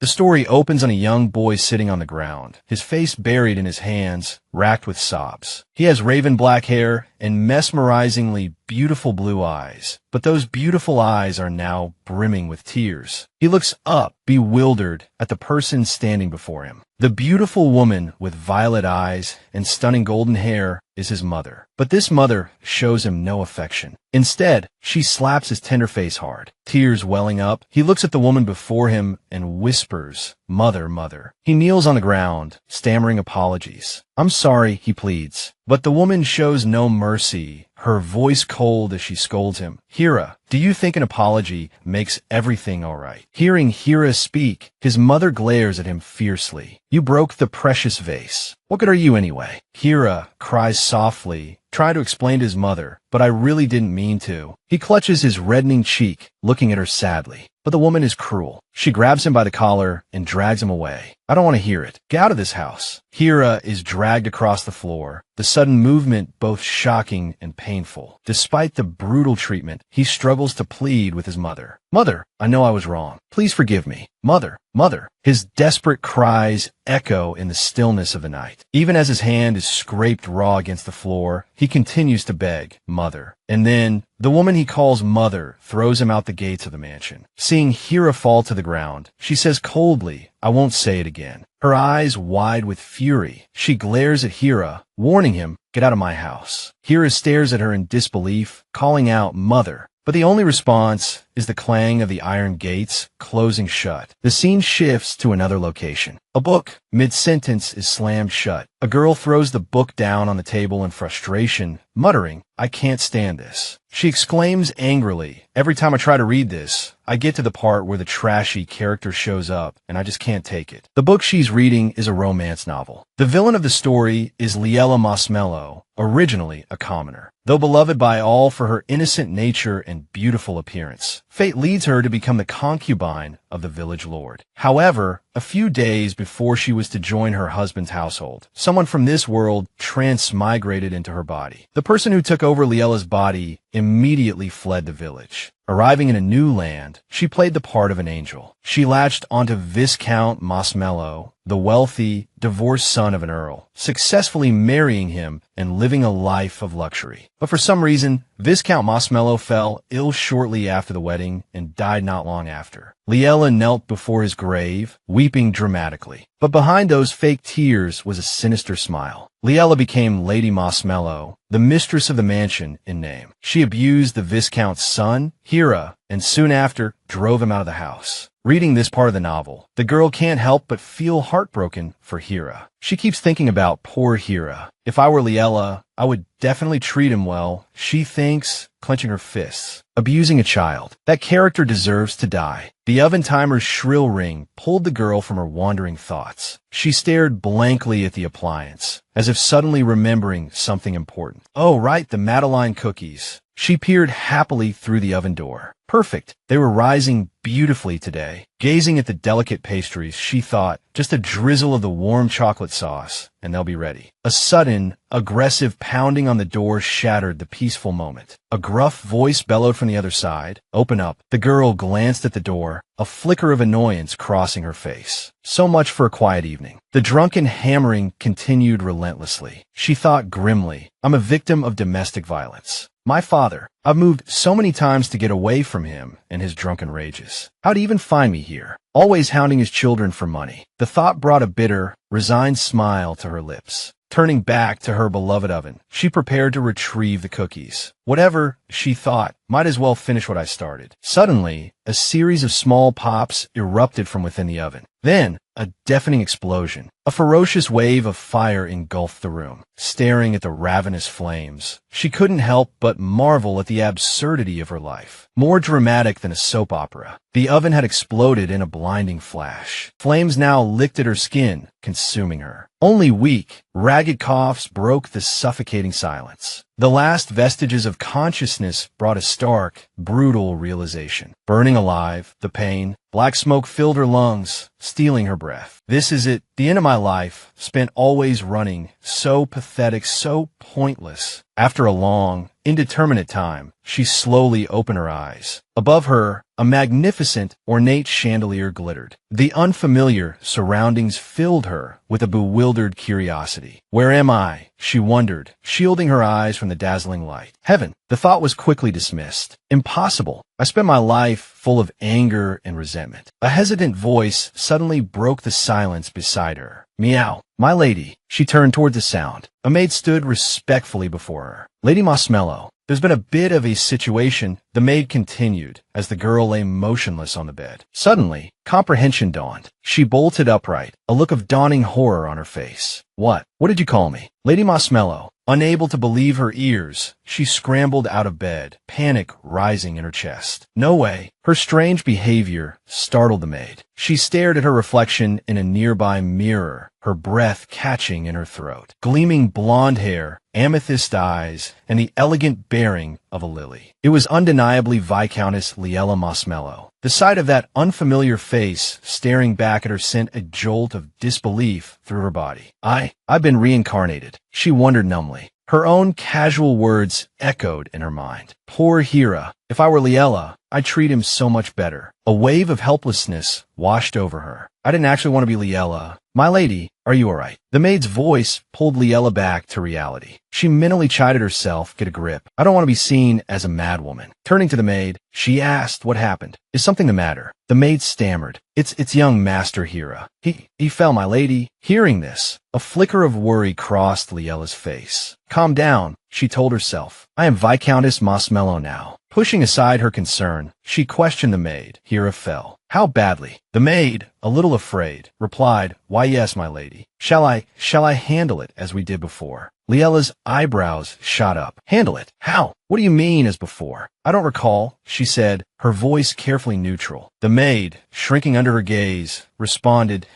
The story opens on a young boy sitting on the ground, his face buried in his hands, racked with sobs. He has raven black hair and mesmerizingly beautiful blue eyes, but those beautiful eyes are now brimming with tears. He looks up, bewildered, at the person standing before him. The beautiful woman with violet eyes and stunning golden hair is his mother. But this mother shows him no affection. Instead, she slaps his tender face hard. Tears welling up, he looks at the woman before him and whispers, "Mother, mother." He kneels on the ground, stammering apologies. "I'm sorry," he pleads. But the woman shows no mercy, her voice cold as she scolds him. "Hira, do you think an apology makes everything all right?" Hearing Hira speak, his mother glares at him fiercely. "You broke the precious vase. What good are you anyway?" Hira cries softly, trying to explain to his mother, "But I really didn't mean to." He clutches his reddening cheek, looking at her sadly. But the woman is cruel. She grabs him by the collar and drags him away. "I don't want to hear it. Get out of this house." Hira is dragged across the floor, the sudden movement both shocking and painful. Despite the brutal treatment, he struggles to plead with his mother. "Mother, I know I was wrong. Please forgive me. Mother, mother." His desperate cries echo in the stillness of the night. Even as his hand is scraped raw against the floor, he continues to beg, "Mother." And then, the woman he calls mother throws him out the gates of the mansion. Seeing Hira fall to the ground, she says coldly, "I won't say it again." Her eyes wide with fury, she glares at Hira, warning him, "Get out of my house." Hira stares at her in disbelief, calling out, "Mother." But the only response is the clang of the iron gates closing shut. The scene shifts to another location. A book, mid-sentence, is slammed shut. A girl throws the book down on the table in frustration, muttering, "I can't stand this." She exclaims angrily, "Every time I try to read this, I get to the part where the trashy character shows up, and I just can't take it." The book she's reading is a romance novel. The villain of the story is Liella Marshmallow, originally a commoner. Though beloved by all for her innocent nature and beautiful appearance, fate leads her to become the concubine of the village lord. However, a few days before she was to join her husband's household, someone from this world transmigrated into her body. The person who took over Liella's body immediately fled the village. Arriving in a new land, she played the part of an angel. She latched onto Viscount Marshmallow, the wealthy, divorced son of an earl, successfully marrying him and living a life of luxury. But for some reason, Viscount Marshmallow fell ill shortly after the wedding and died not long after. Liella knelt before his grave, weeping dramatically. But behind those fake tears was a sinister smile. Liella became Lady Marshmallow, the mistress of the mansion in name. She abused the Viscount's son, Hira, and soon after drove him out of the house. Reading this part of the novel, the girl can't help but feel heartbroken for Hira. She keeps thinking about poor Hira. "If I were Liella, I would definitely treat him well," she thinks, clenching her fists. Abusing a child. That character deserves to die. The oven timer's shrill ring pulled the girl from her wandering thoughts. She stared blankly at the appliance, as if suddenly remembering something important. Oh, right, the Madeline cookies. She peered happily through the oven door. Perfect. They were rising beautifully today. Gazing at the delicate pastries, she thought, just a drizzle of the warm chocolate sauce, and they'll be ready. A sudden, aggressive pounding on the door shattered the peaceful moment. A gruff voice bellowed from the other side, "Open up." The girl glanced at the door, a flicker of annoyance crossing her face. So much for a quiet evening. The drunken hammering continued relentlessly. She thought grimly, "I'm a victim of domestic violence. My father. I've moved so many times to get away from him and his drunken rages. How'd he even find me here? Always hounding his children for money." The thought brought a bitter, resigned smile to her lips. Turning back to her beloved oven, she prepared to retrieve the cookies. Whatever, she thought, might as well finish what I started. Suddenly, a series of small pops erupted from within the oven. Then, a deafening explosion. A ferocious wave of fire engulfed the room. Staring at the ravenous flames, she couldn't help but marvel at the absurdity of her life. More dramatic than a soap opera. The oven had exploded in a blinding flash. Flames now licked at her skin, consuming her. Only weak, ragged coughs broke the suffocating silence. The last vestiges of consciousness brought a stark, brutal realization. Burning alive, the pain, black smoke filled her lungs, stealing her breath. This is it, the end of my life, spent always running, so pathetic, so pointless. After a long, indeterminate time, she slowly opened her eyes. Above her, A magnificent, ornate chandelier glittered. The unfamiliar surroundings filled her with a bewildered curiosity. Where am I? She wondered, shielding her eyes from the dazzling light. Heaven. The thought was quickly dismissed. Impossible. I spent my life full of anger and resentment. A hesitant voice suddenly broke the silence beside her. Meow. My lady. She turned toward the sound. A maid stood respectfully before her. Lady Marshmallow. There's been a bit of a situation, the maid continued, as the girl lay motionless on the bed. Suddenly, comprehension dawned. She bolted upright, a look of dawning horror on her face. What? What did you call me? Lady Marshmallow. Unable to believe her ears, she scrambled out of bed, panic rising in her chest. No way. Her strange behavior startled the maid. She stared at her reflection in a nearby mirror, her breath catching in her throat. Gleaming blonde hair, amethyst eyes, and the elegant bearing of a lily. It was undeniably Viscountess Liella Marshmallow. The sight of that unfamiliar face staring back at her sent a jolt of disbelief through her body. I've been reincarnated, she wondered numbly. Her own casual words echoed in her mind. Poor Hira. If I were Liella, I'd treat him so much better. A wave of helplessness washed over her. I didn't actually want to be Liella. My lady, are you all right? The maid's voice pulled Liella back to reality. She mentally chided herself, get a grip. I don't want to be seen as a madwoman. Turning to the maid, she asked what happened. Is something the matter? The maid stammered. It's young Master Hira. He fell, my lady. Hearing this, a flicker of worry crossed Liella's face. Calm down, she told herself. I am Viscountess Marshmallow now. Pushing aside her concern, she questioned the maid. Hira fell. How badly? The maid, a little afraid, replied, Why yes, my lady. Shall I handle it as we did before? Liella's eyebrows shot up. Handle it? How? What do you mean as before? I don't recall, she said, her voice carefully neutral. The maid, shrinking under her gaze, responded,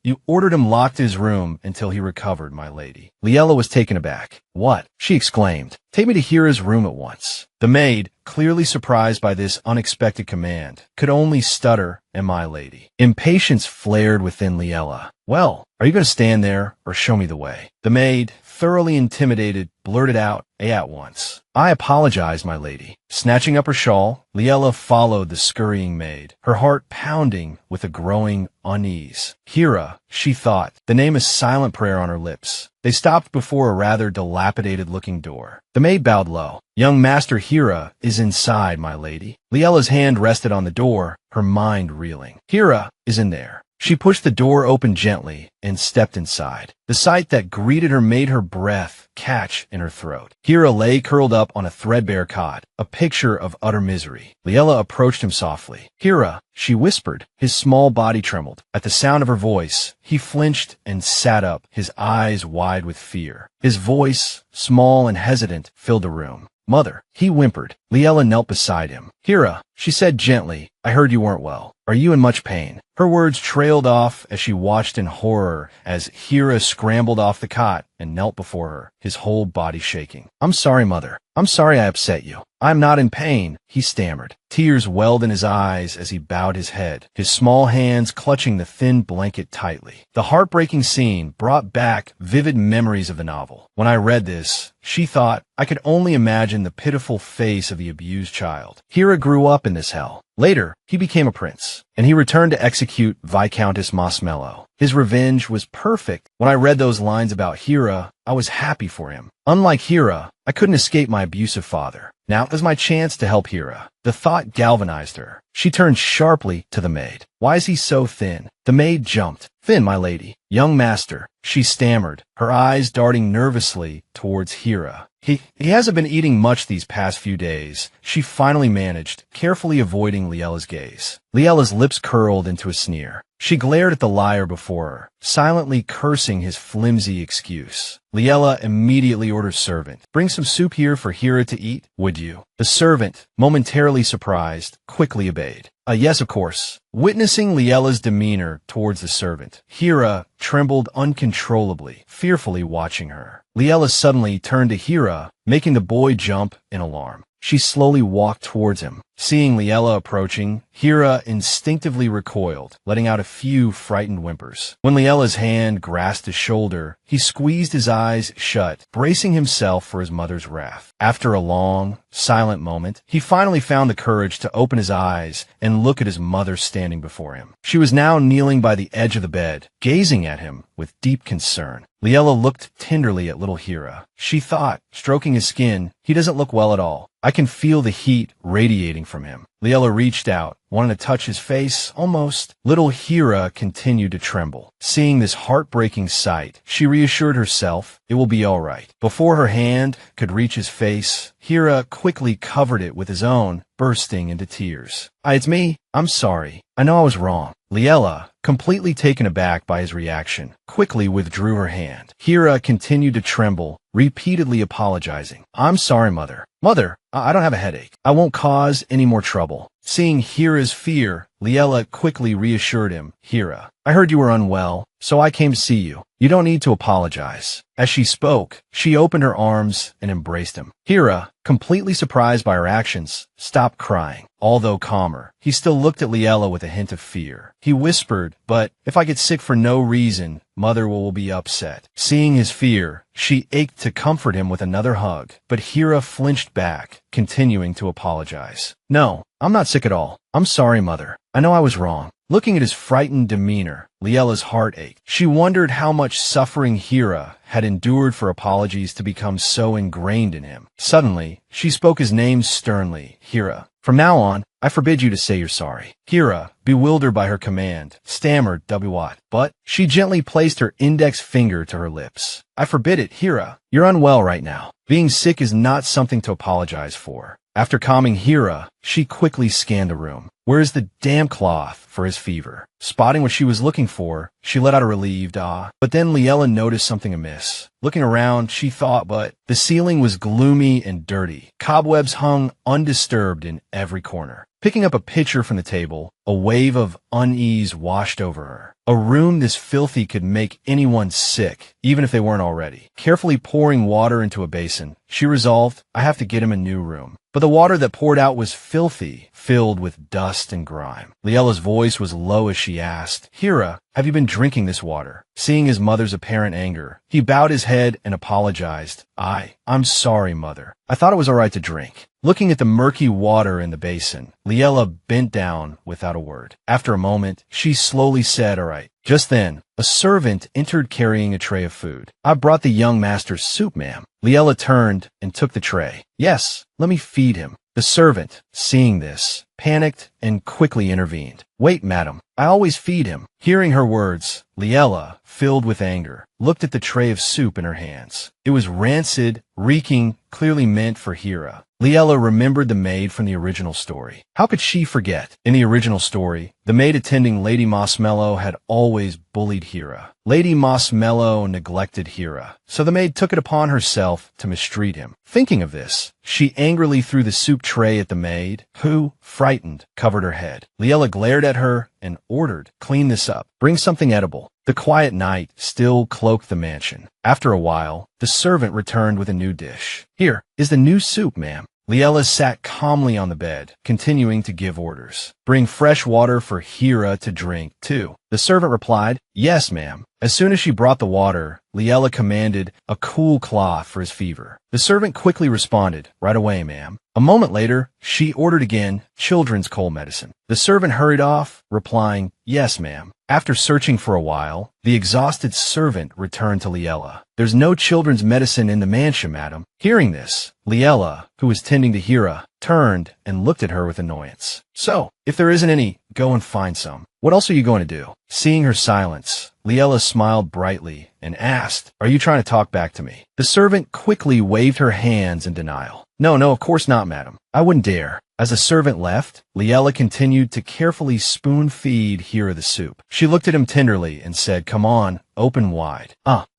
You ordered him locked in his room until he recovered, my lady. Liella was taken aback. What? She exclaimed. Take me to Hira's room at once. The maid, clearly surprised by this unexpected command, could only stutter, and my lady. Impatience flared within Liella. Well, are you going to stand there or show me the way? The maid, thoroughly intimidated, blurted out, at once. I apologize, my lady. Snatching up her shawl, Liella followed the scurrying maid, her heart pounding with a growing unease. Hira, she thought, the name a silent prayer on her lips. They stopped before a rather dilapidated-looking door. The maid bowed low. Young Master Hira is inside, my lady. Liella's hand rested on the door, her mind reeling. Hira is in there. She pushed the door open gently and stepped inside. The sight that greeted her made her breath catch in her throat. Hira lay curled up on a threadbare cot, a picture of utter misery. Liella approached him softly. Hira, she whispered. His small body trembled. At the sound of her voice, he flinched and sat up, his eyes wide with fear. His voice, small and hesitant, filled the room. Mother, he whimpered. Liella knelt beside him. Hira, she said gently, I heard you weren't well. Are you in much pain? Her words trailed off as she watched in horror as Hira scrambled off the cot and knelt before her, his whole body shaking. I'm sorry, mother. I'm sorry I upset you. I'm not in pain, he stammered. Tears welled in his eyes as he bowed his head, his small hands clutching the thin blanket tightly. The heartbreaking scene brought back vivid memories of the novel. When I read this, she thought, I could only imagine the pitiful face of the abused child. Hira grew up in this hell. Later, he became a prince, and he returned to execute Viscountess Marshmallow. His revenge was perfect. When I read those lines about Hira, I was happy for him. Unlike Hira, I couldn't escape my abusive father. Now was my chance to help Hira. The thought galvanized her. She turned sharply to the maid. Why is he so thin? The maid jumped. Thin, my lady. Young master, she stammered, her eyes darting nervously towards Hira. He hasn't been eating much these past few days, she finally managed, carefully avoiding Liella's gaze. Liella's lips curled into a sneer. She glared at the liar before her, silently cursing his flimsy excuse. Liella immediately ordered servant. Bring some soup here for Hira to eat, would you? The servant, momentarily surprised, quickly obeyed. Yes, of course. Witnessing Liella's demeanor towards the servant, Hira trembled uncontrollably, fearfully watching her. Liella suddenly turned to Hira, making the boy jump in alarm. She slowly walked towards him, Seeing Liella approaching, Hira instinctively recoiled, letting out a few frightened whimpers. When Liella's hand grasped his shoulder, he squeezed his eyes shut, bracing himself for his mother's wrath. After a long, silent moment, he finally found the courage to open his eyes and look at his mother standing before him. She was now kneeling by the edge of the bed, gazing at him with deep concern. Liella looked tenderly at little Hira. She thought, stroking his skin, he doesn't look well at all. I can feel the heat radiating from him. Liella reached out, wanting to touch his face, almost. Little Hira continued to tremble. Seeing this heartbreaking sight, she reassured herself it will be all right. Before her hand could reach his face, Hira quickly covered it with his own, bursting into tears. It's me. I'm sorry. I know I was wrong. Liella, completely taken aback by his reaction, quickly withdrew her hand. Hira continued to tremble, repeatedly apologizing. I'm sorry, Mother. Mother, I don't have a headache. I won't cause any more trouble. Seeing Hira's fear, Liella quickly reassured him. Hira, I heard you were unwell, so I came to see you. You don't need to apologize. As she spoke, she opened her arms and embraced him. Hira, completely surprised by her actions, stopped crying. Although calmer, he still looked at Liella with a hint of fear. He whispered, but if I get sick for no reason, Mother will be upset. Seeing his fear, she ached to comfort him with another hug, but Hira flinched back, continuing to apologize. No, I'm not sick at all. I'm sorry, Mother. I know I was wrong. Looking at his frightened demeanor, Liella's heart ached. She wondered how much suffering Hira had endured for apologies to become so ingrained in him. Suddenly, she spoke his name sternly. Hira, from now on, I forbid you to say you're sorry. Hira, bewildered by her command, stammered what? But she gently placed her index finger to her lips. I forbid it, Hira. You're unwell right now. Being sick is not something to apologize for. After calming Hira, she quickly scanned the room. Where is the damp cloth for his fever? Spotting what she was looking for, she let out a relieved ah. But then Liella noticed something amiss. Looking around, she thought, but the ceiling was gloomy and dirty. Cobwebs hung undisturbed in every corner. Picking up a pitcher from the table, a wave of unease washed over her. A room this filthy could make anyone sick, even if they weren't already. Carefully pouring water into a basin, she resolved, I have to get him a new room. But the water that poured out was filthy, filled with dust and grime. Liella's voice was low as she asked, Hira, have you been drinking this water? Seeing his mother's apparent anger, he bowed his head and apologized. I'm sorry, Mother. I thought it was all right to drink. Looking at the murky water in the basin, Liella bent down without a word. After a moment, she slowly said, all right. Just then, a servant entered carrying a tray of food. I brought the young master's soup, ma'am. Liella turned and took the tray. Yes, let me feed him. The servant, seeing this, panicked and quickly intervened. Wait, madam, I always feed him. Hearing her words, Liella, filled with anger, looked at the tray of soup in her hands. It was rancid, reeking, clearly meant for Hira. Liella remembered the maid from the original story. How could she forget? In the original story, the maid attending Lady Mossmellow had always bullied Hira. Lady Mossmellow neglected Hira, so the maid took it upon herself to mistreat him. Thinking of this, she angrily threw the soup tray at the maid, who, frightened, covered her head. Liella glared at her and ordered, clean this up. Bring something edible. The quiet night still cloaked the mansion. After a while, the servant returned with a new dish. Here is the new soup, ma'am. Liella sat calmly on the bed, continuing to give orders. Bring fresh water for Hira to drink, too. The servant replied, yes, ma'am. As soon as she brought the water, Liella commanded a cool cloth for his fever. The servant quickly responded, right away, ma'am. A moment later, she ordered again children's cold medicine. The servant hurried off, replying, yes, ma'am. After searching for a while, the exhausted servant returned to Liella. There's no children's medicine in the mansion, madam. Hearing this, Liella, who was tending to Hira, turned and looked at her with annoyance. So, if there isn't any, go and find some. What else are you going to do? Seeing her silence, Liella smiled brightly and asked, are you trying to talk back to me? The servant quickly waved her hands in denial. No, of course not, madam. I wouldn't dare. As the servant left, Liella continued to carefully spoon-feed Hira the soup. She looked at him tenderly and said, come on, open wide.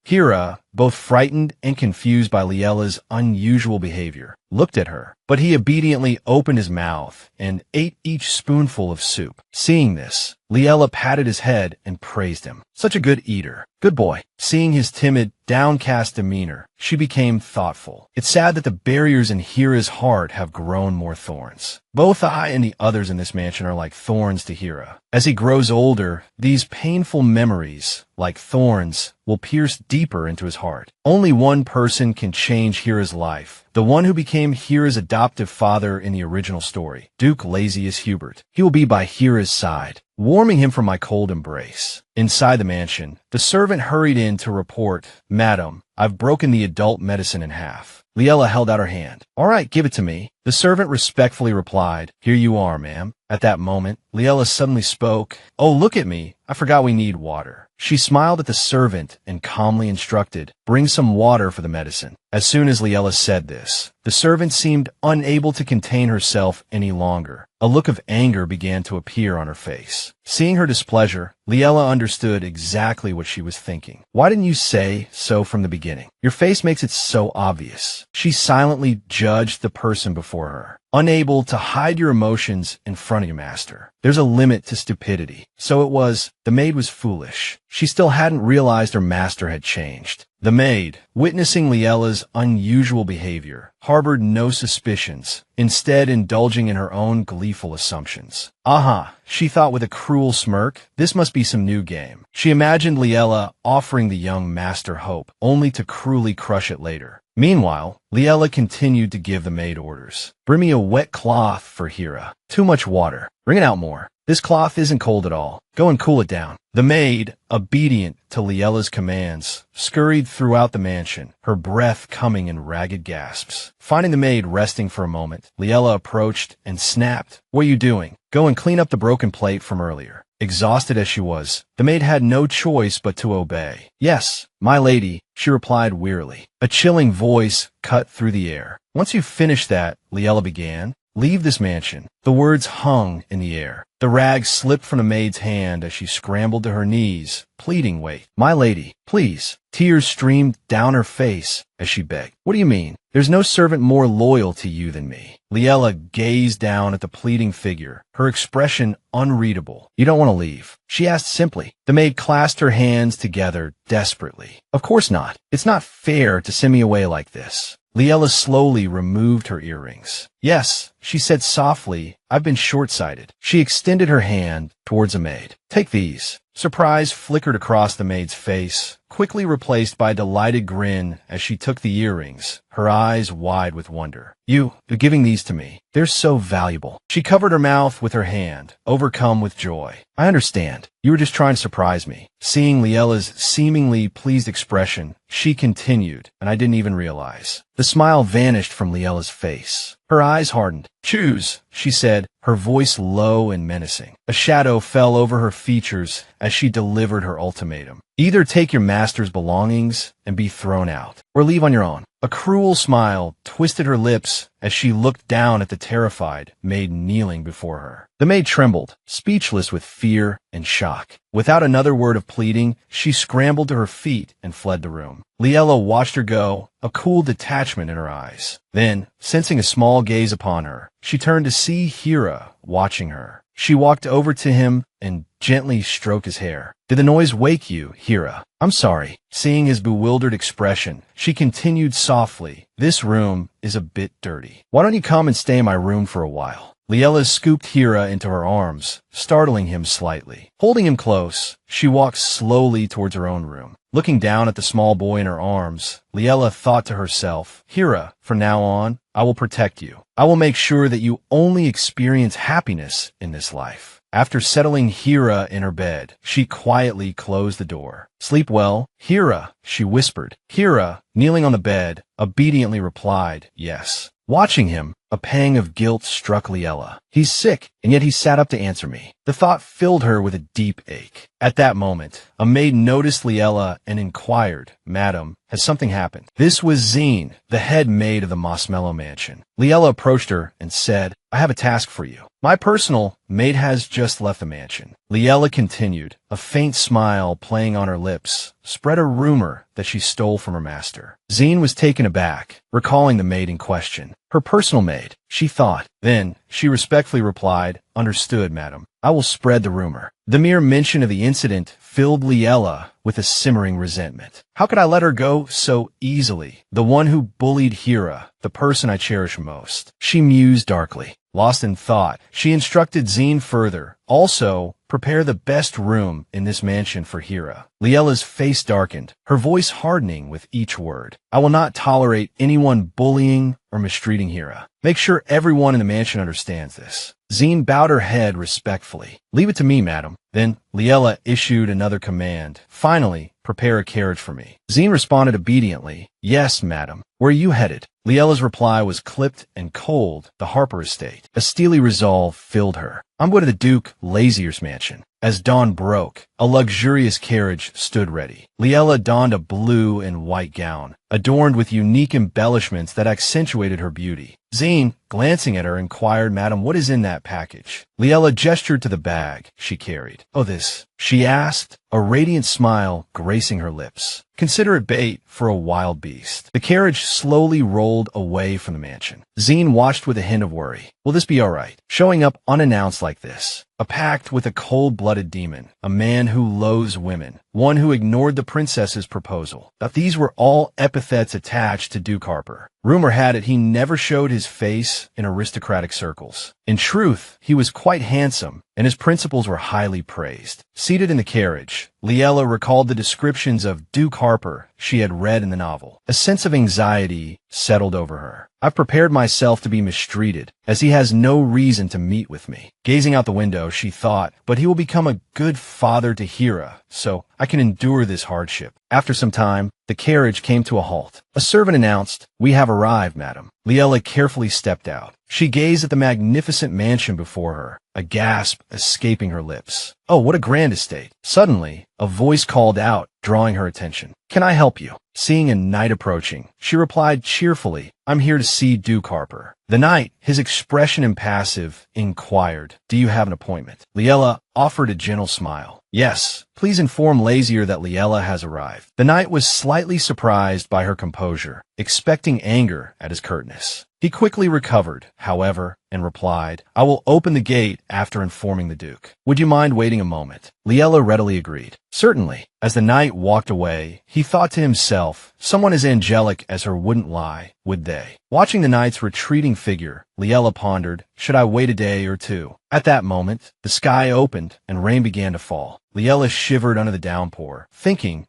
Hira, both frightened and confused by Liella's unusual behavior, looked at her, but he obediently opened his mouth and ate each spoonful of soup. Seeing this, Liella patted his head and praised him. Such a good eater. Good boy. Seeing his timid, downcast demeanor, she became thoughtful. It's sad that the barriers in Hira's heart have grown more thorns. Both I and the others in this mansion are like thorns to Hira. As he grows older, these painful memories, like thorns, will pierce deeper into his heart. Only one person can change Hira's life, the one who became Hira's adoptive father in the original story, Duke Lazius Hubert. He will be by Hira's side, warming him from my cold embrace. Inside the mansion, the servant hurried in to report, "Madam, I've broken the adult medicine in half." Liella held out her hand. "All right, give it to me." The servant respectfully replied, "Here you are, ma'am." At that moment, Liella suddenly spoke, "Oh, look at me. I forgot we need water." She smiled at the servant and calmly instructed, "Bring some water for the medicine." As soon as Liella said this, the servant seemed unable to contain herself any longer. A look of anger began to appear on her face. Seeing her displeasure, Liella understood exactly what she was thinking. "Why didn't you say so from the beginning? Your face makes it so obvious." She silently judged the person before her, unable to hide your emotions in front of your master. There's a limit to stupidity. So it was, the maid was foolish. She still hadn't realized her master had changed. The maid, witnessing Liella's unusual behavior, harbored no suspicions, instead indulging in her own gleeful assumptions. "Aha," she thought with a cruel smirk, "this must be some new game." She imagined Liella offering the young master hope, only to cruelly crush it later. Meanwhile, Liella continued to give the maid orders. "Bring me a wet cloth for Hira. Too much water. Bring it out more. This cloth isn't cold at all. Go and cool it down." The maid, obedient to Liella's commands, scurried throughout the mansion, her breath coming in ragged gasps. Finding the maid resting for a moment, Liella approached and snapped, "What are you doing? Go and clean up the broken plate from earlier." Exhausted as she was, the maid had no choice but to obey. "Yes, my lady," she replied wearily. A chilling voice cut through the air. "Once you've finished that," Liella began, "leave this mansion." The words hung in the air. The rag slipped from the maid's hand as she scrambled to her knees, pleading, "Wait, my lady, please." Tears streamed down her face as she begged. "What do you mean? There's no servant more loyal to you than me." Liella gazed down at the pleading figure, her expression unreadable. "You don't want to leave?" she asked simply. The maid clasped her hands together desperately. "Of course not. It's not fair to send me away like this." Liella slowly removed her earrings. "Yes," she said softly, "I've been short-sighted." She extended her hand towards the maid. "Take these." Surprise flickered across the maid's face, quickly replaced by a delighted grin as she took the earrings, her eyes wide with wonder. You're giving these to me. They're so valuable." She covered her mouth with her hand, overcome with joy. "I understand. You were just trying to surprise me." Seeing Liella's seemingly pleased expression, she continued, "And I didn't even realize." The smile vanished from Liella's face. Her eyes hardened. "Choose," she said, her voice low and menacing. A shadow fell over her features as she delivered her ultimatum. "Either take your master's belongings and be thrown out, or leave on your own." A cruel smile twisted her lips as she looked down at the terrified maid kneeling before her. The maid trembled, speechless with fear and shock. Without another word of pleading, she scrambled to her feet and fled the room. Liella watched her go, a cool detachment in her eyes. Then, sensing a small gaze upon her, she turned to see Hira watching her. She walked over to him and gently stroked his hair. "Did the noise wake you, Hira?" "I'm sorry." Seeing his bewildered expression, she continued softly, "This room is a bit dirty. Why don't you come and stay in my room for a while?" Liella scooped Hira into her arms, startling him slightly. Holding him close, she walked slowly towards her own room. Looking down at the small boy in her arms, Liella thought to herself, "Hira, from now on, I will protect you. I will make sure that you only experience happiness in this life." After settling Hira in her bed, she quietly closed the door. "Sleep well, Hira," she whispered. Hira, kneeling on the bed, obediently replied, "Yes." Watching him, a pang of guilt struck Liella. He's sick, and yet he sat up to answer me. The thought filled her with a deep ache. At that moment, a maid noticed Liella and inquired, "Madam, has something happened?" This was Zine, the head maid of the Mossmellow Mansion. Liella approached her and said, "I have a task for you. My personal maid has just left the mansion." Liella continued, a faint smile playing on her lips, spread a rumor that she stole from her master. Zine was taken aback, recalling the maid in question. Her personal maid, she thought. Then, she respectfully replied, "Understood, madam. I will spread the rumor." The mere mention of the incident filled Liella with a simmering resentment. How could I let her go so easily? The one who bullied Hira, the person I cherish most. She mused darkly. Lost in thought, she instructed Zine further. Also, prepare the best room in this mansion for Hira. Liella's face darkened, her voice hardening with each word. I will not tolerate anyone bullying or mistreating Hira. Make sure everyone in the mansion understands this. Zine bowed her head respectfully. Leave it to me, madam. Then Liella issued another command. Finally, prepare a carriage for me. Zine responded obediently. Yes, madam. Where are you headed? Liella's reply was clipped and cold, the Harper estate. A steely resolve filled her. I'm going to the Duke Lazier's mansion. As dawn broke, a luxurious carriage stood ready. Liella donned a blue and white gown, adorned with unique embellishments that accentuated her beauty. Zine, glancing at her, inquired, Madam, what is in that package? Liella gestured to the bag she carried. Oh, this, she asked, a radiant smile gracing her lips. Consider it bait for a wild beast. The carriage slowly rolled away from the mansion. Zine watched with a hint of worry. Will this be all right? Showing up unannounced like this. A pact with a cold-blooded demon, a man who loathes women, one who ignored the princess's proposal. That these were all epithets attached to Duke Harper. Rumor had it he never showed his face in aristocratic circles. In truth, he was quite handsome, and his principles were highly praised. Seated in the carriage, Liella recalled the descriptions of Duke Harper she had read in the novel. A sense of anxiety settled over her. I've prepared myself to be mistreated, as he has no reason to meet with me. Gazing out the window, she thought, but he will become a good father to Hira, so I can endure this hardship. After some time, the carriage came to a halt. A servant announced, We have arrived, madam. Liella carefully stepped out. She gazed at the magnificent mansion before her, a gasp escaping her lips. Oh, what a grand estate. Suddenly, a voice called out, drawing her attention. Can I help you? Seeing a knight approaching, she replied cheerfully, I'm here to see Duke Harper. The knight, his expression impassive, inquired, Do you have an appointment? Liella offered a gentle smile. Yes, please inform Lazier that Liella has arrived. The knight was slightly surprised by her composure, expecting anger at his curtness. He quickly recovered, however, and replied, I will open the gate after informing the Duke. Would you mind waiting a moment? Liella readily agreed. Certainly. As the knight walked away, he thought to himself, someone as angelic as her wouldn't lie, would they? Watching the knight's retreating figure, Liella pondered, should I wait a day or two? At that moment, the sky opened and rain began to fall. Liella shivered under the downpour, thinking,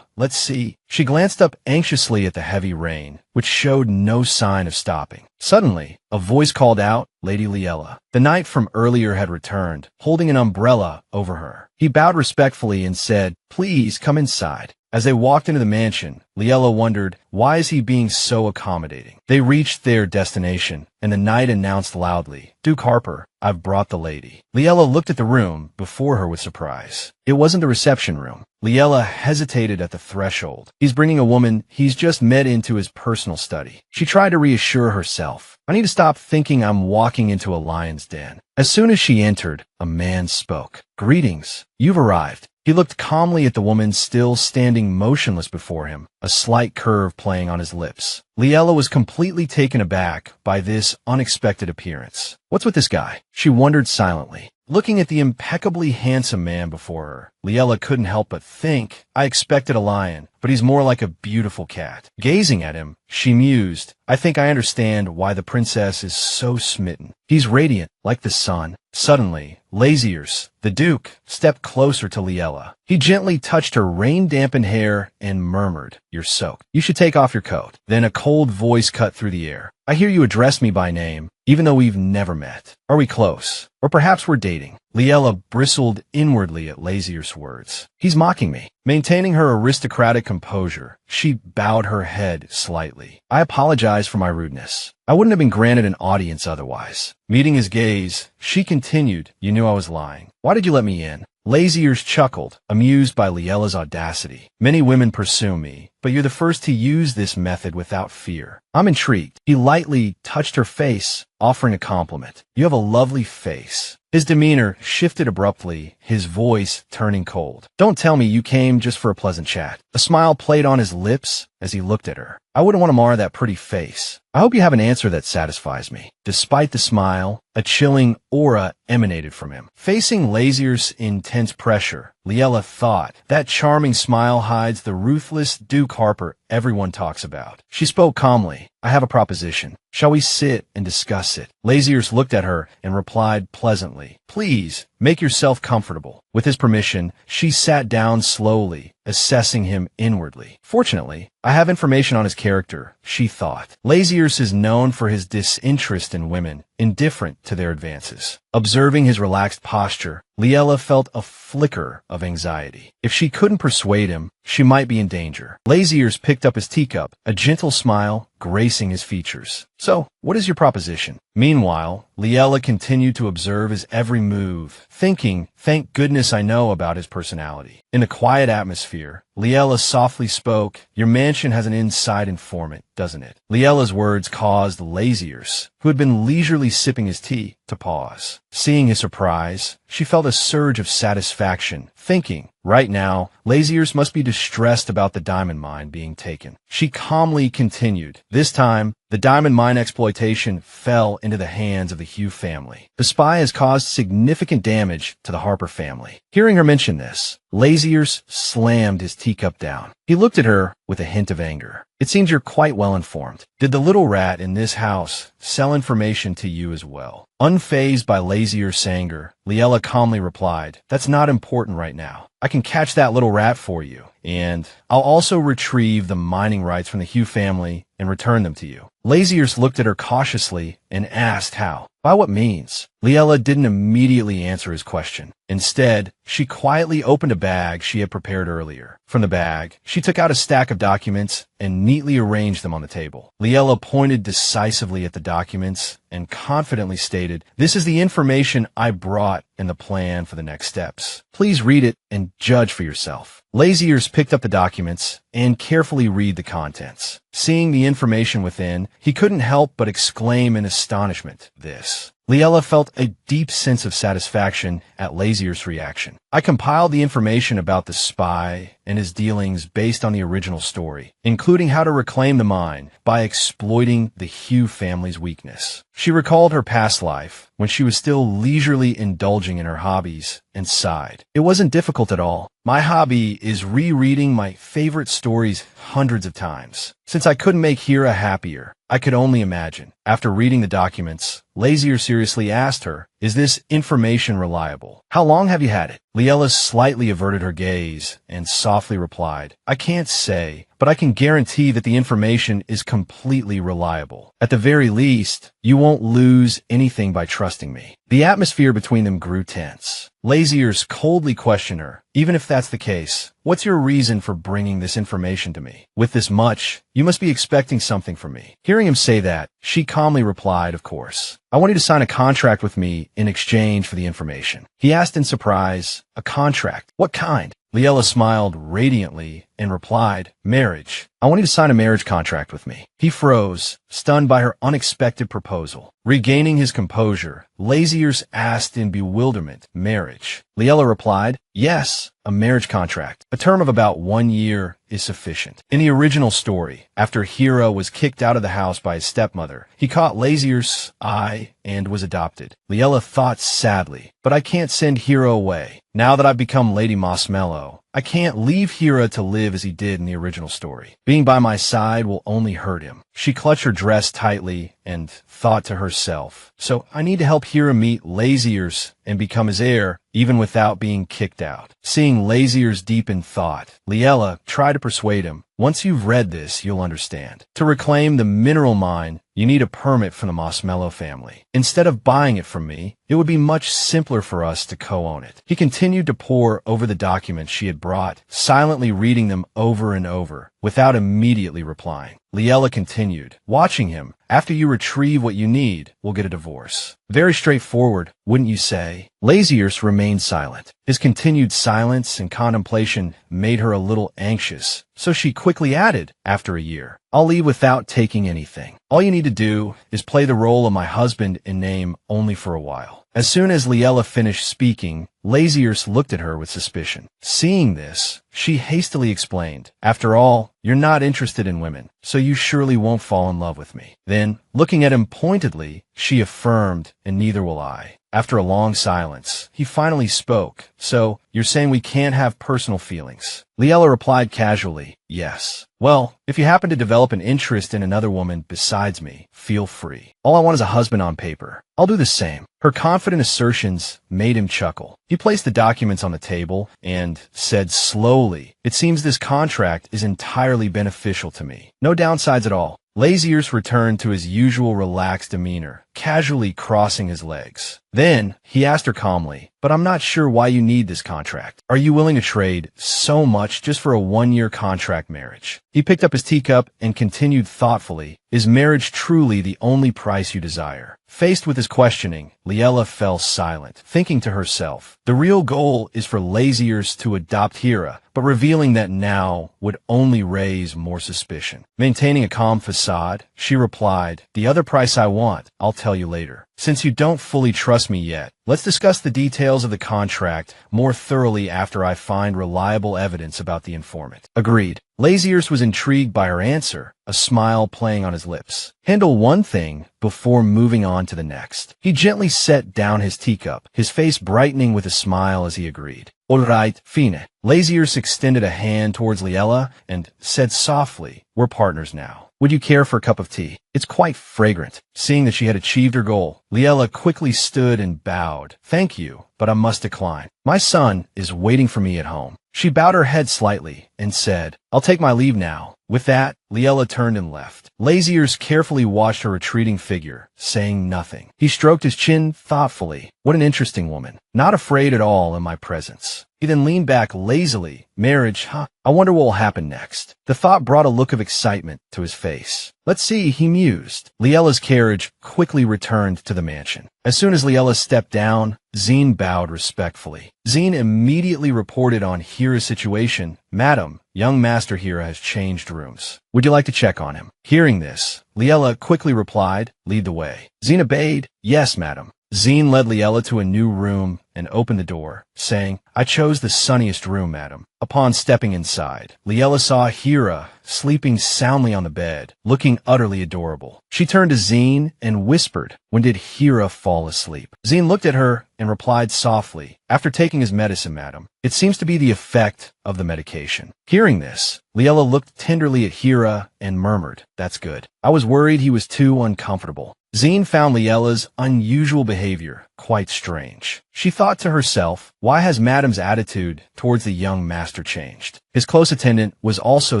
let's see. She glanced up anxiously at the heavy rain, which showed no sign of stopping. Suddenly, a voice called out, Lady Liella. The knight from earlier had returned, holding an umbrella over her. He bowed respectfully and said, Please come inside. As they walked into the mansion, Liella wondered, why is he being so accommodating? They reached their destination, and the knight announced loudly, Duke Harper, I've brought the lady. Liella looked at the room before her with surprise. It wasn't the reception room. Liella hesitated at the threshold. He's bringing a woman he's just met into his personal study. She tried to reassure herself. I need to stop thinking I'm walking into a lion's den. As soon as she entered, a man spoke. Greetings. You've arrived. He looked calmly at the woman still standing motionless before him, a slight curve playing on his lips. Liella was completely taken aback by this unexpected appearance. What's with this guy? She wondered silently. Looking at the impeccably handsome man before her, Liella couldn't help but think, I expected a lion, but he's more like a beautiful cat. Gazing at him, she mused, I think I understand why the princess is so smitten. He's radiant, like the sun. Suddenly, Laziers, the Duke, stepped closer to Liella. He gently touched her rain-dampened hair and murmured, You're soaked. You should take off your coat. Then a cold voice cut through the air. I hear you address me by name, even though we've never met. Are we close? Or perhaps we're dating? Liella bristled inwardly at Lazier's words. He's mocking me. Maintaining her aristocratic composure, she bowed her head slightly. I apologize for my rudeness. I wouldn't have been granted an audience otherwise. Meeting his gaze, she continued, You knew I was lying. Why did you let me in? Laziers chuckled, amused by Liella's audacity. Many women pursue me, but you're the first to use this method without fear. I'm intrigued. He lightly touched her face, offering a compliment. You have a lovely face. His demeanor shifted abruptly, his voice turning cold. Don't tell me you came just for a pleasant chat. A smile played on his lips as he looked at her. I wouldn't want to mar that pretty face. I hope you have an answer that satisfies me. Despite the smile, a chilling aura emanated from him. Facing Lazier's intense pressure, Liella thought, that charming smile hides the ruthless Duke Harper everyone talks about. She spoke calmly. I have a proposition. Shall we sit and discuss it? Laziers looked at her and replied pleasantly, Please, make yourself comfortable. With his permission, she sat down slowly, assessing him inwardly. Fortunately, I have information on his character, she thought. Laziers is known for his disinterest in women, indifferent to their advances. Observing his relaxed posture, Liella felt a flicker of anxiety. If she couldn't persuade him, she might be in danger. Laziers picked up his teacup, a gentle smile gracing his features. So, what is your proposition? Meanwhile, Liella continued to observe his every move, thinking, thank goodness I know about his personality. In a quiet atmosphere, Liella softly spoke, Your mansion has an inside informant, doesn't it? Liella's words caused Laziers, who had been leisurely sipping his tea, to pause. Seeing his surprise, she felt a surge of satisfaction, thinking, right now, Laziers must be distressed about the diamond mine being taken. She calmly continued. This time, the diamond mine exploitation fell into the hands of the Hugh family. The spy has caused significant damage to the Harper family. Hearing her mention this, Laziers slammed his teacup down. He looked at her with a hint of anger. It seems you're quite well informed. Did the little rat in this house sell information to you as well? Unfazed by Lazier's anger, Liella calmly replied, That's not important right now. I can catch that little rat for you, and I'll also retrieve the mining rights from the Hugh family and return them to you. Laziers looked at her cautiously and asked how. By what means? Liella didn't immediately answer his question. Instead, she quietly opened a bag she had prepared earlier. From the bag, she took out a stack of documents and neatly arranged them on the table. Liella pointed decisively at the documents and confidently stated, This is the information I brought in the plan for the next steps. Please read it and judge for yourself. Laziers picked up the documents and carefully read the contents. Seeing the information within, he couldn't help but exclaim in astonishment, This. Liella felt a deep sense of satisfaction at Lazier's reaction. I compiled the information about the spy and his dealings based on the original story, including how to reclaim the mine by exploiting the Hugh family's weakness. She recalled her past life when she was still leisurely indulging in her hobbies and sighed. It wasn't difficult at all. My hobby is rereading my favorite stories hundreds of times. Since I couldn't make Hira happier, I could only imagine. After reading the documents, Lazier seriously asked her, Is this information reliable? How long have you had it? Liella slightly averted her gaze and softly replied, I can't say, but I can guarantee that the information is completely reliable. At the very least, you won't lose anything by trusting me. The atmosphere between them grew tense. Laziers coldly questioned her, Even if that's the case, what's your reason for bringing this information to me? With this much, you must be expecting something from me. Hearing him say that, she calmly replied, Of course. I want you to sign a contract with me in exchange for the information. He asked in surprise, A contract? What kind? Liella smiled radiantly and replied, Marriage. I want you to sign a marriage contract with me. He froze, stunned by her unexpected proposal. Regaining his composure, Laziers asked in bewilderment, Marriage. Liella replied, Yes, a marriage contract. A term of about 1 year is sufficient. In the original story, after Hira was kicked out of the house by his stepmother, he caught Lazier's eye and was adopted. Liella thought sadly, But I can't send Hira away. Now that I've become Lady Mossmellow, I can't leave Hira to live as he did in the original story. Being by my side will only hurt him. She clutched her dress tightly and thought to herself, So I need to help Hira meet Laziers and become his heir, even without being kicked out. Seeing Laziers deep in thought, Liella tried to persuade him, Once you've read this, you'll understand. To reclaim the mineral mine, you need a permit from the Mossmellow family. Instead of buying it from me, it would be much simpler for us to co-own it. He continued to pore over the documents she had brought, silently reading them over and over, without immediately replying. Liella continued, watching him. After you retrieve what you need, we'll get a divorce. Very straightforward, wouldn't you say? Laziers remained silent. His continued silence and contemplation made her a little anxious, so she quickly added, After a year, I'll leave without taking anything. All you need to do is play the role of my husband in name only for a while. As soon as Liella finished speaking, Lazieus looked at her with suspicion. Seeing this, she hastily explained, "After all, you're not interested in women, so you surely won't fall in love with me." Then, looking at him pointedly, she affirmed, "And neither will I." After a long silence, he finally spoke. "So, you're saying we can't have personal feelings?" Liella replied casually, "Yes. Well, if you happen to develop an interest in another woman besides me, feel free. All I want is a husband on paper. I'll do the same." Her confident assertions made him chuckle. He placed the documents on the table and said slowly, "It seems this contract is entirely beneficial to me. No downsides at all." Lazieus returned to his usual relaxed demeanor, casually crossing his legs. Then, he asked her calmly, "But I'm not sure why you need this contract. Are you willing to trade so much just for a one-year contract marriage?" He picked up his teacup and continued thoughtfully, "Is marriage truly the only price you desire?" Faced with his questioning, Liella fell silent, thinking to herself, the real goal is for Lazieus to adopt Hera, but revealing that now would only raise more suspicion. Maintaining a calm facade, she replied, "The other price I want, I'll tell you later. Since you don't fully trust me yet, let's discuss the details of the contract more thoroughly after I find reliable evidence about the informant." Agreed. Lazieus was intrigued by her answer, a smile playing on his lips. Handle one thing before moving on to the next. He gently set down his teacup, his face brightening with a smile as he agreed. "All right, fine." Lazieus extended a hand towards Liella and said softly, "We're partners now. Would you care for a cup of tea? It's quite fragrant." Seeing that she had achieved her goal, Liella quickly stood and bowed. "Thank you, but I must decline. My son is waiting for me at home." She bowed her head slightly and said, "I'll take my leave now." With that, Liella turned and left. Lazieus carefully watched her retreating figure, saying nothing. He stroked his chin thoughtfully. "What an interesting woman. Not afraid at all in my presence." He then leaned back lazily. "Marriage, huh? I wonder what will happen next." The thought brought a look of excitement to his face. "Let's see," he mused. Liella's carriage quickly returned to the mansion. As soon as Liella stepped down, Zine bowed respectfully. Zine immediately reported on Hera's situation. "Madam, young Master Hera has changed rooms. Would you like to check on him?" Hearing this, Liella quickly replied, "Lead the way." Zine obeyed. "Yes, madam." Zine led Liella to a new room and opened the door, saying, "I chose the sunniest room, madam." Upon stepping inside, Liella saw Hera sleeping soundly on the bed, looking utterly adorable. She turned to Zine and whispered, "When did Hera fall asleep?" Zine looked at her and replied softly, "After taking his medicine, madam. It seems to be the effect of the medication." Hearing this, Liella looked tenderly at Hera and murmured, "That's good. I was worried he was too uncomfortable." Zine found Liella's unusual behavior quite strange. She thought to herself, why has Madam's attitude towards the young master changed? His close attendant was also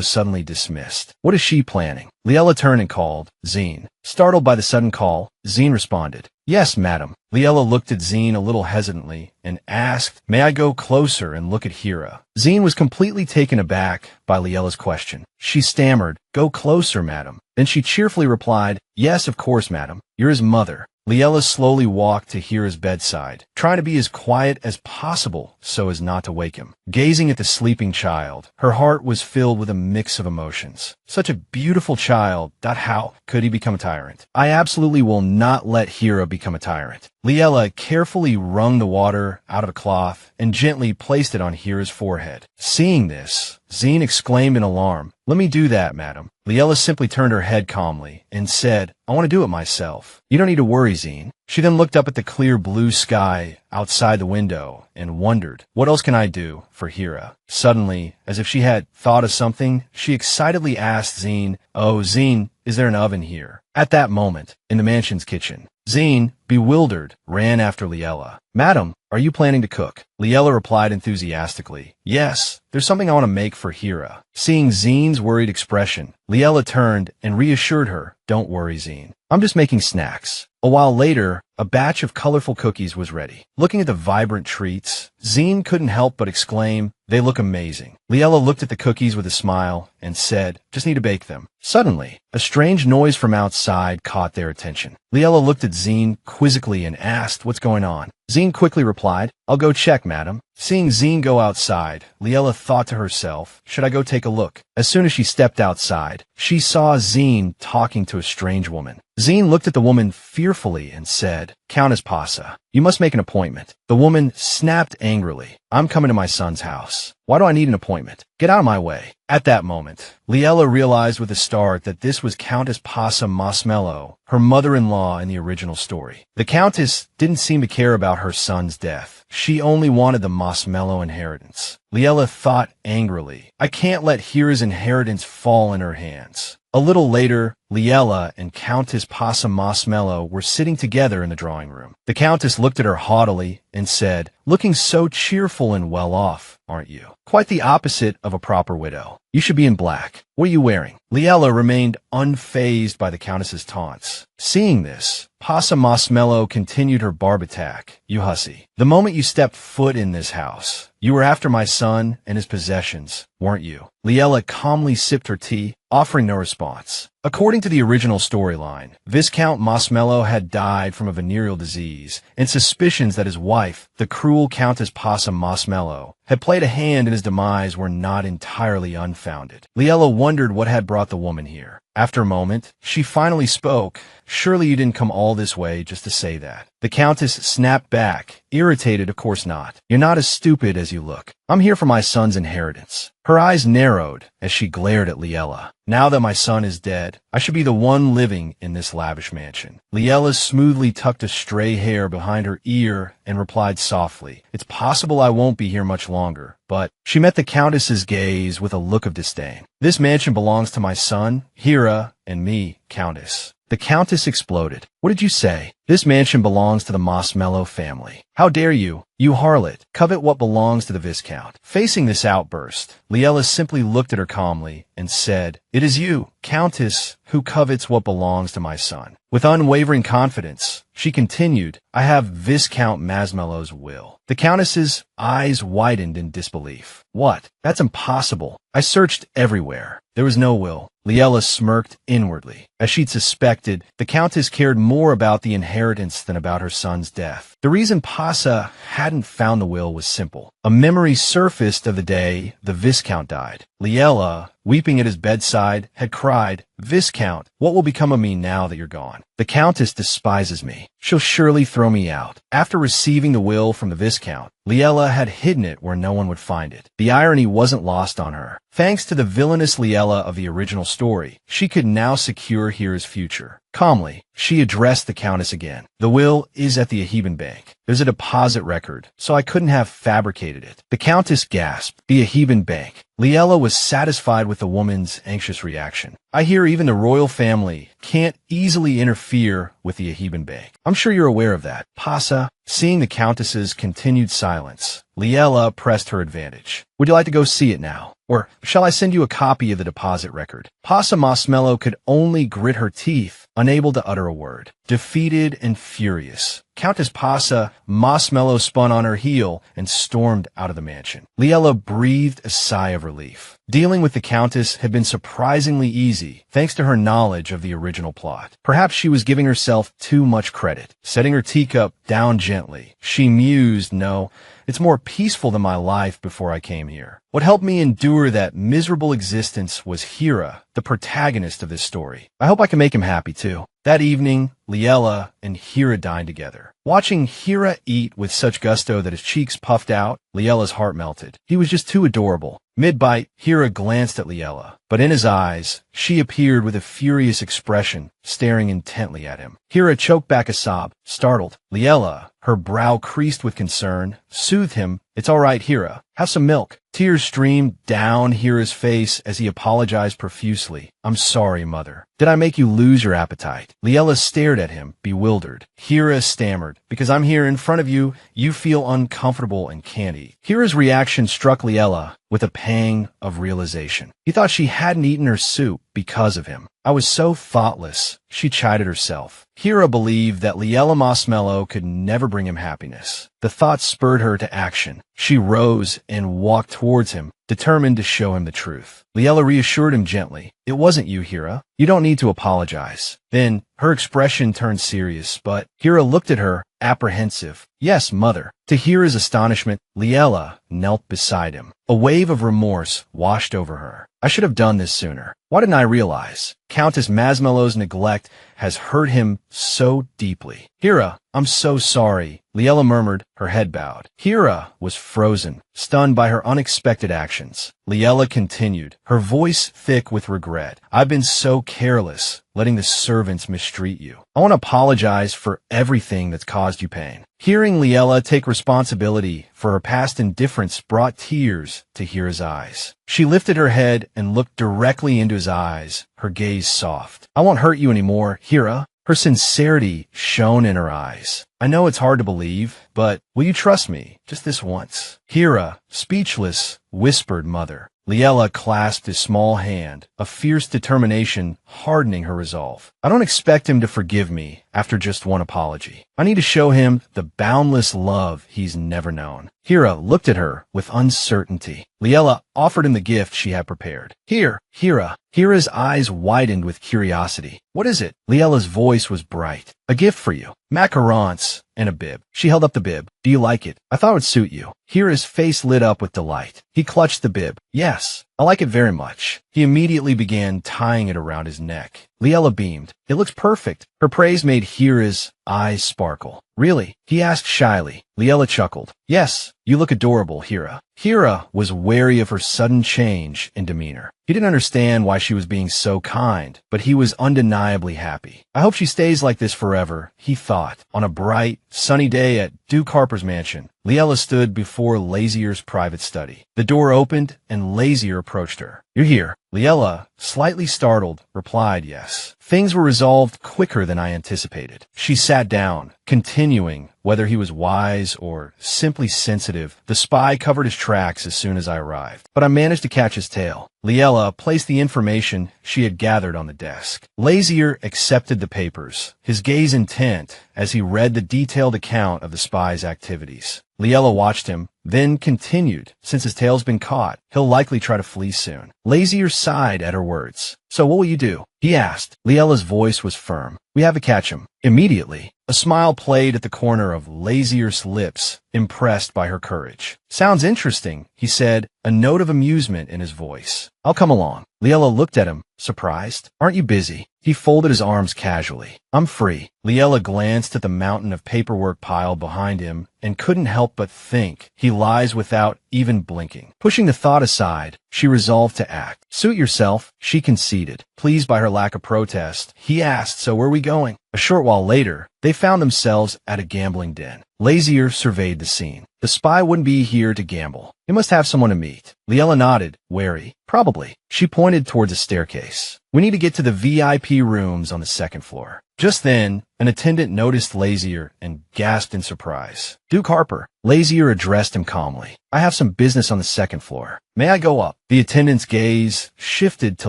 suddenly dismissed. What is she planning? Liella turned and called, "Zine." Startled by the sudden call, Zine responded, "Yes, madam." Liella looked at Zine a little hesitantly and asked, "May I go closer and look at Hera?" Zine was completely taken aback by Liella's question. She stammered, "Go closer, madam." Then she cheerfully replied, "Yes, of course, madam. You're his mother." Liella slowly walked to Hera's bedside, trying to be as quiet as possible so as not to wake him. Gazing at the sleeping child, her heart was filled with a mix of emotions. Such a beautiful child, that how could he become a tyrant? I absolutely will not let Hera become a tyrant. Liella carefully wrung the water out of a cloth and gently placed it on Hera's forehead. Seeing this, Zine exclaimed in alarm, "Let me do that, madam." Liella simply turned her head calmly and said, "I want to do it myself." "You don't need to worry, Zine." She then looked up at the clear blue sky outside the window and wondered, what else can I do for Hera? Suddenly, as if she had thought of something, she excitedly asked Zine, "Oh, Zine, is there an oven here?" At that moment, in the mansion's kitchen, Zine, bewildered, ran after Liella. "Madam, are you planning to cook?" Liella replied enthusiastically, "Yes, there's something I want to make for Hera." Seeing Zine's worried expression, Liella turned and reassured her, "Don't worry, Zine. I'm just making snacks." A while later, a batch of colorful cookies was ready. Looking at the vibrant treats, Zine couldn't help but exclaim, "They look amazing." Liella looked at the cookies with a smile and said, "Just need to bake them." Suddenly, a strange noise from outside caught their attention. Liella looked at Zine quizzically and asked, "What's going on?" Zine quickly replied, "I'll go check, madam." Seeing Zine go outside, Liella thought to herself, should I go take a look? As soon as she stepped outside, she saw Zine talking to a strange woman. Zine looked at the woman fearfully and said, Countess Pasa, you must make an appointment. The woman snapped angrily. I'm coming to my son's house. Why do I need an appointment? Get out of my way. At that moment, Liella realized with a start that this was Countess Pasa Masmello, her mother-in-law in the original story. The Countess didn't seem to care about her son's death. She only wanted the Masmello inheritance. Liella thought angrily, I can't let Hira's inheritance fall in her hands. A little later, Liella and Countess Pasa Masmello were sitting together in the drawing room. The Countess looked at her haughtily and said, looking so cheerful and well-off, aren't you? Quite the opposite of a proper widow. You should be in black. What are you wearing? Liella remained unfazed by the Countess's taunts. Seeing this, Pasa Masmello continued her barb attack. You hussy. The moment you stepped foot in this house, you were after my son and his possessions, weren't you? Liella calmly sipped her tea, offering no response. According to the original storyline, Viscount Masmello had died from a venereal disease, and suspicions that his wife, the cruel Countess Pasa Masmello, had played a hand in his demise were not entirely unfounded. Liella wondered what had brought the woman here. After a moment, she finally spoke. Surely you didn't come all this way just to say that. The Countess snapped back, irritated, of course not. You're not as stupid as you look. I'm here for my son's inheritance. Her eyes narrowed as she glared at Liella. Now that my son is dead, I should be the one living in this lavish mansion. Liella smoothly tucked a stray hair behind her ear and replied softly, It's possible I won't be here much longer, but she met the Countess's gaze with a look of disdain. This mansion belongs to my son, Hira, and me, Countess. The Countess exploded. What did you say? This mansion belongs to the Masmello family. How dare you, you harlot, covet what belongs to the Viscount? Facing this outburst, Liella simply looked at her calmly and said, It is you, Countess, who covets what belongs to my son. With unwavering confidence, she continued, I have Viscount Masmello's will. The Countess's eyes widened in disbelief. What? That's impossible. I searched everywhere. There was no will. Liella smirked inwardly. As she'd suspected, the Countess cared more about the inheritance than about her son's death. The reason Pasa hadn't found the will was simple. A memory surfaced of the day the Viscount died. Liella, weeping at his bedside, had cried, Viscount, what will become of me now that you're gone? The Countess despises me. She'll surely throw me out. After receiving the will from the Viscount, Liella had hidden it where no one would find it. The irony wasn't lost on her. Thanks to the villainous Liella of the original story, she could now secure Hira's future. Calmly, she addressed the Countess again. The will is at the Ahiban Bank. There's a deposit record, so I couldn't have fabricated it. The Countess gasped. The Ahiban Bank. Liella was satisfied with the woman's anxious reaction. I hear even the royal family can't easily interfere with the Ahiban Bank. I'm sure you're aware of that. Pasa, seeing the Countess's continued silence, Liella pressed her advantage. Would you like to go see it now? Or shall I send you a copy of the deposit record? Pasa Masmello could only grit her teeth, unable to utter a word. Defeated and furious, Countess Pasa Masmello spun on her heel and stormed out of the mansion. Liella breathed a sigh of relief. Dealing with the Countess had been surprisingly easy, thanks to her knowledge of the original plot. Perhaps she was giving herself too much credit. Setting her teacup down gently, she mused, no, it's more peaceful than my life before I came here. What helped me endure that miserable existence was Hira, the protagonist of this story. I hope I can make him happy too. That evening, Liella and Hira dined together. Watching Hira eat with such gusto that his cheeks puffed out, Liella's heart melted. He was just too adorable. Mid-bite, Hira glanced at Liella, but in his eyes, she appeared with a furious expression, staring intently at him. Hira choked back a sob, startled. Liella, her brow creased with concern, soothed him. It's all right, Hira. Have some milk. Tears streamed down Hira's face as he apologized profusely. I'm sorry, mother. Did I make you lose your appetite? Liella stared at him, bewildered. Hira stammered, because I'm here in front of you, you feel uncomfortable and can't eat. Hira's reaction struck Liella with a pang of realization. He thought she hadn't eaten her soup because of him. I was so thoughtless, she chided herself. Hira believed that Liella Masmello could never bring him happiness. The thought spurred her to action. She rose and walked towards him, determined to show him the truth. Liella reassured him gently. It wasn't you, Hira. You don't need to apologize. Then, her expression turned serious, but Hira looked at her, apprehensive. Yes, mother. To Hira's astonishment, Liella knelt beside him. A wave of remorse washed over her. I should have done this sooner. Why didn't I realize? Countess Masmelo's neglect has hurt him so deeply. Hira, I'm so sorry, Liella murmured, her head bowed. Hira was frozen, stunned by her unexpected actions. Liella continued, her voice thick with regret. I've been so careless, letting the servants mistreat you. I want to apologize for everything that's caused you pain. Hearing Liella take responsibility for her past indifference brought tears to Hira's eyes. She lifted her head and looked directly into his eyes, her gaze soft. I won't hurt you anymore, Hira. Her sincerity shone in her eyes. I know it's hard to believe, but will you trust me just this once? Hira, speechless, whispered mother. Liella clasped his small hand, a fierce determination hardening her resolve. I don't expect him to forgive me after just one apology. I need to show him the boundless love he's never known. Hira looked at her with uncertainty. Liella offered him the gift she had prepared. Here, Hira. Hira's eyes widened with curiosity. What is it? Liella's voice was bright. A gift for you. Macarons and a bib. She held up the bib. Do you like it? I thought it would suit you. Hira's face lit up with delight. He clutched the bib. Yes, I like it very much. He immediately began tying it around his neck. Liella beamed. It looks perfect. Her praise made Hira's eyes sparkle. Really? He asked shyly. Liella chuckled. Yes, you look adorable, Hira. Hira was wary of her sudden change in demeanor. He didn't understand why she was being so kind, but he was undeniably happy. I hope she stays like this forever, he thought. On a bright, sunny day at Duke Harper's mansion, Liella stood before Lazier's private study. The door opened, and Lazier approached her. You're here. Liella, slightly startled, replied yes. Things were resolved quicker than I anticipated. She sat down, continuing, whether he was wise or simply sensitive. The spy covered his tracks as soon as I arrived, but I managed to catch his tail. Liella placed the information she had gathered on the desk. Lazier accepted the papers, his gaze intent as he read the detailed account of the spy's activities. Liella watched him, then continued. Since his tail's been caught, he'll likely try to flee soon. Lazier sighed at her words. So what will you do? He asked. Liella's voice was firm. We have to catch him. Immediately, a smile played at the corner of Lazier's lips, impressed by her courage. Sounds interesting, he said, a note of amusement in his voice. I'll come along. Liella looked at him, surprised. Aren't you busy? He folded his arms casually. I'm free. Liella glanced at the mountain of paperwork piled behind him and couldn't help but think he lies without even blinking. Pushing the thought aside, she resolved to act. Suit yourself, she conceded. Pleased by her lack of protest, he asked, so where are we going? A short while later, they found themselves at a gambling den. Lazier surveyed the scene. The spy wouldn't be here to gamble. He must have someone to meet. Liella nodded, wary. Probably. She pointed towards a staircase. We need to get to the VIP rooms on the second floor. Just then, an attendant noticed Lazier and gasped in surprise. Duke Harper. Lazier addressed him calmly. I have some business on the second floor. May I go up? The attendant's gaze shifted to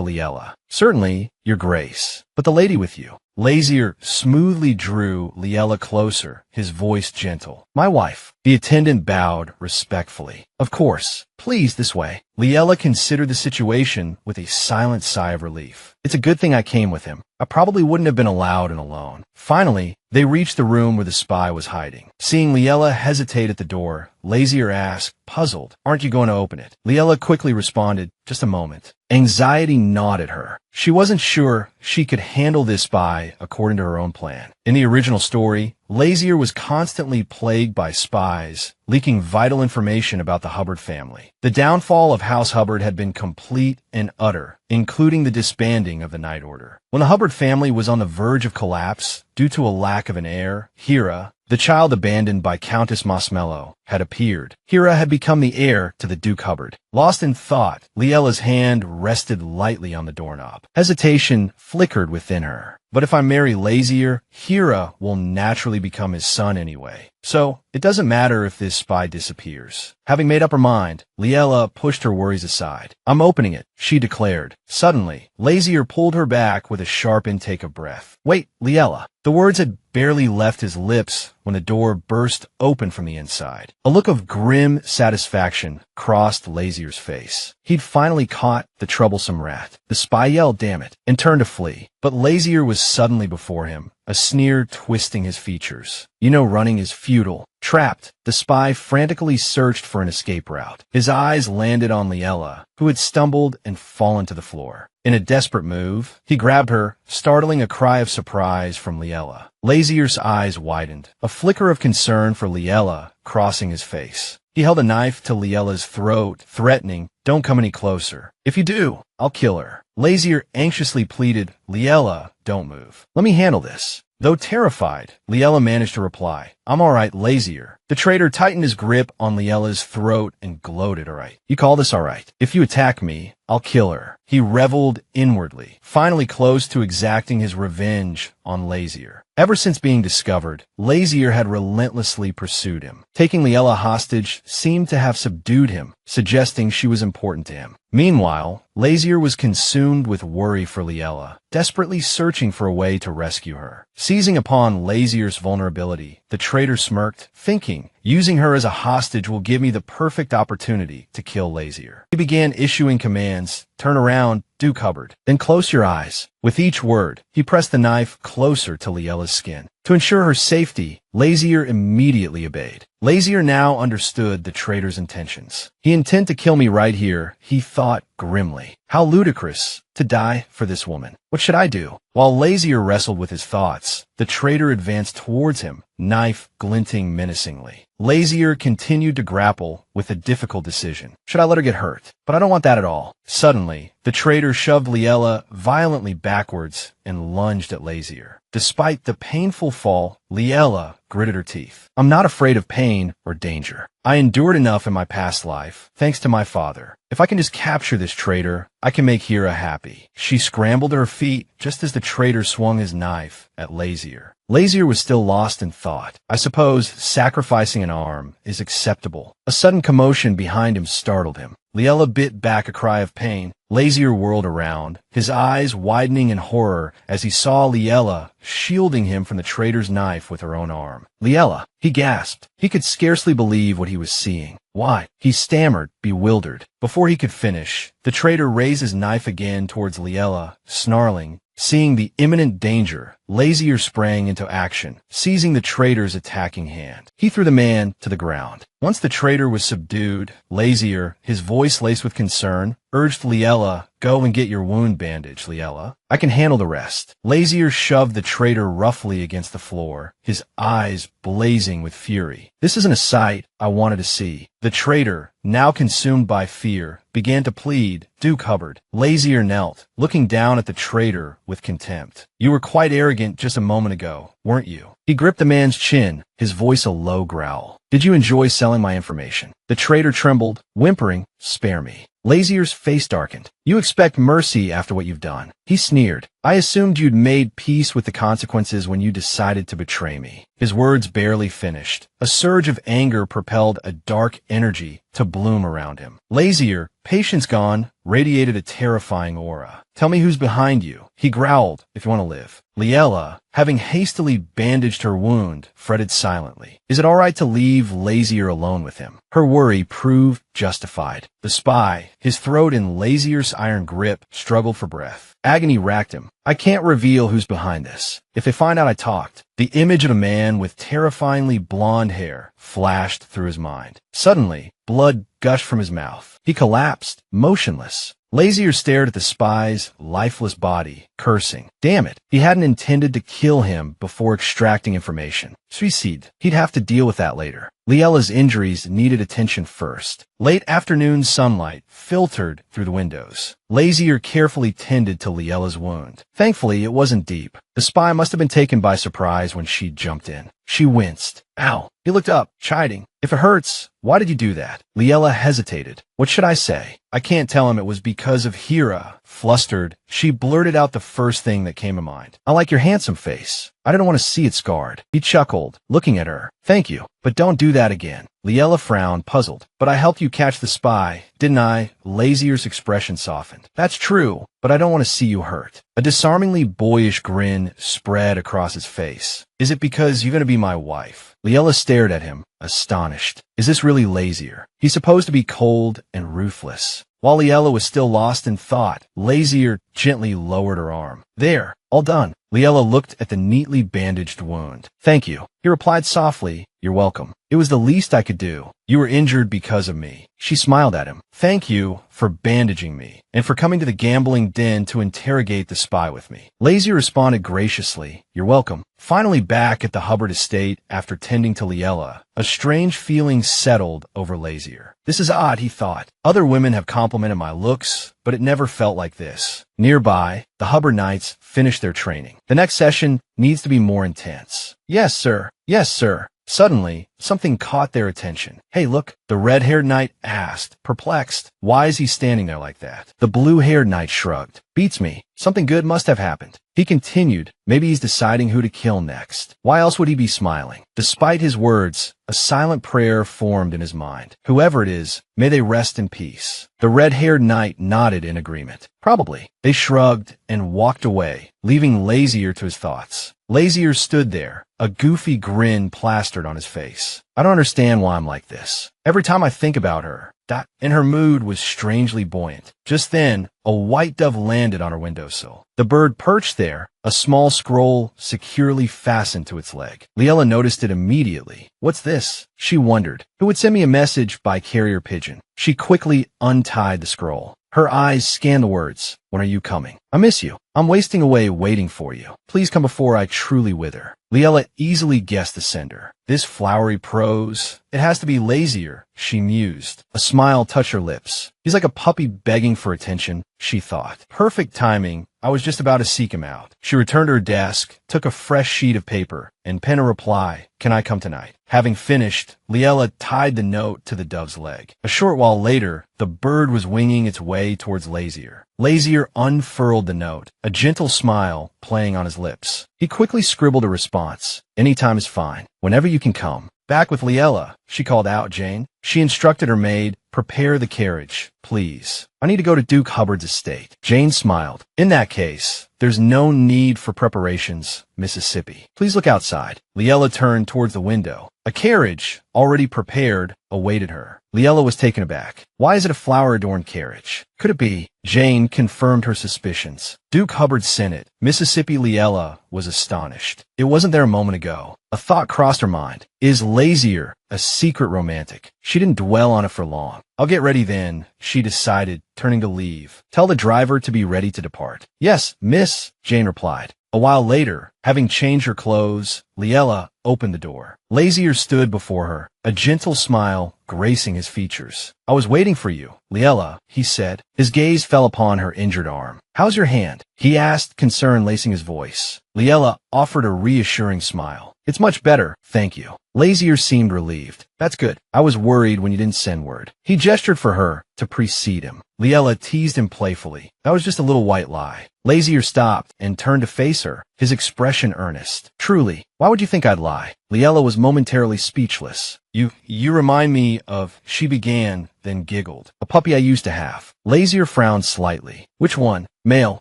Liella. Certainly, Your Grace. But the lady with you. Lazier smoothly drew Liella closer, his voice gentle. My wife. The attendant bowed respectfully. Of course. Please, this way. Liella considered the situation with a silent sigh of relief. It's a good thing I came with him. I probably wouldn't have been allowed in alone. Finally, they reached the room where the spy was hiding. Seeing Liella hesitate at the door, Lazier asked, puzzled, aren't you going to open it? Liella quickly responded, just a moment. Anxiety gnawed at her. She wasn't sure she could handle this spy according to her own plan. In the original story, Lazier was constantly plagued by spies, leaking vital information about the Hubbard family. The downfall of House Hubbard had been complete and utter, including the disbanding of the Night Order. When the Hubbard family was on the verge of collapse due to a lack of an heir, Hira, the child abandoned by Countess Masmelo, had appeared. Hira had become the heir to the Duke Hubbard. Lost in thought, Liella's hand rested lightly on the doorknob. Hesitation flickered within her. But if I marry Lazier, Hira will naturally become his son anyway. So, it doesn't matter if this spy disappears. Having made up her mind, Liella pushed her worries aside. I'm opening it, she declared. Suddenly, Lazier pulled her back with a sharp intake of breath. Wait, Liella. The words had barely left his lips when the door burst open from the inside. A look of grim satisfaction crossed Lazier's face. He'd finally caught the troublesome rat. The spy yelled, "Damn it," and turned to flee. But Lazier was suddenly before him, a sneer twisting his features. "You know running is futile." Trapped, the spy frantically searched for an escape route. His eyes landed on Liella, who had stumbled and fallen to the floor. In a desperate move, he grabbed her, startling a cry of surprise from Liella. Lazier's eyes widened, a flicker of concern for Liella crossing his face. He held a knife to Liella's throat, threatening, "Don't come any closer. If you do, I'll kill her." Lazier anxiously pleaded, "Liella, don't move. Let me handle this." Though terrified, Liella managed to reply, "I'm all right, Lazier." The traitor tightened his grip on Liella's throat and gloated, "All right. You call this all right? If you attack me, I'll kill her." He reveled inwardly, finally close to exacting his revenge on Lazier. Ever since being discovered, Lazier had relentlessly pursued him. Taking Liella hostage seemed to have subdued him, suggesting she was important to him. Meanwhile, Lazier was consumed with worry for Liella, desperately searching for a way to rescue her. Seizing upon Lazier's vulnerability, the traitor smirked, thinking, "Using her as a hostage will give me the perfect opportunity to kill Lazier." He began issuing commands, "Turn around, do cupboard, then close your eyes." With each word, he pressed the knife closer to Liella's skin. To ensure her safety, Lazier immediately obeyed. Lazier now understood the traitor's intentions. "He intend to kill me right here," he thought grimly. "How ludicrous to die for this woman. What should I do?" While Lazier wrestled with his thoughts, the traitor advanced towards him, knife glinting menacingly. Lazier continued to grapple with a difficult decision. Should I let her get hurt? But I don't want that at all. Suddenly, the traitor shoved Liella violently backwards and lunged at Lazier. Despite the painful fall, Liella gritted her teeth. "I'm not afraid of pain or danger. I endured enough in my past life, thanks to my father. If I can just capture this traitor, I can make Hira happy." She scrambled to her feet just as the traitor swung his knife at Lazier. Lazier was still lost in thought. I suppose sacrificing an arm is acceptable. A sudden commotion behind him startled him. Liella bit back a cry of pain. Lazier whirled around, his eyes widening in horror as he saw Liella shielding him from the traitor's knife with her own arm. "Liella!" he gasped. He could scarcely believe what he was seeing. "Why?" he stammered, bewildered. Before he could finish, the traitor raised his knife again towards Liella, snarling. Seeing the imminent danger, Lazier sprang into action, seizing the traitor's attacking hand. He threw the man to the ground. Once the traitor was subdued, Lazier, his voice laced with concern, urged Liella, "Go and get your wound bandaged, Liella. I can handle the rest." Lazier shoved the traitor roughly against the floor, his eyes blazing with fury. This isn't a sight I wanted to see. The traitor, now consumed by fear, began to plead, "Do cupboard." Lazier knelt, looking down at the traitor with contempt. "You were quite arrogant just a moment ago, weren't you?" He gripped the man's chin, his voice a low growl. "Did you enjoy selling my information?" The traitor trembled, whimpering, "Spare me." Lazier's face darkened. "You expect mercy after what you've done." He sneered. "I assumed you'd made peace with the consequences when you decided to betray me." His words barely finished. A surge of anger propelled a dark energy to bloom around him. Lazier, patience gone, radiated a terrifying aura. "Tell me who's behind you," he growled, "if you want to live." Liella, having hastily bandaged her wound, fretted silently. Is it all right to leave Lazier alone with him? Her worry proved justified. The spy, his throat in Lazier's iron grip, struggled for breath. Agony racked him. "I can't reveal who's behind this. If they find out I talked." The image of a man with terrifyingly blonde hair flashed through his mind. Suddenly, blood gushed from his mouth. He collapsed, motionless. Lazier stared at the spy's lifeless body, cursing. Damn it, he hadn't intended to kill him before extracting information. Suicide. He'd have to deal with that later. Liella's injuries needed attention first. Late afternoon sunlight filtered through the windows. Lazier carefully tended to Liella's wound. Thankfully, it wasn't deep. The spy must have been taken by surprise when she jumped in. She winced. Ow. He looked up, chiding. If it hurts, why did you do that? Liella hesitated. What should I say? I can't tell him it was because of Hira. Flustered, she blurted out the first thing that came to mind. I like your handsome face. I didn't want to see it scarred. He chuckled, looking at her. Thank you, but don't do that again. Liella frowned, puzzled. But I helped you catch the spy, didn't I? Lazier's expression softened. That's true, but I don't want to see you hurt. A disarmingly boyish grin spread across his face. Is it because you're going to be my wife? Liella stared at him, astonished. Is this really Lazier? He's supposed to be cold and ruthless. While Liella was still lost in thought, Lazier gently lowered her arm. There, all done. Liella looked at the neatly bandaged wound. Thank you. He replied softly, You're welcome. It was the least I could do. You were injured because of me. She smiled at him. Thank you for bandaging me and for coming to the gambling den to interrogate the spy with me. Lazier responded graciously. You're welcome. Finally back at the Hubbard estate after tending to Liella, a strange feeling settled over Lazier. This is odd, he thought. Other women have complimented my looks, but it never felt like this. Nearby, the Hubbard Knights finished their training. The next session needs to be more intense. Yes, sir. Yes, sir. Suddenly, something caught their attention. Hey, look, the red-haired knight asked, perplexed. Why is he standing there like that? The blue-haired knight shrugged. Beats me. Something good must have happened. He continued, maybe he's deciding who to kill next. Why else would he be smiling? Despite his words, a silent prayer formed in his mind. Whoever it is, may they rest in peace. The red-haired knight nodded in agreement. Probably. They shrugged and walked away, leaving Lazier to his thoughts. Lazier stood there, a goofy grin plastered on his face. I don't understand why I'm like this. Every time I think about her, and her mood was strangely buoyant. Just then, a white dove landed on her windowsill. The bird perched there, a small scroll securely fastened to its leg. Liella noticed it immediately. What's this? She wondered. Who would send me a message by carrier pigeon? She quickly untied the scroll. Her eyes scanned the words. When are you coming? I miss you. I'm wasting away waiting for you. Please come before I truly wither. Liella easily guessed the sender. This flowery prose. It has to be Lazier, she mused. A smile touched her lips. He's like a puppy begging for attention, she thought. Perfect timing. I was just about to seek him out. She returned to her desk, took a fresh sheet of paper, and penned a reply. Can I come tonight? Having finished, Liella tied the note to the dove's leg. A short while later, the bird was winging its way towards Lazier. Lazier unfurled the note, a gentle smile playing on his lips. He quickly scribbled a response. Anytime is fine. Whenever you can come. Back with Liella, she called out Jane. She instructed her maid, prepare the carriage, please. I need to go to Duke Hubbard's estate. Jane smiled. In that case, there's no need for preparations, Mississippi. Please look outside. Liella turned towards the window. A carriage, already prepared, awaited her. Liella was taken aback. Why is it a flower-adorned carriage? Could it be? Jane confirmed her suspicions. Duke Hubbard sent it. Mississippi Liella was astonished. It wasn't there a moment ago. A thought crossed her mind. Is Lazier a secret romantic? She didn't dwell on it for long. I'll get ready then, she decided, turning to leave. Tell the driver to be ready to depart. Yes, miss, Jane replied. A while later, having changed her clothes, Liella opened the door. Lazier stood before her, a gentle smile gracing his features. I was waiting for you, Liella, he said. His gaze fell upon her injured arm. How's your hand? He asked, concern lacing his voice. Liella offered a reassuring smile. It's much better, thank you. Lazier seemed relieved. That's good. I was worried when you didn't send word. He gestured for her to precede him. Liella teased him playfully. That was just a little white lie. Lazier stopped and turned to face her, his expression earnest. Truly, why would you think I'd lie? Liella was momentarily speechless. You remind me of, she began, then giggled. A puppy I used to have. Lazier frowned slightly. Which one? Male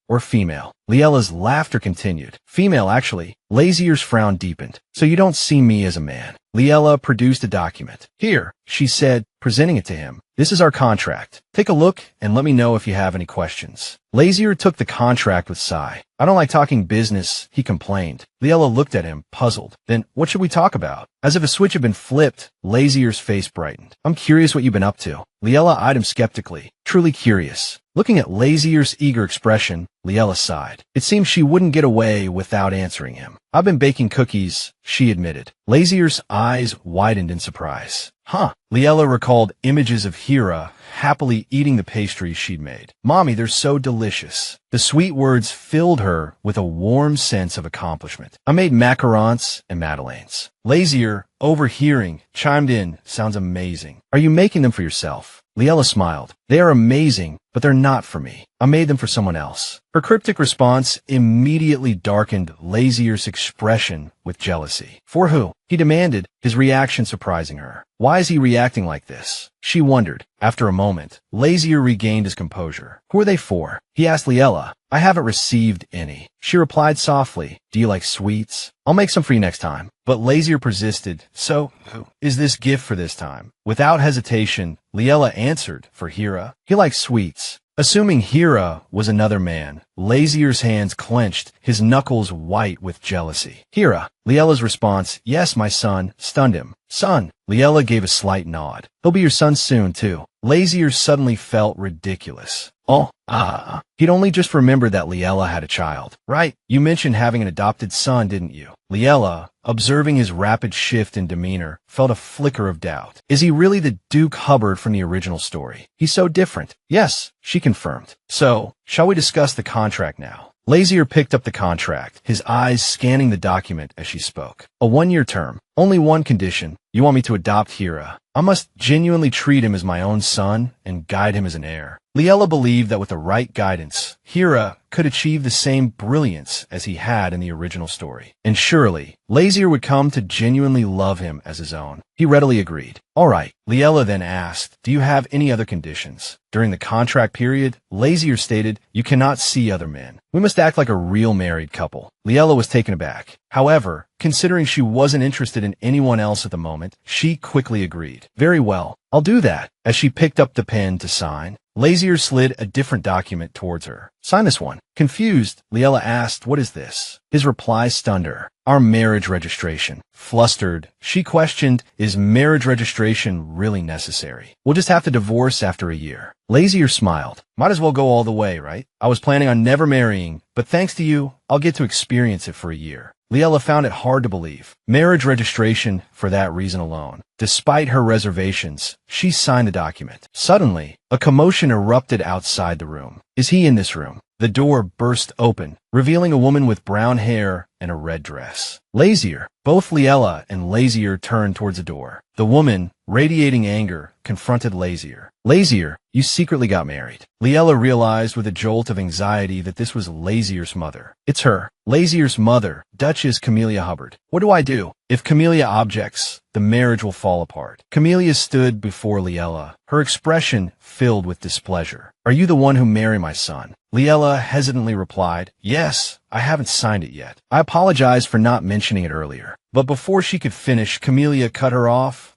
or female? Liella's laughter continued. Female, actually. Lazier's frown deepened. So you don't see me as a man. Liella produced a document. Here, she said, presenting it to him. This is our contract. Take a look and let me know if you have any questions. Lazier took the contract with sigh. I don't like talking business, he complained. Liella looked at him, puzzled. Then what should we talk about? As if a switch had been flipped, Lazier's face brightened. I'm curious what you've been up to. Liella eyed him skeptically. Truly curious. Looking at Lazier's eager expression, Liella sighed. It seemed she wouldn't get away without answering him. I've been baking cookies, she admitted. Lazier's eyes widened in surprise. Huh. Liella recalled images of Hira happily eating the pastries she'd made. Mommy, they're so delicious. The sweet words filled her with a warm sense of accomplishment. I made macarons and madeleines. Lazier, overhearing, chimed in, sounds amazing. Are you making them for yourself? Liella smiled. They are amazing, but they're not for me. I made them for someone else. Her cryptic response immediately darkened Lazier's expression with jealousy. For who? He demanded, his reaction surprising her. Why is he reacting like this? She wondered. After a moment, Lazier regained his composure. Who are they for? He asked Liella. I haven't received any. She replied softly. Do you like sweets? I'll make some for you next time. But Lazier persisted. So, who is this gift for this time? Without hesitation, Liella answered for Hira. He likes sweets. Assuming Hira was another man, Lazier's hands clenched, his knuckles white with jealousy. Hira. Liella's response, yes, my son, stunned him. Son. Liella gave a slight nod. He'll be your son soon, too. Lazier suddenly felt ridiculous. He'd only just remembered that Liella had a child. Right, you mentioned having an adopted son, didn't you? Liella, observing his rapid shift in demeanor, felt a flicker of doubt. Is he really the Duke Hubbard from the original story? He's so different. Yes, she confirmed. So, shall we discuss the contract now? Lazier picked up the contract, his eyes scanning the document as she spoke. A 1-year term. Only one condition. You want me to adopt Hira. I must genuinely treat him as my own son and guide him as an heir. Liella believed that with the right guidance, Hira could achieve the same brilliance as he had in the original story. And surely, Lazier would come to genuinely love him as his own. He readily agreed. All right, Liella then asked, do you have any other conditions? During the contract period, Lazier stated, you cannot see other men. We must act like a real married couple. Liella was taken aback. However, considering she wasn't interested in anyone else at the moment, she quickly agreed. Very well, I'll do that. As she picked up the pen to sign, Lazier slid a different document towards her. Sign this one. Confused, Liella asked, what is this? His reply stunned her. Our marriage registration. Flustered, she questioned, is marriage registration really necessary? We'll just have to divorce after a year. Lazier smiled. Might as well go all the way, right? I was planning on never marrying, but thanks to you, I'll get to experience it for a year. Liella found it hard to believe. Marriage registration for that reason alone. Despite her reservations, she signed the document. Suddenly, a commotion erupted outside the room. Is he in this room? The door burst open, revealing a woman with brown hair and a red dress. Lazier. Both Liella and Lazier turned towards the door. The woman, radiating anger, confronted Lazier. Lazier, you secretly got married. Liella realized with a jolt of anxiety that this was Lazier's mother. It's her. Lazier's mother, Duchess Camellia Hubbard. What do I do? If Camellia objects, the marriage will fall apart. Camellia stood before Liella, her expression filled with displeasure. Are you the one who married my son? Liella hesitantly replied, yes, I haven't signed it yet. I apologize for not mentioning it earlier. But before she could finish, Camellia cut her off.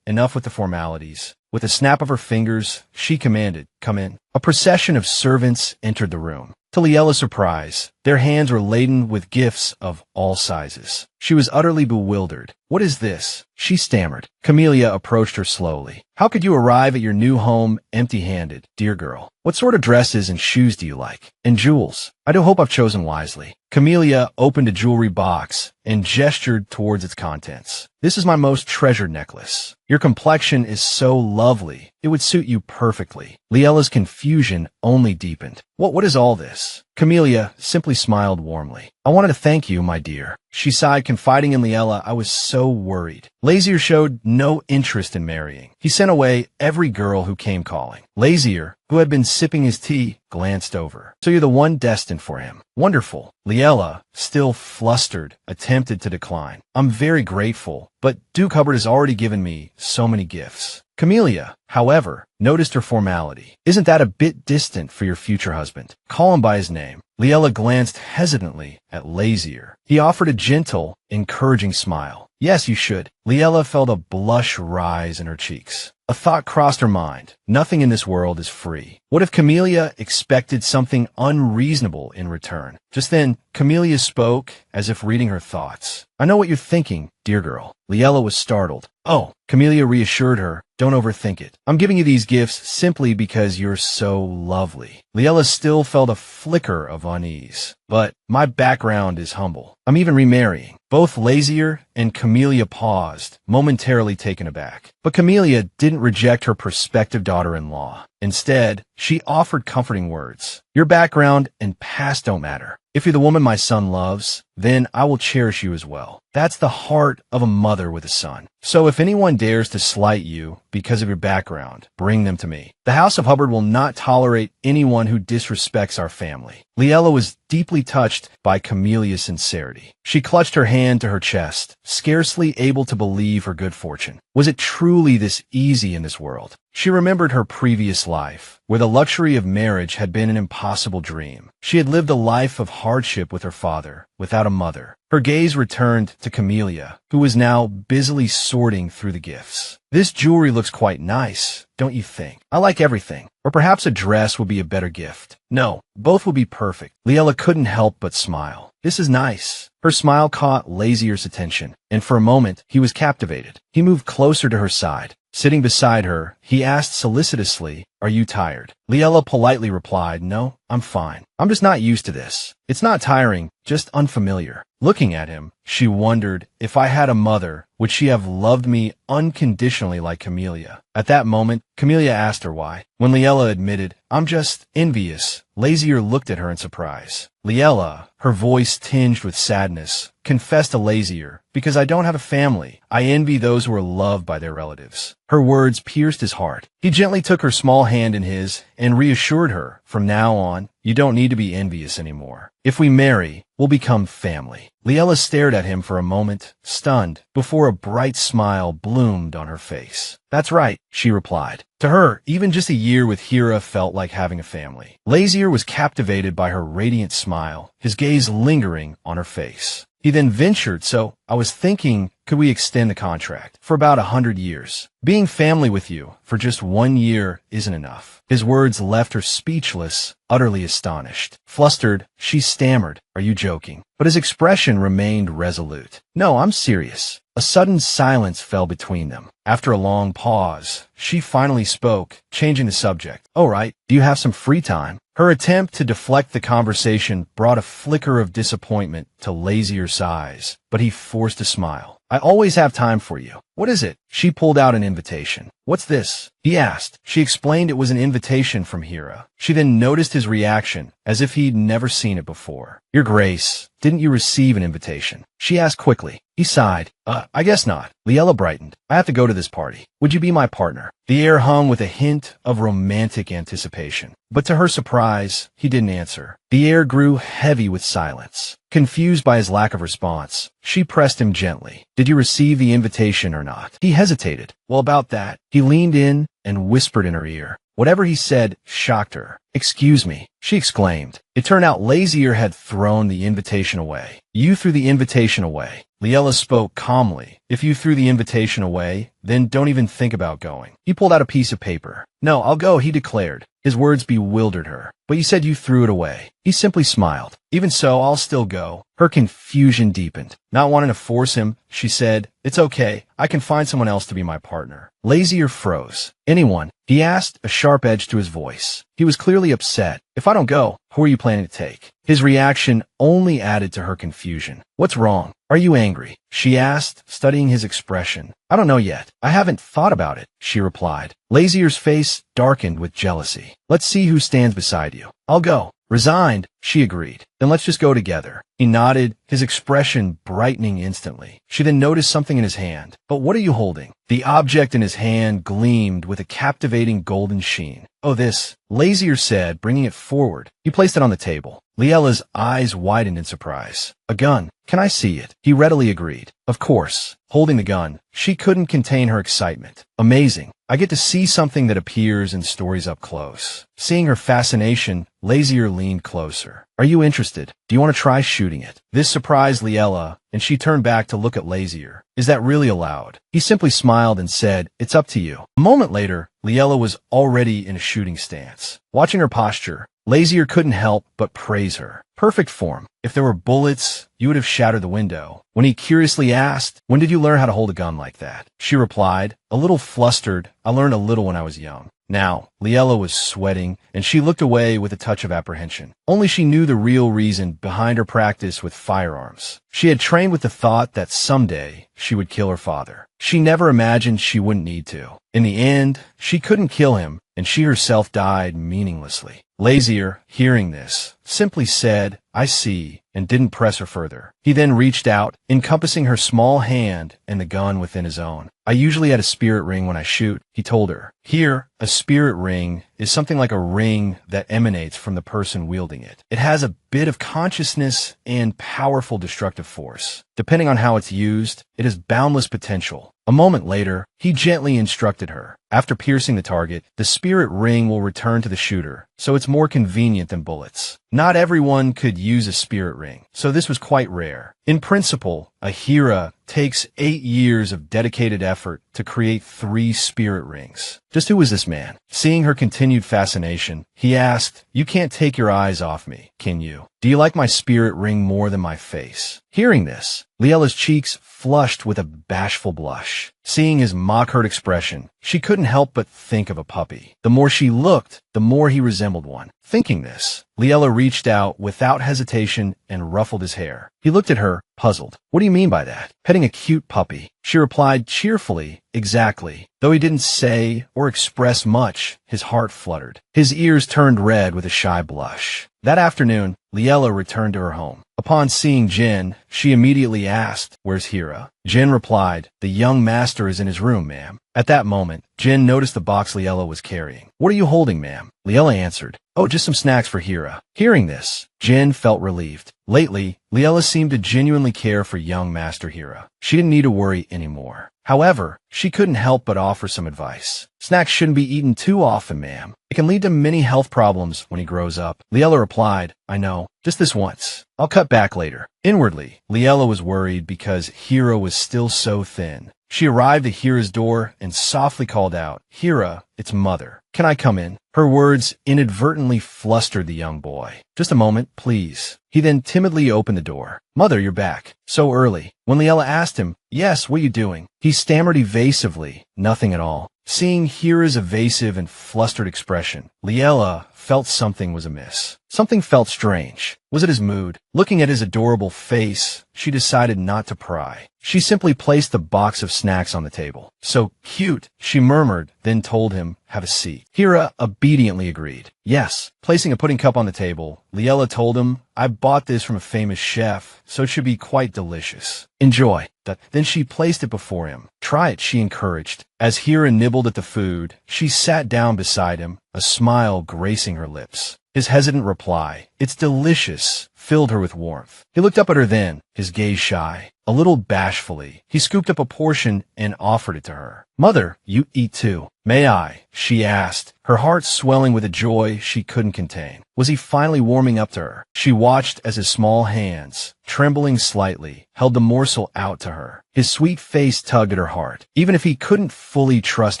Enough with the formalities. With a snap of her fingers, she commanded, come in. A procession of servants entered the room. To Liella's surprise, their hands were laden with gifts of all sizes. She was utterly bewildered. What is this? She stammered. Camellia approached her slowly. How could you arrive at your new home empty-handed, dear girl? What sort of dresses and shoes do you like? And jewels? I do hope I've chosen wisely. Camellia opened a jewelry box and gestured towards its contents. This is my most treasured necklace. Your complexion is so lovely. It would suit you perfectly. Liella's confusion only deepened. What is all this? Camellia simply smiled warmly. I wanted to thank you, my dear. She sighed, confiding in Liella, I was so worried. Lazier showed no interest in marrying. He sent away every girl who came calling. Lazier, who had been sipping his tea, glanced over. So you're the one destined for him. Wonderful. Liella, still flustered, attempted to decline. I'm very grateful, but Duke Hubbard has already given me so many gifts. Camellia, however, noticed her formality. Isn't that a bit distant for your future husband? Call him by his name. Liella glanced hesitantly at Lazier. He offered a gentle, encouraging smile. Yes, you should. Liella felt a blush rise in her cheeks. A thought crossed her mind. Nothing in this world is free. What if Camellia expected something unreasonable in return? Just then, Camellia spoke as if reading her thoughts. I know what you're thinking, dear girl. Liella was startled. Oh, Camellia reassured her. Don't overthink it. I'm giving you these gifts simply because you're so lovely. Liella still felt a flicker of unease. But my background is humble. I'm even remarrying. Both Lazier and Camellia paused, momentarily taken aback. But Camellia didn't reject her prospective daughter-in-law. Instead, she offered comforting words. Your background and past don't matter. If you're the woman my son loves, then I will cherish you as well. That's the heart of a mother with a son. So if anyone dares to slight you because of your background, bring them to me. The House of Hubbard will not tolerate anyone anyone who disrespects our family." Liella was deeply touched by Camelia's sincerity. She clutched her hand to her chest, scarcely able to believe her good fortune. Was it truly this easy in this world? She remembered her previous life, where the luxury of marriage had been an impossible dream. She had lived a life of hardship with her father, without a mother. Her gaze returned to Camelia, who was now busily sorting through the gifts. "This jewelry looks quite nice, don't you think? I like everything. Or perhaps a dress would be a better gift." "No, both would be perfect." Liella couldn't help but smile. "This is nice." Her smile caught Lazier's attention, and for a moment he was captivated. He moved closer to her side. Sitting beside her, he asked solicitously, "Are you tired?" Liella politely replied, "No, I'm fine. I'm just not used to this. It's not tiring, just unfamiliar." Looking at him, she wondered, if I had a mother, would she have loved me unconditionally like Camelia? At that moment, Camelia asked her why. When Liella admitted, "I'm just envious," Lazier looked at her in surprise. Liella, her voice tinged with sadness, confessed to Lazier, "Because I don't have a family. I envy those who are loved by their relatives." Her words pierced his heart. He gently took her small hand in his and reassured her, "From now on, you don't need to be envious anymore. If we marry, we'll become family." Liella stared at him for a moment, stunned, before a bright smile bloomed on her face. "That's right," she replied. To her, even just a year with Hira felt like having a family. Lazier was captivated by her radiant smile, his gaze lingering on her face. He then ventured, "So, I was thinking, could we extend the contract for about 100 years? Being family with you for just 1 year isn't enough." His words left her speechless, utterly astonished. Flustered, she stammered, "Are you joking?" But his expression remained resolute. "No, I'm serious." A sudden silence fell between them. After a long pause, she finally spoke, changing the subject. "All right, do you have some free time?" Her attempt to deflect the conversation brought a flicker of disappointment to Lazier's eyes, but he forced a smile. "I always have time for you." "What is it?" She pulled out an invitation. "What's this?" he asked. She explained it was an invitation from Hira. She then noticed his reaction, as if he'd never seen it before. "Your Grace, didn't you receive an invitation?" she asked quickly. He sighed. I guess not." Liella brightened. "I have to go to this party. Would you be my partner?" The air hung with a hint of romantic anticipation. But to her surprise, he didn't answer. The air grew heavy with silence. Confused by his lack of response, she pressed him gently. "Did you receive the invitation or not?" He hesitated. "Well, about that." He leaned in and whispered in her ear. Whatever he said shocked her. "Excuse me," she exclaimed. It turned out Lazier had thrown the invitation away. "You threw the invitation away." Liella spoke calmly. "If you threw the invitation away, then don't even think about going." He pulled out a piece of paper. "No, I'll go," he declared. His words bewildered her. "But you said you threw it away." He simply smiled. "Even so, I'll still go." Her confusion deepened. Not wanting to force him, she said, "It's okay. I can find someone else to be my partner." Lazier froze. "Anyone?" he asked, a sharp edge to his voice. He was clearly upset. "If I don't go, who are you planning to take?" His reaction only added to her confusion. "What's wrong? Are you angry?" she asked, studying his expression. "I don't know yet. I haven't thought about it," she replied. Lazier's face darkened with jealousy. "Let's see who stands beside you." "I'll go." Resigned, she agreed. "Then let's just go together." He nodded, his expression brightening instantly. She then noticed something in his hand. "But what are you holding?" The object in his hand gleamed with a captivating golden sheen. "Oh, this," Lazier said, bringing it forward. He placed it on the table. Liella's eyes widened in surprise. "A gun. Can I see it?" He readily agreed. "Of course." Holding the gun, she couldn't contain her excitement. "Amazing. I get to see something that appears in stories up close." Seeing her fascination, Lazier leaned closer. "Are you interested? Do you want to try shooting it?" This surprised Liella, and she turned back to look at Lazier. "Is that really allowed?" He simply smiled and said, "It's up to you." A moment later, Liella was already in a shooting stance. Watching her posture, Lazier couldn't help but praise her. Perfect form. If there were bullets, you would have shattered the window. When he curiously asked, "When did you learn how to hold a gun like that?" she replied, a little flustered, "I learned a little when I was young." Now, Liella was sweating, and she looked away with a touch of apprehension. Only she knew the real reason behind her practice with firearms. She had trained with the thought that someday she would kill her father. She never imagined she wouldn't need to. In the end, she couldn't kill him, and she herself died meaninglessly. Lazier, hearing this, simply said, I see, and didn't press her further. He then reached out, encompassing her small hand and the gun within his own. I usually add a spirit ring when I shoot, he told her. Here, a spirit ring is something like a ring that emanates from the person wielding it. It has a bit of consciousness and powerful destructive force. Depending on how it's used, it has boundless potential. A moment later, he gently instructed her. After piercing the target, the spirit ring will return to the shooter, so it's more convenient than bullets. Not everyone could use a spirit ring, so this was quite rare. In principle, Ahira takes 8 years of dedicated effort to create 3 spirit rings. Just who was this man? Seeing her continued fascination, he asked, You can't take your eyes off me, can you? Do you like my spirit ring more than my face? Hearing this, Liella's cheeks flushed with a bashful blush. Seeing his mock-hurt expression, she couldn't help but think of a puppy. The more she looked, the more he resembled one. Thinking this, Liella reached out without hesitation and ruffled his hair. He looked at her, puzzled. What do you mean by that? Petting a cute puppy. She replied cheerfully, exactly. Though he didn't say or express much, his heart fluttered. His ears turned red with a shy blush. That afternoon, Liella returned to her home. Upon seeing Jin, she immediately asked, Where's Hira? Jin replied, The young master is in his room, ma'am. At that moment, Jin noticed the box Liella was carrying. What are you holding, ma'am? Liella answered, Oh, just some snacks for Hira. Hearing this, Jin felt relieved. Lately, Liella seemed to genuinely care for young Master Hira. She didn't need to worry anymore. However, she couldn't help but offer some advice. Snacks shouldn't be eaten too often, ma'am. It can lead to many health problems when he grows up. Liella replied, I know, just this once. I'll cut back later. Inwardly, Liella was worried because Hira was still so thin. She arrived at Hira's door and softly called out, Hira, it's mother. Can I come in? Her words inadvertently flustered the young boy. Just a moment, please. He then timidly opened the door. Mother, you're back. So early. When Liella asked him, Yes, what are you doing? He stammered evasively, nothing at all. Seeing Hira's evasive and flustered expression, Liella felt something was amiss. Something felt strange. Was it his mood? Looking at his adorable face, she decided not to pry. She simply placed the box of snacks on the table. So cute, she murmured, then told him, Have a seat. Hira obediently agreed. Yes. Placing a pudding cup on the table, Liella told him, I bought this from a famous chef, so it should be quite delicious. Enjoy. Then she placed it before him. Try it, she encouraged. As Hira nibbled at the food, she sat down beside him, a smile gracing her lips. His hesitant reply, It's delicious, filled her with warmth. He looked up at her then, his gaze shy. A little bashfully, he scooped up a portion and offered it to her. Mother, you eat too. May I? She asked, her heart swelling with a joy she couldn't contain. Was he finally warming up to her? She watched as his small hands, trembling slightly, held the morsel out to her. His sweet face tugged at her heart. Even if he couldn't fully trust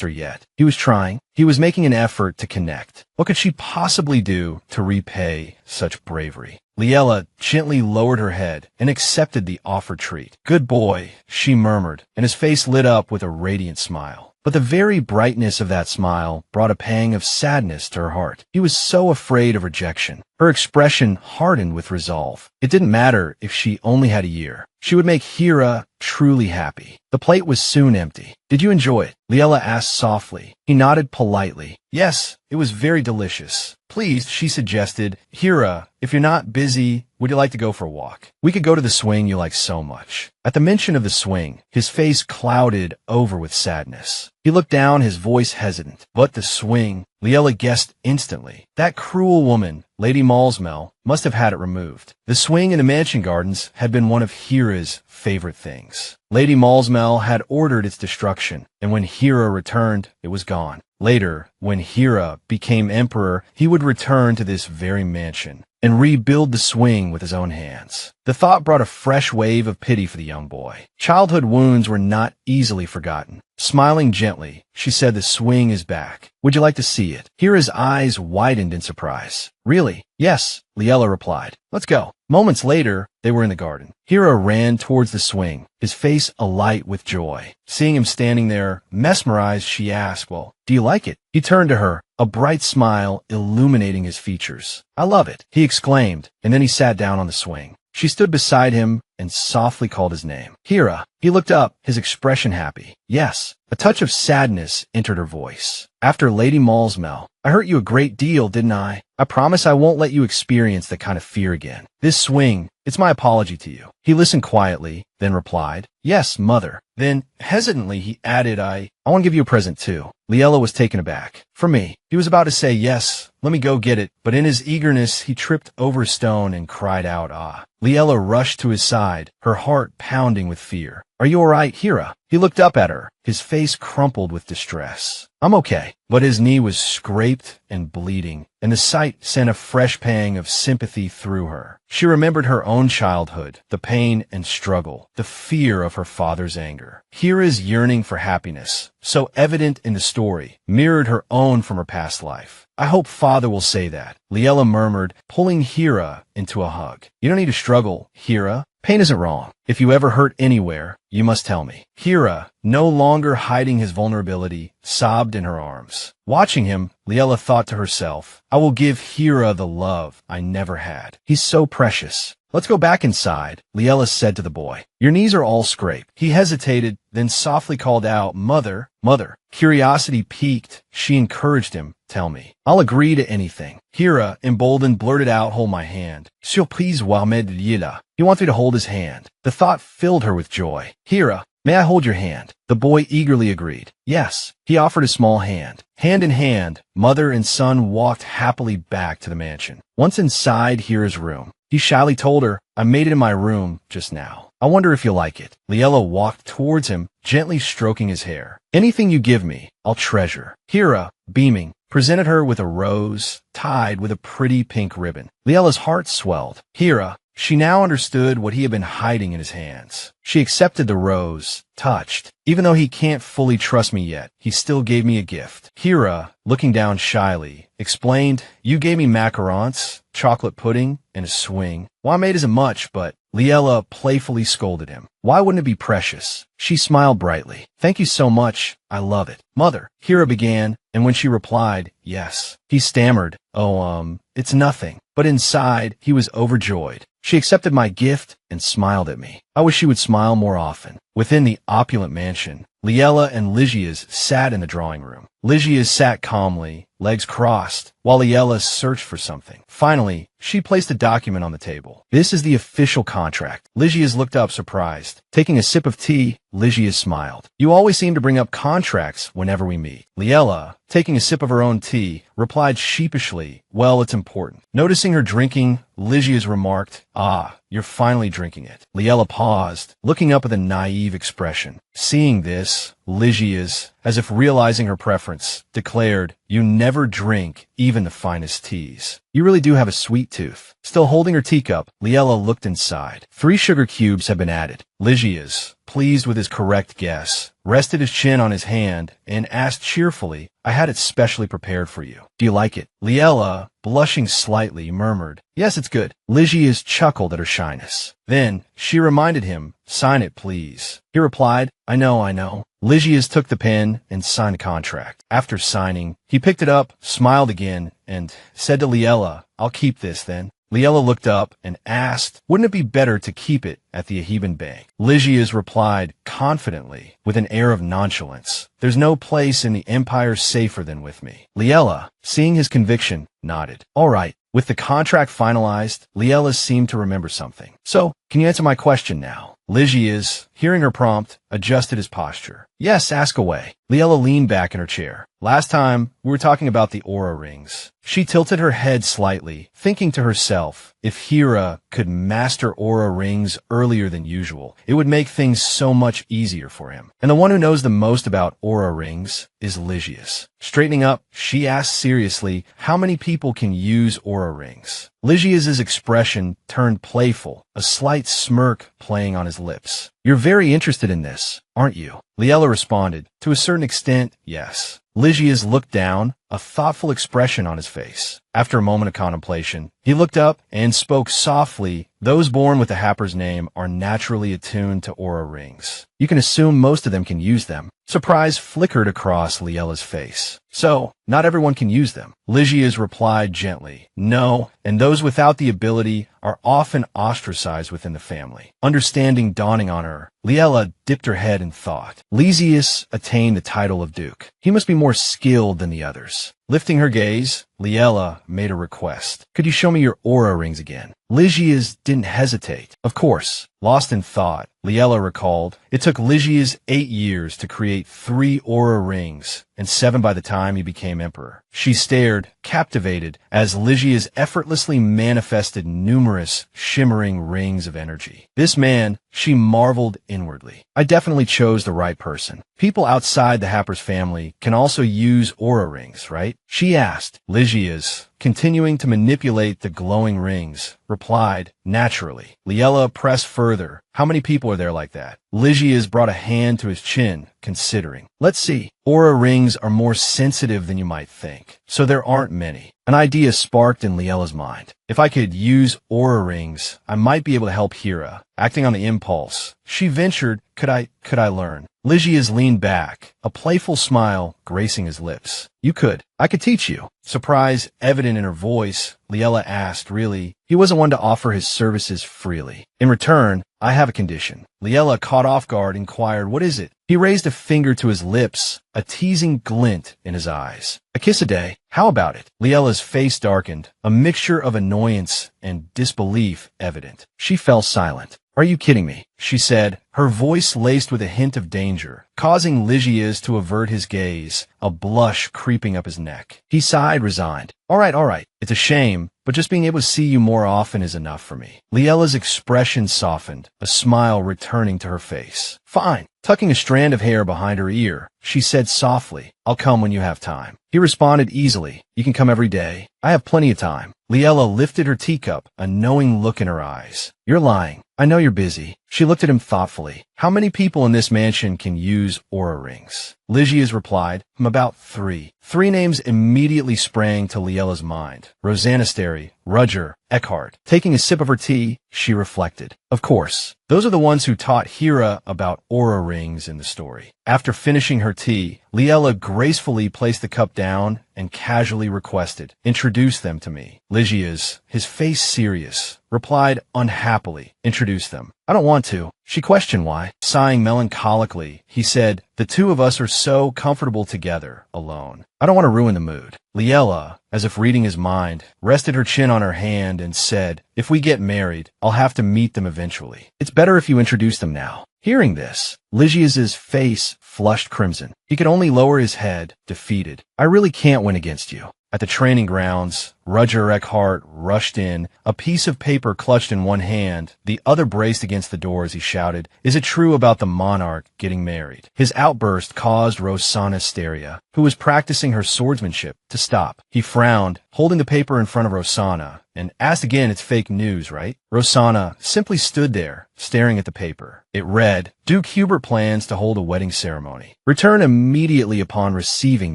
her yet, he was trying. He was making an effort to connect. What could she possibly do to repay such bravery? Liella gently lowered her head and accepted the offered treat. Good boy, she murmured, and his face lit up with a radiant smile. But the very brightness of that smile brought a pang of sadness to her heart. He was so afraid of rejection. Her expression hardened with resolve. It didn't matter if she only had a year. She would make Hira truly happy. The plate was soon empty. Did you enjoy it? Liella asked softly. He nodded politely. Yes, it was very delicious. Please, she suggested, Hira, if you're not busy, would you like to go for a walk? We could go to the swing you like so much. At the mention of the swing, his face clouded over with sadness. He looked down, his voice hesitant. But the swing, Liella guessed instantly. That cruel woman, Lady Malsmel, must have had it removed. The swing in the mansion gardens had been one of Hira's favorite things. Lady Malsmel had ordered its destruction, and when Hira returned, it was gone. Later, when Hira became emperor, he would return to this very mansion and rebuild the swing with his own hands. The thought brought a fresh wave of pity for the young boy. Childhood wounds were not easily forgotten. Smiling gently, she said, The swing is back. Would you like to see it? Hira's eyes widened in surprise. Really? Yes, Liella replied. Let's go. Moments later, they were in the garden. Hira ran towards the swing, his face alight with joy. Seeing him standing there, mesmerized, she asked, Well, do you like it? He turned to her, a bright smile illuminating his features. I love it, he exclaimed, and then he sat down on the swing. She stood beside him and softly called his name. Hira. He looked up, his expression happy. Yes. A touch of sadness entered her voice. After Lady Malsmel, I hurt you a great deal, didn't I? I promise I won't let you experience that kind of fear again. This swing, it's my apology to you. He listened quietly, then replied, yes, mother. Then, hesitantly, he added, I want to give you a present too. Liella was taken aback. For me. He was about to say, yes, let me go get it, but in his eagerness, he tripped over a stone and cried out, ah. Liella rushed to his side, her heart pounding with fear. Are you all right, Hira? He looked up at her, his face crumpled with distress. I'm okay. But his knee was scraped and bleeding, and the sight sent a fresh pang of sympathy through her. She remembered her own childhood, the pain and struggle, the fear of her father's anger. Hira's yearning for happiness, so evident in the story, mirrored her own from her past life. I hope father will say that, Liella murmured, pulling Hira into a hug. You don't need to struggle, Hira. Pain isn't wrong. If you ever hurt anywhere, you must tell me. Hira, no longer hiding his vulnerability, sobbed in her arms. Watching him, Liella thought to herself, I will give Hira the love I never had. He's so precious. Let's go back inside, Liella said to the boy. Your knees are all scraped. He hesitated, then softly called out, Mother, Mother. Curiosity piqued. She encouraged him. Tell me. I'll agree to anything. Hira, emboldened, blurted out, hold my hand. Surprise Wahmed Yila. He wants me to hold his hand. The thought filled her with joy. Hira, may I hold your hand? The boy eagerly agreed. Yes. He offered a small hand. Hand in hand, mother and son walked happily back to the mansion. Once inside Hira's room, he shyly told her, I made it in my room just now. I wonder if you'll like it. Liella walked towards him, gently stroking his hair. Anything you give me, I'll treasure. Hira, beaming, presented her with a rose tied with a pretty pink ribbon. Liella's heart swelled. Hira, she now understood what he had been hiding in his hands. She accepted the rose, touched. Even though he can't fully trust me yet, he still gave me a gift. Hira, looking down shyly, explained, you gave me macarons, chocolate pudding, and a swing. Wahmed isn't much, but Liella playfully scolded him. Why wouldn't it be precious? She smiled brightly. Thank you so much. I love it. Mother, Hira began, and when she replied, yes, he stammered, it's nothing. But inside, he was overjoyed. She accepted my gift and smiled at me. I wish she would smile more often. Within the opulent mansion, Liella and Lygia's sat in the drawing room. Lygia sat calmly, legs crossed, while Liella searched for something. Finally, she placed a document on the table. This is the official contract. Lygia's looked up surprised. Taking a sip of tea, Lygia smiled. You always seem to bring up contracts whenever we meet. Liella, taking a sip of her own tea, replied sheepishly, well, it's important. Noticing her drinking, Lygia's remarked, ah, you're finally drinking it. Liella paused, looking up with a naive expression. Seeing this, Lygia's, as if realizing her preference, declared, you never drink even the finest teas. You really do have a sweet tooth. Still holding her teacup, Liella looked inside. 3 sugar cubes had been added. Lygia's, pleased with his correct guess, rested his chin on his hand and asked cheerfully, I had it specially prepared for you. Do you like it? Liella, blushing slightly, murmured, yes, it's good. Lygia's chuckled at her shyness. Then, she reminded him, sign it, please. He replied, I know. Lygia's took the pen and signed the contract. After signing, he picked it up, smiled again, and said to Liella, I'll keep this then. Liella looked up and asked, wouldn't it be better to keep it at the Ahiban Bank? Lygia's replied confidently, with an air of nonchalance, there's no place in the empire safer than with me. Liella, seeing his conviction, nodded. All right. With the contract finalized, Liella seemed to remember something. So, can you answer my question now? Lygia's, hearing her prompt, adjusted his posture. Yes, ask away. Liella leaned back in her chair. Last time, we were talking about the aura rings. She tilted her head slightly, thinking to herself, if Hira could master aura rings earlier than usual, it would make things so much easier for him. And the one who knows the most about aura rings is Lygia's. Straightening up, she asked seriously, how many people can use aura rings? Lygia's expression turned playful, a slight smirk playing on his lips. You're very interested in this, aren't you? Liella responded, to a certain extent, yes. Lygia's looked down, a thoughtful expression on his face. After a moment of contemplation, he looked up and spoke softly. Those born with the Happer's name are naturally attuned to aura rings. You can assume most of them can use them. Surprise flickered across Liella's face. So, not everyone can use them. Lygia's replied gently, no, and those without the ability are often ostracized within the family. Understanding dawning on her, Liella dipped her head in thought. Lysias attained the title of Duke. He must be more skilled than the others. Lifting her gaze, Liella made a request. Could you show me your aura rings again? Lygia's didn't hesitate. Of course. Lost in thought, Liella recalled, it took Lygia's 8 years to create 3 aura rings, and 7 by the time he became emperor. She stared, captivated, as Lygia's effortlessly manifested numerous, shimmering rings of energy. This man, she marveled inwardly. I definitely chose the right person. People outside the Happers family can also use aura rings, right? She asked. Lygia's, continuing to manipulate the glowing rings, replied, naturally. Liella pressed further. How many people are there like that? Lygia's brought a hand to his chin, considering. Let's see. Aura rings are more sensitive than you might think, so there aren't many. An idea sparked in Liella's mind. If I could use aura rings, I might be able to help Hera. Acting on the impulse, she ventured, could I learn? Lygia's leaned back, a playful smile gracing his lips. You could. I could teach you. Surprise evident in her voice, Liella asked, really? He wasn't one to offer his services freely. In return, I have a condition. Liella, caught off guard, inquired, what is it? He raised a finger to his lips, a teasing glint in his eyes. A kiss a day. How about it? Liella's face darkened, a mixture of annoyance and disbelief evident. She fell silent. Are you kidding me? She said, her voice laced with a hint of danger, causing Lygia's to avert his gaze, a blush creeping up his neck. He sighed, resigned. All right. It's a shame, but just being able to see you more often is enough for me. Liella's expression softened, a smile returning to her face. Fine. Tucking a strand of hair behind her ear, she said softly, I'll come when you have time. He responded easily, you can come every day. I have plenty of time. Liella lifted her teacup, a knowing look in her eyes. You're lying. I know you're busy. She looked at him thoughtfully. How many people in this mansion can use aura rings? Lygia's replied, about 3. 3 names immediately sprang to Liella's mind. Rosanna Sterry, Rudger, Eckhart. Taking a sip of her tea, she reflected. Of course. Those are the ones who taught Hera about aura rings in the story. After finishing her tea, Liella gracefully placed the cup down and casually requested, introduce them to me. Lygia's, his face serious, replied unhappily, introduce them. I don't want to. She questioned why. Sighing melancholically, he said, the 2 of us are so comfortable together, alone. I don't want to ruin the mood. Liella, as if reading his mind, rested her chin on her hand and said, if we get married, I'll have to meet them eventually. It's better if you introduce them now. Hearing this, Lygia's face flushed crimson. He could only lower his head, defeated. I really can't win against you. At the training grounds, Rudger Eckhart rushed in, a piece of paper clutched in one hand, the other braced against the door as he shouted, is it true about the monarch getting married? His outburst caused Rosanna Steria, who was practicing her swordsmanship, to stop. He frowned, holding the paper in front of Rosanna, and asked again, it's fake news, right? Rosanna simply stood there, staring at the paper. It read, Duke Hubert plans to hold a wedding ceremony. Return immediately upon receiving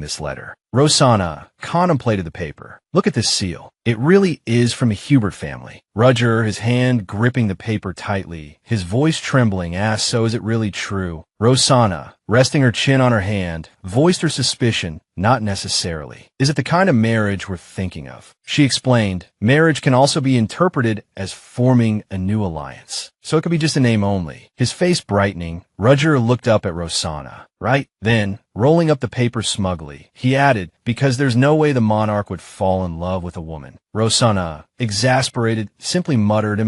this letter. Rosanna contemplated the paper. Look at this seal. It really is from a Hubert family. Rudger, his hand gripping the paper tightly, his voice trembling, asked, so is it really true? Rosanna, resting her chin on her hand, voiced her suspicion, not necessarily. Is it the kind of marriage we're thinking of? She explained, marriage can also be interpreted as forming a new alliance. So it could be just a name only. His face brightening, Rudger looked up at Rosanna. Right? Then, rolling up the paper smugly, he added, because there's no way the monarch would fall in love with a woman. Rosanna, exasperated, simply muttered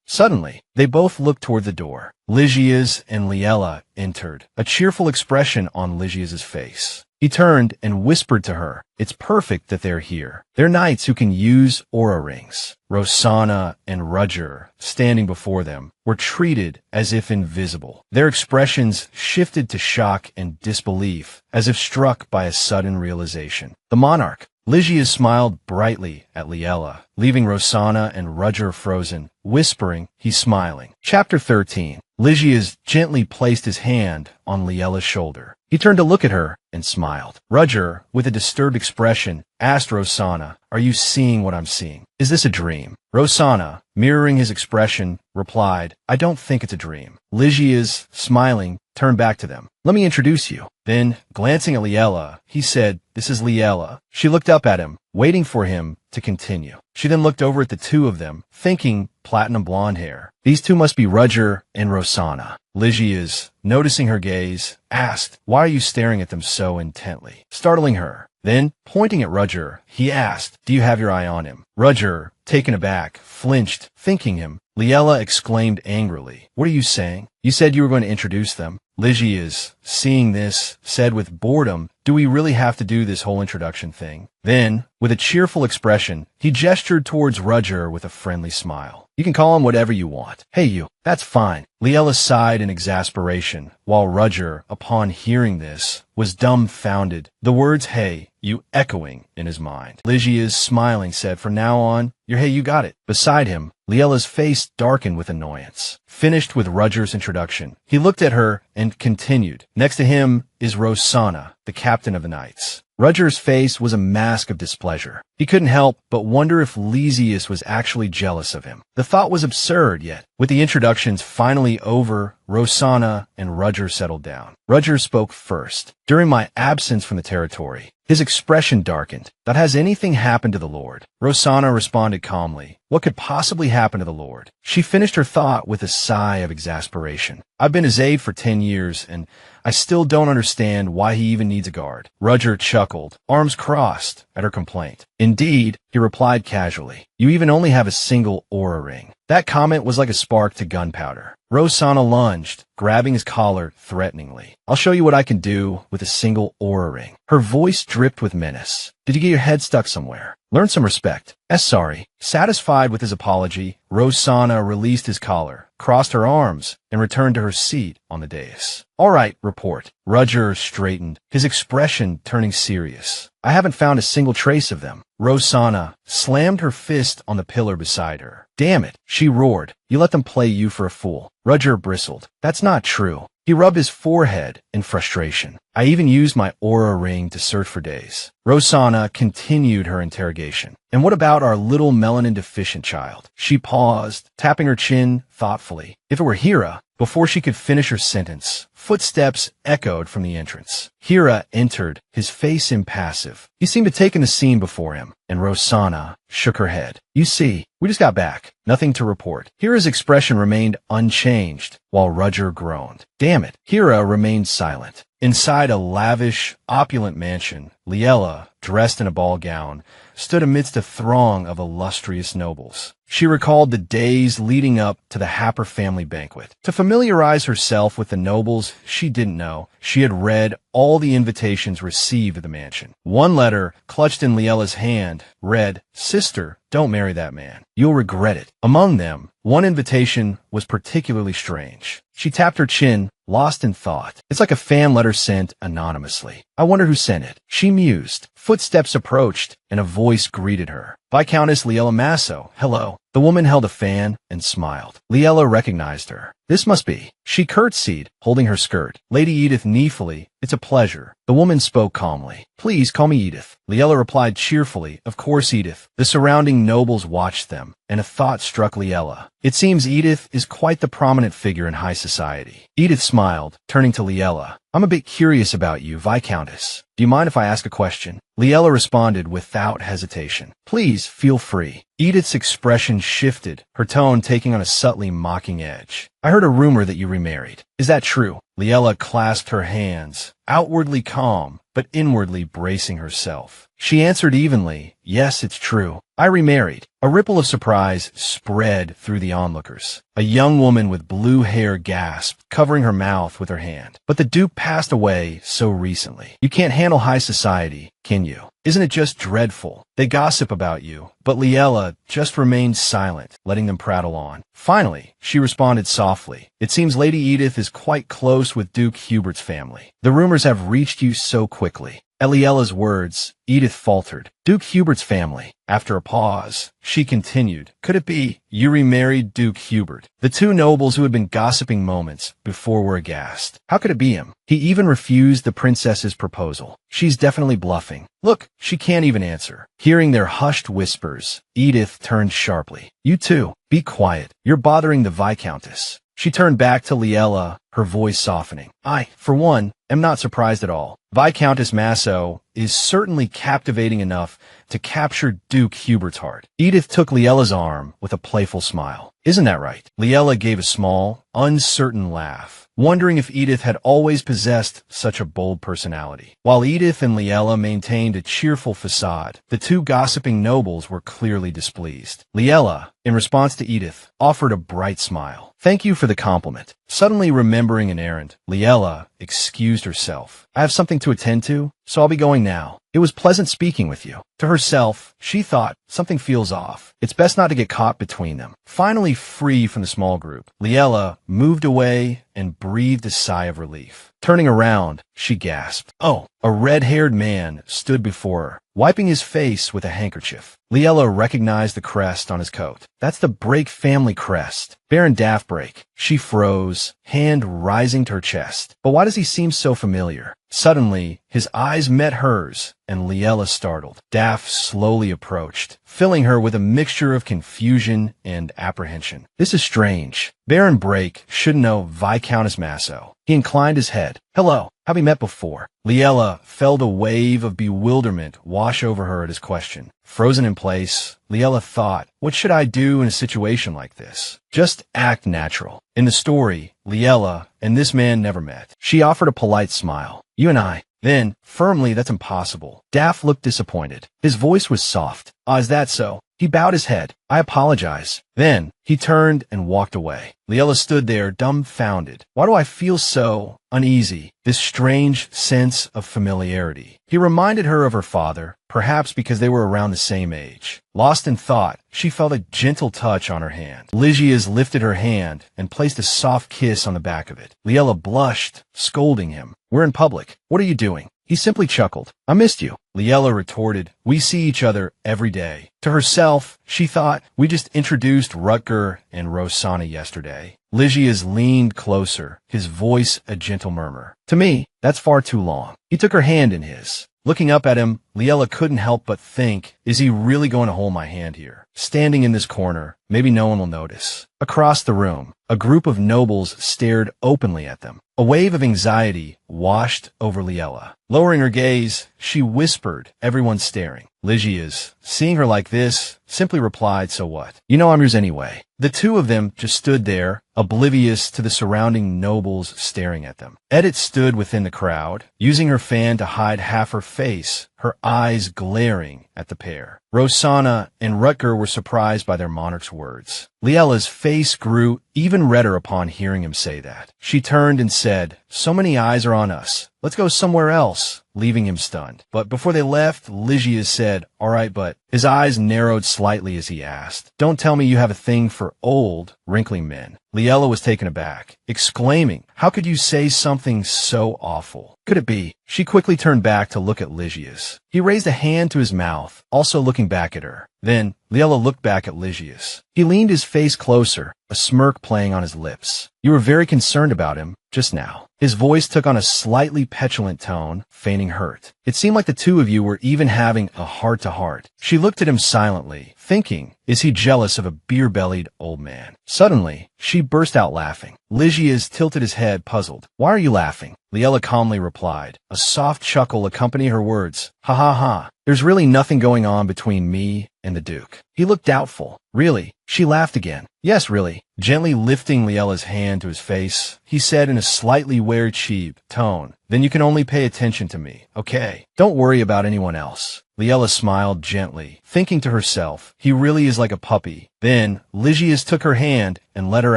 Suddenly, they both looked toward the door. Lygia's and Liella entered, a cheerful expression on Lygia's face. He turned and whispered to her, it's perfect that they're here. They're knights who can use aura rings. Rosanna and Rudger, standing before them, were treated as if invisible. Their expressions shifted to shock and disbelief, as if struck by a sudden realization. The monarch. Lygia smiled brightly at Liella, leaving Rosanna and Rudger frozen, whispering, he's smiling. Chapter 13. Lygia's gently placed his hand on Liella's shoulder. He turned to look at her and smiled. Rudger, with a disturbed expression, asked Rosanna, are you seeing what I'm seeing? Is this a dream? Rosanna, mirroring his expression, replied, I don't think it's a dream. Lygia's, smiling, turned back to them. Let me introduce you. Then, glancing at Liella, he said, this is Liella. She looked up at him, waiting for him to continue. She then looked over at the 2 of them, thinking platinum blonde hair. These 2 must be Rudger and Rosanna. Lygia's, noticing her gaze, asked, why are you staring at them so intently? Startling her, Then, pointing at Roger, he asked, "Do you have your eye on him?" Roger, taken aback, flinched, thinking him. Liella exclaimed angrily, "What are you saying? You said you were going to introduce them." Lysias, seeing this, said with boredom, "Do we really have to do this whole introduction thing?" Then, with a cheerful expression, he gestured towards Roger with a friendly smile. "You can call him whatever you want. Hey you, that's fine." Liella sighed in exasperation, while Roger, upon hearing this, was dumbfounded, the words "hey, you" echoing in his mind. Lysias, smiling, said, "From now on, you're hey, you got it." Beside him, Liella's face darkened with annoyance. Finished with Roger's introduction, he looked at her and continued, "Next to him is Rosanna, the captain of the knights." Roger's face was a mask of displeasure. He couldn't help but wonder if Lysias was actually jealous of him. The thought was absurd, yet, with the introductions finally over, Rosanna and Roger settled down. Roger spoke first. "During my absence from the territory," his expression darkened, "that has anything happened to the Lord?" Rosanna responded calmly, "What could possibly happen to the Lord?" She finished her thought with a sigh of exasperation. "I've been his aide for 10 years, and I still don't understand why he even needs a guard." Roger chuckled, arms crossed, at her complaint. "Indeed," he replied casually, "you even only have a single aura ring." That comment was like a spark to gunpowder. Rosanna lunged, grabbing his collar threateningly. "I'll show you what I can do with a single aura ring." Her voice dripped with menace. "Did you get your head stuck somewhere? Learn some respect." Sorry." Satisfied with his apology, Rosanna released his collar, crossed her arms, and returned to her seat on the dais. "All right, report." Roger straightened, his expression turning serious. "I haven't found a single trace of them." Rosanna slammed her fist on the pillar beside her. "Damn it," she roared. "You let them play you for a fool." Roger bristled. "That's not true." He rubbed his forehead in frustration. "I even used my aura ring to search for days." Rosanna continued her interrogation. "And what about our little melanin-deficient child?" She paused, tapping her chin thoughtfully. If it were Hira, before she could finish her sentence, footsteps echoed from the entrance. Hira entered, his face impassive. He seemed to take in the scene before him, and Rosanna shook her head. "You see, we just got back. Nothing to report." Hira's expression remained unchanged, while Roger groaned. "Damn it." Hira remained silent. Inside a lavish, opulent mansion, Liella, dressed in a ball gown, stood amidst a throng of illustrious nobles. She recalled the days leading up to the Happer family banquet. To familiarize herself with the nobles she didn't know, she had read all the invitations received at the mansion. One letter, clutched in Liella's hand, read, "Sister, don't marry that man. You'll regret it." Among them, one invitation was particularly strange. She tapped her chin, lost in thought. "It's like a fan letter sent anonymously. I wonder who sent it." She mused. Footsteps approached, and a voice greeted her. "Viscountess Liella Masso, hello." The woman held a fan and smiled. Liella recognized her. "This must be." She curtsied, holding her skirt. "Lady Edith Neefley, it's a pleasure." The woman spoke calmly. "Please call me Edith." Liella replied cheerfully, "Of course, Edith." The surrounding nobles watched them, and a thought struck Liella. It seems Edith is quite the prominent figure in high society. Edith smiled, turning to Liella. "I'm a bit curious about you, Viscountess. Do you mind if I ask a question?" Liella responded without hesitation. "Please, feel free." Edith's expression shifted, her tone taking on a subtly mocking edge. "I heard a rumor that you remarried. Is that true?" Liella clasped her hands, outwardly calm, but inwardly bracing herself. She answered evenly, "Yes, it's true. I remarried." A ripple of surprise spread through the onlookers. A young woman with blue hair gasped, covering her mouth with her hand. "But the Duke passed away so recently. You can't handle high society, can you? Isn't it just dreadful? They gossip about you." But Liella just remained silent, letting them prattle on. Finally, she responded softly, "It seems Lady Edith is quite close with Duke Hubert's family. The rumors have reached you so quickly." At Liella's words, Edith faltered. "Duke Hubert's family." After a pause, she continued, "Could it be you remarried Duke Hubert?" The two nobles who had been gossiping moments before were aghast. How could it be him? He even refused the princess's proposal. She's definitely bluffing. Look, she can't even answer. Hearing their hushed whispers, Edith turned sharply. "You two, be quiet. You're bothering the Viscountess." She turned back to Liella, her voice softening. "I, for one, am not surprised at all. Viscountess Masso is certainly captivating enough to capture Duke Hubert's heart. Edith took Liella's arm with a playful smile. Isn't that right? Liella gave a small, uncertain laugh, wondering if Edith had always possessed such a bold personality. While Edith and Liella maintained a cheerful facade, the two gossiping nobles were clearly displeased. Liella, in response to Edith, offered a bright smile. Thank you for the compliment. Suddenly remembering an errand, Liella excused herself. I have something to attend to, so I'll be going now. It was pleasant speaking with you. To herself, she thought, something feels off. It's best not to get caught between them. Finally free from the small group, Liella moved away and breathed a sigh of relief. Turning around, she gasped. Oh, a red-haired man stood before her, wiping his face with a handkerchief. Liella recognized the crest on his coat. That's the Brake family crest. Baron Daffbrake. She froze, hand rising to her chest. But why does he seem so familiar? Suddenly, his eyes met hers, and Liella startled. Daff slowly approached, filling her with a mixture of confusion and apprehension. This is strange. Baron Brake should know Viscountess Masso. He inclined his head. Hello, have we met before? Liella felt a wave of bewilderment wash over her at his question. Frozen in place, Liella thought, what should I do in a situation like this? Just act natural. In the story, Liella and this man never met. She offered a polite smile. You and I. Then, firmly, that's impossible. Daff looked disappointed. His voice was soft. Ah, is that so? He bowed his head. I apologize. Then, he turned and walked away. Liella stood there, dumbfounded. Why do I feel so uneasy? This strange sense of familiarity. He reminded her of her father, perhaps because they were around the same age. Lost in thought, she felt a gentle touch on her hand. Lygia's lifted her hand and placed a soft kiss on the back of it. Liella blushed, scolding him. We're in public. What are you doing? He simply chuckled. I missed you. Liella retorted, we see each other every day. To herself, she thought, we just introduced Rutger and Rosanna yesterday. Lygia's leaned closer, his voice a gentle murmur. To me, that's far too long. He took her hand in his. Looking up at him, Liella couldn't help but think, is he really going to hold my hand here? Standing in this corner, maybe no one will notice. Across the room, a group of nobles stared openly at them. A wave of anxiety washed over Liella. Lowering her gaze, she whispered, everyone's staring. Lygia's, seeing her like this, simply replied, so what? You know I'm yours anyway. The two of them just stood there, oblivious to the surrounding nobles staring at them. Edith stood within the crowd, using her fan to hide half her face, her eyes glaring at the pair. Rosanna and Rutger were surprised by their monarch's words. Liella's face grew even redder upon hearing him say that. She turned and said, so many eyes are on us. Let's go somewhere else, leaving him stunned. But before they left, Lygia said, all right, but his eyes narrowed slightly as he asked, don't tell me you have a thing for old, wrinkling men. Liella was taken aback, exclaiming, how could you say something so awful? Could it be? She quickly turned back to look at Lygia's. He raised a hand to his mouth, also looking back at her. Then, Liella looked back at Lygia's. He leaned his face closer, a smirk playing on his lips. You were very concerned about him, just now. His voice took on a slightly petulant tone, feigning hurt. It seemed like the two of you were even having a heart-to-heart. She looked at him silently, thinking, is he jealous of a beer-bellied old man? Suddenly, she burst out laughing. Lygia's tilted his head, puzzled. Why are you laughing? Liella calmly replied. A soft chuckle accompanied her words. Ha ha ha. There's really nothing going on between me and the Duke. He looked doubtful. Really? She laughed again. Yes, really. Gently lifting Liella's hand to his face, he said in a slightly weird cheap tone, then you can only pay attention to me, okay? Don't worry about anyone else. Liella smiled gently, thinking to herself, he really is like a puppy. Then, Lygia's took her hand and led her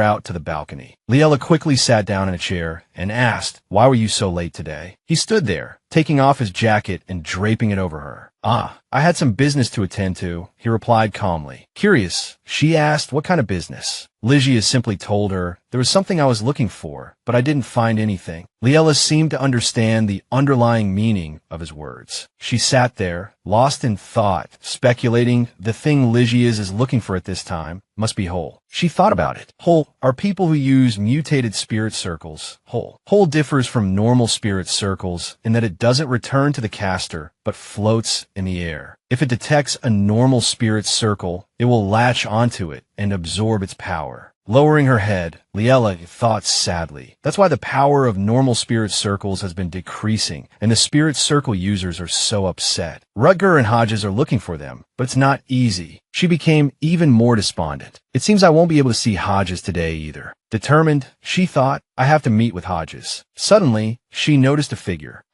out to the balcony. Liella quickly sat down in a chair and asked, why were you so late today? He stood there, taking off his jacket and draping it over her. Ah, I had some business to attend to, he replied calmly. Curious, she asked, what kind of business? Lygia simply told her, there was something I was looking for, but I didn't find anything. Liella seemed to understand the underlying meaning of his words. She sat there, lost in thought, speculating the thing Lygia's is looking for at this time must be whole. She thought about it. Whole are people who use mutated spirit circles. Whole. Whole differs from normal spirit circles in that it doesn't return to the caster, but floats in the air. If it detects a normal spirit circle, it will latch onto it and absorb its power. Lowering her head, Liella thought sadly. That's why the power of normal spirit circles has been decreasing, and the spirit circle users are so upset. Rutger and Hodges are looking for them, but it's not easy. She became even more despondent. It seems I won't be able to see Hodges today either. Determined, she thought, I have to meet with Hodges. Suddenly, she noticed a figure.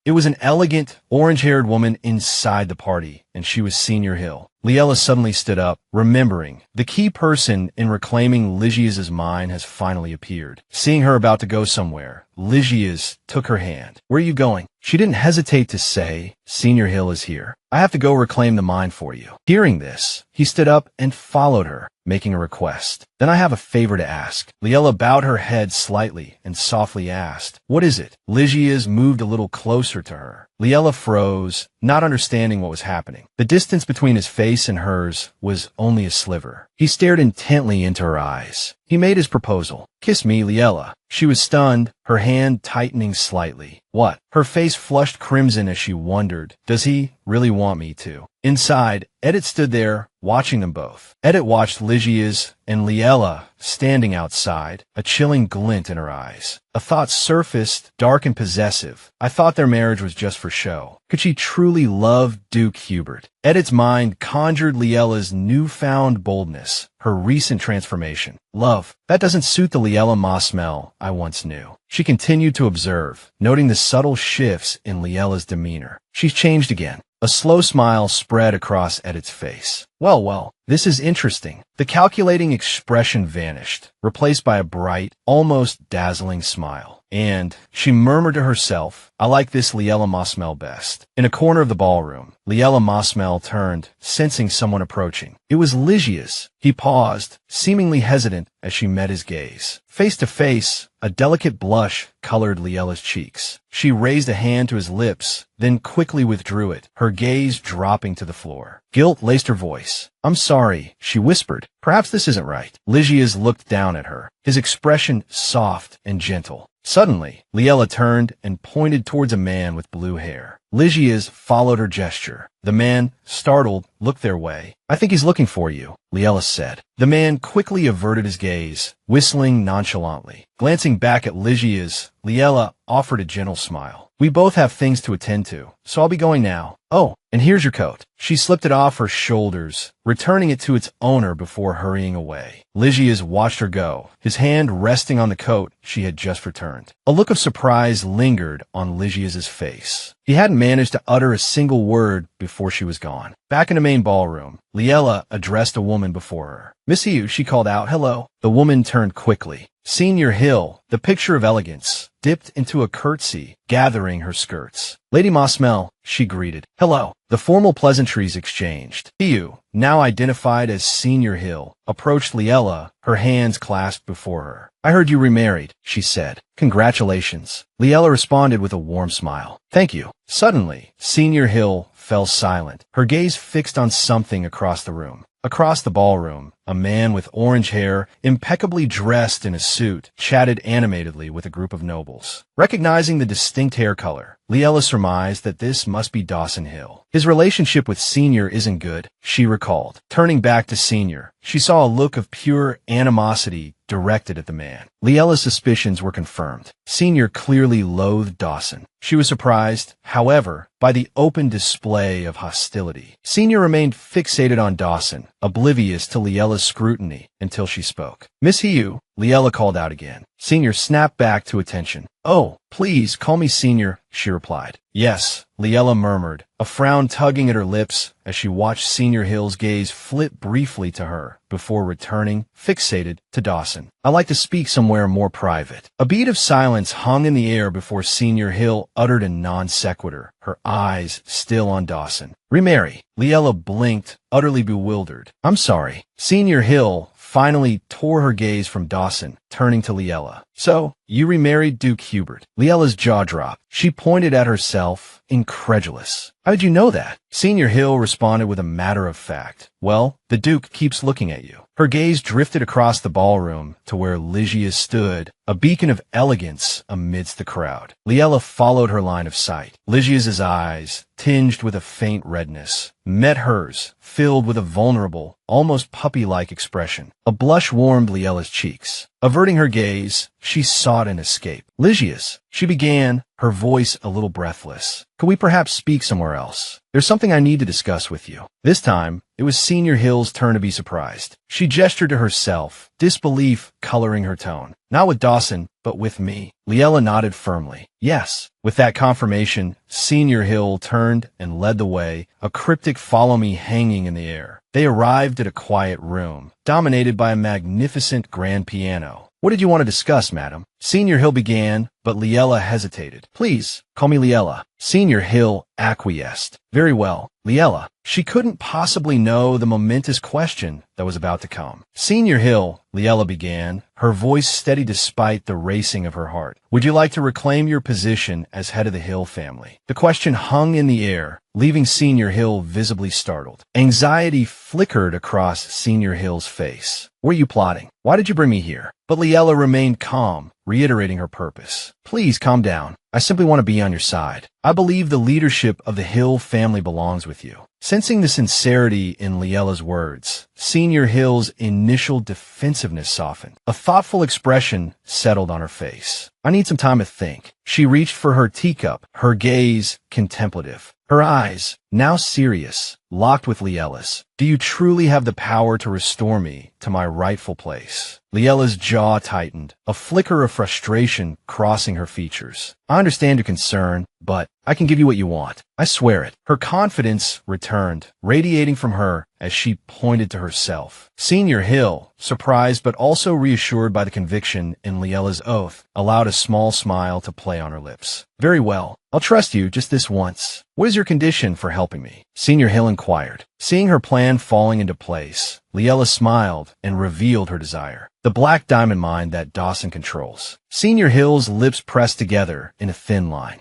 It was an elegant, orange-haired woman inside the party, and she was Senior Hill. Liella suddenly stood up, remembering. The key person in reclaiming Lygia's mind has finally appeared. Seeing her about to go somewhere, Lygia's took her hand. Where are you going? She didn't hesitate to say, Senior Hill is here. I have to go reclaim the mind for you. Hearing this, he stood up and followed her, making a request. Then I have a favor to ask. Liella bowed her head slightly and softly asked, What is it? Lygia's moved a little closer to her. Liella froze, not understanding what was happening. The distance between his face and hers was only a sliver. He stared intently into her eyes. He made his proposal. Kiss me, Liella. She was stunned, her hand tightening slightly. What? Her face flushed crimson as she wondered, does he really want me to? Inside, Edith stood there, watching them both. Edith watched Lygia's and Liella standing outside, a chilling glint in her eyes. A thought surfaced, dark and possessive. I thought their marriage was just for show. Could she truly love Duke Hubert? Edith's mind conjured Liella's newfound boldness, her recent transformation. Love. That doesn't suit the Liella Mosmel I once knew. She continued to observe, noting the subtle shifts in Liella's demeanor. She's changed again. A slow smile spread across Edith's face. Well, this is interesting. The calculating expression vanished, replaced by a bright, almost dazzling smile. And she murmured to herself, I like this Liella Mosmel best. In a corner of the ballroom, Liella Mosmel turned, sensing someone approaching. It was Lygia's. He paused, seemingly hesitant as she met his gaze. Face to face, a delicate blush colored Liella's cheeks. She raised a hand to his lips, then quickly withdrew it, her gaze dropping to the floor. Guilt laced her voice. I'm sorry, she whispered. Perhaps this isn't right. Lygia's looked down at her, his expression soft and gentle. Suddenly, Liella turned and pointed towards a man with blue hair. Lygia's followed her gesture. The man, startled, looked their way. I think he's looking for you, Liella said. The man quickly averted his gaze, whistling nonchalantly. Glancing back at Lygia's, Liella offered a gentle smile. We both have things to attend to, so I'll be going now. Oh, and here's your coat. She slipped it off her shoulders, returning it to its owner before hurrying away. Lygia's watched her go, his hand resting on the coat she had just returned. A look of surprise lingered on Lygia's face. He hadn't managed to utter a single word before she was gone. Back in the main ballroom, Liella addressed a woman before her. Miss Hugh, she called out, hello. The woman turned quickly. Senior Hill, the picture of elegance, dipped into a curtsy, gathering her skirts. Lady Mosmel, she greeted. Hello. The formal pleasantries exchanged. Hugh, now identified as Senior Hill, approached Liella, her hands clasped before her. I heard you remarried, she said. Congratulations. Liella responded with a warm smile. Thank you. Suddenly, Senior Hill fell silent, her gaze fixed on something across the room. Across the ballroom, a man with orange hair, impeccably dressed in a suit, chatted animatedly with a group of nobles. Recognizing the distinct hair color, Liella surmised that this must be Dawson Hill. His relationship with Senior isn't good, she recalled. Turning back to Senior, she saw a look of pure animosity directed at the man. Liella's suspicions were confirmed. Senior clearly loathed Dawson. She was surprised, however, by the open display of hostility. Senior remained fixated on Dawson, oblivious to Liella's scrutiny, until she spoke. Miss Hugh, Liella called out again. Senior snapped back to attention. Oh, please, call me Senior, she replied. Yes, Liella murmured, a frown tugging at her lips as she watched Senior Hill's gaze flit briefly to her before returning, fixated, to Dawson. I like to speak somewhere more private. A beat of silence hung in the air before Senior Hill uttered a non sequitur, her eyes still on Dawson. Remarry. Liella blinked, utterly bewildered. I'm sorry. Senior Hill finally tore her gaze from Dawson, turning to Liella. So, you remarried Duke Hubert. Liella's jaw dropped. She pointed at herself, incredulous. How did you know that? Senior Hill responded with a matter of fact. Well, the Duke keeps looking at you. Her gaze drifted across the ballroom to where Lygia stood, a beacon of elegance amidst the crowd. Liella followed her line of sight. Lygia's eyes, tinged with a faint redness, met hers, filled with a vulnerable, almost puppy-like expression. A blush warmed Liella's cheeks. Averting her gaze, she sought an escape. Lygia's, she began, her voice a little breathless. Could we perhaps speak somewhere else? There's something I need to discuss with you. This time, it was Senior Hill's turn to be surprised. She gestured to herself, disbelief coloring her tone. Not with Dawson, but with me. Liella nodded firmly. Yes. With that confirmation, Senior Hill turned and led the way, a cryptic follow me hanging in the air. They arrived at a quiet room, dominated by a magnificent grand piano. What did you want to discuss, madam? Senior Hill began, but Liella hesitated. Please, call me Liella. Senior Hill acquiesced. Very well, Liella. She couldn't possibly know the momentous question that was about to come. Senior Hill, Liella began, her voice steady despite the racing of her heart. Would you like to reclaim your position as head of the Hill family? The question hung in the air, leaving Senior Hill visibly startled. Anxiety flickered across Senior Hill's face. What are you plotting? Why did you bring me here? But Liella remained calm, reiterating her purpose. Please calm down. I simply want to be on your side. I believe the leadership of the Hill family belongs with you. Sensing the sincerity in Liella's words, Senior Hill's initial defensiveness softened. A thoughtful expression settled on her face. I need some time to think. She reached for her teacup, her gaze contemplative. Her eyes, now serious, locked with Liella's. Do you truly have the power to restore me to my rightful place? Liella's jaw tightened, a flicker of frustration crossing her features. I understand your concern, but I can give you what you want. I swear it. Her confidence returned, radiating from her as she pointed to herself. Senior Hill, surprised but also reassured by the conviction in Liella's oath, allowed a small smile to play on her lips. Very well. I'll trust you just this once. What is your condition for helping me? Senior Hill inquired. Seeing her plan falling into place, Liella smiled and revealed her desire. The black diamond mine that Dawson controls. Senior Hill's lips pressed together in a thin line.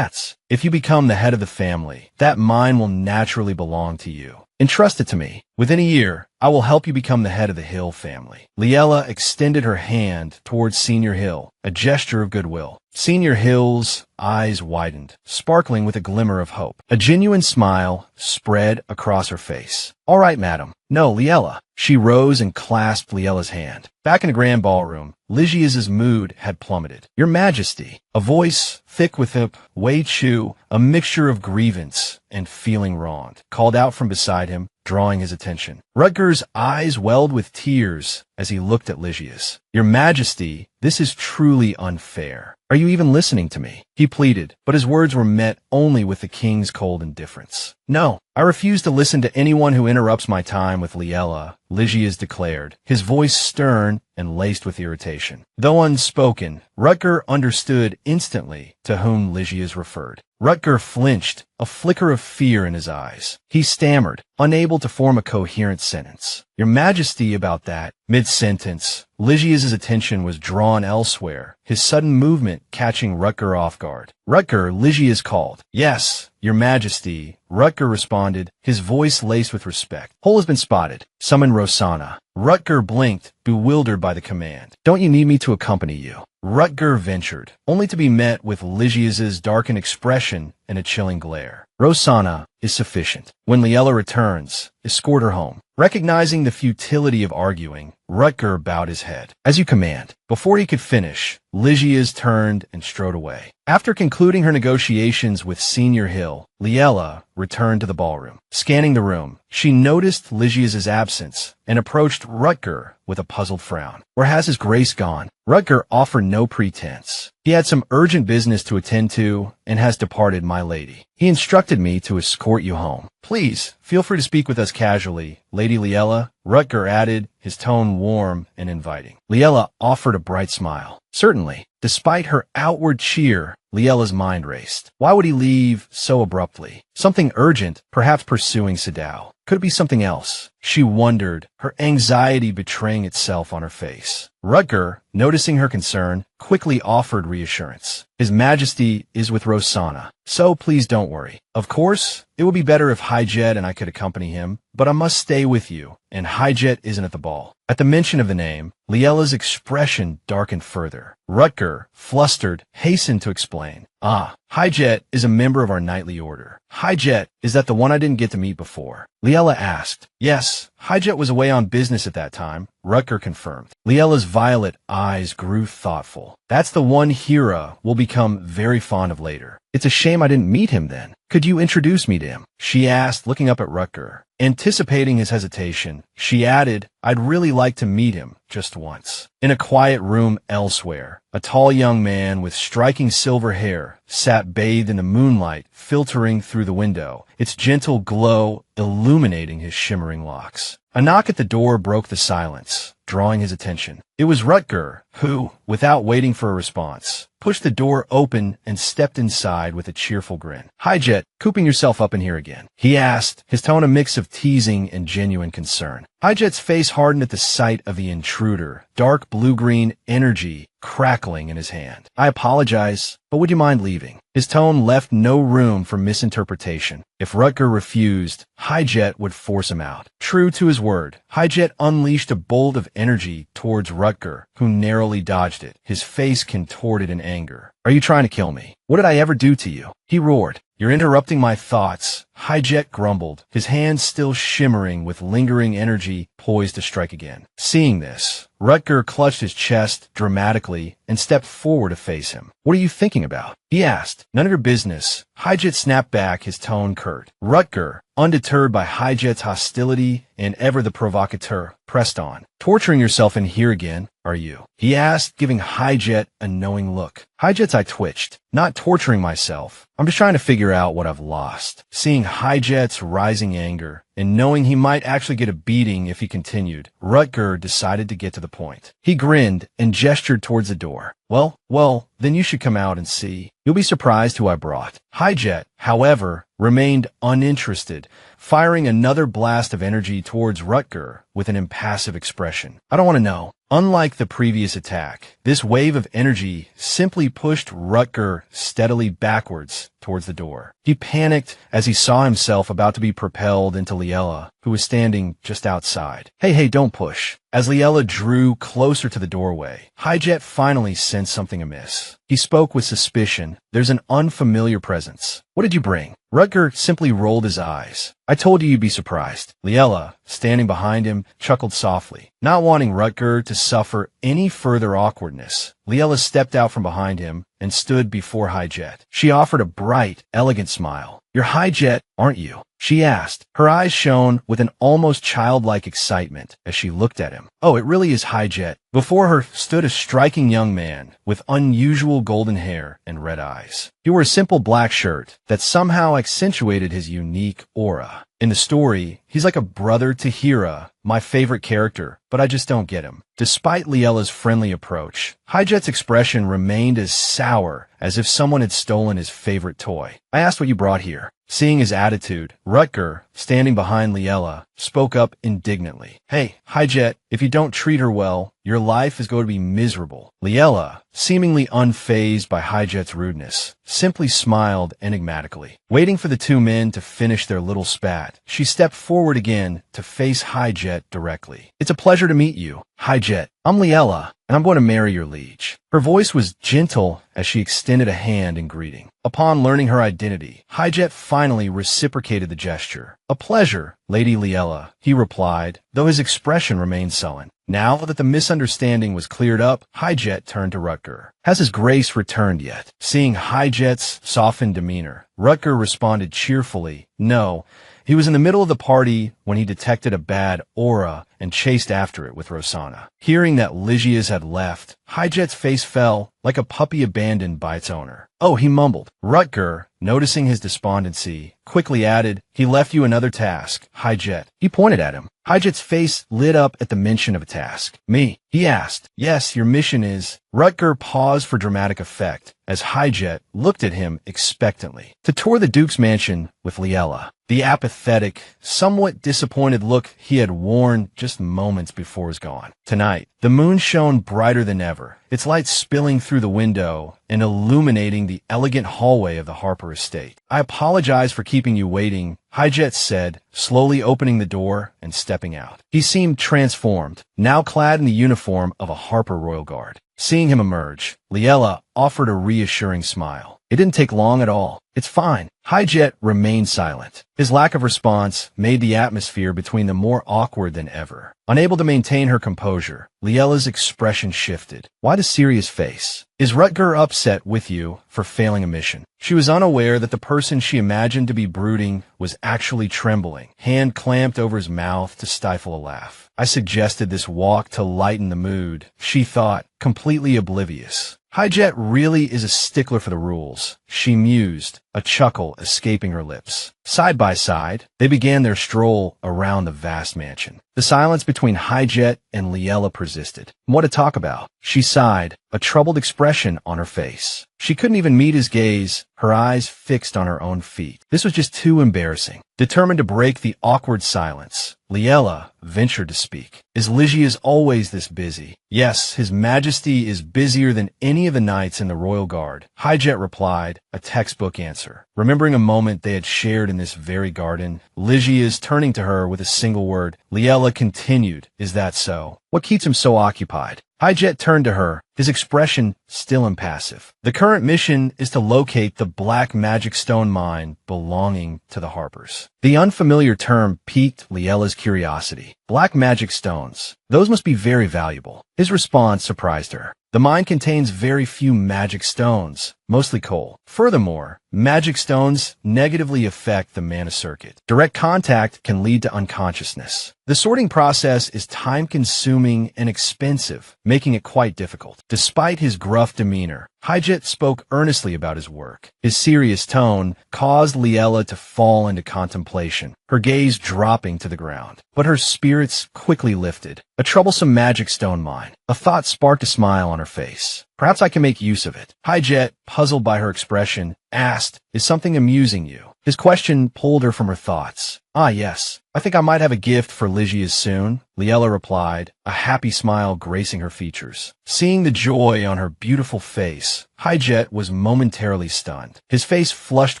If you become the head of the family, that mine will naturally belong to you. Entrust it to me. Within a year, I will help you become the head of the Hill family. Liella extended her hand towards Senior Hill, a gesture of goodwill. Senior Hill's eyes widened, sparkling with a glimmer of hope. A genuine smile spread across her face. All right, madam. No, Liella. She rose and clasped Liella's hand. Back in the grand ballroom, Lygia's mood had plummeted. Your Majesty, a voice thick with a Wei Chu, a mixture of grievance and feeling wronged, called out from beside him, drawing his attention. Rutger's eyes welled with tears as he looked at Lygia's. Your Majesty, this is truly unfair. Are you even listening to me? He pleaded, but his words were met only with the king's cold indifference. No, I refuse to listen to anyone who interrupts my time with Liella, Lygia's declared, his voice stern and laced with irritation. Though unspoken, Rutger understood instantly to whom Lygia's referred. Rutger flinched, a flicker of fear in his eyes. He stammered, unable to form a coherent sentence. Your Majesty, about that. Mid-sentence, Lygia's attention was drawn elsewhere, his sudden movement catching Rutger off guard. Rutger, Lygia's called. Yes, Your Majesty, Rutger responded, his voice laced with respect. Hole has been spotted. Summon Rosanna. Rutger blinked, bewildered by the command. Don't you need me to accompany you? Rutger ventured, only to be met with Lygia's darkened expression and a chilling glare. Rosanna is sufficient. When Liella returns, escort her home. Recognizing the futility of arguing, Rutger bowed his head. As you command. Before he could finish, Lygia's turned and strode away. After concluding her negotiations with Senior Hill, Liella returned to the ballroom. Scanning the room, she noticed Lygia's absence and approached Rutger with a puzzled frown. Where has his grace gone? Rutger offered no pretense. He had some urgent business to attend to and has departed, my lady. He instructed me to escort you home. Please, feel free to speak with us casually, Lady Liella, Rutger added, his tone warm and inviting. Liella offered a bright smile. Certainly. Despite her outward cheer, Liella's mind raced. Why would he leave so abruptly? Something urgent, perhaps pursuing Sadao. Could it be something else? She wondered, her anxiety betraying itself on her face. Rutger, noticing her concern, quickly offered reassurance. His Majesty is with Rosanna, so please don't worry. Of course, it would be better if Hijet and I could accompany him, but I must stay with you, and Hijet isn't at the ball. At the mention of the name, Liella's expression darkened further. Rutger, flustered, hastened to explain. Ah, Hijet is a member of our knightly order. Hijet, is that the one I didn't get to meet before? Liella asked. Yes, Hijet was away on business at that time, Rutger confirmed. Liella's violet eyes grew thoughtful. That's the one Hira will become very fond of later. It's a shame I didn't meet him then. Could you introduce me to him? She asked, looking up at Rutger. Anticipating his hesitation, she added, I'd really like to meet him, just once. In a quiet room elsewhere, a tall young man with striking silver hair sat bathed in the moonlight filtering through the window, its gentle glow illuminating his shimmering locks. A knock at the door broke the silence, drawing his attention. It was Rutger, who, without waiting for a response, pushed the door open and stepped inside with a cheerful grin. Hijet, cooping yourself up in here again? He asked, his tone a mix of teasing and genuine concern. Hijet's face hardened at the sight of the intruder, dark blue-green energy crackling in his hand. I apologize, but would you mind leaving? His tone left no room for misinterpretation. If Rutger refused, Hijet would force him out. True to his word, Hijet unleashed a bolt of energy towards Rutger, who narrowly dodged it, his face contorted in anger. Are you trying to kill me? What did I ever do to you? He roared. You're interrupting my thoughts, Hijet grumbled, his hands still shimmering with lingering energy poised to strike again. Seeing this, Rutger clutched his chest dramatically and stepped forward to face him. What are you thinking about? He asked. None of your business. Hijet snapped back, his tone curt. Rutger, undeterred by Hijet's hostility and ever the provocateur, pressed on. Torturing yourself in here again, are you? He asked, giving Hijet a knowing look. Hijet's eye twitched. Not torturing myself. I'm just trying to figure out what I've lost. Seeing Hijet's rising anger, and knowing he might actually get a beating if he continued, Rutger decided to get to the point. He grinned and gestured towards the door. Well, then you should come out and see. You'll be surprised who I brought. Hijet, however, remained uninterested, firing another blast of energy towards Rutger with an impassive expression. I don't want to know. Unlike the previous attack, this wave of energy simply pushed Rutger steadily backwards towards the door. He panicked as he saw himself about to be propelled into Liella, who was standing just outside. Hey, don't push. As Liella drew closer to the doorway, Hijet finally sensed something amiss. He spoke with suspicion. There's an unfamiliar presence. What did you bring? Rutger simply rolled his eyes. I told you you'd be surprised. Liella, standing behind him, chuckled softly. Not wanting Rutger to suffer any further awkwardness, Liella stepped out from behind him and stood before Hijet. She offered a bright, elegant smile. You're Hijet, aren't you? She asked. Her eyes shone with an almost childlike excitement as she looked at him. Oh, it really is Hijet. Before her stood a striking young man with unusual golden hair and red eyes. He wore a simple black shirt that somehow accentuated his unique aura. In the story, he's like a brother to Hira, my favorite character, but I just don't get him. Despite Liella's friendly approach, Hijet's expression remained as sour as if someone had stolen his favorite toy. I asked what you brought here. Seeing his attitude, Rutger, standing behind Liella, spoke up indignantly. Hey, Hijet, if you don't treat her well, your life is going to be miserable. Liella, seemingly unfazed by Hijet's rudeness, simply smiled enigmatically. Waiting for the two men to finish their little spat, she stepped forward again to face Hijet directly. It's a pleasure to meet you, Hijet. I'm Liella, and I'm going to marry your liege. Her voice was gentle as she extended a hand in greeting. Upon learning her identity, Hijet finally reciprocated the gesture. A pleasure, Lady Liella, he replied, though his expression remained sullen. Now that the misunderstanding was cleared up, Hijet turned to Rutger. Has his grace returned yet? Seeing Hijet's softened demeanor, Rutger responded cheerfully, no. He was in the middle of the party when he detected a bad aura and chased after it with Rosanna. Hearing that Lygia's had left, Hijet's face fell like a puppy abandoned by its owner. Oh, he mumbled. Rutger, noticing his despondency, quickly added, he left you another task, Hijet. He pointed at him. Hijet's face lit up at the mention of a task. Me? He asked. Yes, your mission is... Rutger paused for dramatic effect as Hijet looked at him expectantly. To tour the Duke's mansion with Liella. The apathetic, somewhat disappointed look he had worn just just moments before it was gone. Tonight, the moon shone brighter than ever, its light spilling through the window and illuminating the elegant hallway of the Harper estate. I apologize for keeping you waiting, Hijet said, slowly opening the door and stepping out. He seemed transformed, now clad in the uniform of a Harper Royal Guard. Seeing him emerge, Liella offered a reassuring smile. It didn't take long at all. It's fine. Hijet remained silent. His lack of response made the atmosphere between them more awkward than ever. Unable to maintain her composure, Liella's expression shifted. Why the serious face? Is Rutger upset with you for failing a mission? She was unaware that the person she imagined to be brooding was actually trembling, hand clamped over his mouth to stifle a laugh. I suggested this walk to lighten the mood, she thought, completely oblivious. Hijet really is a stickler for the rules, she mused, a chuckle escaping her lips. Side by side, they began their stroll around the vast mansion. The silence between Hijet and Liella persisted. What to talk about? She sighed, a troubled expression on her face. She couldn't even meet his gaze, her eyes fixed on her own feet. This was just too embarrassing. Determined to break the awkward silence, Liella ventured to speak. Is Ligia's always this busy? Yes, His Majesty is busier than any of the knights in the Royal Guard, Hijet replied, a textbook answer. Remembering a moment they had shared in this very garden, Ligia's turning to her with a single word, Liella continued, is that so? What keeps him so occupied? Hijet turned to her, his expression still impassive. The current mission is to locate the black magic stone mine belonging to the Harpers. The unfamiliar term piqued Liella's curiosity. Black magic stones. Those must be very valuable. His response surprised her. The mine contains very few magic stones, mostly coal. Furthermore, magic stones negatively affect the mana circuit. Direct contact can lead to unconsciousness. The sorting process is time-consuming and expensive, making it quite difficult. Despite his gruff demeanor, Hijet spoke earnestly about his work. His serious tone caused Liella to fall into contemplation, her gaze dropping to the ground. But her spirits quickly lifted. A troublesome magic stone mine. A thought sparked a smile on her face. Perhaps I can make use of it. Hijet, puzzled by her expression, asked, is something amusing you? His question pulled her from her thoughts. Ah, yes. I think I might have a gift for Ligia's soon, Liella replied, a happy smile gracing her features. Seeing the joy on her beautiful face, Hijet was momentarily stunned. His face flushed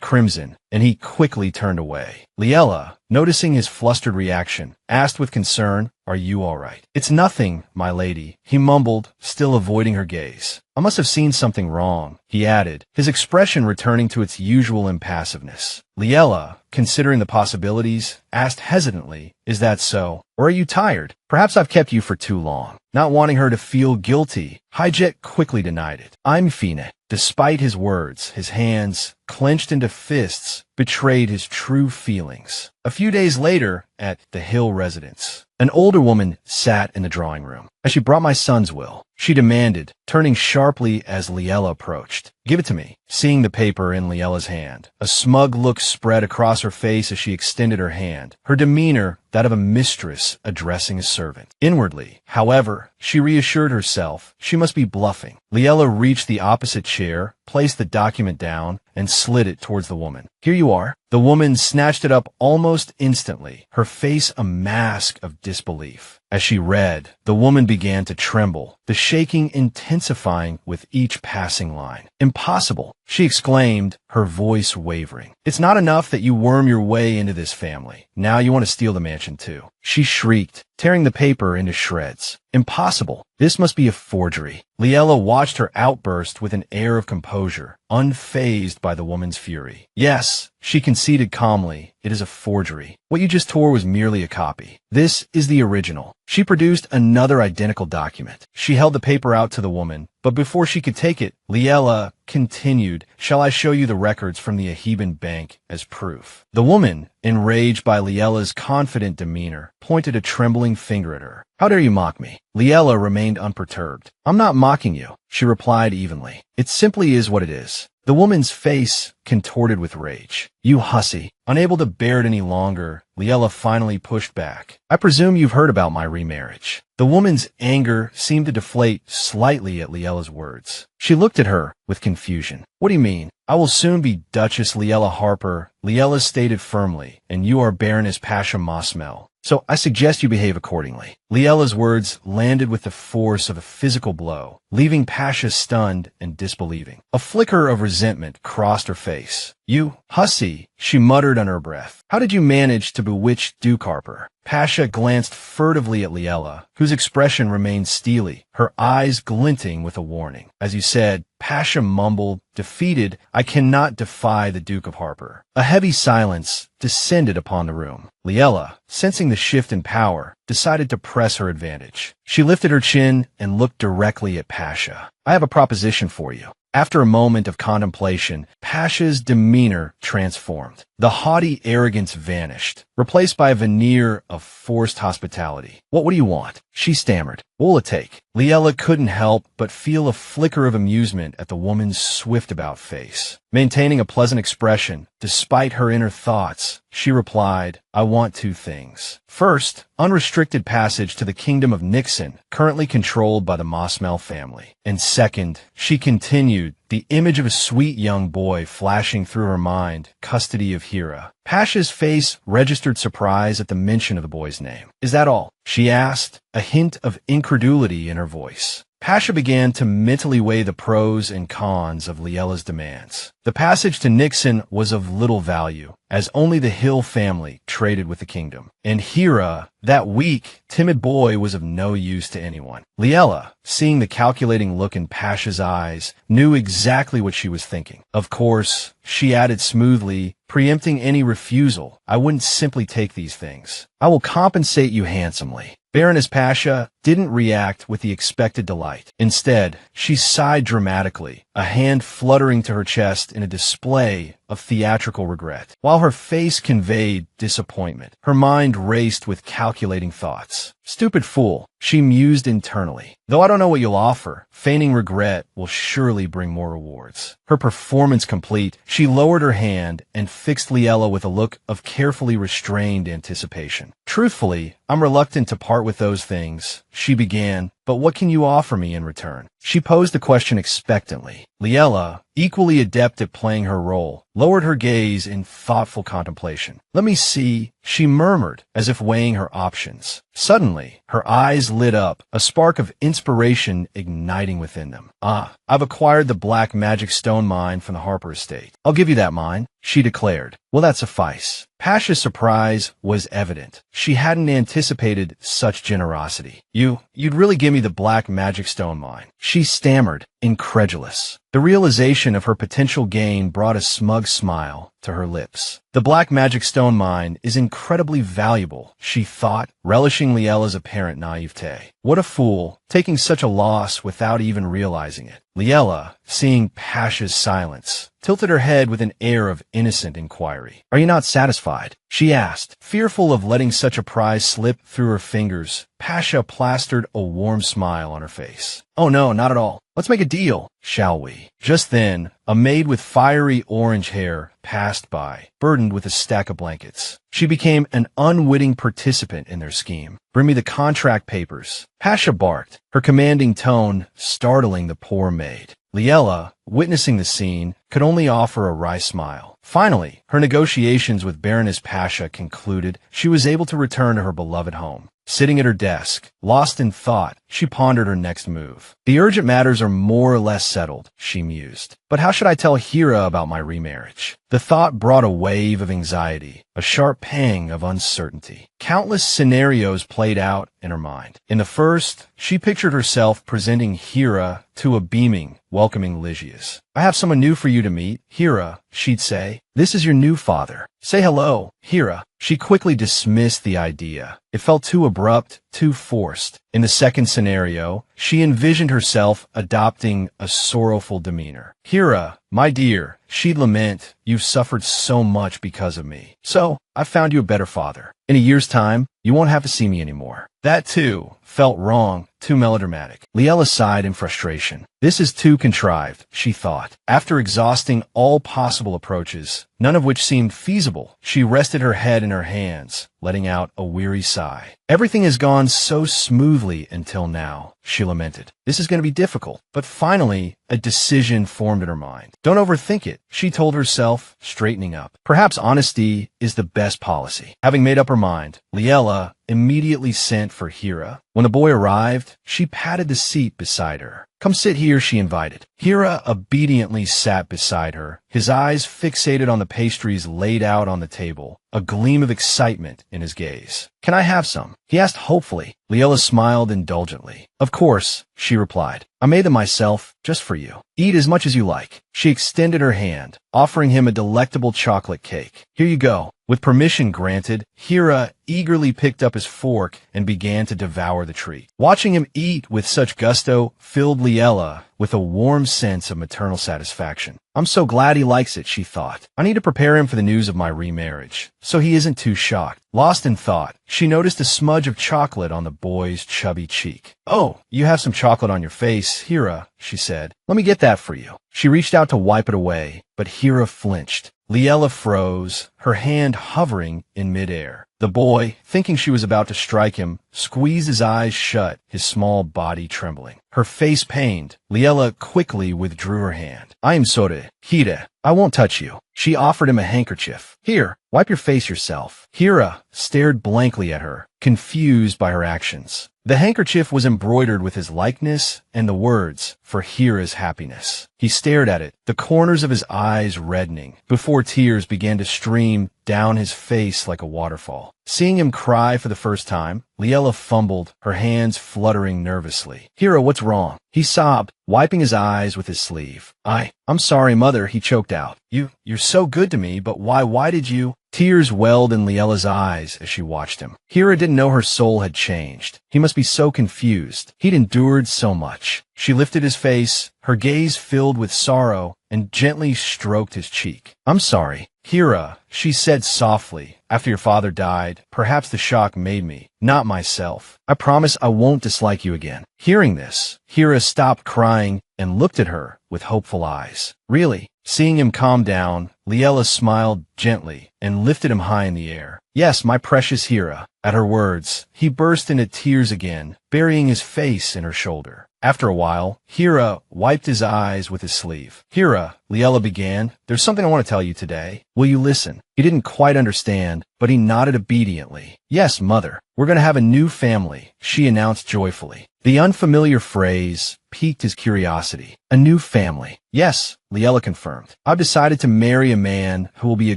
crimson, and he quickly turned away. Liella, noticing his flustered reaction, asked with concern, are you all right? It's nothing, my lady, he mumbled, still avoiding her gaze. I must have seen something wrong, he added, his expression returning to its usual impassiveness. Liella, considering the possibilities, asked hesitantly, is that so? Or are you tired? Perhaps I've kept you for too long. Not wanting her to feel guilty, Hijet quickly denied it. I'm Fina. Despite his words, his hands, clenched into fists, betrayed his true feelings. A few days later, at the Hill residence, an older woman sat in the drawing room. As she brought my son's will, she demanded, turning sharply as Liella approached. Give it to me. Seeing the paper in Liella's hand, a smug look spread across her face as she extended her hand, her demeanor that of a mistress addressing a servant. Inwardly, however, she reassured herself she must be bluffing. Liella reached the opposite chair, placed the document down, and slid it towards the woman. Here you are. The woman snatched it up almost instantly, her face a mask of disbelief. As she read, the woman began to tremble, the shaking intensifying with each passing line. Impossible, she exclaimed, her voice wavering. It's not enough that you worm your way into this family. Now you want to steal the mansion too. She shrieked, tearing the paper into shreds. Impossible. This must be a forgery. Liella watched her outburst with an air of composure, unfazed by the woman's fury. Yes, she conceded calmly, it is a forgery. What you just tore was merely a copy. This is the original. She produced another identical document. She held the paper out to the woman, but before she could take it, Liella continued, shall I show you the records from the Aheban Bank as proof? The woman, enraged by Liella's confident demeanor, pointed a trembling finger at her. How dare you mock me? Liella remained unperturbed. I'm not mocking you, she replied evenly. It simply is what it is. The woman's face contorted with rage. You hussy. Unable to bear it any longer, Liella finally pushed back. I presume you've heard about my remarriage. The woman's anger seemed to deflate slightly at Liella's words. She looked at her with confusion. What do you mean? I will soon be Duchess Liella Harper, Liella stated firmly, and you are Baroness Pasha Mosmel. So I suggest you behave accordingly. Liella's words landed with the force of a physical blow, leaving Pasha stunned and disbelieving. A flicker of resentment crossed her face. You hussy, she muttered under her breath. How did you manage to bewitch Duke Harper? Pasha glanced furtively at Liella, whose expression remained steely, her eyes glinting with a warning. As you said, Pasha mumbled, defeated, I cannot defy the Duke of Harper. A heavy silence descended upon the room. Liella, sensing the shift in power, decided to press her advantage. She lifted her chin and looked directly at Pasha. I have a proposition for you. After a moment of contemplation, Pasha's demeanor transformed. The haughty arrogance vanished, replaced by a veneer of forced hospitality. What do you want? She stammered. What will it take? Liella couldn't help but feel a flicker of amusement at the woman's swift-about face. Maintaining a pleasant expression, despite her inner thoughts, she replied, I want two things. First, unrestricted passage to the kingdom of Nixon, currently controlled by the Mosmel family. And second, she continued, the image of a sweet young boy flashing through her mind, custody of Hira. Pasha's face registered surprise at the mention of the boy's name. Is that all? She asked, a hint of incredulity in her voice. Pasha began to mentally weigh the pros and cons of Liella's demands. The passage to Nixon was of little value, as only the Hill family traded with the kingdom. And Hira, that weak, timid boy, was of no use to anyone. Liella, seeing the calculating look in Pasha's eyes, knew exactly what she was thinking. Of course, she added smoothly, preempting any refusal, I wouldn't simply take these things. I will compensate you handsomely. Baroness Pasha didn't react with the expected delight. Instead, she sighed dramatically, a hand fluttering to her chest in a display of theatrical regret. While her face conveyed disappointment, her mind raced with calculating thoughts. Stupid fool, she mused internally. Though I don't know what you'll offer, feigning regret will surely bring more rewards. Her performance complete, she lowered her hand and fixed Liella with a look of carefully restrained anticipation. Truthfully, I'm reluctant to part with those things, she began, but what can you offer me in return? She posed the question expectantly. Liella, equally adept at playing her role, lowered her gaze in thoughtful contemplation. Let me see, she murmured, as if weighing her options. Suddenly, her eyes lit up, a spark of inspiration igniting within them. I've acquired the black magic stone mine from the Harper estate. I'll give you that mine, she declared. Will that suffice? Pasha's surprise was evident. She hadn't anticipated such generosity. You'd really give me the black magic stone mine? She stammered, incredulous. The realization of her potential gain brought a smug smile to her lips. The black magic stone mine is incredibly valuable, she thought, relishing Liella's apparent naivete. What a fool, taking such a loss without even realizing it. Liella, seeing Pasha's silence, tilted her head with an air of innocent inquiry. Are you not satisfied? She asked. Fearful of letting such a prize slip through her fingers, Pasha plastered a warm smile on her face. Oh no, not at all. Let's make a deal, shall we? Just then, a maid with fiery orange hair passed by, burdened with a stack of blankets. She became an unwitting participant in their scheme. Bring me the contract papers. Pasha barked, her commanding tone startling the poor maid. Liella, witnessing the scene, could only offer a wry smile. Finally, her negotiations with Baroness Pasha concluded, she was able to return to her beloved home. Sitting at her desk, lost in thought, she pondered her next move. The urgent matters are more or less settled, she mused. But how should I tell Hira about my remarriage? The thought brought a wave of anxiety, a sharp pang of uncertainty. Countless scenarios played out in her mind. In the first, she pictured herself presenting Hira to a beaming, welcoming Lygius. I have someone new for you to meet, Hira, she'd say. This is your new father. Say hello, Hira. She quickly dismissed the idea. It felt too abrupt, too forced. In the second scenario, she envisioned herself adopting a sorrowful demeanor. Hira, my dear, she'd lament, you've suffered so much because of me. So, I found you a better father. In a year's time, you won't have to see me anymore. That, too, felt wrong, too melodramatic. Liella sighed in frustration. This is too contrived, she thought. After exhausting all possible approaches, none of which seemed feasible, she rested her head in her hands, letting out a weary sigh. Everything has gone so smoothly until now, she lamented. This is going to be difficult. But finally, a decision formed in her mind. Don't overthink it, she told herself, straightening up. Perhaps honesty is the best policy. Having made up her mind, Liella immediately sent for Hira. When the boy arrived, she patted the seat beside her. Come sit here, she invited. Hira obediently sat beside her, his eyes fixated on the pastries laid out on the table, a gleam of excitement in his gaze. Can I have some? He asked hopefully. Liella smiled indulgently. Of course, she replied. I made them myself, just for you. Eat as much as you like. She extended her hand, offering him a delectable chocolate cake. Here you go. With permission granted, Hira eagerly picked up his fork and began to devour the treat. Watching him eat with such gusto filled Liella with a warm sense of maternal satisfaction. I'm so glad he likes it, she thought. I need to prepare him for the news of my remarriage, so he isn't too shocked. Lost in thought, she noticed a smudge of chocolate on the boy's chubby cheek. Oh, you have some chocolate on your face, Hira, she said. Let me get that for you. She reached out to wipe it away, but Hira flinched. Liella froze, her hand hovering in midair. The boy, thinking she was about to strike him, squeezed his eyes shut, his small body trembling. Her face pained, Liella quickly withdrew her hand. I am sorry, Hira. I won't touch you. She offered him a handkerchief. Here, wipe your face yourself. Hira stared blankly at her, confused by her actions. The handkerchief was embroidered with his likeness and the words, for Hira's happiness. He stared at it, the corners of his eyes reddening, before tears began to stream down his face like a waterfall. Seeing him cry for the first time, Liella fumbled, her hands fluttering nervously. Hira, what's wrong? He sobbed, wiping his eyes with his sleeve. I'm sorry, mother, he choked out. You're so good to me, but why did you? Tears welled in Liella's eyes as she watched him. Hira didn't know her soul had changed. He must be so confused. He'd endured so much. She lifted his face, her gaze filled with sorrow, and gently stroked his cheek. I'm sorry, Hira, she said softly. After your father died, perhaps the shock made me, not myself. I promise I won't dislike you again. Hearing this, Hira stopped crying and looked at her with hopeful eyes. Really? Seeing him calm down, Liella smiled gently and lifted him high in the air. Yes, my precious Hira. At her words, he burst into tears again, burying his face in her shoulder. After a while, Hira wiped his eyes with his sleeve. Hira, Liella began, there's something I want to tell you today. Will you listen? He didn't quite understand, but he nodded obediently. Yes, mother. We're going to have a new family, she announced joyfully. The unfamiliar phrase piqued his curiosity. A new family. Yes, Liella confirmed. I've decided to marry a man who will be a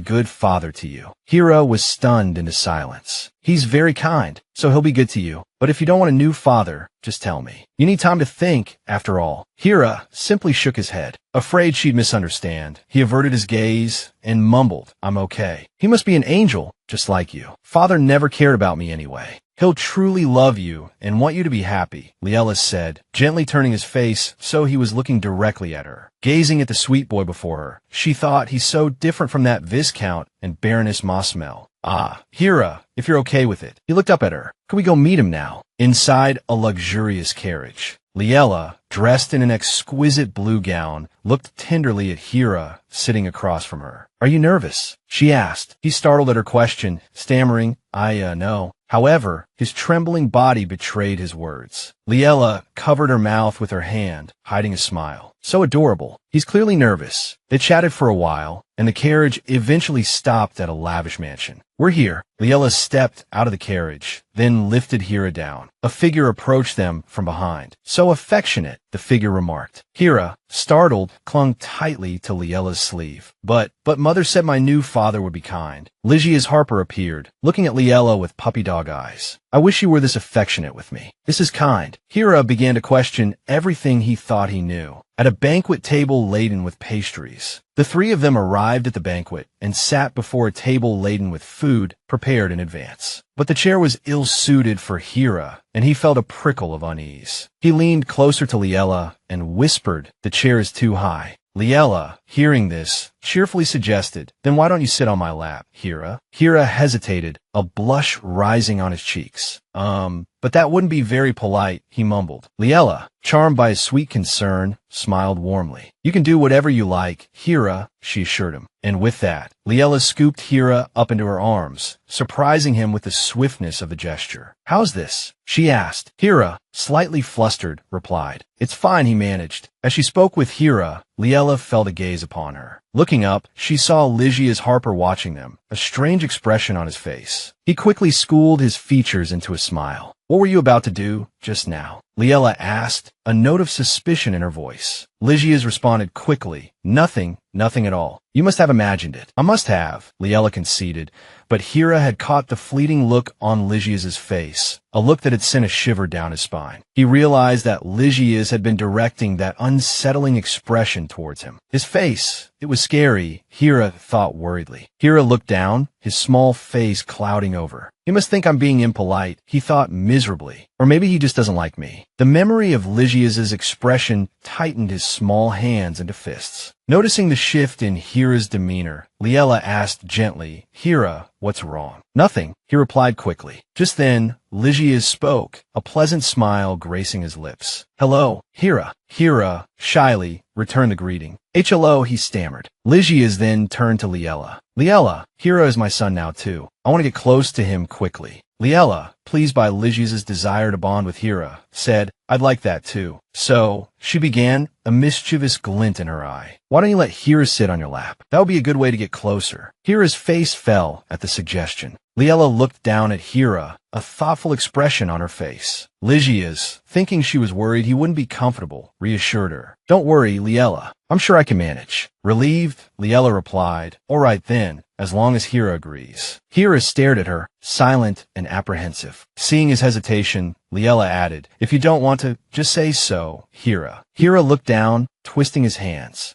good father to you. Hira was stunned into silence. He's very kind, so he'll be good to you. But if you don't want a new father, just tell me. You need time to think, after all. Hira simply shook his head. Afraid she'd misunderstand, he averted his gaze and mumbled, I'm okay. He must be an angel, just like you. Father never cared about me anyway. He'll truly love you and want you to be happy, Liella said, gently turning his face so he was looking directly at her. Gazing at the sweet boy before her, she thought he's so different from that Viscount and Baroness Mosmel. Ah, Hira, if you're okay with it. He looked up at her. Can we go meet him now? Inside a luxurious carriage, Liella, dressed in an exquisite blue gown, looked tenderly at Hira sitting across from her. Are you nervous? She asked. He startled at her question, stammering, no. However, his trembling body betrayed his words. Liella covered her mouth with her hand, hiding a smile. So adorable. He's clearly nervous. They chatted for a while, and the carriage eventually stopped at a lavish mansion. We're here. Liella stepped out of the carriage, then lifted Hira down. A figure approached them from behind. So affectionate, the figure remarked. Hira, startled, clung tightly to Liella's sleeve. But mother said my new father would be kind. Lygia's Harper appeared, looking at Liella with puppy dog eyes. I wish you were this affectionate with me. This is kind. Hira began to question everything he thought he knew. At a banquet table laden with pastries, the three of them arrived at the banquet and sat before a table laden with food prepared in advance. But the chair was ill-suited for Hira, and he felt a prickle of unease. He leaned closer to Liella and whispered, the chair is too high. Liella, hearing this, cheerfully suggested. Then why don't you sit on my lap, Hira? Hira hesitated, a blush rising on his cheeks. But that wouldn't be very polite, he mumbled. Liella, charmed by his sweet concern, smiled warmly. You can do whatever you like, Hira, she assured him. And with that, Liella scooped Hira up into her arms, surprising him with the swiftness of the gesture. How's this? She asked. Hira, slightly flustered, replied. It's fine, he managed. As she spoke with Hira, Liella fell to gaze upon her. Looking up, she saw Lygia's Harper watching them, a strange expression on his face. He quickly schooled his features into a smile. What were you about to do just now? Liella asked, a note of suspicion in her voice. Lygia's responded quickly. Nothing at all. You must have imagined it. I must have, Liella conceded, but Hira had caught the fleeting look on Lygia's face, a look that had sent a shiver down his spine. He realized that Lygia's had been directing that unsettling expression towards him. His face, it was scary, Hira thought worriedly. Hira looked down, his small face clouding over. He must think I'm being impolite, he thought miserably. Or maybe he just doesn't like me. The memory of Lygia's expression tightened his small hands into fists. Noticing the shift in Hira's demeanor, Liella asked gently, Hira, what's wrong? Nothing, he replied quickly. Just then, Lygia spoke, a pleasant smile gracing his lips. Hello, Hira. Hira, shyly, returned the greeting. Hello, he stammered. Lygia's then turned to Liella. Liella, Hira is my son now too. I want to get close to him quickly. Liella, pleased by Lygia's desire to bond with Hira, said, I'd like that too. So, she began, a mischievous glint in her eye. Why don't you let Hira sit on your lap? That would be a good way to get closer. Hira's face fell at the suggestion. Liella looked down at Hira, a thoughtful expression on her face. Lygia's, thinking she was worried he wouldn't be comfortable, reassured her. Don't worry, Liella. I'm sure I can manage. Relieved, Liella replied, All right then, as long as Hira agrees. Hira stared at her, silent and apprehensive. Seeing his hesitation, Liella added, If you don't want to, just say so, Hira. Hira looked down, twisting his hands.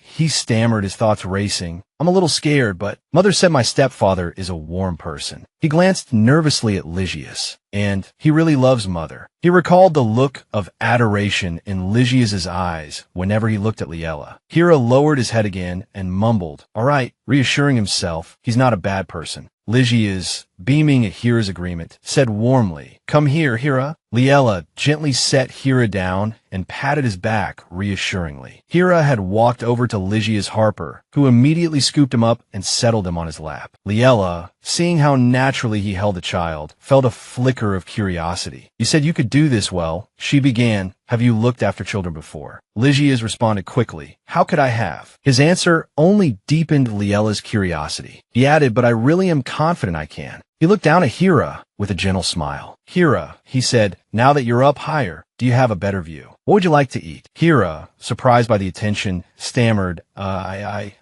He stammered, his thoughts racing. I'm a little scared, but Mother said my stepfather is a warm person. He glanced nervously at Lygia's, and he really loves Mother. He recalled the look of adoration in Lygia's eyes whenever he looked at Liella. Hira lowered his head again and mumbled, All right, reassuring himself he's not a bad person. Lygia's, beaming at Hira's agreement, said warmly, Come here, Hira. Liella gently set Hira down and patted his back reassuringly. Hira had walked over to Lygia's Harper, who immediately scooped him up and settled him on his lap. Liella, seeing how naturally he held the child, felt a flicker of curiosity. You said you could do this well, she began. Have you looked after children before? Lygia's responded quickly. How could I have? His answer only deepened Liella's curiosity. He added, But I really am confident I can. He looked down at Hira with a gentle smile. Hira, he said, now that you're up higher, do you have a better view? What would you like to eat? Hira, surprised by the attention, stammered,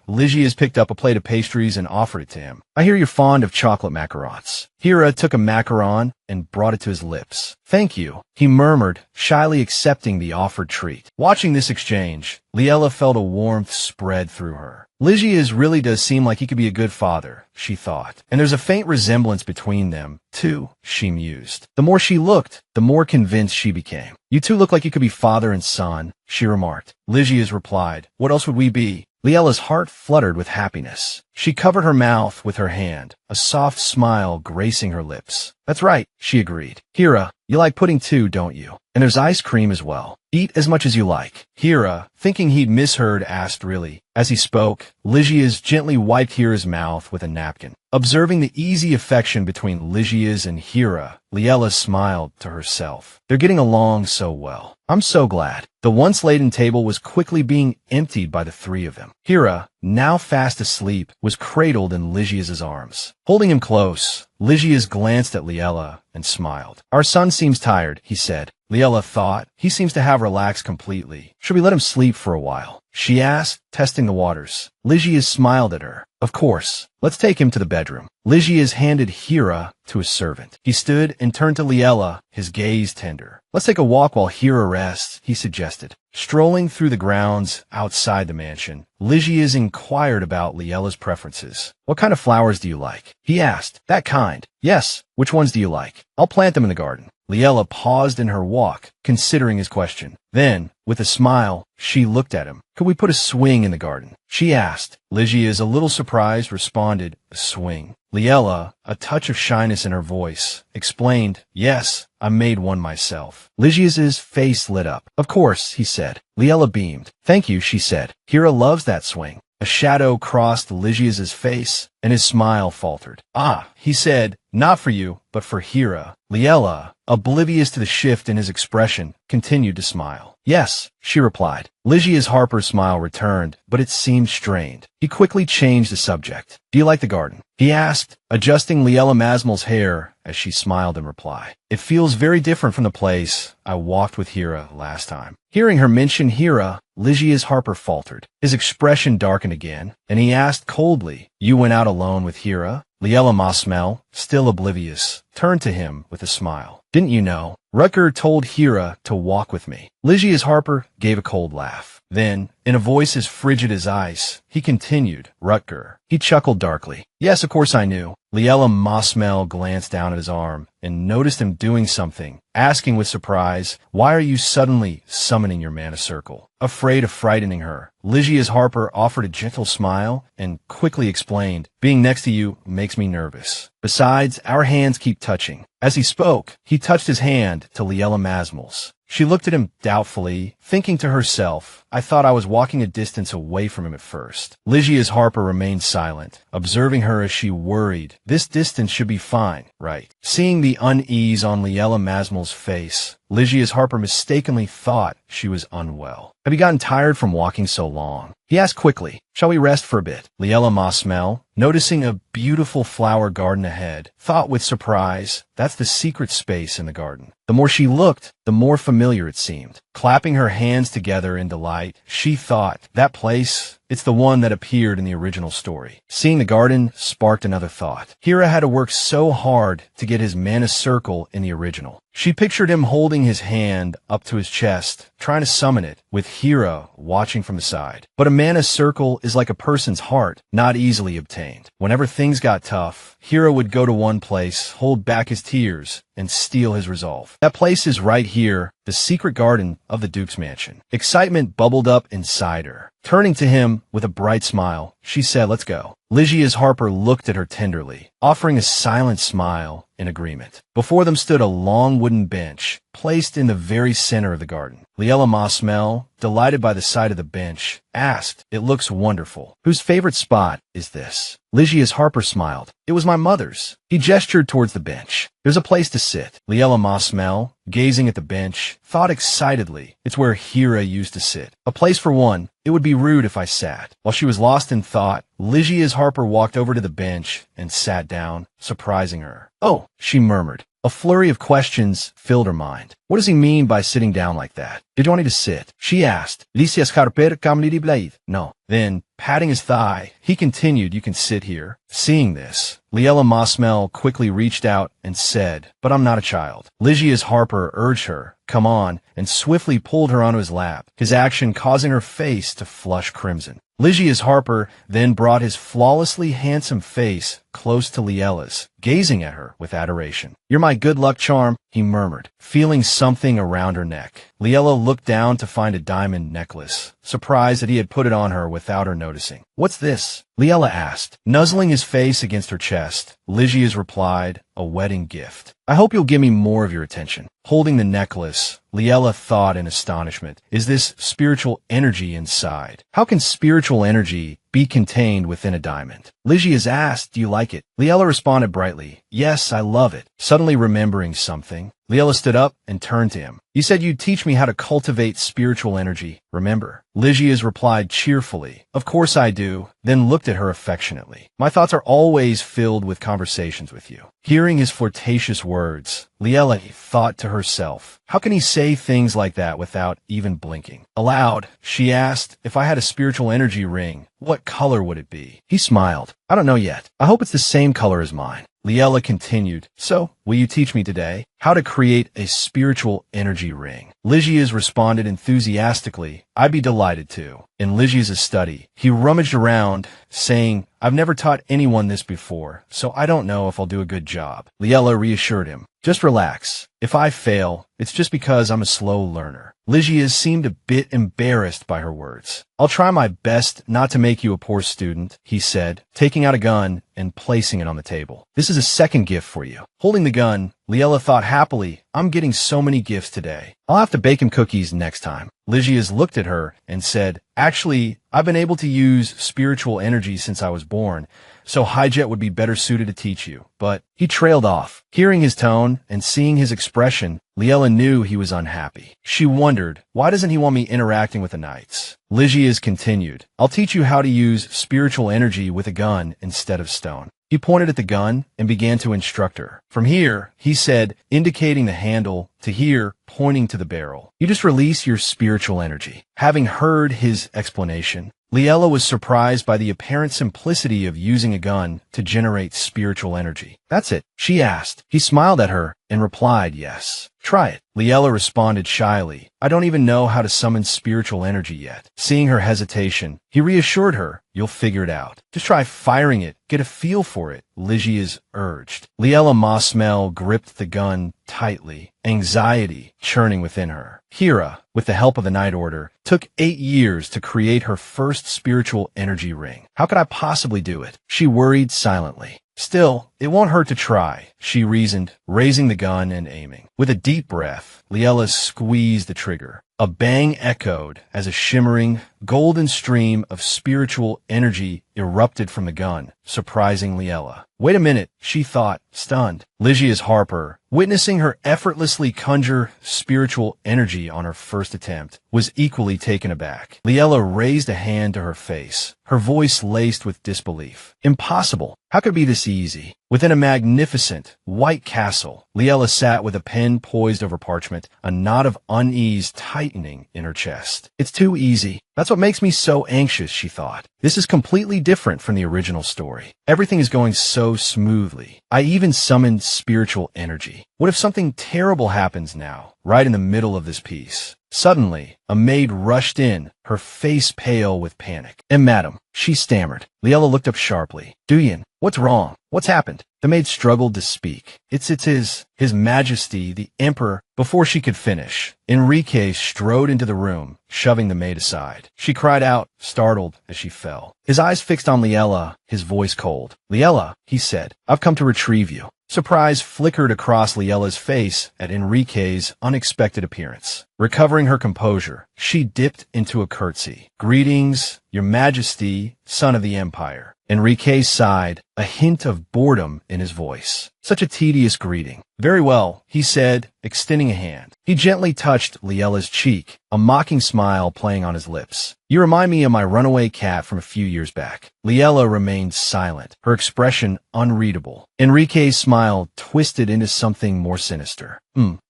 Lygia's picked up a plate of pastries and offered it to him. I hear you're fond of chocolate macarons. Hira took a macaron and brought it to his lips. Thank you, he murmured, shyly accepting the offered treat. Watching this exchange, Liella felt a warmth spread through her. Lygia's really does seem like he could be a good father, she thought. And there's a faint resemblance between them, too, she mused. The more she looked, the more convinced she became. You two look like you could be father and son, she remarked. Lygia's replied, What else would we be? Liella's heart fluttered with happiness. She covered her mouth with her hand, a soft smile gracing her lips. That's right, she agreed. Hira, you like pudding too, don't you? And there's ice cream as well. Eat as much as you like. Hira, thinking he'd misheard, asked really. As he spoke, Lygia's gently wiped Hira's mouth with a napkin. Observing the easy affection between Lygia's and Hira, Liella smiled to herself. They're getting along so well. I'm so glad. The once-laden table was quickly being emptied by the three of them. Hira, now fast asleep, was cradled in Lygia's arms. Holding him close, Lygia's glanced at Liella and smiled. Our son seems tired, he said. Liella thought, he seems to have relaxed completely. Should we let him sleep for a while? She asked, testing the waters. Lygia's smiled at her. Of course. Let's take him to the bedroom. Lygia's handed Hira to a servant. He stood and turned to Liella, his gaze tender. Let's take a walk while Hira rests, he suggested. Strolling through the grounds outside the mansion, Lygia's inquired about Liella's preferences. What kind of flowers do you like? He asked. That kind. Yes. Which ones do you like? I'll plant them in the garden. Liella paused in her walk, considering his question. Then, With a smile, she looked at him. Could we put a swing in the garden? She asked. Ligia's, a little surprised, responded, a swing. Liella, a touch of shyness in her voice, explained, yes, I made one myself. Ligia's face lit up. Of course, he said. Liella beamed. Thank you, she said. Hira loves that swing. A shadow crossed Ligia's face, and his smile faltered. Ah, he said, not for you, but for Hira. Liella, oblivious to the shift in his expression, continued to smile. Yes, she replied. Ligia's Harper's smile returned, but it seemed strained. He quickly changed the subject. Do you like the garden? He asked, adjusting Liella Masmel's hair as she smiled in reply. It feels very different from the place I walked with Hira last time. Hearing her mention Hira, Ligia's Harper faltered. His expression darkened again, and he asked coldly, you went out alone with Hira? Liella Masmel, still oblivious, turned to him with a smile. Didn't you know? Rutger told Hira to walk with me. Ligia's Harper gave a cold laugh. Then, in a voice as frigid as ice, he continued, Rutger. He chuckled darkly. Yes, of course I knew. Liella Masmel glanced down at his arm and noticed him doing something, asking with surprise, why are you suddenly summoning your mana circle? Afraid of frightening her, Ligia's Harper offered a gentle smile and quickly explained, being next to you makes me nervous. Besides, our hands keep touching. As he spoke, he touched his hand to Liella Masmel's. She looked at him doubtfully, thinking to herself, I thought I was walking a distance away from him at first. Ligia's Harper remained silent, observing her as she worried. This distance should be fine, right? Seeing the unease on Liella Masmel's face, Ligia's Harper mistakenly thought she was unwell. Have you gotten tired from walking so long? He asked quickly, shall we rest for a bit? Liella Masmel, noticing a beautiful flower garden ahead, thought with surprise, that's the secret space in the garden. The more she looked, the more familiar it seemed. Clapping her hands together in delight, she thought, that place, it's the one that appeared in the original story. Seeing the garden sparked another thought. Hira had to work so hard to get his mana circle in the original. She pictured him holding his hand up to his chest, trying to summon it, with Hira watching from the side. But a mana circle is like a person's heart, not easily obtained. Whenever things got tough, Hira would go to one place, hold back his tears, and steal his resolve. That place is right here, the secret garden of the Duke's mansion. Excitement bubbled up inside her. Turning to him with a bright smile, she said, let's go. Ligia's Harper looked at her tenderly, offering a silent smile in agreement. Before them stood a long wooden bench, placed in the very center of the garden. Liella Masmel, delighted by the sight of the bench, asked, it looks wonderful. Whose favorite spot is this? Ligia's Harper smiled. It was my mother's. He gestured towards the bench. There's a place to sit. Liella Masmel, gazing at the bench, thought excitedly, it's where Hira used to sit. A place for one. It would be rude if I sat. While she was lost in thought, Ligia's Harper walked over to the bench and sat down, surprising her. Oh, she murmured. A flurry of questions filled her mind. What does he mean by sitting down like that? Did you want me to sit? She asked. Ligia's Harper kamli blade. No. Then, patting his thigh, he continued, you can sit here. Seeing this, Liella Masmel quickly reached out and said, but I'm not a child. Ligia's Harper urged her, come on, and swiftly pulled her onto his lap, his action causing her face to flush crimson. Ligia's Harper then brought his flawlessly handsome face close to Liella's, gazing at her with adoration. You're my good luck charm, he murmured, feeling something around her neck. Liella looked down to find a diamond necklace, surprised that he had put it on her without her noticing. What's this? Liella asked, nuzzling his face against her chest. Ligia's replied, a wedding gift. I hope you'll give me more of your attention. Holding the necklace, Liella thought in astonishment, is this spiritual energy inside? How can spiritual energy be contained within a diamond? Ligia's asked, do you like it? Liella responded brightly, yes, I love it. Suddenly remembering something, Liella stood up and turned to him. You said you'd teach me how to cultivate spiritual energy, remember? Ligia's replied cheerfully, of course I do, then looked at her affectionately. My thoughts are always filled with conversations with you. Hearing his flirtatious words, Liella thought to herself, how can he say things like that without even blinking? Aloud, she asked, if I had a spiritual energy ring, what color would it be? He smiled. I don't know yet. I hope it's the same color as mine. Liella continued, so, will you teach me today how to create a spiritual energy ring? Lysias responded enthusiastically, I'd be delighted to. In Lysias' study, he rummaged around, saying, I've never taught anyone this before, so I don't know if I'll do a good job. Liella reassured him, just relax. If I fail, it's just because I'm a slow learner. Lysias seemed a bit embarrassed by her words. I'll try my best not to make you a poor student, he said, taking out a gun and placing it on the table. This is a second gift for you. Holding the gun, Liella thought happily, I'm getting so many gifts today. I'll have to bake him cookies next time. Lysias looked at her and said, actually, I've been able to use spiritual energy since I was born, so Hijet would be better suited to teach you. But he trailed off. Hearing his tone and seeing his expression, Liella knew he was unhappy. She wondered, why doesn't he want me interacting with the knights? Lysias continued, I'll teach you how to use spiritual energy with a gun instead of stone. He pointed at the gun and began to instruct her. From here, he said, indicating the handle, to here, pointing to the barrel. You just release your spiritual energy. Having heard his explanation, Liella was surprised by the apparent simplicity of using a gun to generate spiritual energy. That's it, she asked. He smiled at her and replied, yes. Try it. Liella responded shyly, I don't even know how to summon spiritual energy yet. Seeing her hesitation, he reassured her, you'll figure it out. Just try firing it, get a feel for it, Lysias urged. Liella Mosmel gripped the gun tightly, anxiety churning within her. Hira, with the help of the Night Order, took 8 years to create her first spiritual energy ring. How could I possibly do it? She worried silently. Still, it won't hurt to try, she reasoned, raising the gun and aiming. With a deep breath, Liella squeezed the trigger. A bang echoed as a shimmering, golden stream of spiritual energy erupted from the gun, surprising Liella. Wait a minute, she thought, stunned. Lysias Harper, witnessing her effortlessly conjure spiritual energy on her first attempt, was equally taken aback. Liella raised a hand to her face, her voice laced with disbelief. Impossible. How could it be this easy? Within a magnificent, white castle, Liella sat with a pen poised over parchment, a knot of unease tightening in her chest. It's too easy. That's what makes me so anxious, she thought. This is completely different from the original story. Everything is going so smoothly. I even summoned spiritual energy. What if something terrible happens now, right in the middle of this piece? Suddenly, a maid rushed in, her face pale with panic. Madam, she stammered. Liella looked up sharply. Duyin, what's wrong? What's happened? The maid struggled to speak. It's his Majesty, the Emperor. Before she could finish, Enrique strode into the room, shoving the maid aside. She cried out, startled as she fell. His eyes fixed on Liella, his voice cold. Liella, he said, I've come to retrieve you. Surprise flickered across Liella's face at Enrique's unexpected appearance. Recovering her composure, she dipped into a curtsy. Greetings, Your Majesty, son of the Empire. Enrique sighed, a hint of boredom in his voice. Such a tedious greeting. Very well, he said, extending a hand. He gently touched Liella's cheek, a mocking smile playing on his lips. You remind me of my runaway cat from a few years back. Liella remained silent, her expression unreadable. Enrique's smile twisted into something more sinister.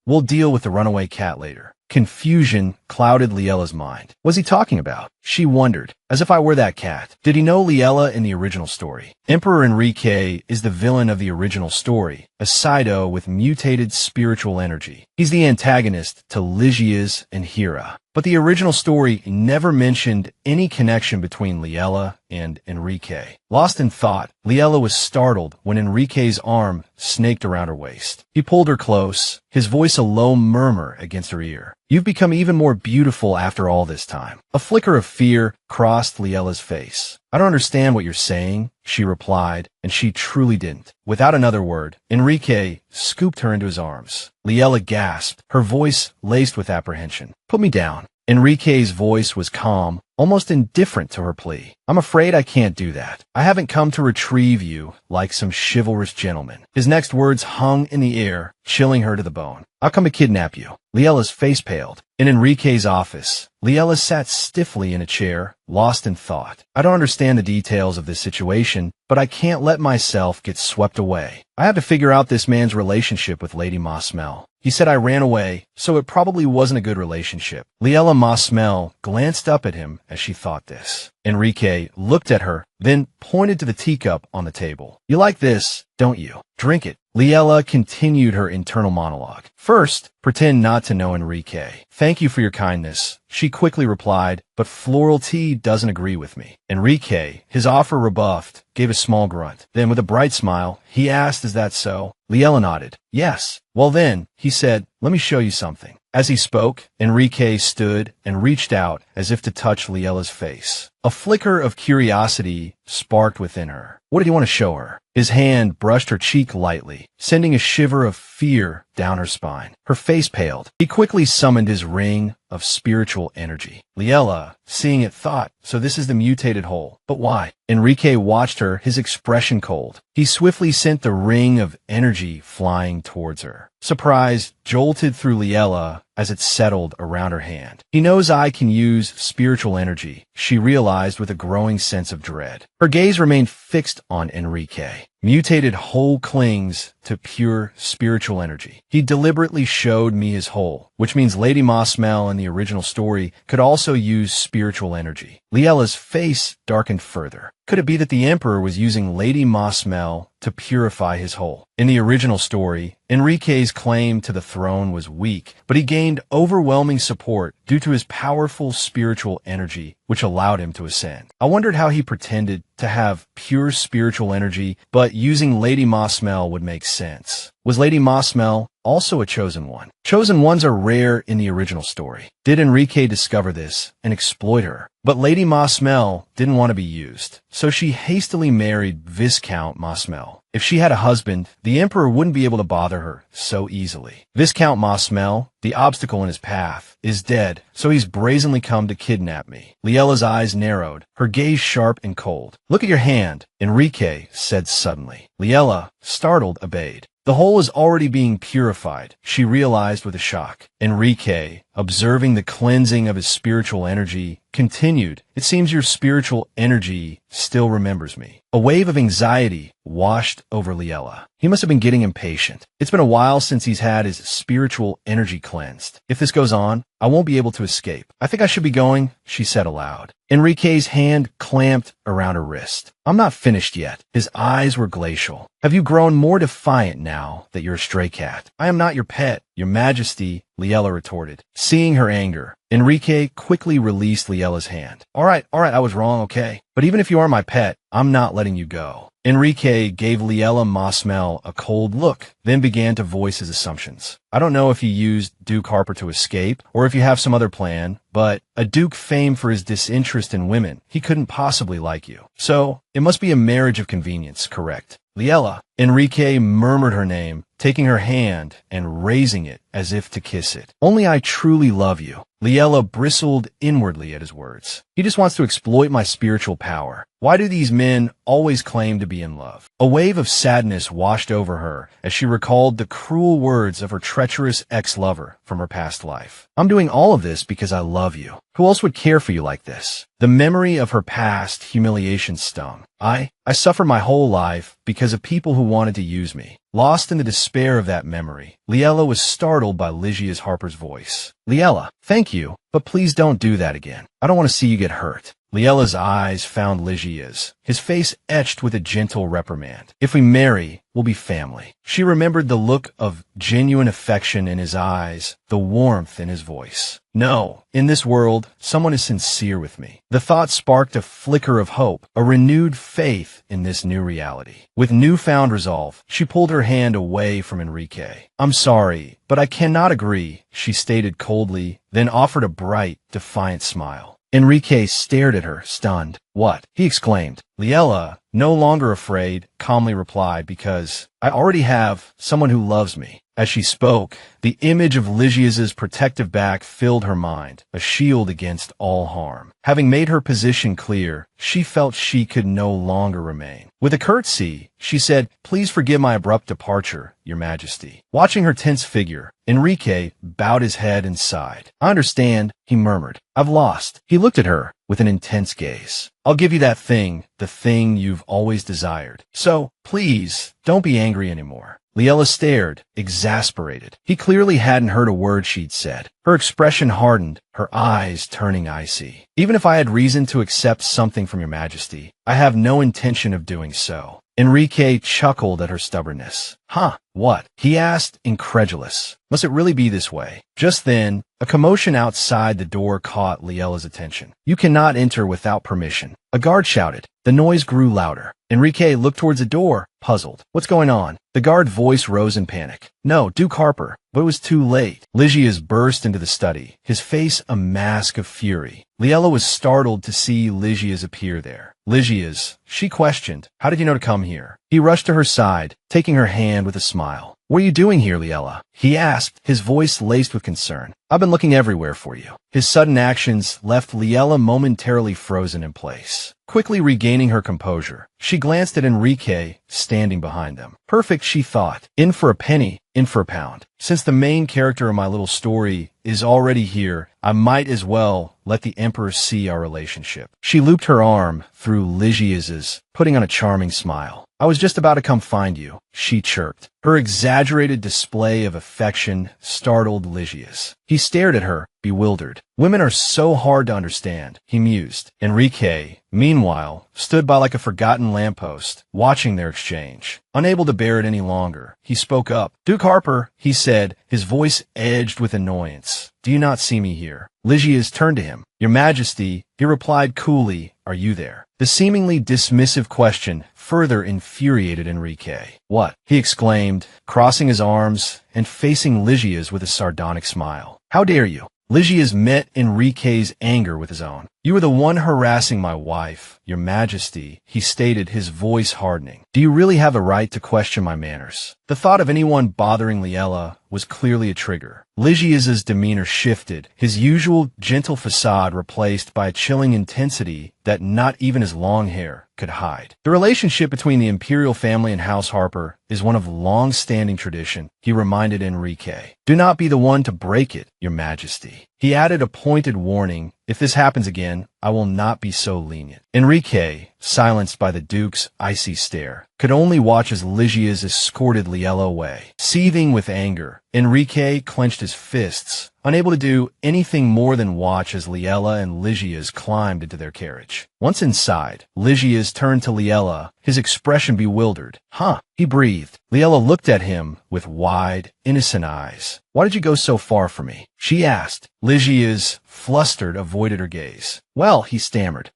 We'll deal with the runaway cat later. Confusion clouded Liella's mind. What's he talking about? She wondered. As if I were that cat. Did he know Liella in the original story? Emperor Enrique is the villain of the original story, a Sido with mutated spiritual energy. He's the antagonist to Lysias and Hira. But the original story never mentioned any connection between Liella and Enrique. Lost in thought, Liella was startled when Enrique's arm snaked around her waist. He pulled her close, his voice a low murmur against her ear. You've become even more beautiful after all this time. A flicker of fear crossed Liella's face. I don't understand what you're saying, she replied, and she truly didn't. Without another word, Enrique scooped her into his arms. Liella gasped, her voice laced with apprehension. Put me down. Enrique's voice was calm, almost indifferent to her plea. I'm afraid I can't do that. I haven't come to retrieve you like some chivalrous gentleman. His next words hung in the air, chilling her to the bone. I'll come to kidnap you. Liella's face paled. In Enrique's office, Liella sat stiffly in a chair, lost in thought. I don't understand the details of this situation, but I can't let myself get swept away. I have to figure out this man's relationship with Lady Mosmel. He said I ran away, so it probably wasn't a good relationship. Liella Mosmel glanced up at him as she thought this. Enrique looked at her, then pointed to the teacup on the table. You like this, don't you? Drink it. Liela continued her internal monologue. First, pretend not to know Enrique. Thank you for your kindness, she quickly replied, but floral tea doesn't agree with me. Enrique, his offer rebuffed, gave a small grunt. Then with a bright smile, he asked, is that so? Liela nodded. Yes. Well then, he said, let me show you something. As he spoke, Enrique stood and reached out as if to touch Liela's face. A flicker of curiosity sparked within her. What did he want to show her? His hand brushed her cheek lightly, sending a shiver of fear down her spine. Her face paled. He quickly summoned his ring of spiritual energy. Liela, seeing it, thought, so this is the mutated whole. But why? Enrique watched her, his expression cold. He swiftly sent the ring of energy flying towards her. Surprise jolted through Liela as it settled around her hand. He knows I can use spiritual energy, she realized with a growing sense of dread. Her gaze remained fixed on Enrique. Mutated whole clings to pure spiritual energy. He deliberately showed me his whole, which means Lady Mosmel in the original story could also use spiritual energy. Liela's face darkened further. Could it be that the Emperor was using Lady Mosmel to purify his whole? In the original story, Enrique's claim to the throne was weak, but he gained overwhelming support due to his powerful spiritual energy, which allowed him to ascend. I wondered how he pretended to have pure spiritual energy, but using Lady Mosmel would make sense. Was Lady Mosmel also a chosen one? Chosen ones are rare in the original story. Did Enrique discover this and exploit her? But Lady Mosmel didn't want to be used, so she hastily married Viscount Mosmel. If she had a husband, the Emperor wouldn't be able to bother her so easily. Viscount Mosmel, the obstacle in his path, is dead, so he's brazenly come to kidnap me. Liela's eyes narrowed, her gaze sharp and cold. Look at your hand, Enrique said suddenly. Liela, startled, obeyed. The whole is already being purified, she realized with a shock. Enrique, observing the cleansing of his spiritual energy, continued, it seems your spiritual energy still remembers me. A wave of anxiety washed over Liela. He must have been getting impatient. It's been a while since he's had his spiritual energy cleansed. If this goes on, I won't be able to escape. I think I should be going, she said aloud. Enrique's hand clamped around her wrist. I'm not finished yet. His eyes were glacial. Have you grown more defiant now that you're a stray cat? I am not your pet, your majesty, Liela retorted. Seeing her anger, Enrique quickly released Liela's hand. All right, I was wrong, okay? But even if you are my pet, I'm not letting you go. Enrique gave Liela Mosmel a cold look, then began to voice his assumptions. I don't know if you used Duke Harper to escape, or if you have some other plan, but a duke famed for his disinterest in women, he couldn't possibly like you. So, it must be a marriage of convenience, correct? Liela. Enrique murmured her name, taking her hand and raising it as if to kiss it. Only I truly love you. Liela bristled inwardly at his words. He just wants to exploit my spiritual power. Why do these men always claim to be in love? A wave of sadness washed over her as she recalled the cruel words of her treacherous ex-lover from her past life. I'm doing all of this because I love you. Who else would care for you like this? The memory of her past humiliation stung. I suffered my whole life because of people who wanted to use me. Lost in the despair of that memory, Liela was startled by Lygia's Harper's voice. Liela, thank you, but please don't do that again. I don't want to see you get hurt. Liela's eyes found Lygia's, his face etched with a gentle reprimand. If we marry, we'll be family. She remembered the look of genuine affection in his eyes, the warmth in his voice. No, in this world, someone is sincere with me. The thought sparked a flicker of hope, a renewed faith in this new reality. With newfound resolve, she pulled her hand away from Enrique. I'm sorry, but I cannot agree, she stated coldly, then offered a bright, defiant smile. Enrique stared at her, stunned. What? He exclaimed. Liela, no longer afraid, calmly replied, because I already have someone who loves me. As she spoke, the image of Lygia's protective back filled her mind, a shield against all harm. Having made her position clear, she felt she could no longer remain. With a curtsy, she said, Please forgive my abrupt departure, Your Majesty. Watching her tense figure, Enrique bowed his head and sighed. I understand, he murmured. I've lost. He looked at her, with an intense gaze. I'll give you that thing, the thing you've always desired. So, please, don't be angry anymore. Liella stared, exasperated. He clearly hadn't heard a word she'd said. Her expression hardened, her eyes turning icy. Even if I had reason to accept something from your majesty, I have no intention of doing so. Enrique chuckled at her stubbornness. Huh, what? He asked, incredulous. Must it really be this way? Just then, a commotion outside the door caught Liella's attention. You cannot enter without permission. A guard shouted. The noise grew louder. Enrique looked towards the door, puzzled. What's going on? The guard voice rose in panic. No, Duke Harper. But it was too late. Lygias burst into the study, his face a mask of fury. Liella was startled to see Lygias appear there. Lygias, she questioned. How did you know to come here? He rushed to her side, taking her hand with a smile. What are you doing here, Liella? He asked, his voice laced with concern. I've been looking everywhere for you. His sudden actions left Liella momentarily frozen in place. Quickly regaining her composure, she glanced at Enrique, standing behind them. Perfect, she thought. In for a penny, in for a pound. Since the main character of my little story is already here, I might as well let the Emperor see our relationship. She looped her arm through Lygias's, putting on a charming smile. I was just about to come find you, she chirped. Her exaggerated display of affection startled Lygias. He stared at her, bewildered. Women are so hard to understand, he mused. Enrique, meanwhile, stood by like a forgotten lamppost, watching their exchange. Unable to bear it any longer, he spoke up. Duke Harper, he said, his voice edged with annoyance. Do you not see me here? Lygias turned to him. Your Majesty, he replied coolly, are you there? The seemingly dismissive question further infuriated Enrique. What? He exclaimed, crossing his arms and facing Lygias with a sardonic smile. How dare you? Lygias met Enrique's anger with his own. You are the one harassing my wife, Your Majesty, he stated, his voice hardening. Do you really have a right to question my manners? The thought of anyone bothering Liella was clearly a trigger. Lygias's demeanor shifted, his usual gentle facade replaced by a chilling intensity that not even his long hair could hide. The relationship between the imperial family and House Harper is one of long-standing tradition, he reminded Enrique. Do not be the one to break it, Your Majesty. He added a pointed warning, if this happens again, I will not be so lenient. Enrique, silenced by the Duke's icy stare, could only watch as Lygias escorted Liella away. Seething with anger, Enrique clenched his fists, unable to do anything more than watch as Liella and Lygias climbed into their carriage. Once inside, Lygias turned to Liella, his expression bewildered. Huh, he breathed. Liella looked at him with wide, innocent eyes. Why did you go so far from me? She asked. Lygias, flustered, avoided her gaze. Well, he stammered.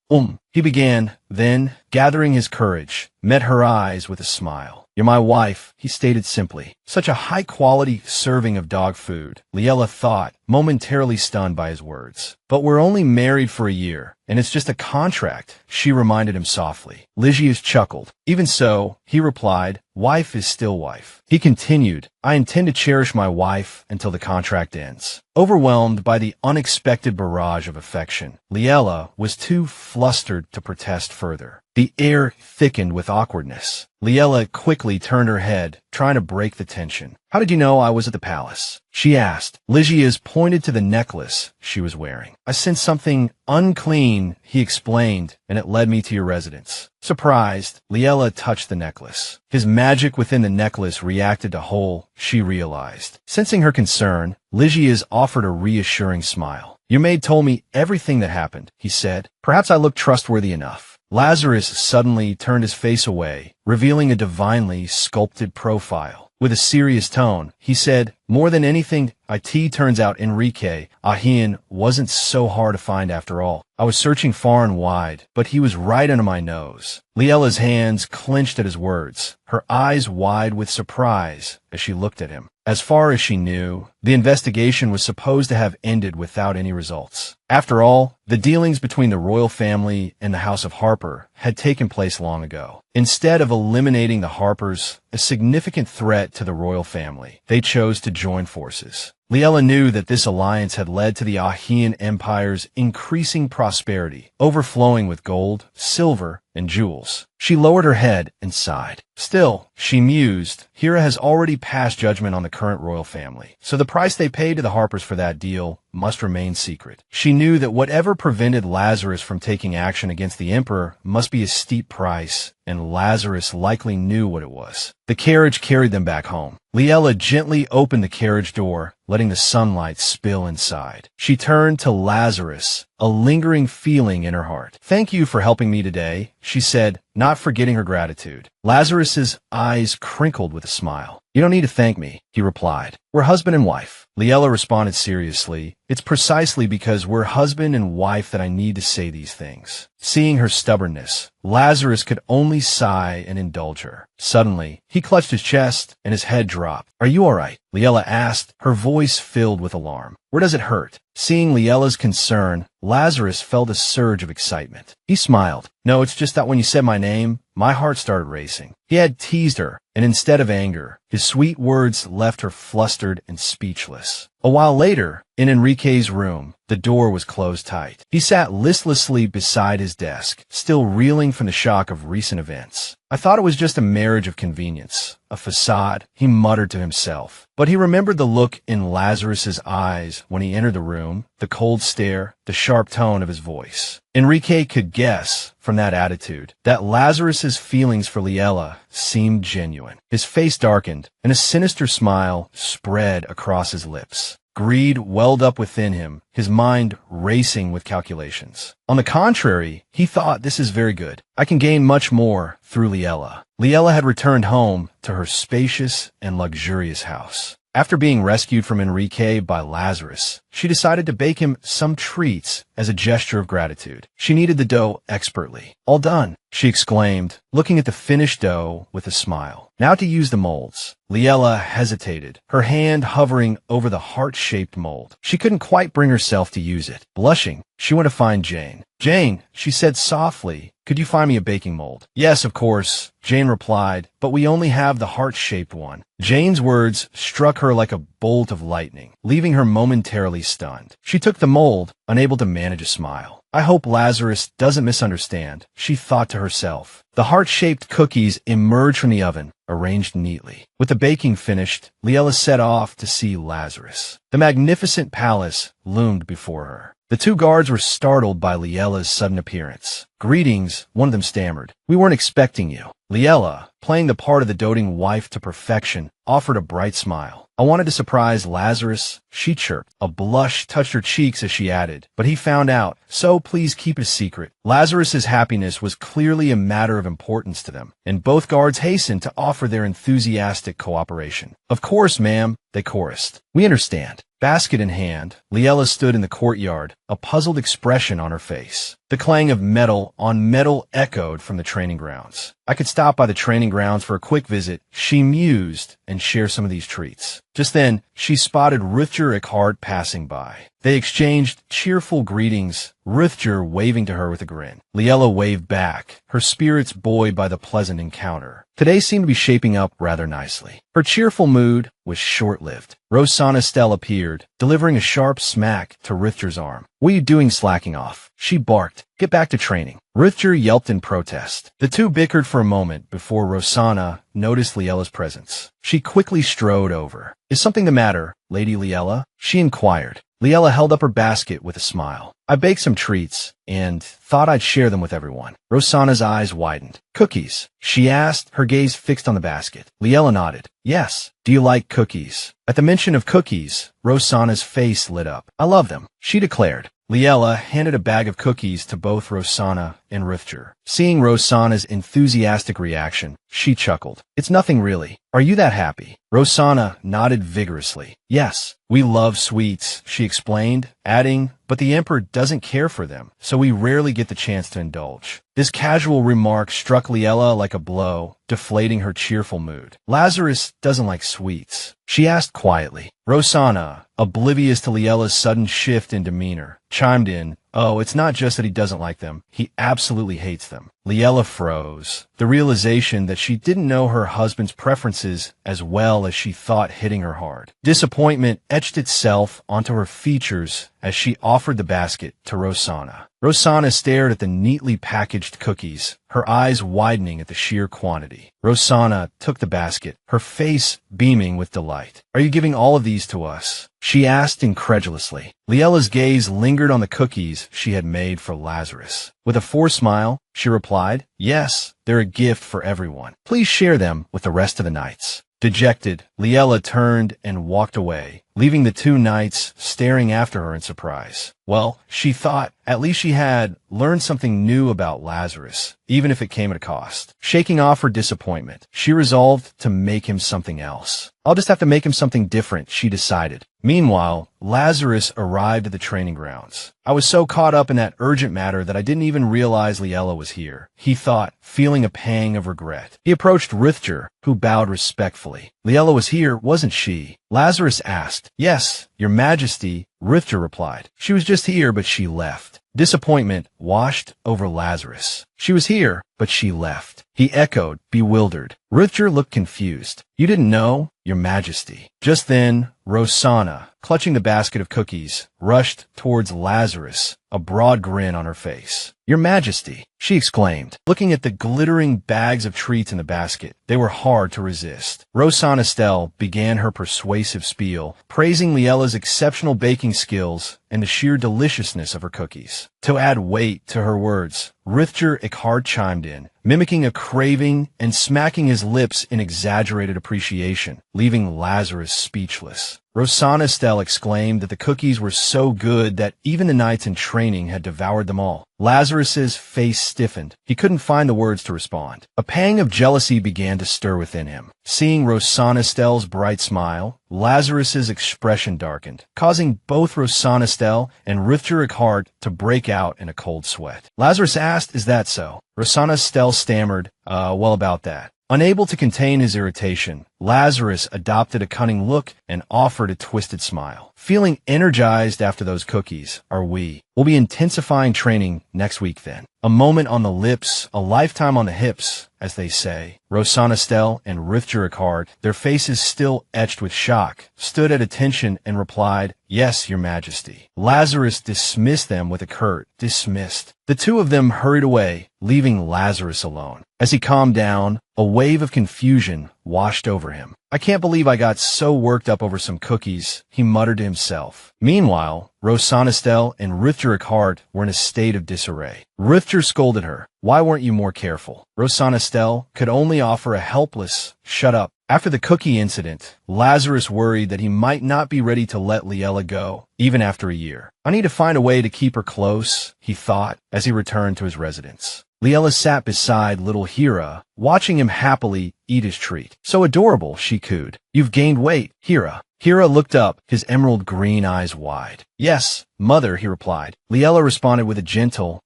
He began, then, gathering his courage, met her eyes with a smile. You're my wife, he stated simply. Such a high-quality serving of dog food, Liella thought, momentarily stunned by his words. But we're only married for a year, and it's just a contract, she reminded him softly. Lygias chuckled. Even so, he replied, wife is still wife. He continued, I intend to cherish my wife until the contract ends. Overwhelmed by the unexpected barrage of affection, Liella was too flustered to protest further. The air thickened with awkwardness. Liella quickly turned her head, trying to break the tension. How did you know I was at the palace? She asked. Lygias pointed to the necklace she was wearing. I sensed something unclean, he explained, and it led me to your residence. Surprised, Liella touched the necklace. His magic within the necklace reacted to whole, she realized. Sensing her concern, Lygias offered a reassuring smile. Your maid told me everything that happened, he said. Perhaps I look trustworthy enough. Lazarus suddenly turned his face away, revealing a divinely sculpted profile. With a serious tone, he said, more than anything, it turns out Enrique Ahin wasn't so hard to find after all. I was searching far and wide, but he was right under my nose. Liella's hands clenched at his words, her eyes wide with surprise as she looked at him. As far as she knew, the investigation was supposed to have ended without any results. After all, the dealings between the royal family and the House of Harper had taken place long ago. Instead of eliminating the Harpers, a significant threat to the royal family, they chose to join forces. Liella knew that this alliance had led to the Ahian Empire's increasing prosperity, overflowing with gold, silver, and jewels. She lowered her head and sighed. Still, she mused, Hera has already passed judgment on the current royal family, so the price they paid to the Harpers for that deal must remain secret. She knew that whatever prevented Lazarus from taking action against the Emperor must be a steep price, and Lazarus likely knew what it was. The carriage carried them back home. Liella gently opened the carriage door, letting the sunlight spill inside. She turned to Lazarus, a lingering feeling in her heart. "Thank you for helping me today," she said, not forgetting her gratitude. Lazarus's eyes crinkled with a smile. "You don't need to thank me," he replied. "We're husband and wife." Liella responded seriously. "It's precisely because we're husband and wife that I need to say these things." Seeing her stubbornness, Lazarus could only sigh and indulge her. Suddenly, he clutched his chest and his head dropped. "Are you all right?" Liella asked, her voice filled with alarm. "Where does it hurt?" Seeing Liella's concern, Lazarus felt a surge of excitement. He smiled. "No, it's just that when you said my name, my heart started racing." He had teased her, and instead of anger, his sweet words left her flustered and speechless. A while later, in Enrique's room, the door was closed tight. He sat listlessly beside his desk, still reeling from the shock of recent events. "I thought it was just a marriage of convenience, a facade," he muttered to himself. But he remembered the look in Lazarus's eyes when he entered the room, the cold stare, the sharp tone of his voice. Enrique could guess, from that attitude, that Lazarus's feelings for Liella seemed genuine. His face darkened, and a sinister smile spread across his lips. Greed welled up within him, his mind racing with calculations. On the contrary, he thought, "This is very good. I can gain much more through Liella." Liella had returned home to her spacious and luxurious house. After being rescued from Enrique by Lazarus, she decided to bake him some treats as a gesture of gratitude. She kneaded the dough expertly. "All done," she exclaimed, looking at the finished dough with a smile. "Now to use the molds." Liella hesitated, her hand hovering over the heart-shaped mold. She couldn't quite bring herself to use it. Blushing, she went to find Jane. "Jane," she said softly, "could you find me a baking mold?" "Yes, of course," Jane replied, "but we only have the heart-shaped one." Jane's words struck her like a bolt of lightning, leaving her momentarily stunned. She took the mold, unable to manage a smile. "I hope Lazarus doesn't misunderstand," she thought to herself. The heart-shaped cookies emerged from the oven, arranged neatly. With the baking finished, Liella set off to see Lazarus. The magnificent palace loomed before her. The two guards were startled by Liella's sudden appearance. "Greetings," one of them stammered. "We weren't expecting you." Liella, playing the part of the doting wife to perfection, offered a bright smile. "I wanted to surprise Lazarus," she chirped. A blush touched her cheeks as she added, "But he found out, so please keep it a secret." Lazarus's happiness was clearly a matter of importance to them, and both guards hastened to offer their enthusiastic cooperation. "Of course, ma'am," they chorused. "We understand." Basket in hand, Liella stood in the courtyard, a puzzled expression on her face. The clang of metal on metal echoed from the training grounds. "I could stop by the training grounds for a quick visit," she mused, "and share some of these treats." Just then, she spotted Ruthger Eckhart passing by. They exchanged cheerful greetings, Ruthger waving to her with a grin. Liella waved back, her spirits buoyed by the pleasant encounter. Today seemed to be shaping up rather nicely. Her cheerful mood was short-lived. Rosanna Stell appeared, delivering a sharp smack to Ruthger's arm. "What are you doing slacking off?" she barked. "Get back to training." Ruthger yelped in protest. The two bickered for a moment before Rosanna noticed Liella's presence. She quickly strode over. "Is something the matter, Lady Liella?" she inquired. Liella held up her basket with a smile. "I baked some treats, and thought I'd share them with everyone." Rosanna's eyes widened. "Cookies?" she asked, her gaze fixed on the basket. Liella nodded. "Yes. Do you like cookies?" At the mention of cookies, Rosanna's face lit up. "I love them," she declared. Liella handed a bag of cookies to both Rosanna and Ruthger. Seeing Rosanna's enthusiastic reaction, she chuckled. "It's nothing really. Are you that happy?" Rosanna nodded vigorously. "Yes, we love sweets," she explained, adding, "but the Emperor doesn't care for them, so we rarely get the chance to indulge." This casual remark struck Liella like a blow, deflating her cheerful mood. "Lazarus doesn't like sweets," she asked quietly. Rosanna, oblivious to Liella's sudden shift in demeanor, chimed in, "Oh, it's not just that he doesn't like them. He absolutely hates them." Liella froze. The realization that she didn't know her husband's preferences as well as she thought hitting her hard. Disappointment etched itself onto her features as she offered the basket to Rosanna. Rosanna stared at the neatly packaged cookies, her eyes widening at the sheer quantity. Rosanna took the basket, her face beaming with delight. "Are you giving all of these to us?" she asked incredulously. Liella's gaze lingered on the cookies she had made for Lazarus. With a forced smile, she replied, "Yes, they're a gift for everyone. Please share them with the rest of the knights." Dejected, Liella turned and walked away, leaving the two knights staring after her in surprise. Well, she thought, at least she had learned something new about Lazarus, even if it came at a cost. Shaking off her disappointment, she resolved to make him something else. "I'll just have to make him something different," she decided. Meanwhile, Lazarus arrived at the training grounds. "I was so caught up in that urgent matter that I didn't even realize Liella was here," he thought, feeling a pang of regret. He approached Rithger, who bowed respectfully. "Liella was here, wasn't she?" Lazarus asked. "Yes, Your Majesty," Rithger replied. "She was just here, but she left." Disappointment washed over Lazarus. "She was here, but she left," he echoed, bewildered. Rithger looked confused. "You didn't know, Your Majesty." Just then, Rosanna, clutching the basket of cookies, rushed towards Lazarus, a broad grin on her face. "Your Majesty," she exclaimed, looking at the glittering bags of treats in the basket. They were hard to resist. Rosanna Stell began her persuasive spiel, praising Liella's exceptional baking skills and the sheer deliciousness of her cookies. To add weight to her words, Rithger Eckhart chimed in, mimicking a craving and smacking his lips in exaggerated appreciation, leaving Lazarus speechless. Rosanna Stell exclaimed that the cookies were so good that even the knights in training had devoured them all. Lazarus's face stiffened. He couldn't find the words to respond. A pang of jealousy began to stir within him. Seeing Rosanna Stell's bright smile, Lazarus's expression darkened, causing both Rosanna Stell and Rithger Eckhart to break out in a cold sweat. Lazarus asked, "Is that so?" Rosanna Stell stammered, well, about that." Unable to contain his irritation, Lazarus adopted a cunning look and offered a twisted smile. "Feeling energized after those cookies, are we? We'll be intensifying training next week then." A moment on the lips, a lifetime on the hips, as they say. Rosanna Stell and Rithger Eckhart, their faces still etched with shock, stood at attention and replied, "Yes, Your Majesty." Lazarus dismissed them with a curt, "Dismissed." The two of them hurried away, leaving Lazarus alone. As he calmed down, a wave of confusion washed over him. "I can't believe I got so worked up over some cookies," he muttered to himself. Meanwhile, Rosanna Stell and Rithger Eckhart were in a state of disarray. Rithger scolded her. "Why weren't you more careful?" Rosanna Stell could only offer a helpless, "Shut up." After the cookie incident, Lazarus worried that he might not be ready to let Liella go, even after a year. "I need to find a way to keep her close," he thought, as he returned to his residence. Liella sat beside little Hira, watching him happily eat his treat. "So adorable," she cooed. "You've gained weight, Hira." Hira looked up, his emerald green eyes wide. "Yes, mother," he replied. Liella responded with a gentle,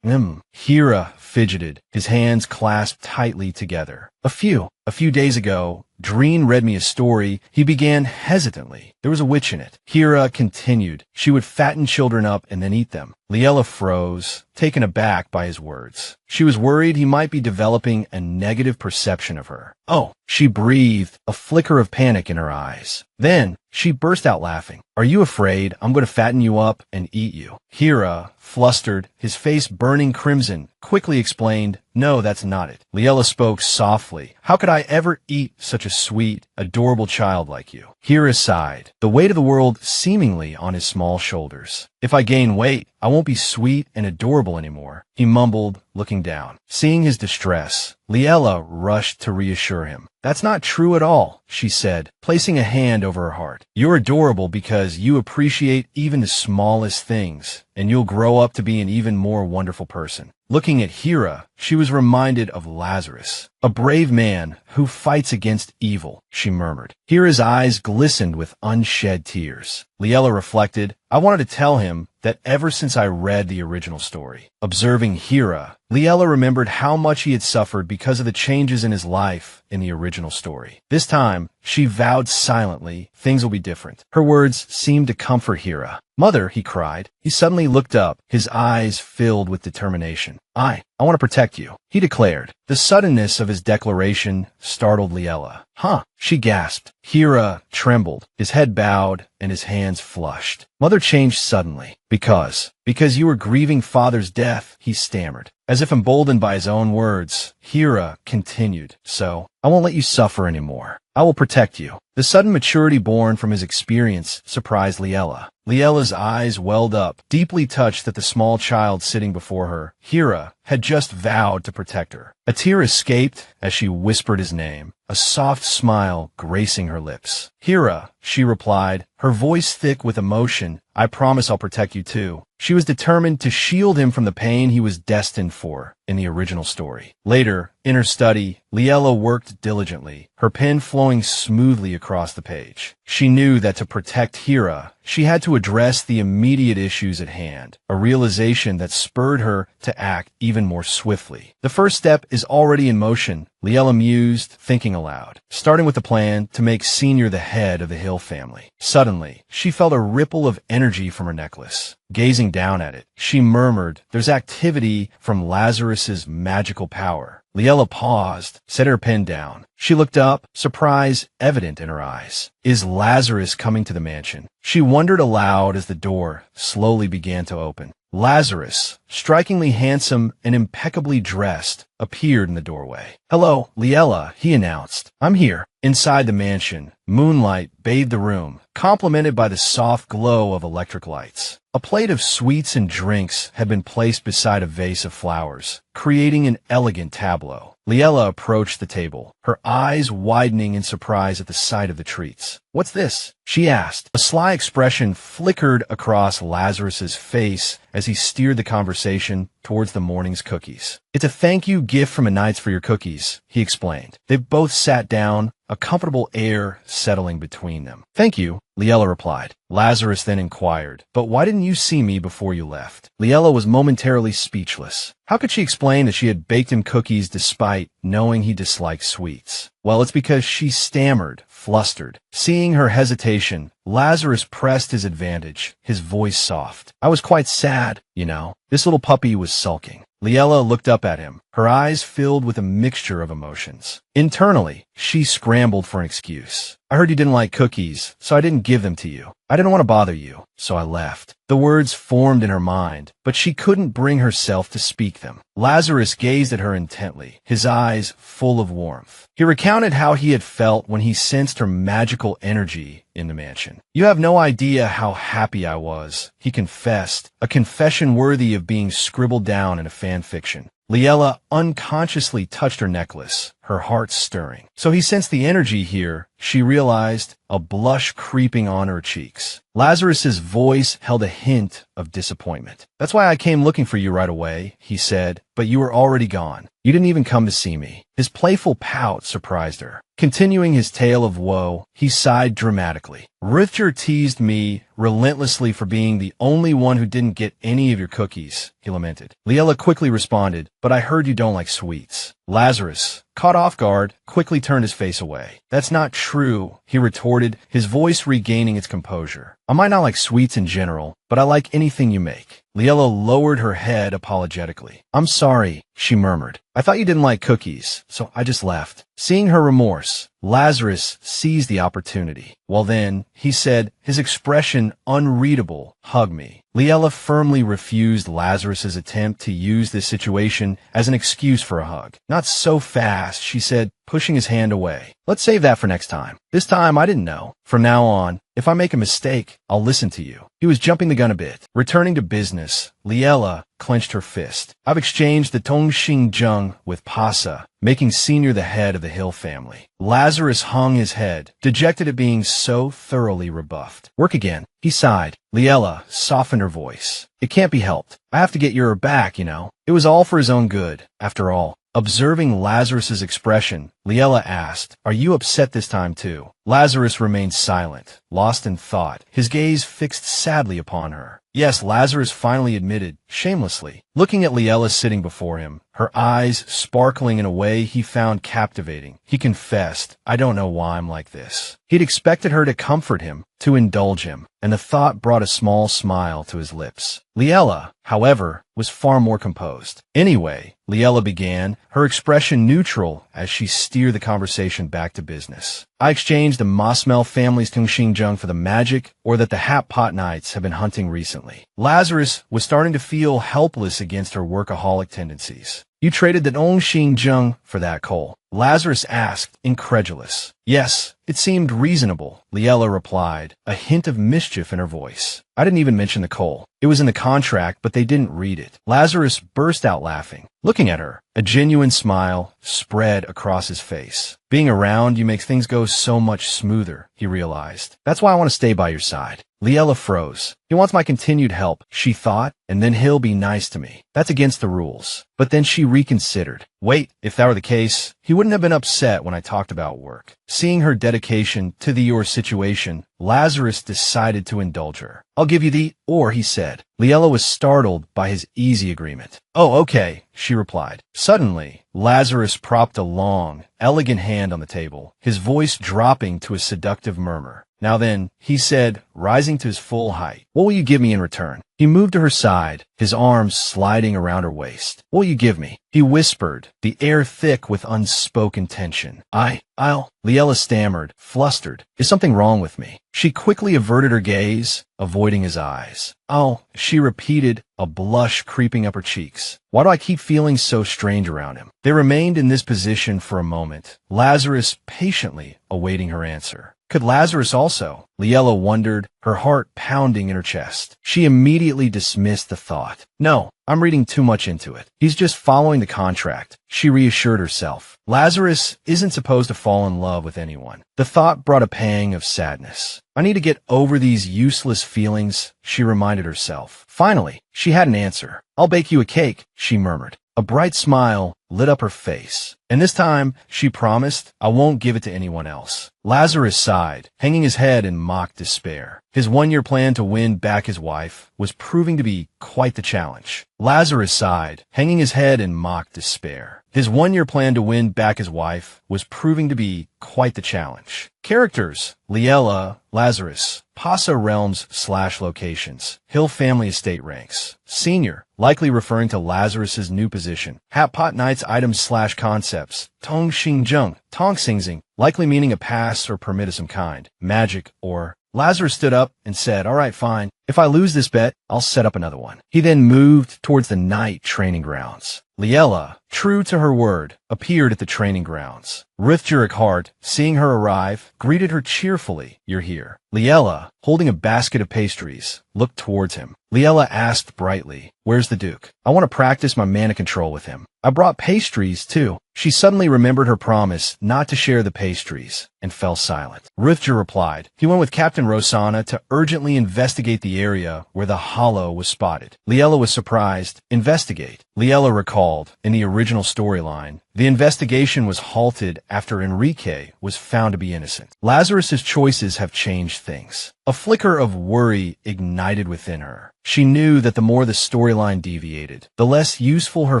Hira fidgeted, his hands clasped tightly together. A few days ago, Dreen read me a story." He began hesitantly. "There was a witch in it." Hira continued. "She would fatten children up and then eat them." Liella froze, taken aback by his words. She was worried he might be developing a negative perception of her. "Oh," she breathed, a flicker of panic in her eyes. Then, she burst out laughing. "Are you afraid I'm going to fatten you up and eat you?" Hira, flustered, his face burning crimson, quickly explained, "No, that's not it." Liella spoke softly. "How could I ever eat such a sweet, adorable child like you?" Hira sighed, the weight of the world seemingly on his small shoulders. "If I gain weight, I won't be sweet and adorable anymore," he mumbled, looking down. Seeing his distress, Liella rushed to reassure him. "That's not true at all," she said, placing a hand over her heart. "You're adorable because you appreciate even the smallest things, and you'll grow up to be an even more wonderful person." Looking at Hira, she was reminded of Lazarus. "A brave man who fights against evil," she murmured. Hira's eyes glistened with unshed tears. Liella reflected, "I wanted to tell him that ever since I read the original story." Observing Hira, Liella remembered how much he had suffered because of the changes in his life in the original story. This time, she vowed silently, things will be different. Her words seemed to comfort Hira. "Mother," he cried. He suddenly looked up, his eyes filled with determination. I want to protect you, he declared. The suddenness of his declaration startled Liella. Huh, she gasped. Hira trembled, his head bowed, and his hands flushed. Mother changed suddenly. Because you were grieving father's death, he stammered. As if emboldened by his own words, Hira continued, so, I won't let you suffer anymore. I will protect you. The sudden maturity born from his experience surprised Liella. Liella's eyes welled up, deeply touched that the small child sitting before her, Hira, had just vowed to protect her. A tear escaped as she whispered his name, a soft smile gracing her lips. Hira, she replied, her voice thick with emotion. I promise I'll protect you too. She was determined to shield him from the pain he was destined for in the original story. Later, in her study, Liella worked diligently, her pen flowing smoothly across the page. She knew that to protect Hira, she had to address the immediate issues at hand, a realization that spurred her to act even more swiftly. The first step is already in motion, Liella mused, thinking aloud, starting with the plan to make Senior the head of the Hill family. Suddenly, she felt a ripple of energy from her necklace. Gazing down at it, she murmured, there's activity from Lazarus's magical power. Liella paused, set her pen down. She looked up, surprise evident in her eyes. Is Lazarus coming to the mansion? She wondered aloud as the door slowly began to open. Lazarus, strikingly handsome and impeccably dressed, appeared in the doorway. Hello, Liella, he announced. I'm here. Inside the mansion, moonlight bathed the room, complemented by the soft glow of electric lights. A plate of sweets and drinks had been placed beside a vase of flowers, creating an elegant tableau. Liella approached the table, her eyes widening in surprise at the sight of the treats. What's this? She asked. A sly expression flickered across Lazarus's face as he steered the conversation towards the morning's cookies. It's a thank you gift from Anites for your cookies, he explained. They both sat down, a comfortable air settling between them. Thank you, Liella replied. Lazarus then inquired, but why didn't you see me before you left? Liella was momentarily speechless. How could she explain that she had baked him cookies despite knowing he disliked sweets? Well, it's because she stammered, flustered. Seeing her hesitation, Lazarus pressed his advantage, his voice soft. I was quite sad, you know. This little puppy was sulking. Liella looked up at him, her eyes filled with a mixture of emotions. Internally, she scrambled for an excuse. I heard you didn't like cookies, so I didn't give them to you. I didn't want to bother you, so I left. The words formed in her mind, but she couldn't bring herself to speak them. Lazarus gazed at her intently, his eyes full of warmth. He recounted how he had felt when he sensed her magical energy in the mansion. You have no idea how happy I was, he confessed, a confession worthy of being scribbled down in a fan fiction. Liella unconsciously touched her necklace, her heart stirring. So he sensed the energy here, she realized, a blush creeping on her cheeks. Lazarus's voice held a hint of disappointment. That's why I came looking for you right away, he said, but you were already gone. You didn't even come to see me. His playful pout surprised her. Continuing his tale of woe, he sighed dramatically. Rithger teased me relentlessly for being the only one who didn't get any of your cookies, he lamented. Liella quickly responded, but I heard you don't like sweets. Lazarus, caught off guard, quickly turned his face away. That's not true, he retorted, his voice regaining its composure. I might not like sweets in general, but I like anything you make. Liella lowered her head apologetically. I'm sorry, she murmured. I thought you didn't like cookies, so I just left. Seeing her remorse, Lazarus seized the opportunity. Well then, he said, his expression unreadable, hug me. Liella firmly refused Lazarus's attempt to use this situation as an excuse for a hug. Not so fast, she said, pushing his hand away. Let's save that for next time. This time I didn't know. From now on, if I make a mistake, I'll listen to you. He was jumping the gun a bit. Returning to business, Liella clenched her fist. I've exchanged the Tongxing Zheng with Pasa, making Senior the head of the Hill family. Lazarus hung his head, dejected at being so thoroughly rebuffed. Work again. He sighed. Liella softened her voice. It can't be helped. I have to get your back, you know. It was all for his own good, after all. Observing Lazarus's expression, Liella asked, are you upset this time too? Lazarus remained silent, lost in thought, his gaze fixed sadly upon her. Yes, Lazarus finally admitted, shamelessly, looking at Liella sitting before him, her eyes sparkling in a way he found captivating. He confessed, "I don't know why I'm like this." He'd expected her to comfort him, to indulge him, and the thought brought a small smile to his lips. Liella, however, was far more composed. "Anyway," Liella began, her expression neutral as she steered the conversation back to business. "I exchanged the Mosmel family's Xinjiang for the magic, or that the Hat Pot Knights have been hunting recently." Lazarus was starting to feel helpless against her workaholic tendencies. "You traded the Xinjiang for that coal?" Lazarus asked, incredulous. "Yes, it seemed reasonable," Liella replied, a hint of mischief in her voice. "I didn't even mention the coal. It was in the contract, but they didn't read it." Lazarus burst out laughing, looking at her. A genuine smile spread across his face. "Being around you makes things go so much smoother," he realized. "That's why I want to stay by your side." Liella froze. "He wants my continued help," she thought, "and then he'll be nice to me. That's against the rules." But then she reconsidered. Wait, if that were the case, he wouldn't have been upset when I talked about work. Seeing her dedication to the your situation, Lazarus decided to indulge her. "I'll give you the or," he said. Liella was startled by his easy agreement. "Oh, okay," she replied. Suddenly, Lazarus propped a long, elegant hand on the table, his voice dropping to a seductive murmur. "Now then," he said, rising to his full height, "what will you give me in return?" He moved to her side, his arms sliding around her waist. "What will you give me?" he whispered, the air thick with unspoken tension. I'll... Liella stammered, flustered. "Is something wrong with me?" She quickly averted her gaze, avoiding his eyes. "Oh," she repeated, a blush creeping up her cheeks. "Why do I keep feeling so strange around him?" They remained in this position for a moment, Lazarus patiently awaiting her answer. Could Lazarus also? Liella wondered, her heart pounding in her chest. She immediately dismissed the thought. "No, I'm reading too much into it. He's just following the contract," she reassured herself. Lazarus isn't supposed to fall in love with anyone. The thought brought a pang of sadness. "I need to get over these useless feelings," she reminded herself. Finally, she had an answer. "I'll bake you a cake," she murmured. A bright smile lit up her face. "And this time," she promised, "I won't give it to anyone else." Lazarus sighed, hanging his head in mock despair. His one-year plan to win back his wife was proving to be quite the challenge. Lazarus sighed, hanging his head in mock despair. His one-year plan to win back his wife was proving to be quite the challenge. Characters: Liella, Lazarus, Pasa realms/locations, Hill family estate ranks. Senior, likely referring to Lazarus's new position. Hat Pot Knights items/concepts. Tong Xinjiang, Tong Xingxing, likely meaning a pass or permit of some kind. Magic or... Lazarus stood up and said, "All right, fine. If I lose this bet, I'll set up another one." He then moved towards the night training grounds. Liella, true to her word, appeared at the training grounds. Rithjurek Hart, seeing her arrive, greeted her cheerfully. "You're here." Liella, holding a basket of pastries, looked towards him. Liella asked brightly, "Where's the Duke? I want to practice my mana control with him." "I brought pastries, too." She suddenly remembered her promise not to share the pastries, and fell silent. Rithjur replied, "He went with Captain Rosanna to urgently investigate the area where the hollow was spotted." Liella was surprised. Investigate. Liella recalled, in the original storyline, the investigation was halted after Enrique was found to be innocent. Lazarus's choices have changed things. A flicker of worry ignited within her. She knew that the more the storyline deviated, the less useful her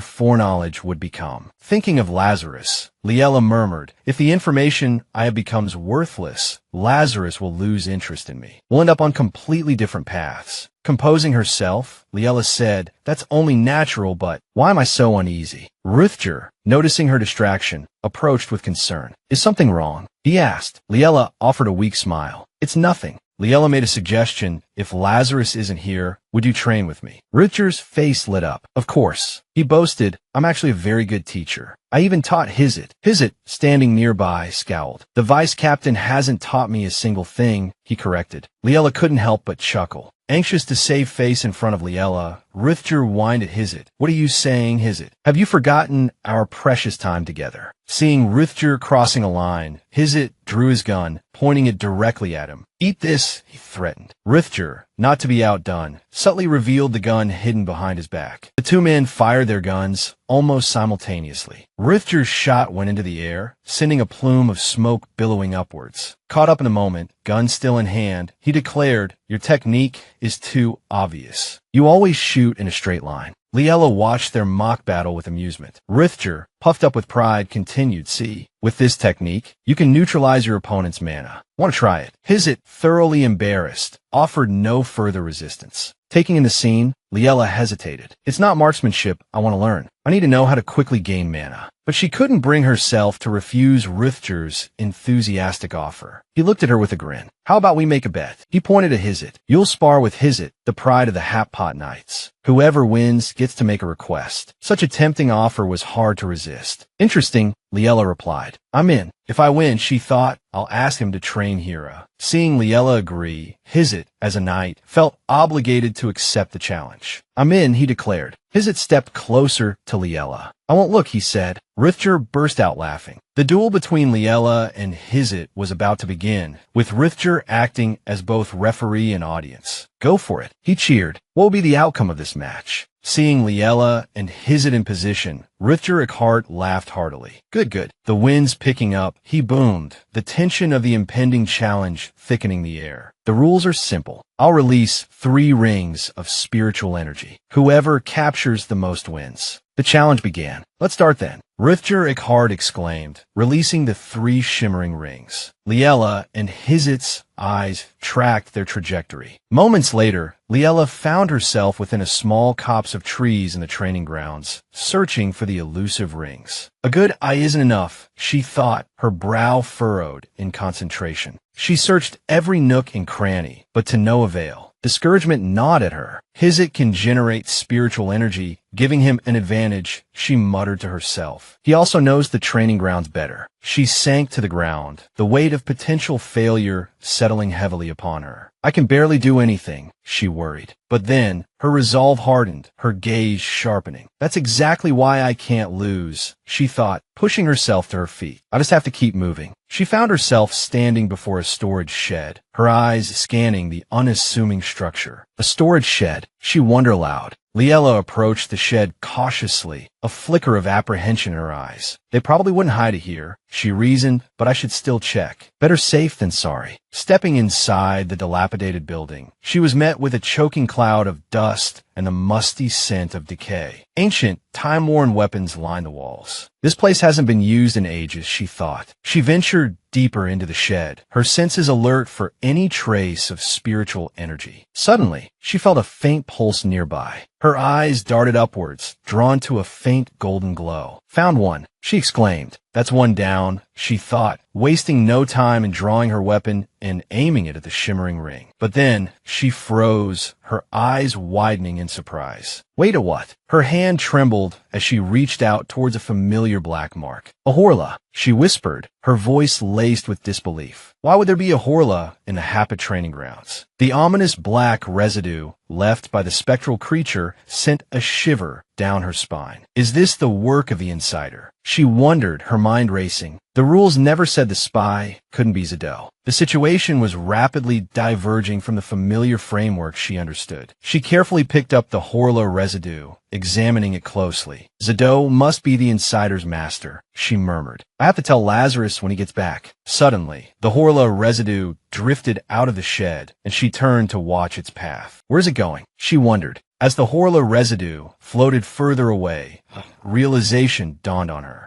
foreknowledge would become. Thinking of Lazarus, Liella murmured, "If the information I have becomes worthless, Lazarus will lose interest in me. We'll end up on completely different paths." Composing herself, Liella said, "That's only natural, but why am I so uneasy?" Rithjur, noticing her distraction, approached with concern. "Is something wrong?" he asked. Liella offered a weak smile. "It's nothing." Liella made a suggestion. "If Lazarus isn't here, would you train with me?" Rithjur's face lit up. "Of course." He boasted, "I'm actually a very good teacher. I even taught Hizit." Hizit, standing nearby, scowled. "The vice captain hasn't taught me a single thing," he corrected. Liella couldn't help but chuckle. Anxious to save face in front of Liella, Rithjur whined at Hizit. "What are you saying, Hizit? Have you forgotten our precious time together?" Seeing Rithjur crossing a line, Hizit drew his gun, pointing it directly at him. Eat this, he threatened. Rithger, not to be outdone, subtly revealed the gun hidden behind his back. The two men fired their guns almost simultaneously. Rithger's shot went into the air, sending a plume of smoke billowing upwards. Caught up in the moment, gun still in hand, he declared, "Your technique is too obvious. You always shoot in a straight line." Liella watched their mock battle with amusement. Rithger, puffed up with pride, continued, "See, with this technique, you can neutralize your opponent's mana. Want to try it?" Hizit, thoroughly embarrassed, offered no further resistance. Taking in the scene, Liella hesitated. "It's not marksmanship I want to learn. I need to know how to quickly gain mana." But she couldn't bring herself to refuse Rithger's enthusiastic offer. He looked at her with a grin. "How about we make a bet?" He pointed to Hizit. "You'll spar with Hizit, the pride of the Hatpot Knights. Whoever wins gets to make a request." Such a tempting offer was hard to resist. "Interesting," Liella replied. "I'm in." If I win, she thought, I'll ask him to train Hera. Seeing Liella agree, Hizit, as a knight, felt obligated to accept the challenge. "I'm in," he declared. Hizit stepped closer to Liella. "I won't look," he said. Rithger burst out laughing. The duel between Liella and Hizit was about to begin, with Rithger acting as both referee and audience. "Go for it," he cheered. "What will be the outcome of this match?" Seeing Liella and Hizit in position, Rithger laughed heartily. Good. The wind's picking up, he boomed, the tension of the impending challenge thickening the air. "The rules are simple. I'll release 3 rings of spiritual energy. Whoever captures the most wins." The challenge began. "Let's start then." Rithger exclaimed, releasing the 3 shimmering rings. Liella and Hizit's eyes tracked their trajectory. Moments later, Liella found herself within a small copse of trees in the training grounds, searching for the elusive rings. A good eye isn't enough, she thought, her brow furrowed in concentration. She searched every nook and cranny, but to no avail. Discouragement gnawed at her. Hizit can generate spiritual energy, giving him an advantage, she muttered to herself. He also knows the training grounds better. She sank to the ground, the weight of potential failure settling heavily upon her. "I can barely do anything," she worried. But then, her resolve hardened, her gaze sharpening. "That's exactly why I can't lose," she thought, pushing herself to her feet. "I just have to keep moving." She found herself standing before a storage shed, her eyes scanning the unassuming structure. A storage shed, she wondered aloud. Liella approached the shed cautiously, a flicker of apprehension in her eyes. "They probably wouldn't hide it here," she reasoned, "but I should still check. Better safe than sorry." Stepping inside the dilapidated building, she was met with a choking cloud of dust and the musty scent of decay. Ancient, time-worn weapons lined the walls. This place hasn't been used in ages, she thought. She ventured deeper into the shed, her senses alert for any trace of spiritual energy. Suddenly, she felt a faint pulse nearby. Her eyes darted upwards, drawn to a faint golden glow. "Found one," she exclaimed. "That's one down," she thought, wasting no time in drawing her weapon and aiming it at the shimmering ring. But then, she froze, her eyes widening in surprise. "Wait a what?" Her hand trembled as she reached out towards a familiar black mark. "A Horla," she whispered, her voice laced with disbelief. Why would there be a Horla in the Hapit training grounds? The ominous black residue left by the spectral creature sent a shiver down her spine. Is this the work of the insider? She wondered, her mind racing. The rules never said the spy couldn't be Zado. The situation was rapidly diverging from the familiar framework she understood. She carefully picked up the Horla residue, examining it closely. "Zado must be the insider's master," she murmured. "I have to tell Lazarus when he gets back." Suddenly, the Horla residue drifted out of the shed, and she turned to watch its path. Where's it going? She wondered. As the Horla residue floated further away, realization dawned on her.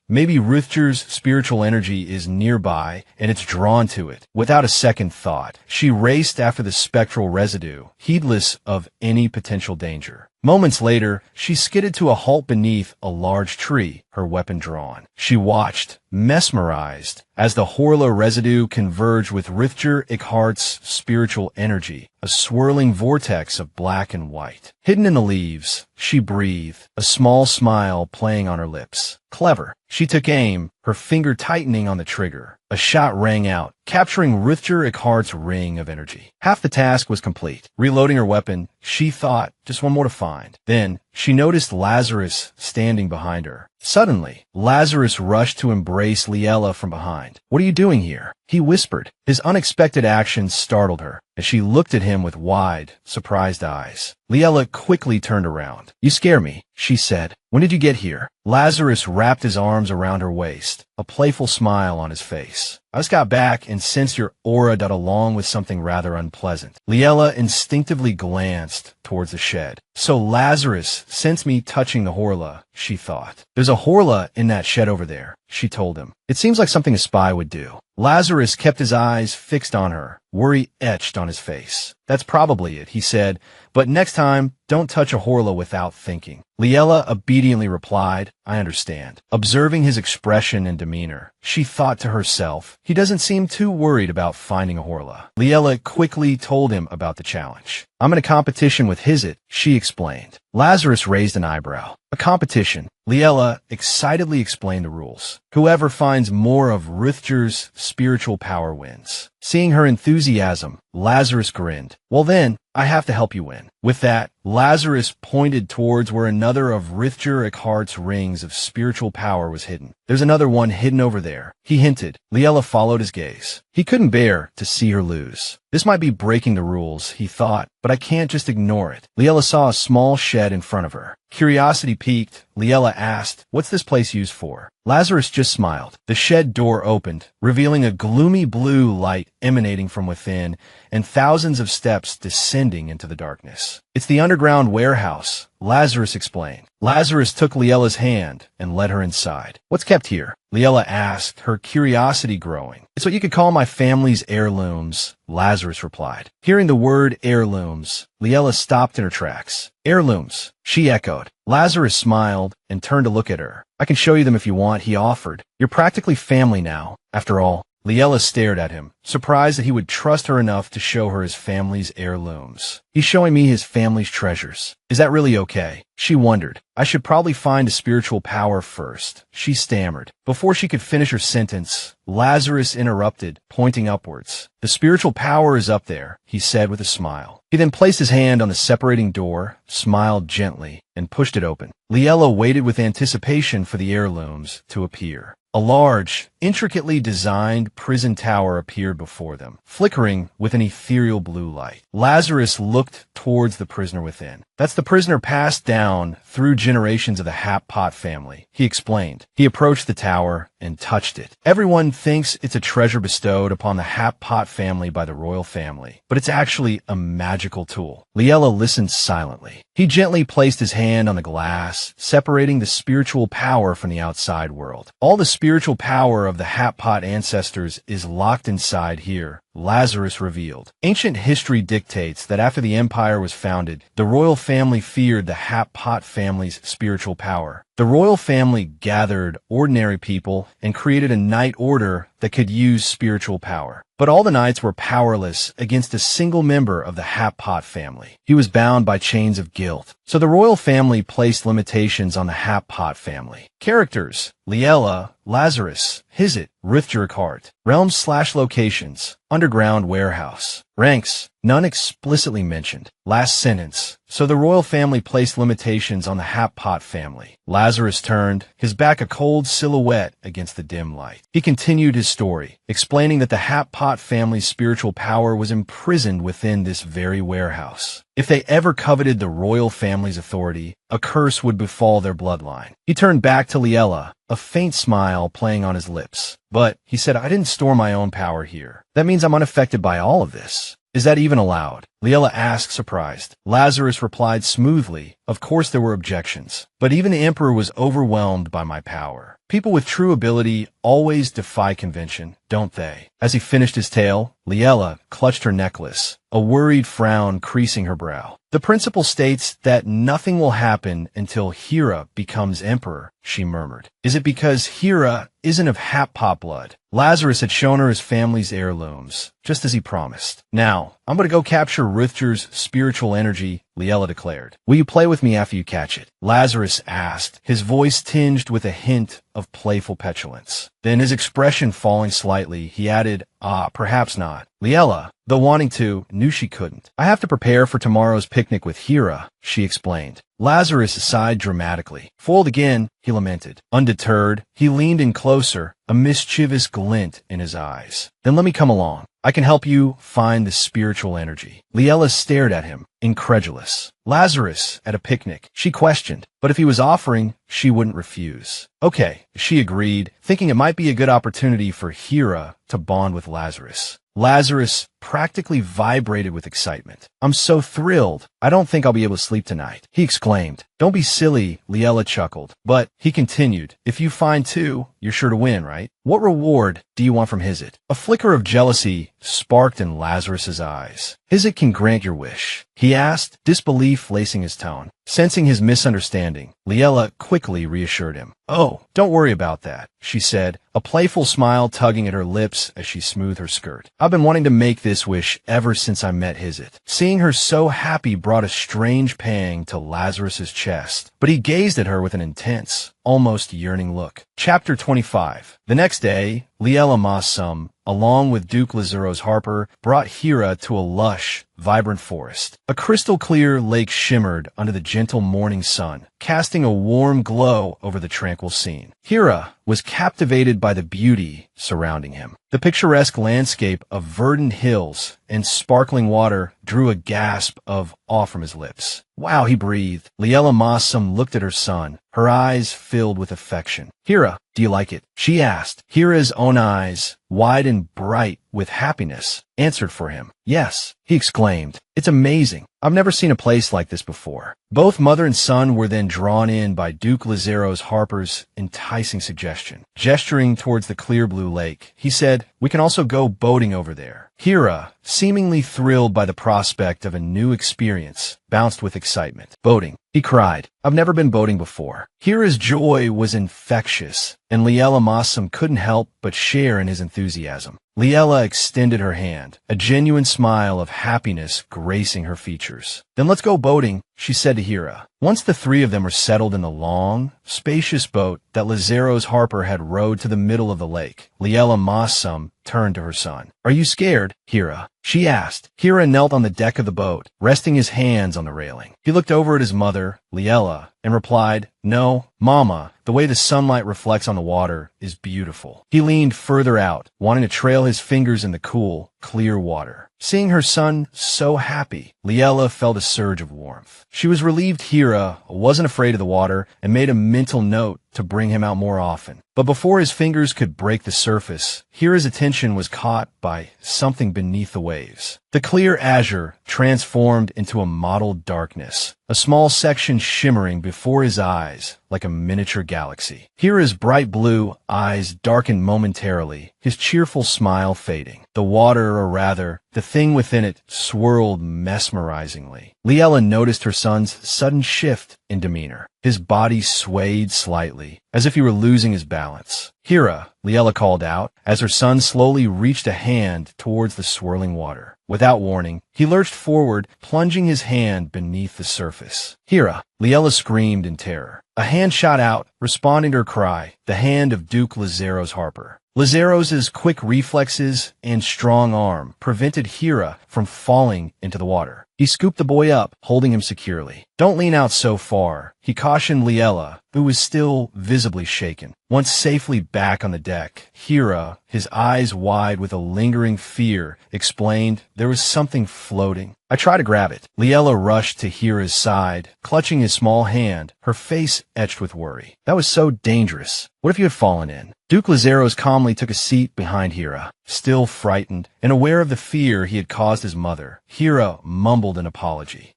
Maybe Rithger's spiritual energy is nearby and it's drawn to it. Without a second thought, she raced after the spectral residue, heedless of any potential danger. Moments later, she skidded to a halt beneath a large tree, her weapon drawn. She watched, mesmerized, as the Horla residue converged with Rithger Ickhart's spiritual energy, a swirling vortex of black and white. Hidden in the leaves, she breathed, a small smile playing on her lips. Clever. She took aim, her finger tightening on the trigger. A shot rang out, capturing Rithger Ickhart's ring of energy. Half the task was complete. Reloading her weapon, she thought, just one more to find. Then, she noticed Lazarus standing behind her. Suddenly, Lazarus rushed to embrace Liella from behind. "What are you doing here?" he whispered. His unexpected actions startled her as she looked at him with wide, surprised eyes. Liella quickly turned around. "You scare me," she said. "When did you get here?" Lazarus wrapped his arms around her waist, a playful smile on his face. "I just got back and sensed your aura along with something rather unpleasant." Liella instinctively glanced towards the shed. So Lazarus sensed me touching the Horla, she thought. "There's a Horla in that shed over there," she told him. "It seems like something a spy would do." Lazarus kept his eyes fixed on her, worry etched on his face. "That's probably it," he said, "but next time, don't touch a Horla without thinking." Liella obediently replied, "I understand." Observing his expression and demeanor, she thought to herself, he doesn't seem too worried about finding a Horla. Liella quickly told him about the challenge. "I'm in a competition with Hizit," she explained. Lazarus raised an eyebrow. "A competition?" Liella excitedly explained the rules. "Whoever finds more of Rithger's spiritual power wins." Seeing her enthusiasm, Lazarus grinned. "Well then, I have to help you win." With that, Lazarus pointed towards where another of Rithger Eckhart's rings of spiritual power was hidden. "There's another one hidden over there," he hinted. Liella followed his gaze. He couldn't bear to see her lose. This might be breaking the rules, he thought, but I can't just ignore it. Liella saw a small shed in front of her. Curiosity piqued, Liella asked, "What's this place used for?" Lazarus just smiled. The shed door opened, revealing a gloomy blue light emanating from within and thousands of steps descending into the darkness. "It's the underground warehouse," Lazarus explained. Lazarus took Liella's hand and led her inside. "What's kept here?" Liella asked, her curiosity growing. "It's what you could call my family's heirlooms," Lazarus replied. Hearing the word heirlooms, Liella stopped in her tracks. "Heirlooms," she echoed. Lazarus smiled and turned to look at her. "I can show you them if you want," he offered. "You're practically family now, after all." Liella stared at him, surprised that he would trust her enough to show her his family's heirlooms. "He's showing me his family's treasures. Is that really okay?" She wondered. "I should probably find a spiritual power first," she stammered. Before she could finish her sentence, Lazarus interrupted, pointing upwards. "The spiritual power is up there," he said with a smile. He then placed his hand on the separating door, smiled gently, and pushed it open. Liella waited with anticipation for the heirlooms to appear. A large, intricately designed prison tower appeared before them, flickering with an ethereal blue light. Lazarus looked towards the prisoner within. "That's the prisoner passed down through generations of the Hap-Pot family," he explained. He approached the tower and touched it. "Everyone thinks it's a treasure bestowed upon the Hap-Pot family by the royal family, but it's actually a magical tool." Liella listened silently. He gently placed his hand on the glass, separating the spiritual power from the outside world. "All the spiritual power of the Hap-Pot ancestors is locked inside here," Lazarus revealed. "Ancient history dictates that after the empire was founded, the royal family feared the Hap-Pot family's spiritual power. The royal family gathered ordinary people and created a knight order that could use spiritual power. But all the knights were powerless against a single member of the Hap-Pot family. He was bound by chains of guilt. So the royal family placed limitations on the Hap-Pot family. Characters: Liella, Lazarus, Hizit, Rithger-Eckhardt. Realms/locations: underground warehouse. Ranks: none explicitly mentioned. Last sentence: so the royal family placed limitations on the Hap-Pot family. Lazarus turned, his back a cold silhouette against the dim light. He continued his story, explaining that the Hap-Pot family's spiritual power was imprisoned within this very warehouse. If they ever coveted the royal family's authority, a curse would befall their bloodline. He turned back to Liella, a faint smile playing on his lips. "But," he said, "I didn't store my own power here. That means I'm unaffected by all of this. Is that even allowed?" Liella asked, surprised. Lazarus replied smoothly, "Of course there were objections, but even the emperor was overwhelmed by my power. People with true ability always defy convention, don't they?" As he finished his tale, Liella clutched her necklace, a worried frown creasing her brow. "The principle states that nothing will happen until Hera becomes emperor," she murmured. "Is it because Hera isn't of Hap-Pot blood?" Lazarus had shown her his family's heirlooms, just as he promised. "Now, I'm going to go capture Rithger's spiritual energy Liella declared. Will you play with me after you catch it? Lazarus asked, his voice tinged with a hint of playful petulance. Then, his expression falling slightly, he added, perhaps not. Liella, though wanting to, knew she couldn't. I have to prepare for tomorrow's picnic with Hera, she explained. Lazarus sighed dramatically. Foiled again, he lamented. Undeterred, he leaned in closer, a mischievous glint in his eyes. Then let me come along. I can help you find the spiritual energy. Liella stared at him, incredulous. Lazarus, at a picnic, she questioned, but if he was offering, she wouldn't refuse. Okay, she agreed, thinking it might be a good opportunity for Hera to bond with Lazarus. Lazarus practically vibrated with excitement. I'm so thrilled. I don't think I'll be able to sleep tonight, he exclaimed. Don't be silly, Liella chuckled. But, he continued, if you find two, you're sure to win, right? What reward do you want from Hizit? A flicker of jealousy sparked in Lazarus's eyes. Hizit can grant your wish, he asked, disbelief lacing his tone. Sensing his misunderstanding, Liella quickly reassured him. Oh, don't worry about that, she said, a playful smile tugging at her lips as she smoothed her skirt. I've been wanting to make this wish ever since I met Hizit. Seeing her so happy brought a strange pang to Lazarus's chest, but he gazed at her with an intense, almost yearning look. Chapter 25. The next day, Liella Mossum, along with Duke Lazuro's Harper, brought Hera to a lush, vibrant forest. A crystal-clear lake shimmered under the gentle morning sun, casting a warm glow over the tranquil scene. Hera was captivated by the beauty surrounding him. The picturesque landscape of verdant hills and sparkling water drew a gasp of awe from his lips. Wow, he breathed. Liella Mossum looked at her son, her eyes filled with affection. Hera, do you like it? She asked. Hera's own eyes, wide and bright with happiness, answered for him. Yes, he exclaimed. It's amazing. I've never seen a place like this before. Both mother and son were then drawn in by Duke Lazuro's Harper's enticing suggestion. Gesturing towards the clear blue lake, he said, we can also go boating over there. Hera, seemingly thrilled by the prospect of a new experience, bounced with excitement. Boating, he cried. I've never been boating before. Hera's joy was infectious, and Liella Mossum couldn't help but share in his enthusiasm. Liella extended her hand, a genuine smile of happiness gracing her features. Then let's go boating, she said to Hera. Once the three of them were settled in the long, spacious boat that Lazuro's Harper had rowed to the middle of the lake, Liella Mossum turned to her son. Are you scared, Hera? She asked. Hera knelt on the deck of the boat, resting his hands on the railing. He looked over at his mother, Liella, and replied, No, Mama, the way the sunlight reflects on the water is beautiful. He leaned further out, wanting to trail his fingers in the cool, clear water. Seeing her son so happy, Liella felt a surge of warmth. She was relieved Hera wasn't afraid of the water and made a mental note to bring him out more often. But before his fingers could break the surface, Hera's attention was caught by something beneath the waves. The clear azure transformed into a mottled darkness, a small section shimmering before his eyes like a miniature galaxy. Hera's bright blue eyes darkened momentarily, his cheerful smile fading. The water, or rather, the thing within it, swirled mesmerizingly. Liella noticed her son's sudden shift in demeanor. His body swayed slightly, as if he were losing his balance. Hera, Liella called out, as her son slowly reached a hand towards the swirling water. Without warning, he lurched forward, plunging his hand beneath the surface. Hera, Liella screamed in terror. A hand shot out, responding to her cry, the hand of Duke Lazuro's Harper. Lazuro's quick reflexes and strong arm prevented Hera from falling into the water. He scooped the boy up, holding him securely. Don't lean out so far, he cautioned Liella, who was still visibly shaken. Once safely back on the deck, Hera, his eyes wide with a lingering fear, explained there was something floating. I tried to grab it. Liella rushed to Hera's side, clutching his small hand, her face etched with worry. That was so dangerous. What if you had fallen in? Duke Lazuro's calmly took a seat behind Hera. Still frightened and aware of the fear he had caused his mother, Hera mumbled an apology.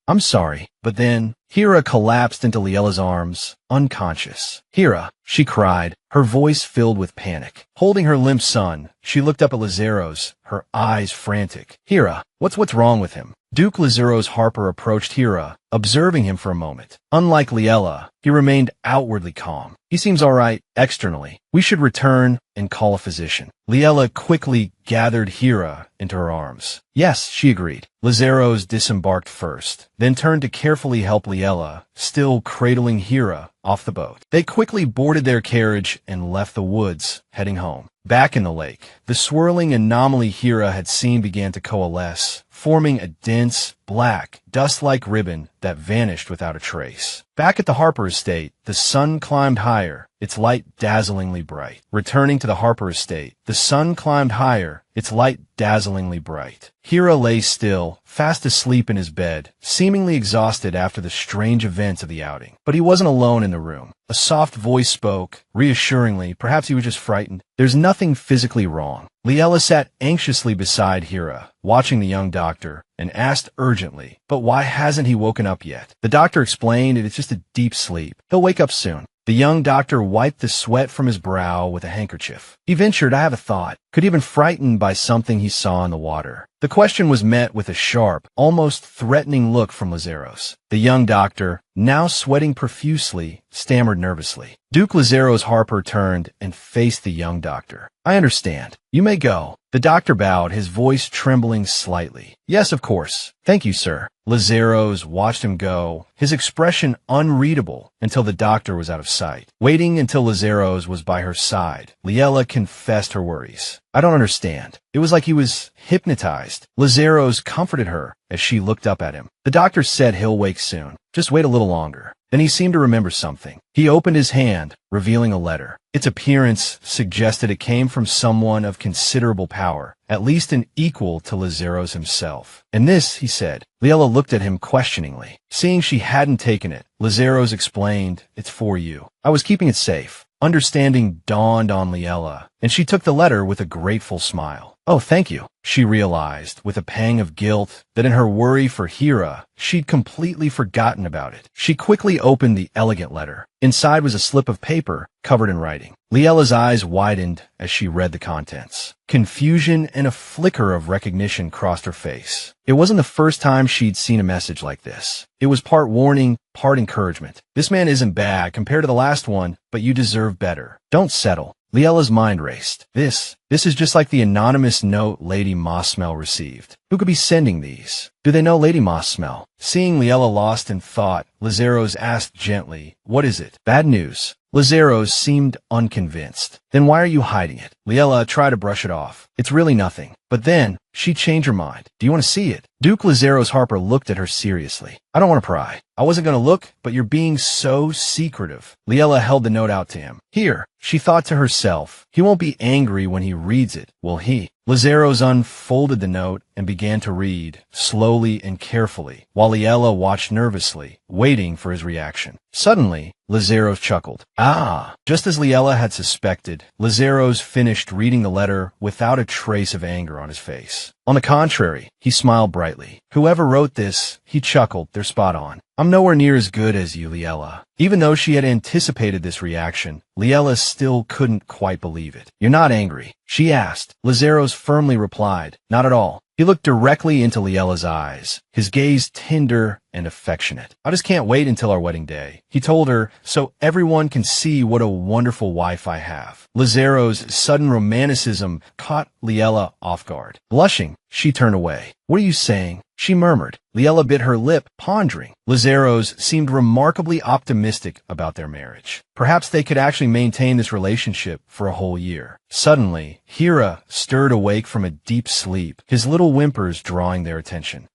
I'm sorry. But then, Hira collapsed into Liella's arms, unconscious. "Hira," she cried, her voice filled with panic. Holding her limp son, she looked up at Lazaros, her eyes frantic. "Hira, what's wrong with him?" Duke Lazaros Harper approached Hira, observing him for a moment. Unlike Liella, he remained outwardly calm. "He seems all right, externally. We should return and call a physician." Liella quickly gathered Hira into her arms. "Yes," she agreed. Lazaros disembarked first, then turned to carefully help Liella, still cradling Hira, off the boat. They quickly boarded their carriage and left the woods, heading home. Back in the lake, the swirling anomaly Hira had seen began to coalesce, forming a dense, black, dust-like ribbon that vanished without a trace. Back at the Harper estate, the sun climbed higher, its light dazzlingly bright. Returning to the Harper estate, the sun climbed higher, its light dazzlingly bright. Hira lay still, fast asleep in his bed, seemingly exhausted after the strange events of the outing. But he wasn't alone in the room. A soft voice spoke, reassuringly, perhaps he was just frightened. "There's nothing physically wrong." Liella sat anxiously beside Hira, watching the young doctor, and asked urgently, "But why hasn't he woken up yet?" The doctor explained it's just a deep sleep. He'll wake up soon. The young doctor wiped the sweat from his brow with a handkerchief. He ventured, "I have a thought." Could he have been frightened by something he saw in the water? The question was met with a sharp, almost threatening look from Lazaros. The young doctor, now sweating profusely, stammered nervously. Duke Lazaros Harper turned and faced the young doctor. "I understand. You may go." The doctor bowed, his voice trembling slightly. "Yes, of course. Thank you, sir." Lazaros watched him go, his expression unreadable until the doctor was out of sight. Waiting until Lazaros was by her side, Liella confessed her worries. "I don't understand." It was like he was hypnotized. Lazaros comforted her as she looked up at him. "The doctor said he'll wake soon. Just wait a little longer." Then he seemed to remember something. He opened his hand, revealing a letter. Its appearance suggested it came from someone of considerable power, at least an equal to Lazaros himself. "And this," he said. Liella looked at him questioningly. Seeing she hadn't taken it, Lazaros explained, "It's for you. I was keeping it safe." Understanding dawned on Liella, and she took the letter with a grateful smile. "Oh, thank you." She realized, with a pang of guilt, that in her worry for Hira, she'd completely forgotten about it. She quickly opened the elegant letter. Inside was a slip of paper covered in writing. Liella's eyes widened as she read the contents. Confusion and a flicker of recognition crossed her face. It wasn't the first time she'd seen a message like this. It was part warning, part encouragement. "This man isn't bad compared to the last one, but you deserve better. Don't settle." Liella's mind raced. This is just like the anonymous note Lady Mossmell received. Who could be sending these? Do they know Lady Mossmell? Seeing Liella lost in thought, Lazaros asked gently, "What is it?" "Bad news." Lazaros seemed unconvinced. "Then why are you hiding it?" Liella tried to brush it off. "It's really nothing." But then, she changed her mind. "Do you want to see it?" Duke Lazaros Harper looked at her seriously. "I don't want to pry. I wasn't going to look, but you're being so secretive." Liella held the note out to him. "Here," she thought to herself. "He won't be angry when he reads it, will he?" Lazaros unfolded the note and began to read, slowly and carefully, while Liella watched nervously, waiting for his reaction. Suddenly, Lazaros chuckled. "Ah!" Just as Liella had suspected, Lazaros finished reading the letter without a trace of anger on his face. On the contrary, he smiled brightly. "Whoever wrote this," he chuckled, "they're spot on. I'm nowhere near as good as you, Liella." Even though she had anticipated this reaction, Liella still couldn't quite believe it. "You're not angry?" she asked. Lazaros firmly replied, "Not at all." He looked directly into Liella's eyes, his gaze tender and affectionate. "I just can't wait until our wedding day," he told her, "so everyone can see what a wonderful wife I have." Lazaros' sudden romanticism caught Liella off guard. Blushing, she turned away. "What are you saying?" she murmured. Liella bit her lip, pondering. Lazaros seemed remarkably optimistic about their marriage. Perhaps they could actually maintain this relationship for a whole year. Suddenly, Hira stirred awake from a deep sleep, his little whimpers drawing their attention.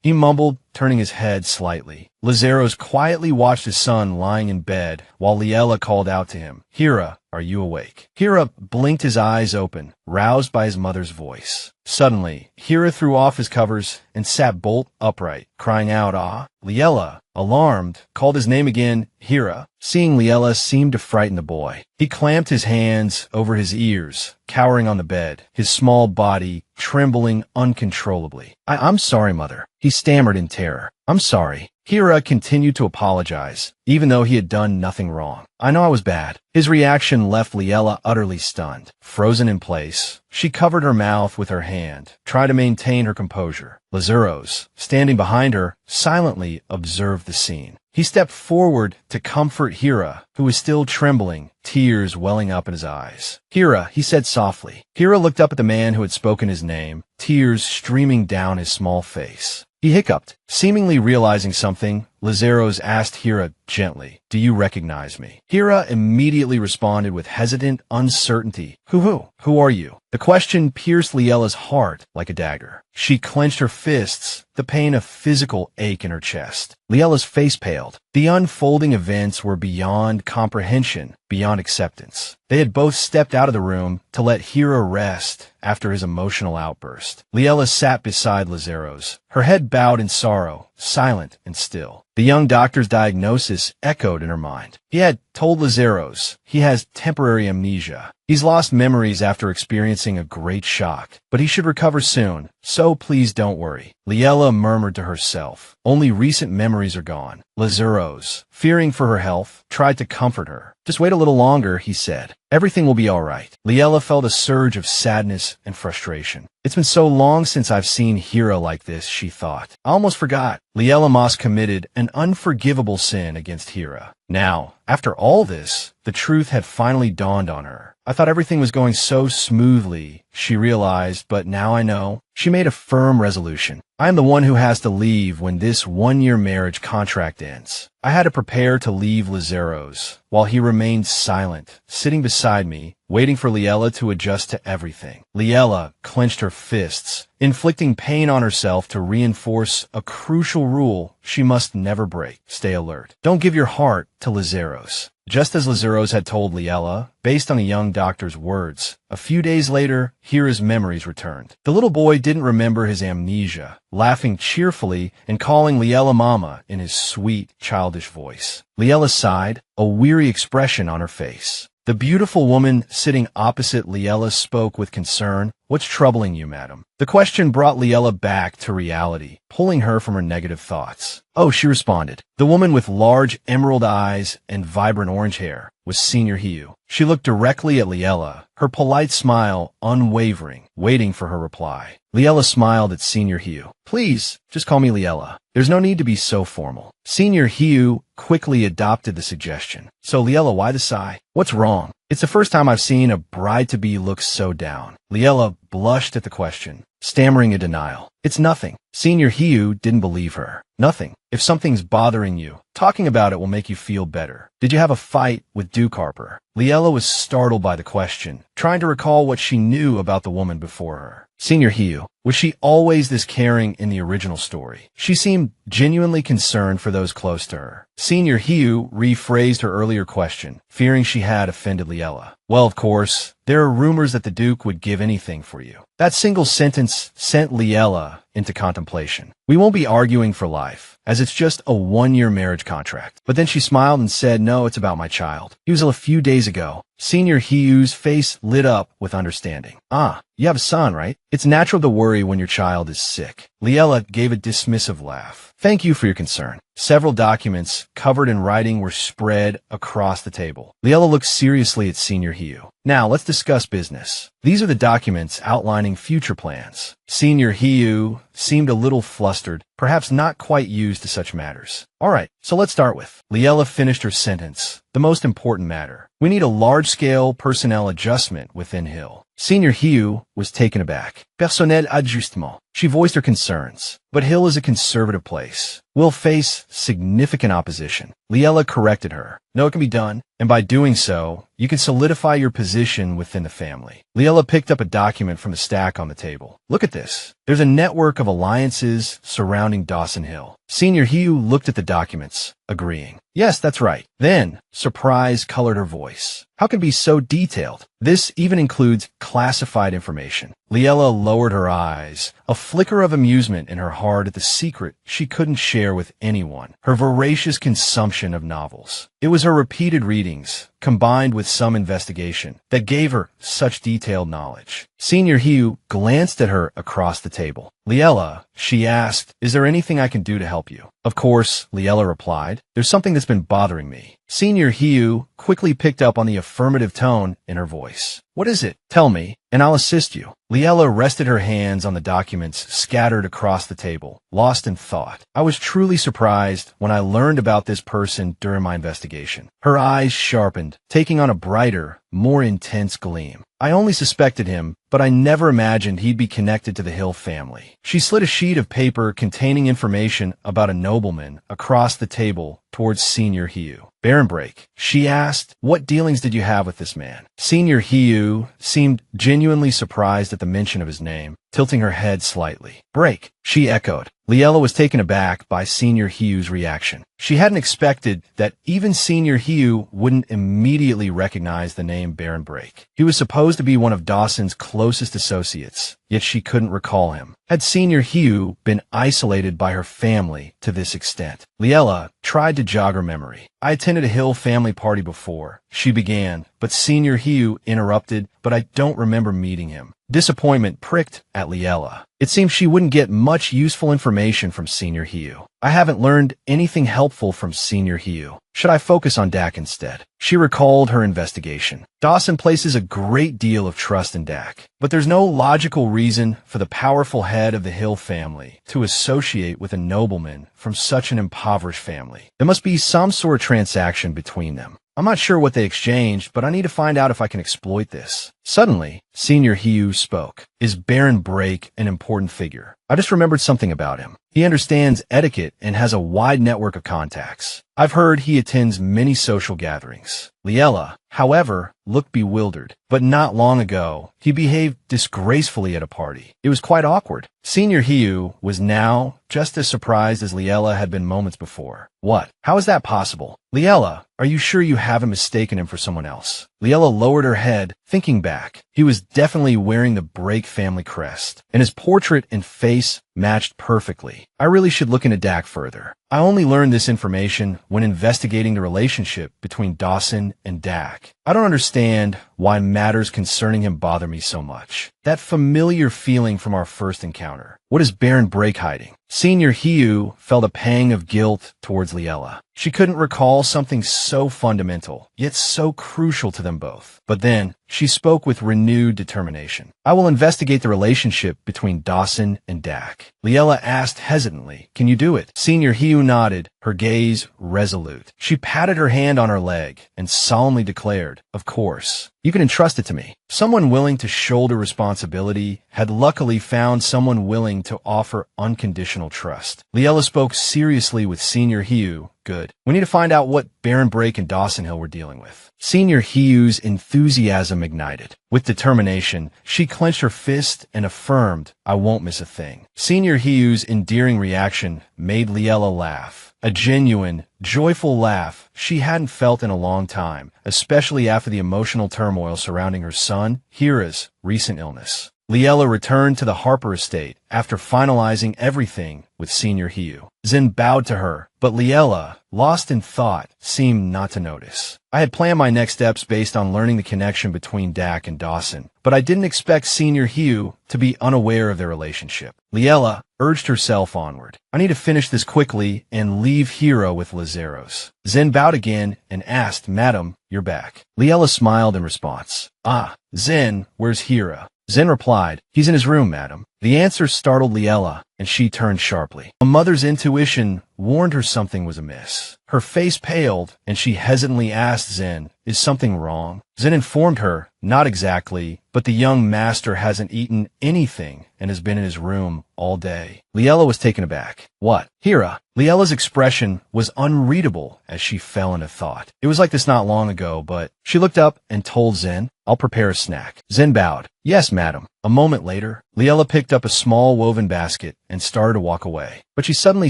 He mumbled, turning his head slightly. Lazaros quietly watched his son lying in bed while Liella called out to him, "Hira, are you awake?" Hira blinked his eyes open, roused by his mother's voice. Suddenly, Hira threw off his covers and sat bolt upright, crying out, "Ah!" Liella, alarmed, called his name again, "Hira." Seeing Liella seemed to frighten the boy. He clamped his hands over his ears, cowering on the bed, his small body trembling uncontrollably. I'm sorry, Mother," he stammered in terror. I'm sorry. Hira continued to apologize, even though he had done nothing wrong. I know I was bad. His reaction left Liella utterly stunned. Frozen in place, she covered her mouth with her hand, trying to maintain her composure. Lazuros, standing behind her, silently observed the scene. He stepped forward to comfort Hira, who was still trembling, tears welling up in his eyes. Hira, he said softly. Hira looked up at the man who had spoken his name, tears streaming down his small face. He hiccuped. Seemingly realizing something, Lazaros asked Hira gently, "Do you recognize me?" Hira immediately responded with hesitant uncertainty. Who are you?" The question pierced Liella's heart like a dagger. She clenched her fists, the pain of physical ache in her chest. Liella's face paled. The unfolding events were beyond comprehension, beyond acceptance. They had both stepped out of the room to let Hira rest after his emotional outburst. Liella sat beside Lazaros, her head bowed in sorrow, silent and still. The young doctor's diagnosis echoed in her mind. He had told Lazaros he has temporary amnesia. He's lost memories after experiencing a great shock, but he should recover soon, so please don't worry. Liella murmured to herself. Only recent memories are gone. Lazaros, fearing for her health, tried to comfort her. Just wait a little longer, he said. Everything will be all right. Liella felt a surge of sadness and frustration. It's been so long since I've seen Hira like this, she thought. I almost forgot. Liella Moss committed an unforgivable sin against Hira. Now, after all this, the truth had finally dawned on her. I thought everything was going so smoothly, she realized, but now I know. She made a firm resolution. I am the one who has to leave when this one-year marriage contract ends. I had to prepare to leave Lazaros, while he remained silent, sitting beside me, waiting for Liella to adjust to everything. Liella clenched her fists, inflicting pain on herself to reinforce a crucial rule she must never break. Stay alert. Don't give your heart to Lazaros. Just as Lazaros had told Liella, based on a young doctor's words, a few days later, Hira's memories returned. The little boy didn't remember his amnesia, laughing cheerfully and calling Liella Mama in his sweet, childish voice. Liella sighed, a weary expression on her face. The beautiful woman sitting opposite Liella spoke with concern. What's troubling you, madam? The question brought Liella back to reality, pulling her from her negative thoughts. Oh, she responded. The woman with large emerald eyes and vibrant orange hair was Senior Hiu. She looked directly at Liella, her polite smile unwavering, waiting for her reply. Liella smiled at Senior Hiu. Please, just call me Liella. There's no need to be so formal. Senior Hiu quickly adopted the suggestion. So Liella, why the sigh? What's wrong? It's the first time I've seen a bride-to-be look so down. Liella blushed at the question, stammering a denial. It's nothing. Senior Hiu didn't believe her. Nothing. If something's bothering you, talking about it will make you feel better. Did you have a fight with Duke Harper? Liella was startled by the question, trying to recall what she knew about the woman before her. Senior Hiu, was she always this caring in the original story? She seemed genuinely concerned for those close to her. Senior Hiu rephrased her earlier question, fearing she had offended Liella. Well, of course, there are rumors that the Duke would give anything for you. That single sentence sent Liella into contemplation. We won't be arguing for life, as it's just a one-year marriage contract. But then she smiled and said, no, it's about my child. He was a few days ago. Senior Hiu's face lit up with understanding. Ah, you have a son, right? It's natural to worry when your child is sick. Liella gave a dismissive laugh. Thank you for your concern. Several documents covered in writing were spread across the table. Liella looked seriously at Senior Hiu. Now, let's discuss business. These are the documents outlining future plans. Senior Hiu seemed a little flustered, perhaps not quite used to such matters. All right, so let's start with. Liella finished her sentence. The most important matter. We need a large-scale personnel adjustment within Hill. Senior Hiu was taken aback. Personnel ajustement. She voiced her concerns. But Hill is a conservative place. We'll face significant opposition. Liella corrected her. No, it can be done. And by doing so, you can solidify your position within the family. Liella picked up a document from the stack on the table. Look at this. There's a network of alliances surrounding Dawson Hill. Senior Hiu looked at the documents, agreeing. Yes, that's right. Then, surprise colored her voice. How can it be so detailed? This even includes classified information. Liella lowered her eyes, a flicker of amusement in her heart at the secret she couldn't share with anyone, her voracious consumption of novels. It was her repeated readings, combined with some investigation, that gave her such detailed knowledge. Senior Hugh glanced at her across the table. Liella, she asked, is there anything I can do to help you? Of course, Liella replied. There's something that's been bothering me. Senior Hugh quickly picked up on the affirmative tone in her voice. What is it? Tell me, and I'll assist you. Liella rested her hands on the documents scattered across the table, lost in thought. I was truly surprised when I learned about this person during my investigation. Her eyes sharpened, taking on a brighter, more intense gleam. I only suspected him, but I never imagined he'd be connected to the Hill family. She slid a sheet of paper containing information about a nobleman across the table towards Senior Hugh. Baron Brake, she asked, what dealings did you have with this man? Senior Hugh seemed genuinely surprised at the mention of his name, tilting her head slightly. Brake, she echoed. Liella was taken aback by Senior Hugh's reaction. She hadn't expected that even Senior Hugh wouldn't immediately recognize the name Baron Brake. He was supposed to be one of Dawson's closest associates, yet she couldn't recall him. Had Senior Hugh been isolated by her family to this extent? Liella tried to jog her memory. I attended a Hill family party before, she began, but Senior Hugh interrupted, but I don't remember meeting him. Disappointment pricked at Liella. It seemed she wouldn't get much useful information from Senior Hugh. I haven't learned anything helpful from Senior Hugh. Should I focus on Dak instead? She recalled her investigation. Dawson places a great deal of trust in Dak, but there's no logical reason for the powerful head of the Hill family to associate with a nobleman from such an impoverished family. There must be some sort of transaction between them. I'm not sure what they exchanged, but I need to find out if I can exploit this. Suddenly, Senior Hugh spoke. Is Baron Brake an important figure? I just remembered something about him. He understands etiquette and has a wide network of contacts. I've heard he attends many social gatherings. Liella, however, looked bewildered. But not long ago, he behaved disgracefully at a party. It was quite awkward. Senior Hugh was now just as surprised as Liella had been moments before. What? How is that possible? Liella, are you sure you haven't mistaken him for someone else? Liella lowered her head, thinking back. He was definitely wearing the Brake family crest, and his portrait and face matched perfectly. I really should look into Dak further. I only learned this information when investigating the relationship between Dawson and Dak. I don't understand why matters concerning him bother me so much. That familiar feeling from our first encounter. What is Baron Brake hiding? Senior Hugh felt a pang of guilt towards Liella. She couldn't recall something so fundamental, yet so crucial to them both. But then, she spoke with renewed determination. I will investigate the relationship between Dawson and Dak. Liella asked hesitantly, can you do it? Senior Hugh nodded, her gaze resolute. She patted her hand on her leg and solemnly declared, of course. You can entrust it to me. Someone willing to shoulder responsibility had luckily found someone willing to offer unconditional trust. Liella spoke seriously with Senior Hugh. Good. We need to find out what Baron Brake and Dawson Hill were dealing with. Senior Hugh's enthusiasm ignited. With determination, she clenched her fist and affirmed, I won't miss a thing. Senior Hugh's endearing reaction made Liella laugh. A genuine, joyful laugh she hadn't felt in a long time, especially after the emotional turmoil surrounding her son, Hira's, recent illness. Liella returned to the Harper estate after finalizing everything with Senior Hugh. Zen bowed to her, but Liella, lost in thought, seemed not to notice. I had planned my next steps based on learning the connection between Dak and Dawson, but I didn't expect Senior Hugh to be unaware of their relationship. Liella urged herself onward. I need to finish this quickly and leave Hira with Lazaros. Zen bowed again and asked, Madam, you're back. Liella smiled in response. Ah, Zen, where's Hira? Zen replied, he's in his room, madam. The answer startled Liella, and she turned sharply. A mother's intuition warned her something was amiss. Her face paled, and she hesitantly asked Zen, is something wrong? Zen informed her, not exactly, but the young master hasn't eaten anything and has been in his room all day. Liella was taken aback. What? Hira? Liella's expression was unreadable as she fell into thought. It was like this not long ago, but she looked up and told Zen, I'll prepare a snack. Zen bowed. Yes, madam. A moment later, Liella picked up a small woven basket and started to walk away. But she suddenly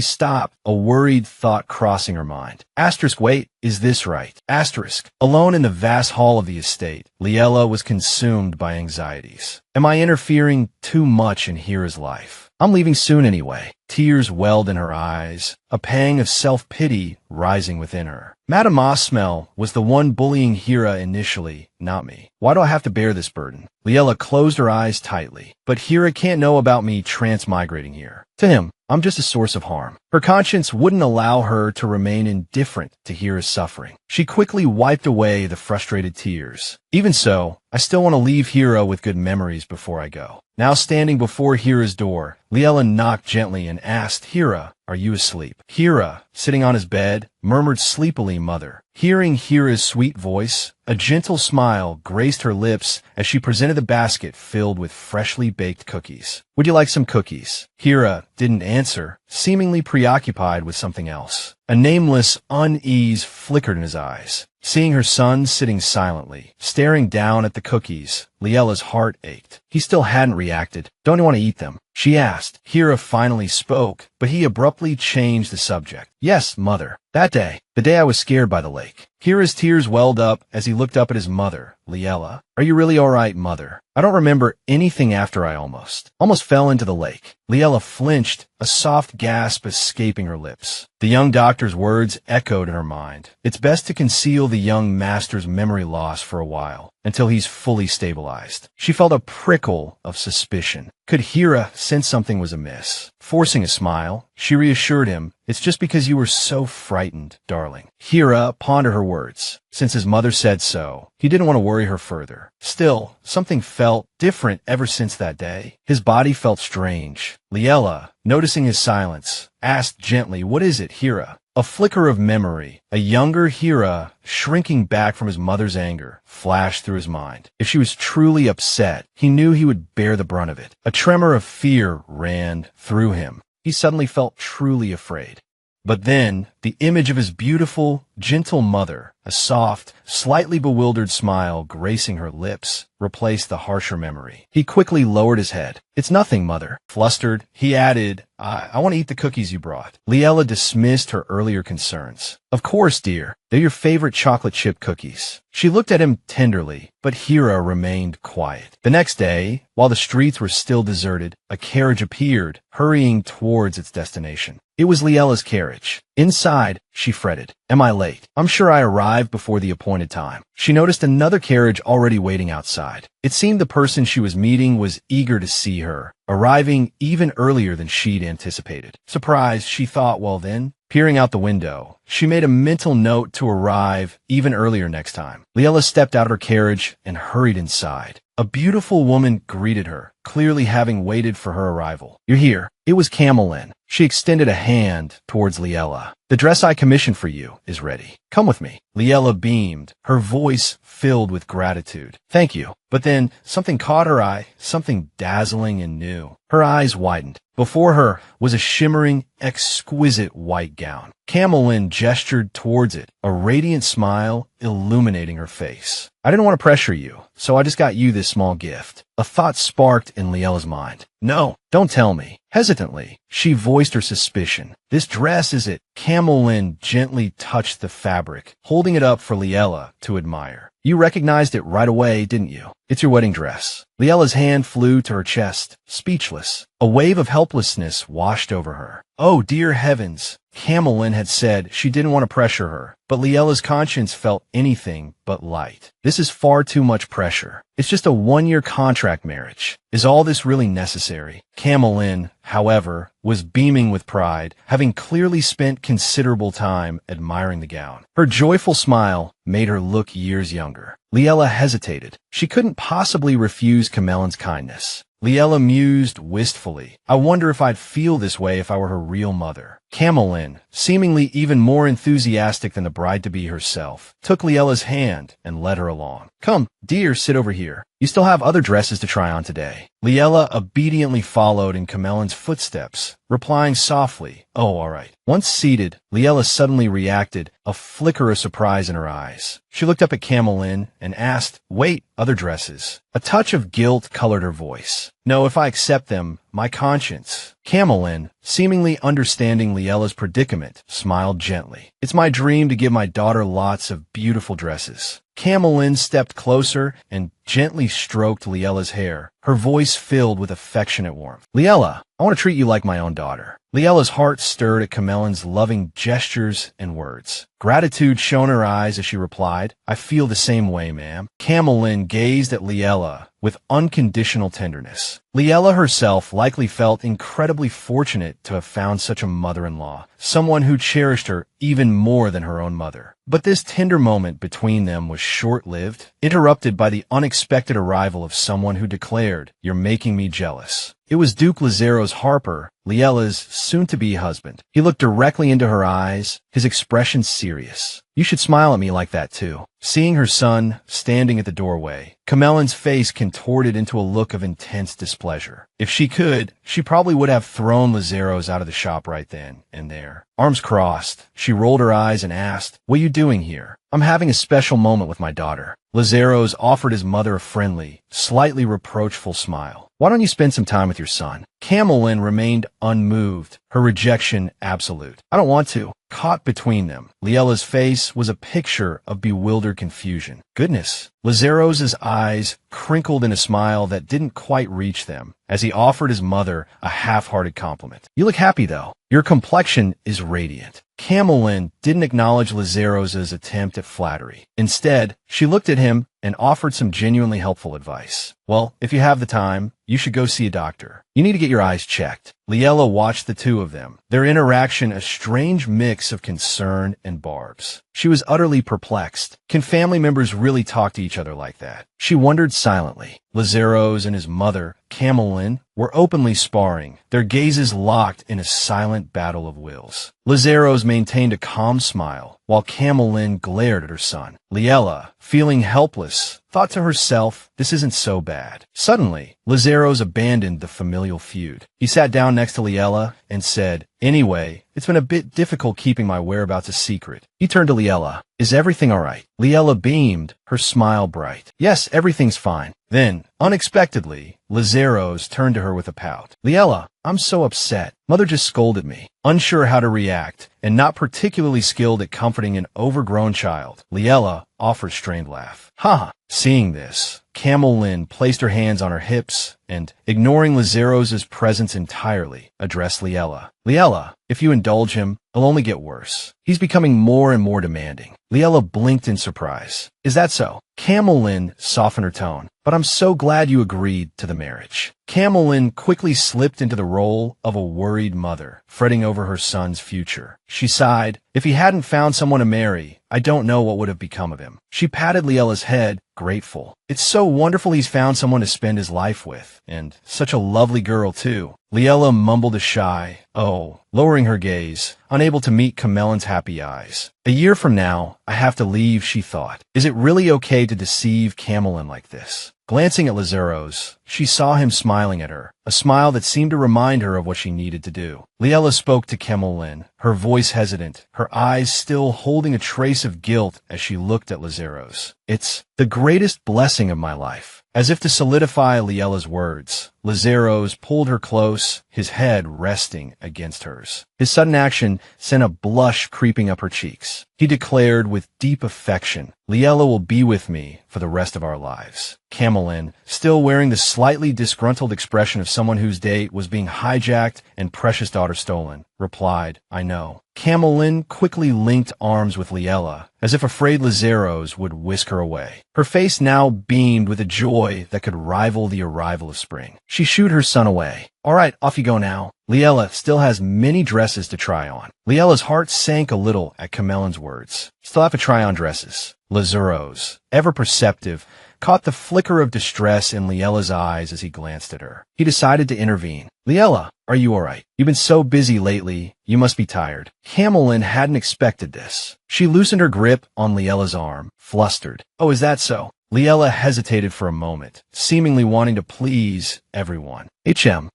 stopped, a worried thought crossing her mind. Asterisk, wait, is this right? Asterisk. Alone in the vast hall of the estate, Liella was consumed by anxieties. Am I interfering too much in Hira's life? I'm leaving soon anyway. Tears welled in her eyes, a pang of self-pity rising within her. Madame Osmel was the one bullying Hira initially, not me. Why do I have to bear this burden? Liella closed her eyes tightly. But Hira can't know about me transmigrating here. To him, I'm just a source of harm. Her conscience wouldn't allow her to remain indifferent to Hira's suffering. She quickly wiped away the frustrated tears. Even so, I still want to leave Hira with good memories before I go. Now standing before Hira's door, Liella knocked gently and asked, Hira, are you asleep? Hira, sitting on his bed, murmured sleepily, Mother. Hearing Hira's sweet voice, a gentle smile graced her lips as she presented the basket filled with freshly baked cookies. Would you like some cookies? Hira didn't answer, seemingly preoccupied with something else. A nameless unease flickered in his eyes. Seeing her son sitting silently, staring down at the cookies, Liella's heart ached. He still hadn't reacted. Don't you want to eat them? She asked. Hira finally spoke, but he abruptly changed the subject. Yes, Mother. That day, the day I was scared by the lake. Hira's tears welled up as he looked up at his mother, Liella. Are you really all right, Mother? I don't remember anything after I almost fell into the lake. Liella flinched, a soft gasp escaping her lips. The young doctor's words echoed in her mind. It's best to conceal the young master's memory loss for a while, until he's fully stabilized. She felt a prickle of suspicion. Could Hira sense something was amiss? Forcing a smile, she reassured him, it's just because you were so frightened, darling. Hira pondered her words. Since his mother said so, he didn't want to worry her further. Still, something felt different ever since that day. His body felt strange. Liella, noticing his silence, asked gently, what is it, Hira? A flicker of memory, a younger Hira shrinking back from his mother's anger, flashed through his mind. If she was truly upset, he knew he would bear the brunt of it. A tremor of fear ran through him. He suddenly felt truly afraid. But then, the image of his beautiful, gentle mother, a soft, slightly bewildered smile gracing her lips, replaced the harsher memory. He quickly lowered his head. It's nothing, Mother. Flustered, he added, I want to eat the cookies you brought. Liella dismissed her earlier concerns. Of course, dear. They're your favorite chocolate chip cookies. She looked at him tenderly, but Hira remained quiet. The next day, while the streets were still deserted, a carriage appeared, hurrying towards its destination. It was Liella's carriage. Inside, she fretted. Am I late? I'm sure I arrived before the appointed time. She noticed another carriage already waiting outside. It seemed the person she was meeting was eager to see her, arriving even earlier than she'd anticipated. Surprised, she thought, well then, peering out the window, she made a mental note to arrive even earlier next time. Liella stepped out of her carriage and hurried inside. A beautiful woman greeted her, clearly having waited for her arrival. You're here. It was Camelin. She extended a hand towards Liella. The dress I commissioned for you is ready. Come with me. Liella beamed, her voice filled with gratitude. Thank you. But then something caught her eye, something dazzling and new. Her eyes widened. Before her was a shimmering, exquisite white gown. Camelin gestured towards it, a radiant smile illuminating her face. I didn't want to pressure you, so I just got you this small gift. A thought sparked in Liella's mind. No, don't tell me. Hesitantly, she voiced her suspicion. This dress, is it? Camelin gently touched the fabric, holding it up for Liella to admire. You recognized it right away, didn't you? It's your wedding dress. Liella's hand flew to her chest, speechless. A wave of helplessness washed over her. Oh, dear heavens. Camelin had said she didn't want to pressure her, but Liella's conscience felt anything but light. This is far too much pressure. It's just a one-year contract marriage. Is all this really necessary? Camelin, however, was beaming with pride, having clearly spent considerable time admiring the gown. Her joyful smile made her look years younger. Liella hesitated. She couldn't possibly refuse Camelin's kindness. Liella mused wistfully. I wonder if I'd feel this way if I were her real mother. Camelin, seemingly even more enthusiastic than the bride-to-be herself, took Liella's hand and led her along. Come, dear, sit over here. You still have other dresses to try on today. Liella obediently followed in Camelin's footsteps, replying softly, oh, all right. Once seated, Liella suddenly reacted, a flicker of surprise in her eyes. She looked up at Camelin and asked, wait, other dresses. A touch of guilt colored her voice. No, if I accept them, my conscience. Camelin, seemingly understanding Liella's predicament, smiled gently. It's my dream to give my daughter lots of beautiful dresses. Camelin stepped closer and gently stroked Liella's hair, her voice filled with affectionate warmth. Liella, I want to treat you like my own daughter. Liella's heart stirred at Camellin's loving gestures and words. Gratitude shone in her eyes as she replied, I feel the same way, ma'am. Camellin gazed at Liella with unconditional tenderness. Liella herself likely felt incredibly fortunate to have found such a mother-in-law, someone who cherished her even more than her own mother. But this tender moment between them was short-lived, interrupted by the unexpected arrival of someone who declared, You're making me jealous. It was Duke Lazaro's Harper, Liella's soon-to-be husband. He looked directly into her eyes, his expression serious. You should smile at me like that, too. Seeing her son standing at the doorway, Camellin's face contorted into a look of intense displeasure. If she could, she probably would have thrown Lazaro's out of the shop right then and there. Arms crossed, she rolled her eyes and asked, What are you doing here? I'm having a special moment with my daughter. Lazaro's offered his mother a friendly, slightly reproachful smile. Why don't you spend some time with your son? Camellin remained unmoved, her rejection absolute. I don't want to. Caught between them, Liella's face was a picture of bewildered confusion. Goodness. Lazaro's eyes crinkled in a smile that didn't quite reach them as he offered his mother a half-hearted compliment. You look happy, though. Your complexion is radiant. Camellin didn't acknowledge Lazaro's attempt at flattery. Instead, she looked at him and offered some genuinely helpful advice. Well, if you have the time, you should go see a doctor. You need to get your eyes checked. Liella watched the two of them, their interaction a strange mix of concern and barbs. She was utterly perplexed. Can family members really talk to each other like that? She wondered silently. Lazaro's and his mother, Camellin, were openly sparring, their gazes locked in a silent battle of wills. Lazaro's maintained a calm smile, while Camellin glared at her son. Liella, feeling helpless, thought to herself, this isn't so bad. Suddenly, Lazaro's abandoned the familial feud. He sat down next to Liella and said, Anyway, it's been a bit difficult keeping my whereabouts a secret. He turned to Liella. Is everything all right? Liella beamed, her smile bright. Yes, everything's fine. Then, unexpectedly, Lazaro's turned to her with a pout. Liella, I'm so upset. Mother just scolded me. Unsure how to react, and not particularly skilled at comforting an overgrown child, Liella offered a strained laugh. Ha! Seeing this, Camellin placed her hands on her hips and, ignoring Lazaro's presence entirely, addressed Liella. Liella, if you indulge him, it'll only get worse. He's becoming more and more demanding. Liella blinked in surprise. Is that so? Camellin softened her tone. But I'm so glad you agreed to the marriage. Camellin quickly slipped into the role of a worried mother, fretting over her son's future. She sighed. If he hadn't found someone to marry, I don't know what would have become of him. She patted Liella's head, grateful. It's so wonderful he's found someone to spend his life with, and such a lovely girl, too. Liella mumbled a shy, oh, lowering her gaze, unable to meet Camellin's happy eyes. A year from now, I have to leave, she thought. Is it really okay to deceive Camellin like this? Glancing at Lazaro's, she saw him smiling at her, a smile that seemed to remind her of what she needed to do. Liella spoke to Camellin, her voice hesitant, her eyes still holding a trace of guilt as she looked at Lazaro's. It's the greatest blessing of my life. As if to solidify Liella's words, Lazaro's pulled her close, his head resting against hers. His sudden action sent a blush creeping up her cheeks. He declared with deep affection, Liella will be with me for the rest of our lives. Camellin, still wearing the slightly disgruntled expression of someone whose date was being hijacked and precious daughter stolen, replied, I know. Camellin quickly linked arms with Liella, as if afraid Lazaro's would whisk her away. Her face now beamed with a joy that could rival the arrival of spring. She shooed her son away. All right, off you go now. Liella still has many dresses to try on. Liella's heart sank a little at Camellin's words. Still have to try on dresses. Lazaro's, ever perceptive, caught the flicker of distress in Liella's eyes as he glanced at her. He decided to intervene. Liella, are you all right? You've been so busy lately, you must be tired. Camellin hadn't expected this. She loosened her grip on Liella's arm, flustered. Oh, is that so? Liella hesitated for a moment, seemingly wanting to please everyone.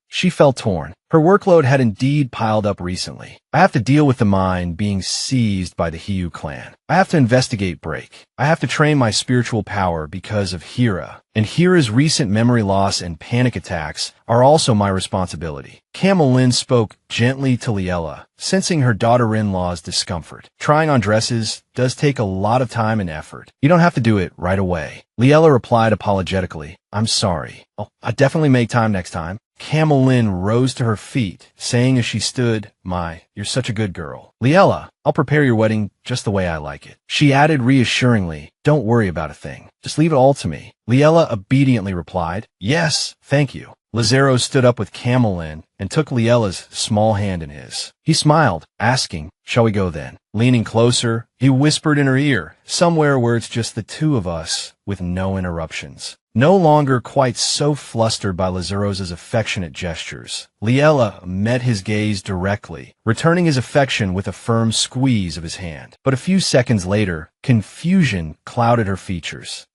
She felt torn. Her workload had indeed piled up recently. I have to deal with the mine being seized by the Hiu clan. I have to investigate Break. I have to train my spiritual power because of Hira. And Hira's recent memory loss and panic attacks are also my responsibility. Camellin spoke gently to Liella, sensing her daughter-in-law's discomfort. Trying on dresses does take a lot of time and effort. You don't have to do it right away. Liella replied apologetically, I'm sorry. I'll definitely make time next time. Camel Lynn rose to her feet, saying as she stood, you're such a good girl. Liella, I'll prepare your wedding just the way I like it. She added reassuringly, don't worry about a thing. Just leave it all to me. Liella obediently replied, yes, thank you. Lazaro stood up with Camel Lynn and took Liella's small hand in his. He smiled, asking, shall we go then? Leaning closer, he whispered in her ear, somewhere where it's just the two of us, with no interruptions. No longer quite so flustered by Lazaro's affectionate gestures, Liella met his gaze directly, returning his affection with a firm squeeze of his hand. But a few seconds later, confusion clouded her features.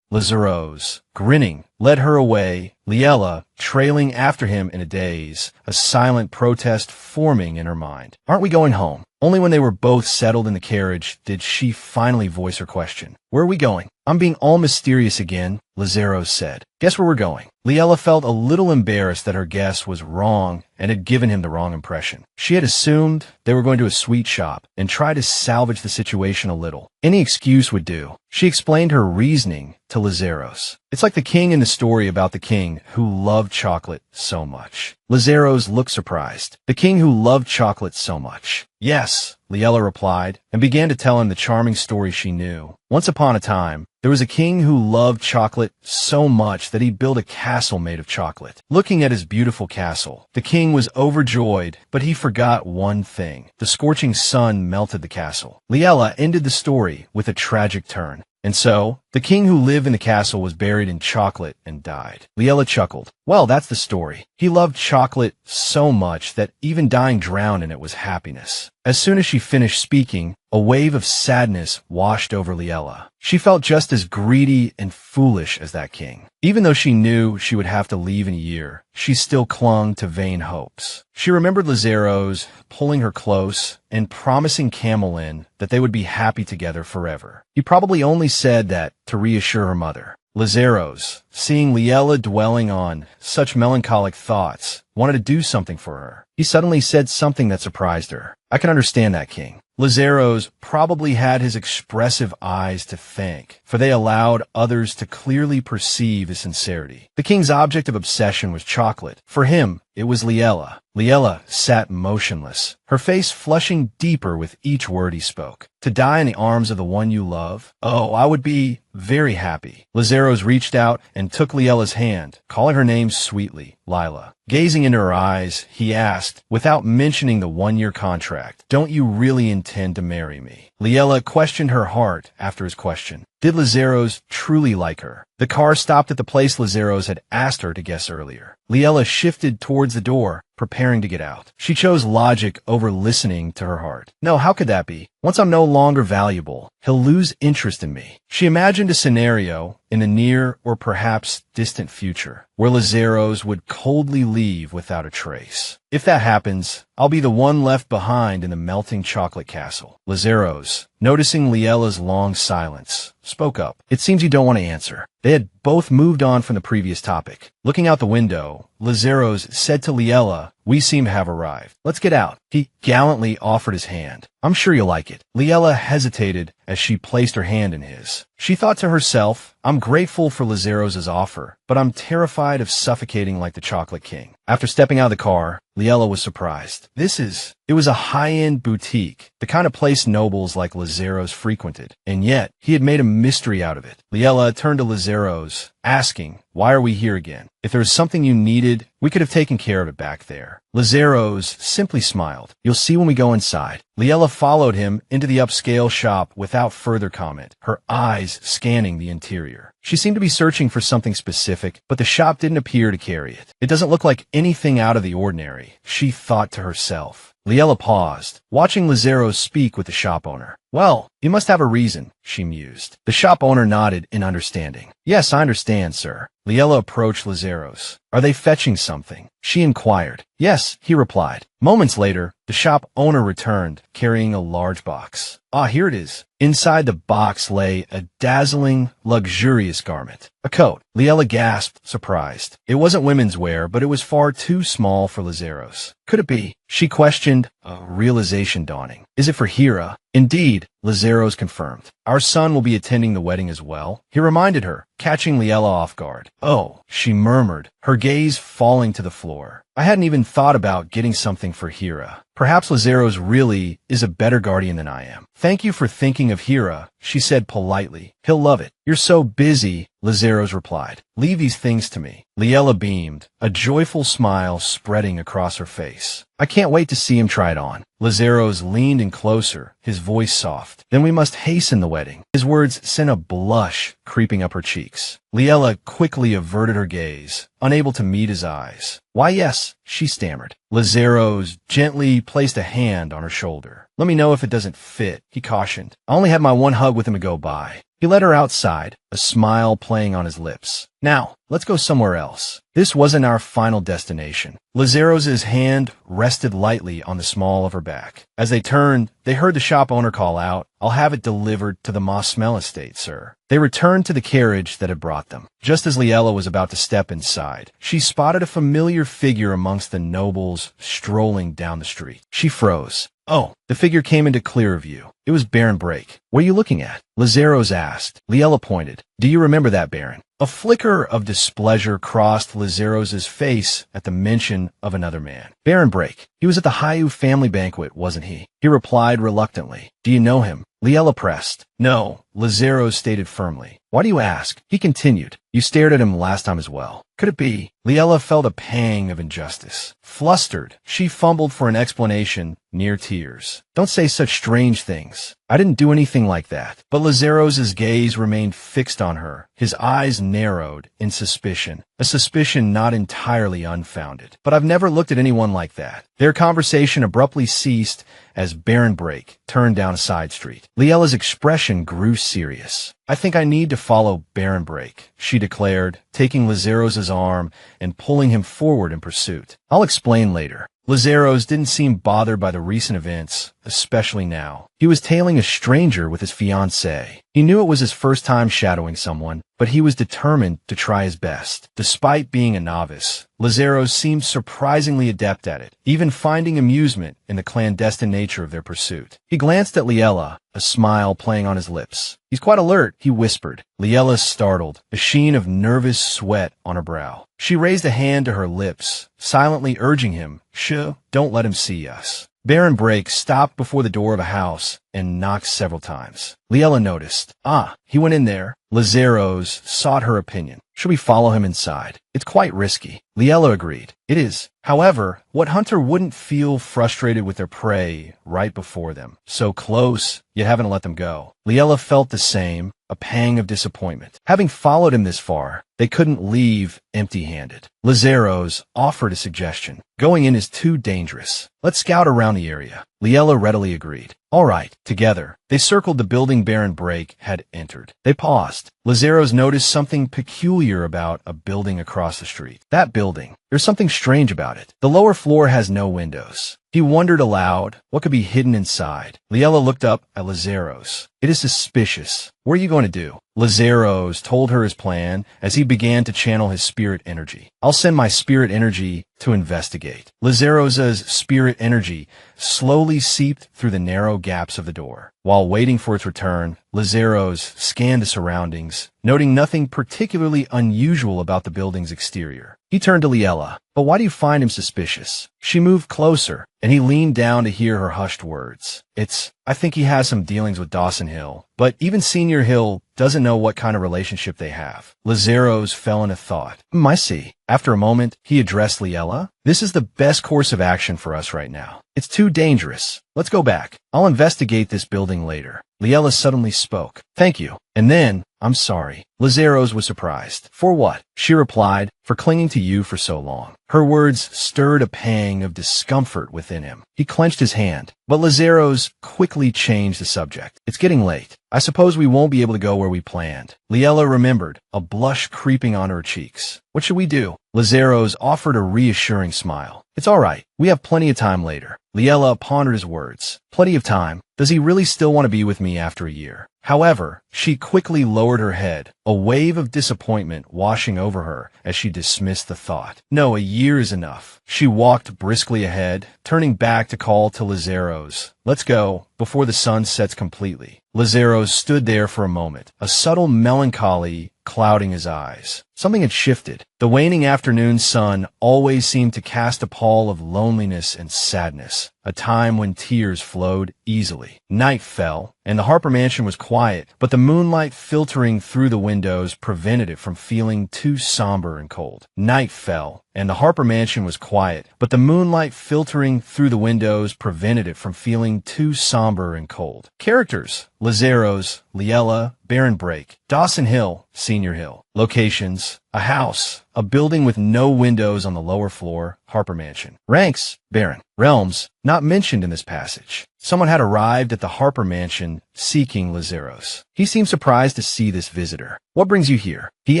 Lazaro's, grinning, led her away, Liella trailing after him in a daze, a silent protest forming in her mind. Aren't we going home? Only when they were both settled in the carriage did she finally voice her question. Where are we going? I'm being all mysterious again, Lazaro said. Guess where we're going? Liella felt a little embarrassed that her guess was wrong and had given him the wrong impression. She had assumed they were going to a sweet shop and tried to salvage the situation a little. Any excuse would do. She explained her reasoning to Lazaros. It's like the king in the story about the king who loved chocolate so much. Lazaros looked surprised. The king who loved chocolate so much. Yes, Liella replied, and began to tell him the charming story she knew. Once upon a time, there was a king who loved chocolate so much that he built a castle made of chocolate. Looking at his beautiful castle, the king was overjoyed, but he forgot one thing. The scorching sun melted the castle. Liella ended the story with a tragic turn. And so, the king who lived in the castle was buried in chocolate and died. Liella chuckled. Well, that's the story. He loved chocolate so much that even dying drowned in it was happiness. As soon as she finished speaking, a wave of sadness washed over Liella. She felt just as greedy and foolish as that king. Even though she knew she would have to leave in a year, she still clung to vain hopes. She remembered Lazaro's pulling her close and promising Camel Lynn that they would be happy together forever. He probably only said that to reassure her mother. Lazaros, seeing Liella dwelling on such melancholic thoughts, wanted to do something for her. He suddenly said something that surprised her. I can understand that, king. Lazaros probably had his expressive eyes to thank, for they allowed others to clearly perceive his sincerity. The king's object of obsession was chocolate. For him, it was Liella. Liella sat motionless, her face flushing deeper with each word he spoke. To die in the arms of the one you love? Oh, I would be very happy. Lazaros reached out and took Liella's hand, calling her name sweetly, Lila. Gazing into her eyes, he asked, without mentioning the one-year contract, don't you really intend to marry me? Liella questioned her heart after his question. Did Lazaros truly like her? The car stopped at the place Lazaros had asked her to guess earlier. Liella shifted towards the door, preparing to get out. She chose logic over listening to her heart. No, how could that be? Once I'm no longer valuable, he'll lose interest in me. She imagined a scenario in the near or perhaps distant future where Lazaros would coldly leave without a trace. If that happens, I'll be the one left behind in the melting chocolate castle. Lazaros, noticing Liella's long silence, spoke up. It seems you don't want to answer. They had both moved on from the previous topic. Looking out the window, Lazaros said to Liella, we seem to have arrived. Let's get out. He gallantly offered his hand. I'm sure you'll like it. Liella hesitated as she placed her hand in his. She thought to herself, I'm grateful for Lazaros' offer, but I'm terrified of suffocating like the Chocolate King. After stepping out of the car, Liella was surprised. It was a high-end boutique, the kind of place nobles like Lazaros frequented, and yet he had made a mystery out of it. Liella turned to Lazaros, asking, why are we here again? If there was something you needed, we could have taken care of it back there. Lazaros simply smiled. You'll see when we go inside. Liella followed him into the upscale shop without further comment, her eyes scanning the interior. She seemed to be searching for something specific, but the shop didn't appear to carry it. It doesn't look like anything out of the ordinary, she thought to herself. Liella paused, watching Lazaros speak with the shop owner. Well, you must have a reason, she mused. The shop owner nodded in understanding. Yes, I understand, sir. Liella approached Lazaros. Are they fetching something? She inquired. Yes, he replied. Moments later, the shop owner returned, carrying a large box. Ah, here it is. Inside the box lay a dazzling, luxurious garment. A coat. Liella gasped, surprised. It wasn't women's wear, but it was far too small for Lazaros. Could it be? She questioned, a realization dawning. Is it for Hera? Indeed, Lazaros confirmed. Our son will be attending the wedding as well, he reminded her, catching Liella off guard. Oh, she murmured, her gaze falling to the floor. I hadn't even thought about getting something for Hira. Perhaps Lazaros really is a better guardian than I am. Thank you for thinking of Hira, she said politely. He'll love it. You're so busy, Lazaros replied. Leave these things to me. Liella beamed, a joyful smile spreading across her face. I can't wait to see him try it on. Lazaros leaned in closer, his voice soft. Then we must hasten the wedding. His words sent a blush creeping up her cheeks. Liella quickly averted her gaze, unable to meet his eyes. Why, yes, she stammered. Lazaros gently placed a hand on her shoulder. Let me know if it doesn't fit, he cautioned. I only had my one hug with him to go by. He led her outside, a smile playing on his lips. Now, let's go somewhere else. This wasn't our final destination. Lazaros' hand rested lightly on the small of her back. As they turned, they heard the shop owner call out, I'll have it delivered to the Moss Smell estate, sir. They returned to the carriage that had brought them. Just as Liella was about to step inside, she spotted a familiar figure amongst the nobles strolling down the street. She froze. Oh, the figure came into clearer view. It was Baron Brake. What are you looking at? Lazaros asked. Liella pointed. Do you remember that, Baron? A flicker of displeasure crossed Lazaros' face at the mention of another man. Baron Brake. He was at the Hayu family banquet, wasn't he? He replied reluctantly. Do you know him? Liella pressed. No, Lazaros stated firmly. Why do you ask? He continued. You stared at him last time as well. Could it be? Liella felt a pang of injustice. Flustered, she fumbled for an explanation, near tears. Don't say such strange things. I didn't do anything like that. But Lazaros' gaze remained fixed on her, his eyes narrowed in suspicion, a suspicion not entirely unfounded. But I've never looked at anyone like that. Their conversation abruptly ceased as Baron Brake turned down a side street. Liella's expression grew serious. I think I need to follow Baron Brake, she declared, taking Lazaros' arm and pulling him forward in pursuit. I'll explain later. Lazaros didn't seem bothered by the recent events, especially now. He was tailing a stranger with his fiancée. He knew it was his first time shadowing someone, but he was determined to try his best. Despite being a novice, Lazaros seemed surprisingly adept at it, even finding amusement in the clandestine nature of their pursuit. He glanced at Liella, a smile playing on his lips. He's quite alert, he whispered. Liella startled, a sheen of nervous sweat on her brow. She raised a hand to her lips, silently urging him, Shh, don't let him see us. Baron Brake stopped before the door of a house and knocked several times. Liella noticed. Ah, he went in there. Lazaros sought her opinion. Should we follow him inside? It's quite risky. Liella agreed. It is. However, what hunter wouldn't feel frustrated with their prey right before them? So close, yet haven't let them go. Liella felt the same, a pang of disappointment. Having followed him this far, they couldn't leave empty-handed. Lazaros offered a suggestion. Going in is too dangerous. Let's scout around the area. Liella readily agreed. All right, together. They circled the building Baron Brake had entered. They paused. Lazaros noticed something peculiar about a building across the street. That building. There's something strange about it. The lower floor has no windows. He wondered aloud what could be hidden inside. Liella looked up at Lazaros. It is suspicious. What are you going to do? Lazaros told her his plan as he began to channel his spirit energy. I'll send my spirit energy to investigate. Lazaros' spirit energy slowly seeped through the narrow gaps of the door. While waiting for its return, Lazaros scanned the surroundings, noting nothing particularly unusual about the building's exterior. He turned to Liella. But why do you find him suspicious? She moved closer, and he leaned down to hear her hushed words. I think he has some dealings with Dawson Hill, but even Senior Hill doesn't know what kind of relationship they have. Lazaros fell into thought. I see. After a moment, he addressed Liella. This is the best course of action for us right now. It's too dangerous. Let's go back. I'll investigate this building later. Liella suddenly spoke. Thank you. And then, I'm sorry. Lazaros was surprised. For what? She replied, for clinging to you for so long. Her words stirred a pang of discomfort within him. He clenched his hand, but Lazaros quickly changed the subject. It's getting late. I suppose we won't be able to go where we planned. Liella remembered, a blush creeping on her cheeks. What should we do? Lazaros offered a reassuring smile. It's all right. We have plenty of time later. Liella pondered his words. Plenty of time. Does he really still want to be with me after a year? However, she quickly lowered her head, a wave of disappointment washing over her as she dismissed the thought. No, a year is enough. She walked briskly ahead, turning back to call to Lazaros. Let's go, before the sun sets completely. Lazaros stood there for a moment, a subtle melancholy clouding his eyes. Something had shifted. The waning afternoon sun always seemed to cast a pall of loneliness and sadness, a time when tears flowed easily. Night fell, and the Harper mansion was quiet, but the moonlight filtering through the windows prevented it from feeling too somber and cold. Night fell, and the Harper mansion was quiet, but the moonlight filtering through the windows prevented it from feeling too somber and cold. Characters: Lazaros, Liella, Baron Brake, Dawson Hill, Senior Hill. Locations: a house, a building with no windows on the lower floor, Harper Mansion. Ranks: Baron. Realms: not mentioned in this passage. Someone had arrived at the Harper Mansion seeking Lazaros. He seemed surprised to see this visitor. What brings you here? He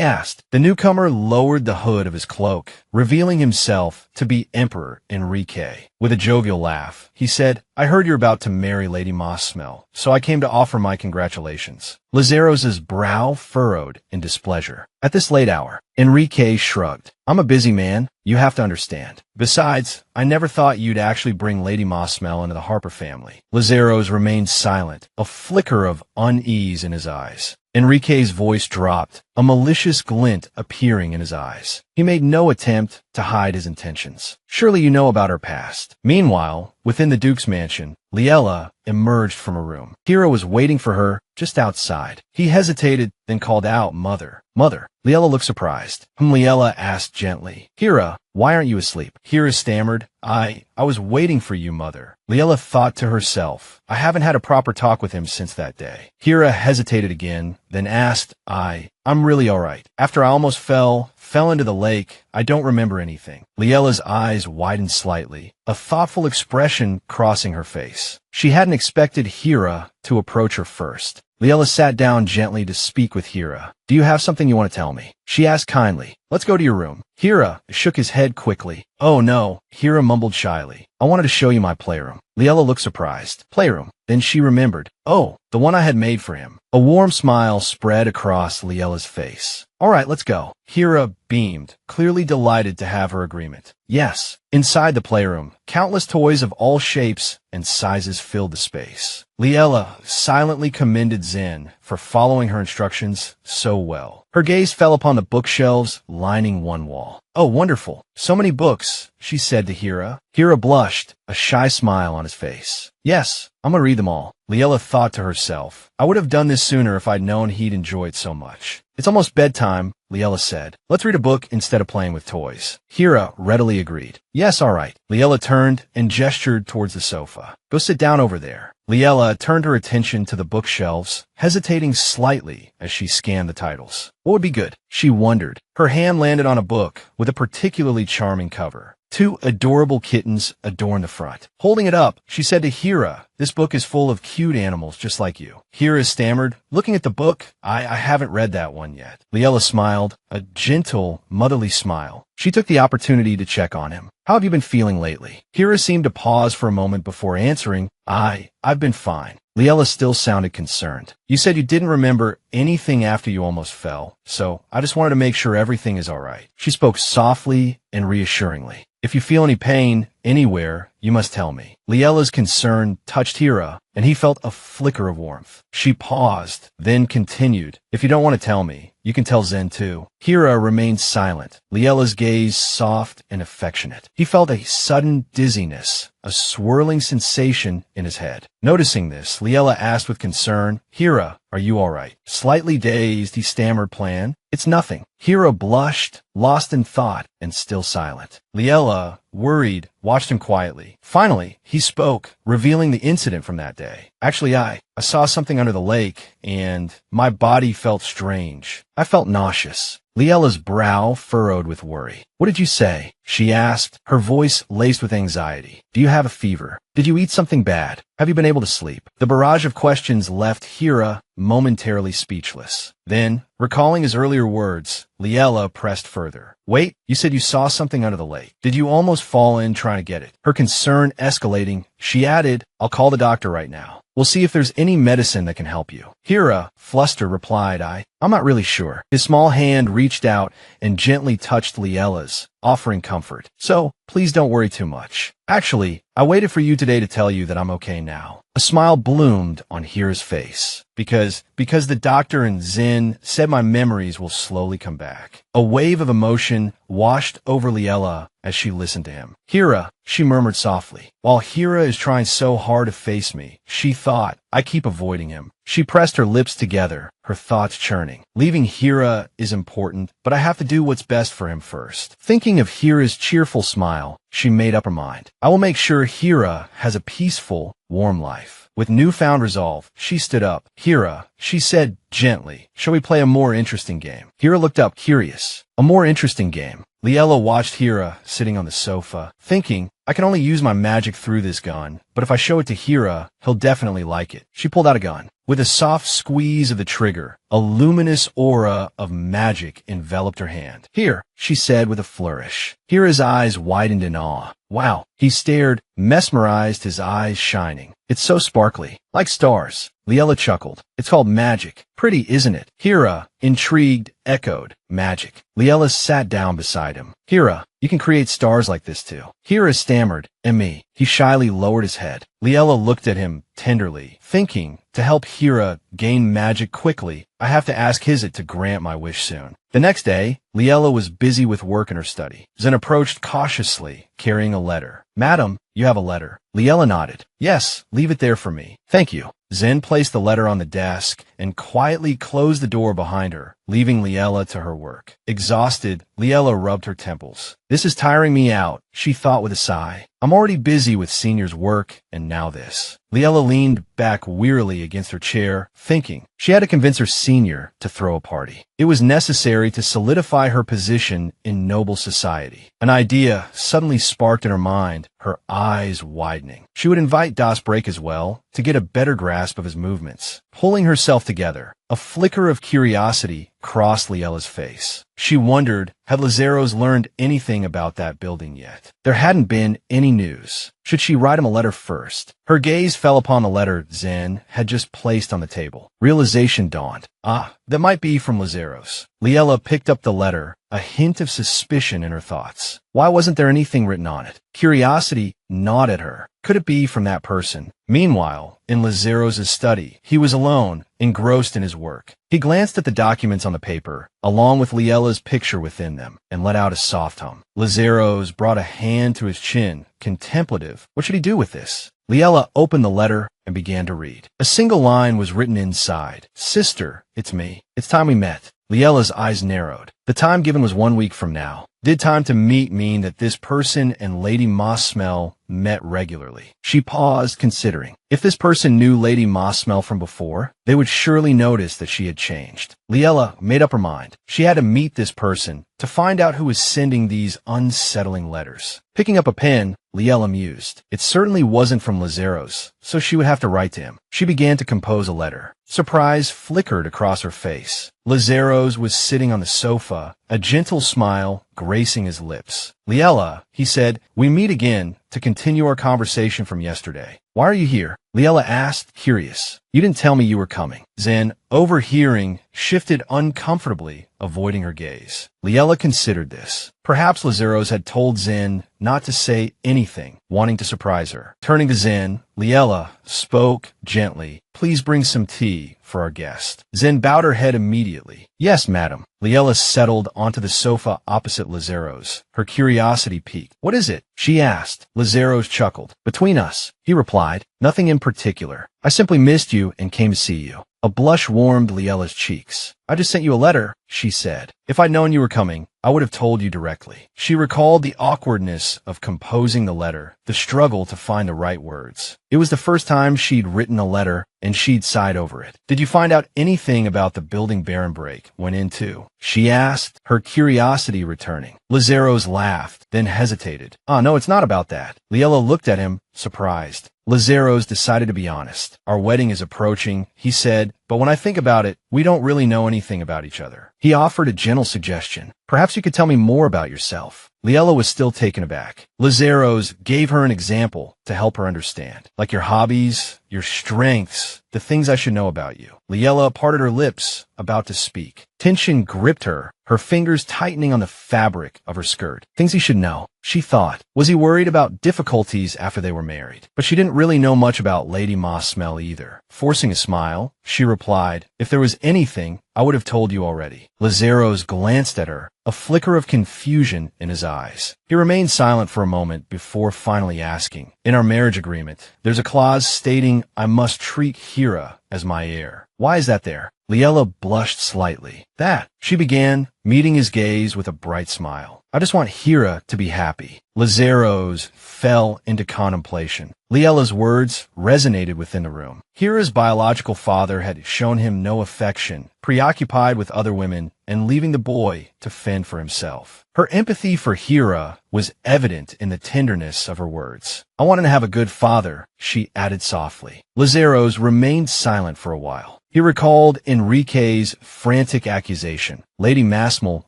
asked. The newcomer lowered the hood of his cloak, revealing himself to be Emperor Enrique. With a jovial laugh, he said, I heard you're about to marry Lady Mossmell, so I came to offer my congratulations. Lazaros's brow furrowed in displeasure. At this late hour, Enrique shrugged. I'm a busy man. You have to understand. Besides, I never thought you'd actually bring Lady Mossmell into the Harper family. Lazaros remained silent, a flicker of unease in his eyes. Enrique's voice dropped, a malicious glint appearing in his eyes. He made no attempt to hide his intentions. Surely you know about her past. Meanwhile, within the Duke's mansion, Liella emerged from a room. Hira was waiting for her just outside. He hesitated, then called out, Mother. Mother. Liella looked surprised. Liella asked gently, Hira, why aren't you asleep? Hira stammered, I was waiting for you, Mother. Liella thought to herself, I haven't had a proper talk with him since that day. Hira hesitated again, then asked, I'm really all right. After I almost fell into the lake, I don't remember anything. Liella's eyes widened slightly, a thoughtful expression crossing her face. She hadn't expected Hira to approach her first. Liella sat down gently to speak with Hira. Do you have something you want to tell me? She asked kindly. Let's go to your room. Hira shook his head quickly. Oh no, Hira mumbled shyly. I wanted to show you my playroom. Liella looked surprised. Playroom. Then she remembered. Oh, the one I had made for him. A warm smile spread across Liella's face. All right, let's go. Hira beamed, clearly delighted to have her agreement. Yes. Inside the playroom, countless toys of all shapes and sizes filled the space. Liella silently commended Zen for following her instructions so well. Her gaze fell upon the bookshelves lining one wall. Oh, wonderful. So many books, she said to Hira. Hira blushed, a shy smile on his face. Yes, I'm gonna read them all. Liella thought to herself, I would have done this sooner if I'd known he'd enjoy it so much. It's almost bedtime, Liella said. Let's read a book instead of playing with toys. Hira readily agreed. Yes, all right. Liella turned and gestured towards the sofa. Go sit down over there. Liella turned her attention to the bookshelves, hesitating slightly as she scanned the titles. What would be good? She wondered. Her hand landed on a book with a particularly charming cover. Two adorable kittens adorned the front. Holding it up, she said to Hira, this book is full of cute animals just like you. Hira stammered, looking at the book, I haven't read that one yet. Liella smiled, a gentle, motherly smile. She took the opportunity to check on him. How have you been feeling lately? Hira seemed to pause for a moment before answering, I've been fine. Liella still sounded concerned. You said you didn't remember anything after you almost fell, so I just wanted to make sure everything is all right. She spoke softly and reassuringly. If you feel any pain anywhere, you must tell me. Liella's concern touched Hira, and he felt a flicker of warmth. She paused, then continued. If you don't want to tell me, you can tell Zen too. Hira remained silent, Liella's gaze soft and affectionate. He felt a sudden dizziness, a swirling sensation in his head. Noticing this, Liella asked with concern, Hira, are you all right? Slightly dazed, he stammered plan. It's nothing. Hira blushed, lost in thought, and still silent. Liella, worried, watched him quietly. Finally, he spoke, revealing the incident from that day. Actually, I saw something under the lake, and my body felt strange. I felt nauseous. Liella's brow furrowed with worry. What did you say? She asked, her voice laced with anxiety. Do you have a fever? Did you eat something bad? Have you been able to sleep? The barrage of questions left Hira momentarily speechless. Then, recalling his earlier words, Liella pressed further. Wait, you said you saw something under the lake. Did you almost fall in trying to get it? Her concern escalating, she added, I'll call the doctor right now. We'll see if there's any medicine that can help you. Hira, flustered, replied, I'm not really sure. His small hand reached out and gently touched Liella's, offering comfort. So, please don't worry too much. Actually, I waited for you today to tell you that I'm okay now. A smile bloomed on Hira's face. Because the doctor and Zen said my memories will slowly come back. A wave of emotion washed over Liella as she listened to him. Hira, she murmured softly. While Hira is trying so hard to face me, she thought, I keep avoiding him. She pressed her lips together, her thoughts churning. Leaving Hira is important, but I have to do what's best for him first. Thinking of Hira's cheerful smile, she made up her mind. I will make sure Hira has a peaceful, warm life. With newfound resolve, she stood up. Hira, she said gently, shall we play a more interesting game? Hira looked up, curious. A more interesting game. Liella watched Hira sitting on the sofa, thinking, I can only use my magic through this gun, but if I show it to Hira, he'll definitely like it. She pulled out a gun. With a soft squeeze of the trigger, a luminous aura of magic enveloped her hand. Here, she said with a flourish. Hira's eyes widened in awe. Wow. He stared, mesmerized, his eyes shining. It's so sparkly. Like stars. Liella chuckled. It's called magic. Pretty, isn't it? Hira, intrigued, echoed. Magic. Liella sat down beside him. Hira, you can create stars like this too. Hira stammered, and me. He shyly lowered his head. Liella looked at him tenderly, thinking, to help Hira gain magic quickly, I have to ask Hizit to grant my wish soon. The next day, Liella was busy with work in her study. Zen approached cautiously, carrying a letter. Madam, you have a letter. Liella nodded. Yes, leave it there for me. Thank you. Zen placed the letter on the desk and quietly closed the door behind her, leaving Liella to her work. Exhausted, Liella rubbed her temples. This is tiring me out, she thought with a sigh. I'm already busy with Senior's work, and now this. Liella leaned back wearily against her chair, thinking. She had to convince her Senior to throw a party. It was necessary to solidify her position in noble society. An idea suddenly sparked in her mind, her eyes widening. She would invite Das Break as well, to get a better grasp of his movements. Pulling herself together, a flicker of curiosity crossed Liella's face. She wondered, had Lazaros learned anything about that building yet? There hadn't been any news. Should she write him a letter first? Her gaze fell upon the letter Zen had just placed on the table. Realization dawned. That might be from Lazaros. Liella picked up the letter, a hint of suspicion in her thoughts. Why wasn't there anything written on it? Curiosity gnawed at her. Could it be from that person? Meanwhile, in Lazaros' study, he was alone, engrossed in his work. He glanced at the documents on the paper, along with Liella's picture within them, and let out a soft hum. Lazaros brought a hand to his chin, contemplative. What should he do with this? Liella opened the letter and began to read. A single line was written inside. Sister, it's me. It's time we met. Liella's eyes narrowed. The time given was 1 week from now. Did time to meet mean that this person and Lady Mossmell met regularly? She paused, considering. If this person knew Lady Mossmell from before, they would surely notice that she had changed. Liella made up her mind. She had to meet this person to find out who was sending these unsettling letters. Picking up a pen, Liella mused. It certainly wasn't from Lazaros, so she would have to write to him. She began to compose a letter. Surprise flickered across her face. Lazaros was sitting on the sofa, a gentle smile gracing his lips. Liella, he said, we meet again to continue our conversation from yesterday. Why are you here? Liella asked, curious. You didn't tell me you were coming. Zen, overhearing, shifted uncomfortably, avoiding her gaze. Liella considered this. Perhaps Lazaros had told Zen not to say anything, wanting to surprise her. Turning to Zen, Liella spoke gently. Please bring some tea for our guest. Zen bowed her head immediately. Yes, madam. Liella settled onto the sofa opposite Lazaros. Her curiosity piqued. What is it? She asked. Lazaros chuckled. Between us, he replied. Nothing in particular. I simply missed you and came to see you. A blush warmed Liella's cheeks. I just sent you a letter, she said. If I'd known you were coming, I would have told you directly. She recalled the awkwardness of composing the letter, the struggle to find the right words. It was the first time she'd written a letter, and she'd sighed over it. Did you find out anything about the building Baron Break went into? She asked, her curiosity returning. Lazaros laughed, then hesitated. No, it's not about that. Liella looked at him, surprised. Lazaros decided to be honest. Our wedding is approaching, he said, but when I think about it, we don't really know anything about each other. He offered a gentle suggestion. Perhaps you could tell me more about yourself. Liella was still taken aback. Lazaros gave her an example to help her understand. Like your hobbies, your strengths, the things I should know about you. Liella parted her lips, about to speak. Tension gripped her, her fingers tightening on the fabric of her skirt. Things he should know, she thought. Was he worried about difficulties after they were married? But she didn't really know much about Lady Mossmell either. Forcing a smile, she replied, if there was anything, I would have told you already. Lazaros glanced at her, a flicker of confusion in his eyes. He remained silent for a moment before finally asking, in our marriage agreement, there's a clause stating I must treat Hira as my heir. Why is that there? Liella blushed slightly. That, she began, meeting his gaze with a bright smile. I just want Hira to be happy. Lazaros fell into contemplation. Liella's words resonated within the room. Hira's biological father had shown him no affection, preoccupied with other women and leaving the boy to fend for himself. Her empathy for Hira was evident in the tenderness of her words. I want him to have a good father, she added softly. Lazaros remained silent for a while. He recalled Enrique's frantic accusation. Lady Mossmell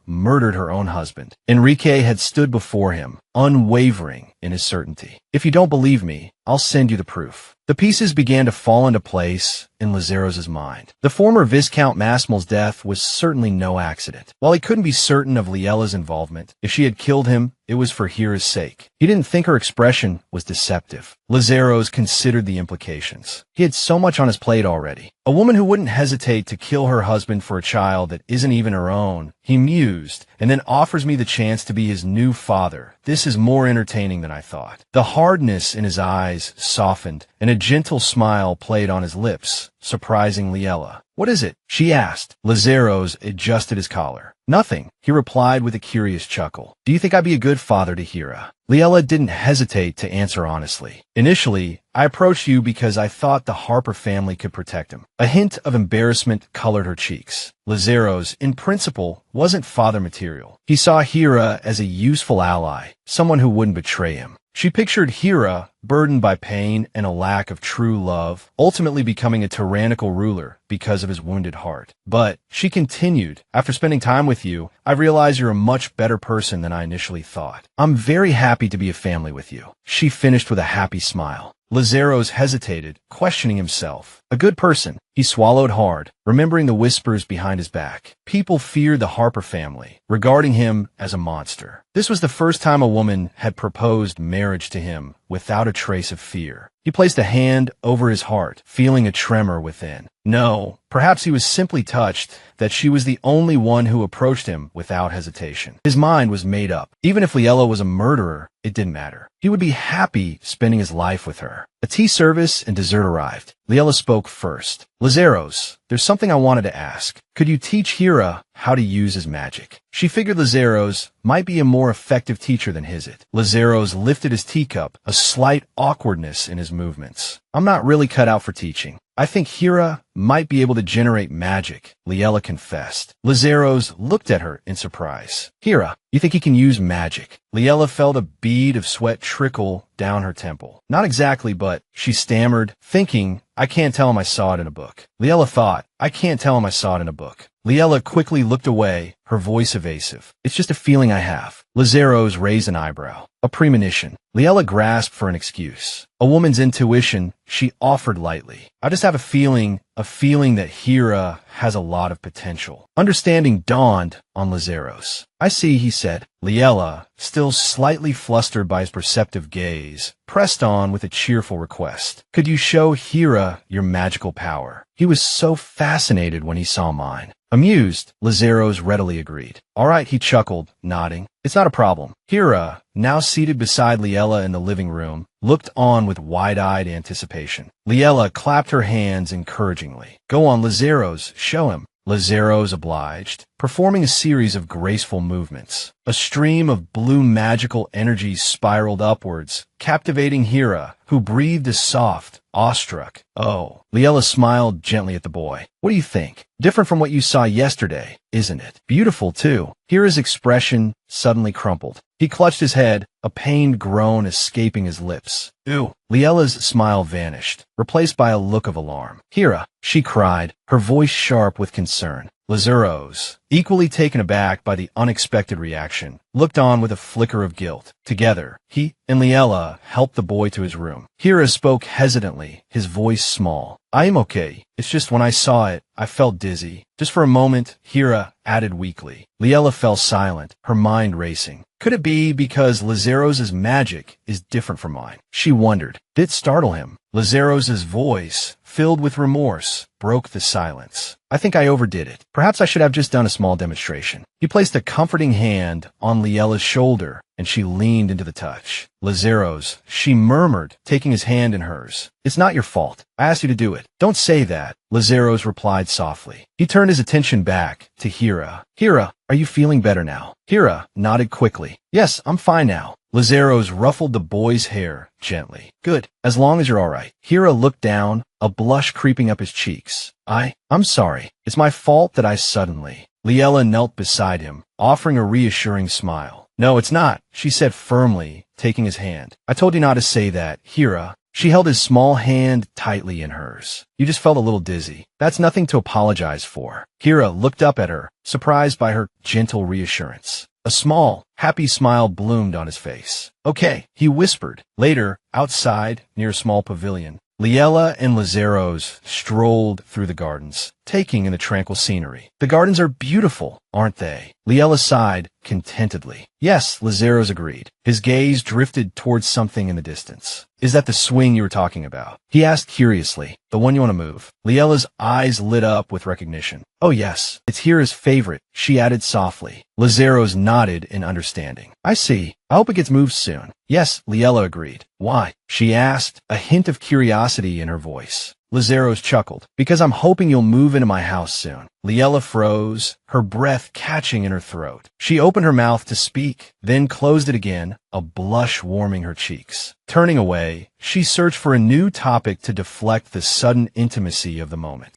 murdered her own husband. Enrique had stood before him, unwavering in his certainty. If you don't believe me, I'll send you the proof. The pieces began to fall into place in Lazaros' mind. The former Viscount Mossmell's death was certainly no accident. While he couldn't be certain of Liella's involvement, if she had killed him, it was for Hira's sake. He didn't think her expression was deceptive. Lazaros considered the implications. He had so much on his plate already. A woman who wouldn't hesitate to kill her husband for a child that isn't even her own, he mused, and then offers me the chance to be his new father. This is more entertaining than I thought. The hardness in his eyes softened, and a gentle smile played on his lips, surprising Liella. What is it? She asked. Lazaros adjusted his collar. Nothing, he replied with a curious chuckle. Do you think I'd be a good father to Hira? Liella didn't hesitate to answer honestly. Initially, I approached you because I thought the Harper family could protect him. A hint of embarrassment colored her cheeks. Lazaros, in principle, wasn't father material. He saw Hira as a useful ally, someone who wouldn't betray him. She pictured Hira, burdened by pain and a lack of true love, ultimately becoming a tyrannical ruler because of his wounded heart. But, she continued, after spending time with you, I realize you're a much better person than I initially thought. I'm very happy to be a family with you. She finished with a happy smile. Lazaros hesitated, questioning himself. A good person. He swallowed hard, remembering the whispers behind his back. People feared the Harper family, regarding him as a monster. This was the first time a woman had proposed marriage to him without a trace of fear. He placed a hand over his heart, feeling a tremor within. No, perhaps he was simply touched that she was the only one who approached him without hesitation. His mind was made up. Even if Liella was a murderer, it didn't matter. He would be happy spending his life with her. A tea service and dessert arrived. Liella spoke first. Lazaros, there's something I wanted to ask. Could you teach Hira how to use his magic? She figured Lazaros might be a more effective teacher than Hizit. Lazaros lifted his teacup, a slight awkwardness in his movements. I'm not really cut out for teaching. I think Hira might be able to generate magic, Liella confessed. Lazaros looked at her in surprise. Hira, you think he can use magic? Liella felt a bead of sweat trickle down her temple. Not exactly, but she stammered, thinking, I can't tell him I saw it in a book. Liella thought, I can't tell him I saw it in a book. Liella quickly looked away, her voice evasive. It's just a feeling I have. Lazaros raised an eyebrow. A premonition. Liella grasped for an excuse. A woman's intuition, she offered lightly. I just have a feeling that Hira has a lot of potential. Understanding dawned on Lazaros. I see, he said. Liella, still slightly flustered by his perceptive gaze, pressed on with a cheerful request. Could you show Hira your magical power? He was so fascinated when he saw mine. Amused, Lazaros readily agreed. All right, he chuckled, nodding. It's not a problem. Hira, now seated beside Liella in the living room, looked on with wide-eyed anticipation. Liella clapped her hands encouragingly. Go on, Lazaros, show him. Lazaros obliged, performing a series of graceful movements. A stream of blue magical energy spiraled upwards, captivating Hira, who breathed a soft, awestruck, "Oh." Liella smiled gently at the boy. What do you think? Different from what you saw yesterday, isn't it? Beautiful, too. Hira's expression suddenly crumpled. He clutched his head, a pained groan escaping his lips. Ew. Liella's smile vanished, replaced by a look of alarm. Hira, she cried, her voice sharp with concern. Lazaros, equally taken aback by the unexpected reaction, looked on with a flicker of guilt. Together, he and Liella helped the boy to his room. Hira spoke hesitantly, his voice small. I am okay. It's just when I saw it, I felt dizzy. Just for a moment, Hira added weakly. Liella fell silent, her mind racing. Could it be because Lazaros's magic is different from mine? She wondered. Did it startle him? Lazaros's voice, filled with remorse, broke the silence. I think I overdid it. Perhaps I should have just done a small demonstration. He placed a comforting hand on Liella's shoulder, and she leaned into the touch. Lazaros, she murmured, taking his hand in hers. It's not your fault. I asked you to do it. Don't say that, Lazaros replied softly. He turned his attention back to Hira. Hira, are you feeling better now? Hira nodded quickly. Yes, I'm fine now. Lazaros ruffled the boy's hair gently. Good, as long as you're all right. Hira looked down, a blush creeping up his cheeks. I'm sorry. It's my fault that I suddenly... Liella knelt beside him, offering a reassuring smile. No, it's not, she said firmly, taking his hand. I told you not to say that, Hira. She held his small hand tightly in hers. You just felt a little dizzy. That's nothing to apologize for. Hira looked up at her, surprised by her gentle reassurance. A small, happy smile bloomed on his face. Okay, he whispered. Later, outside, near a small pavilion, Liella and Lazaros strolled through the gardens, taking in the tranquil scenery. The gardens are beautiful, aren't they? Liella sighed contentedly. Yes, Lazaros agreed. His gaze drifted towards something in the distance. Is that the swing you were talking about? He asked curiously. The one you want to move? Liella's eyes lit up with recognition. Oh yes, it's Hira's favorite, she added softly. Lazaros nodded in understanding. I see. I hope it gets moved soon. Yes, Liella agreed. Why? She asked, a hint of curiosity in her voice. Lazaros chuckled. Because I'm hoping you'll move into my house soon. Liella froze, her breath catching in her throat. She opened her mouth to speak, then closed it again, a blush warming her cheeks. Turning away, she searched for a new topic to deflect the sudden intimacy of the moment.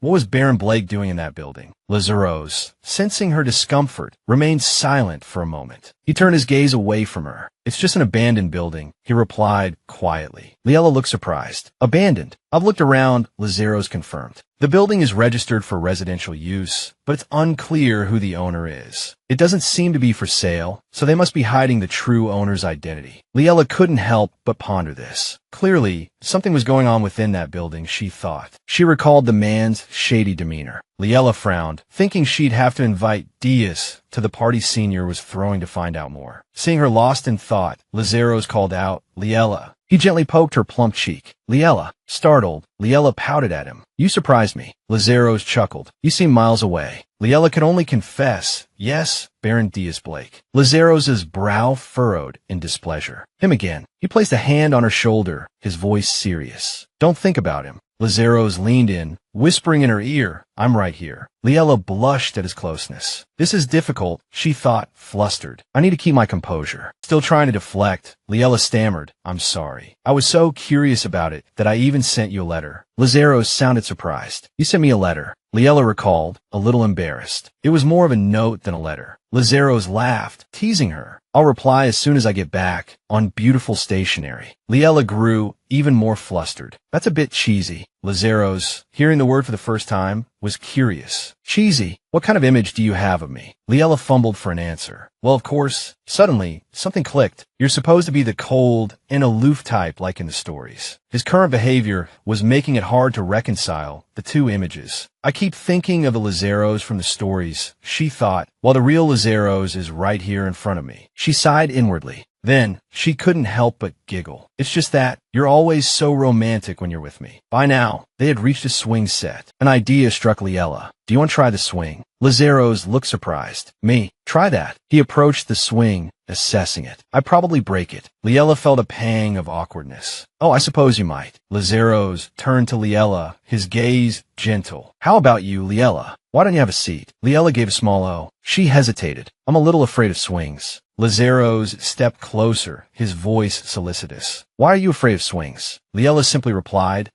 What was Baron Blake doing in that building? Lazaros, sensing her discomfort, remained silent for a moment. He turned his gaze away from her. It's just an abandoned building, he replied quietly. Liella looked surprised. Abandoned? I've looked around, Lazaros confirmed. The building is registered for residential use, but it's unclear who the owner is. It doesn't seem to be for sale, so they must be hiding the true owner's identity. Liella couldn't help but ponder this. Clearly, something was going on within that building, she thought. She recalled the man's shady demeanor. Liella frowned, thinking she'd have to invite Diaz to the party Senior was throwing to find out more. Seeing her lost in thought, Lazaros called out, Liella. He gently poked her plump cheek. Liella. Startled, Liella pouted at him. You surprised me. Lazaros chuckled. You seem miles away. Liella could only confess, yes, Baron Diaz Blake. Lazaros's brow furrowed in displeasure. Him again. He placed a hand on her shoulder, his voice serious. Don't think about him. Lazaros leaned in, whispering in her ear, I'm right here. Liella blushed at his closeness. This is difficult, she thought, flustered. I need to keep my composure. Still trying to deflect, Liella stammered, I'm sorry. I was so curious about it that I even sent you a letter. Lazaros sounded surprised. You sent me a letter. Liella recalled, a little embarrassed. It was more of a note than a letter. Lazaros laughed, teasing her. I'll reply as soon as I get back, on beautiful stationery. Liella grew even more flustered. That's a bit cheesy. Lazaros, hearing the word for the first time, was curious. Cheesy? What kind of image do you have of me? Liella fumbled for an answer. Well, of course. Suddenly, something clicked. You're supposed to be the cold and aloof type like in the stories. His current behavior was making it hard to reconcile the two images. I keep thinking of the Lazaros from the stories, she thought, while the real Lazaros is right here in front of me. She sighed inwardly. Then, she couldn't help but giggle. It's just that, you're always so romantic when you're with me. By now, they had reached a swing set. An idea struck Liella. Do you want to try the swing? Lazaros looked surprised. Me? Try that. He approached the swing, assessing it. I'd probably break it. Liella felt a pang of awkwardness. Oh, I suppose you might. Lazaros turned to Liella, his gaze gentle. How about you, Liella? Why don't you have a seat? Liella gave a small O. She hesitated. I'm a little afraid of swings. Lazaros stepped closer, his voice solicitous. Why are you afraid of swings? Liella simply replied,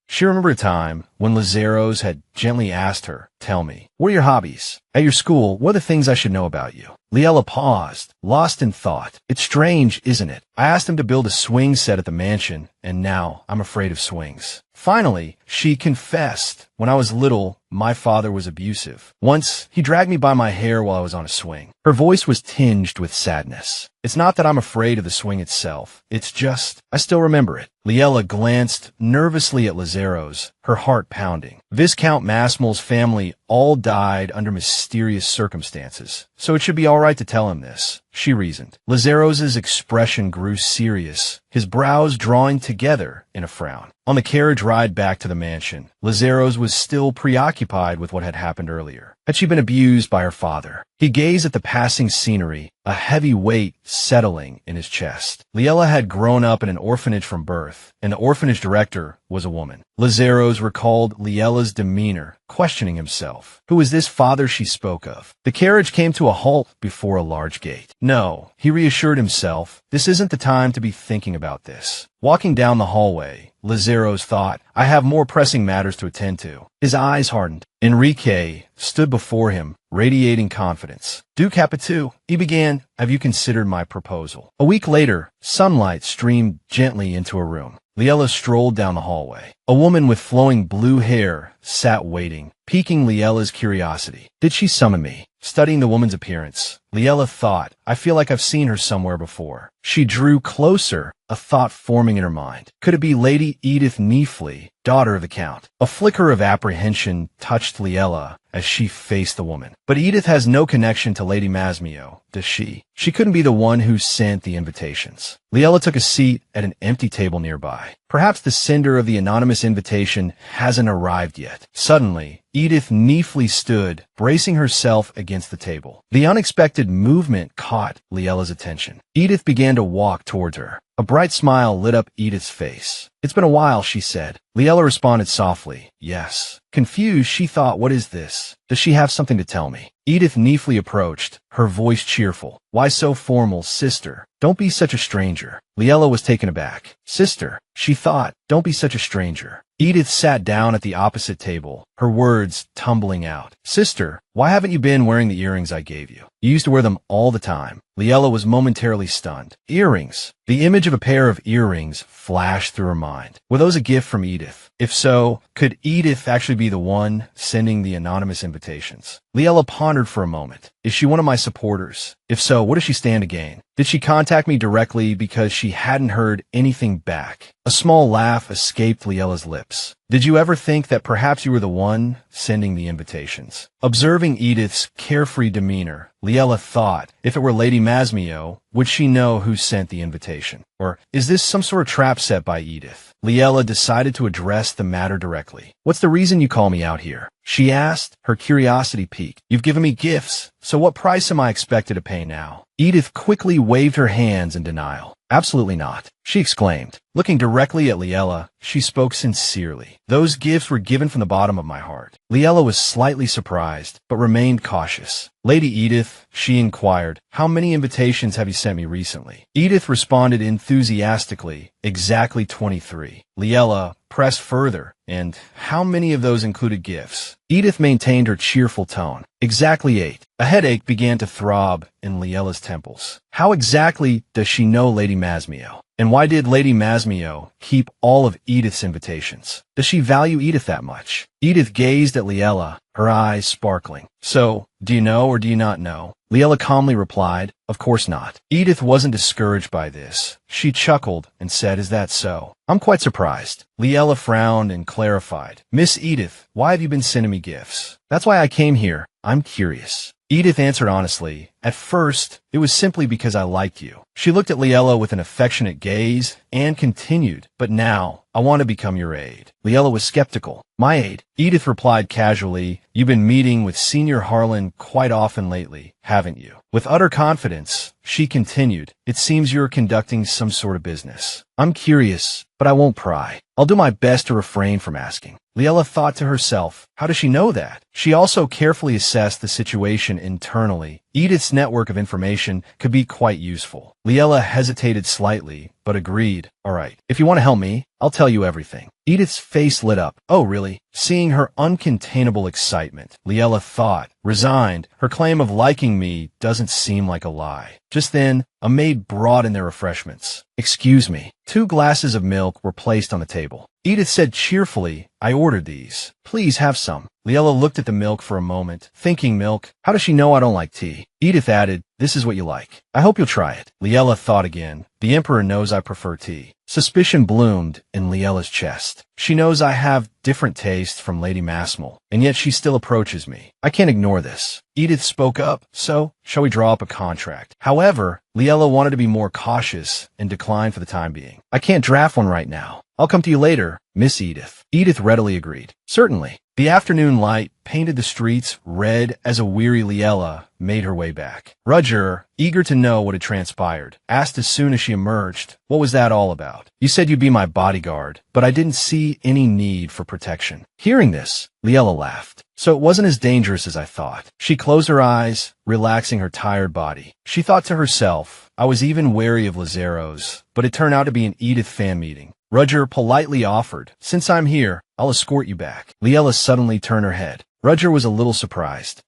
She remembered a time when Lazaros had gently asked her, tell me, what are your hobbies? At your school, what are the things I should know about you? Liella paused, lost in thought. It's strange, isn't it? I asked him to build a swing set at the mansion, and now I'm afraid of swings. Finally, she confessed, when I was little, my father was abusive. Once, he dragged me by my hair while I was on a swing. Her voice was tinged with sadness. It's not that I'm afraid of the swing itself. It's just, I still remember it. Liella glanced nervously at Lazaros, her heart pounding. Viscount Massimo's family all died under mysterious circumstances, so it should be all right to tell him this, she reasoned. Lazaros's expression grew serious, his brows drawing together in a frown. On the carriage ride back to the mansion, Lazaros was still preoccupied with what had happened earlier. Had she been abused by her father? He gazed at the passing scenery, a heavy weight settling in his chest. Liella had grown up in an orphanage from birth, and the orphanage director was a woman. Lazaros recalled Liella's demeanor, questioning himself. Who was this father she spoke of? The carriage came to a halt before a large gate. No, he reassured himself, this isn't the time to be thinking about this. Walking down the hallway, Lazaros thought, I have more pressing matters to attend to. His eyes hardened. Enrique stood before him, radiating confidence. Du Capitu, he began, have you considered my proposal? A week later, sunlight streamed gently into a room. Liella strolled down the hallway. A woman with flowing blue hair sat waiting, piquing Liella's curiosity. Did she summon me? Studying the woman's appearance, Liella thought, I feel like I've seen her somewhere before. She drew closer, a thought forming in her mind. Could it be Lady Edith Neefley, daughter of the Count? A flicker of apprehension touched Liella as she faced the woman. But Edith has no connection to Lady Masmio, does she? She couldn't be the one who sent the invitations. Liella took a seat at an empty table nearby. Perhaps the sender of the anonymous invitation hasn't arrived yet. Suddenly, Edith Neefley stood, bracing herself against the table. The unexpected movement caught Liella's attention. Edith began to walk towards her. A bright smile lit up Edith's face. It's been a while, she said. Liella responded softly, yes. Confused, she thought, what is this? Does she have something to tell me? Edith Neefley approached, her voice cheerful. Why so formal, sister? Don't be such a stranger. Liella was taken aback. Sister, she thought, don't be such a stranger. Edith sat down at the opposite table, her words tumbling out. Sister, why haven't you been wearing the earrings I gave you? You used to wear them all the time. Liella was momentarily stunned. Earrings. The image of a pair of earrings flashed through her mind. Were those a gift from Edith? If so, could Edith actually be the one sending the anonymous invitations? Liella pondered for a moment. Is she one of my supporters? If so, what does she stand to gain? Did she contact me directly because she hadn't heard anything back? A small laugh escaped Liella's lips. Did you ever think that perhaps you were the one sending the invitations? Observing Edith's carefree demeanor, Liella thought, if it were Lady Masmio, would she know who sent the invitation? Or is this some sort of trap set by Edith? Liella decided to address the matter directly. What's the reason you call me out here? She asked, her curiosity piqued. You've given me gifts, so what price am I expected to pay now? Edith quickly waved her hands in denial. Absolutely not, she exclaimed. Looking directly at Liella, she spoke sincerely. Those gifts were given from the bottom of my heart. Liella was slightly surprised, but remained cautious. Lady Edith, she inquired, how many invitations have you sent me recently? Edith responded enthusiastically, exactly 23. Liella pressed further, and how many of those included gifts? Edith maintained her cheerful tone. Exactly 8. A headache began to throb in Liella's temples. How exactly does she know Lady Masmio? And why did Lady Masmio keep all of Edith's invitations? Does she value Edith that much? Edith gazed at Liella, her eyes sparkling. So, do you know or do you not know? Liella calmly replied, of course not. Edith wasn't discouraged by this. She chuckled and said, is that so? I'm quite surprised. Liella frowned and clarified. Miss Edith, why have you been sending me gifts? That's why I came here. I'm curious. Edith answered honestly, at first, it was simply because I liked you. She looked at Liella with an affectionate gaze and continued, but now, I want to become your aide. Liella was skeptical. My aide? Edith replied casually, you've been meeting with Senior Harlan quite often lately, haven't you? With utter confidence, she continued, it seems you're conducting some sort of business. I'm curious, but I won't pry. I'll do my best to refrain from asking. Liella thought to herself, how does she know that? She also carefully assessed the situation internally. Edith's network of information could be quite useful. Liella hesitated slightly, but agreed. All right, if you want to help me, I'll tell you everything. Edith's face lit up. Oh, really? Seeing her uncontainable excitement, Liella thought, resigned, her claim of liking me doesn't seem like a lie. Just then, a maid brought in their refreshments. Excuse me. 2 glasses of milk were placed on the table. Edith said cheerfully, I ordered these. Please have some. Liella looked at the milk for a moment, thinking milk. How does she know I don't like tea? Edith added, this is what you like. I hope you'll try it. Liella thought again. The Emperor knows I prefer tea. Suspicion bloomed in Liella's chest. She knows I have different tastes from Lady Massmal, and yet she still approaches me. I can't ignore this. Edith spoke up, so shall we draw up a contract? However, Liella wanted to be more cautious and declined for the time being. I can't draft one right now. I'll come to you later, Miss Edith. Edith readily agreed. Certainly. The afternoon light painted the streets red as a weary Liella made her way back. Roger, eager to know what had transpired, asked as soon as she emerged, what was that all about? You said you'd be my bodyguard, but I didn't see any need for protection. Hearing this, Liella laughed. So it wasn't as dangerous as I thought. She closed her eyes, relaxing her tired body. She thought to herself, I was even wary of Lazaro's, but it turned out to be an Edith fan meeting. Roger politely offered, since I'm here, I'll escort you back. Liella suddenly turned her head. Roger was a little surprised.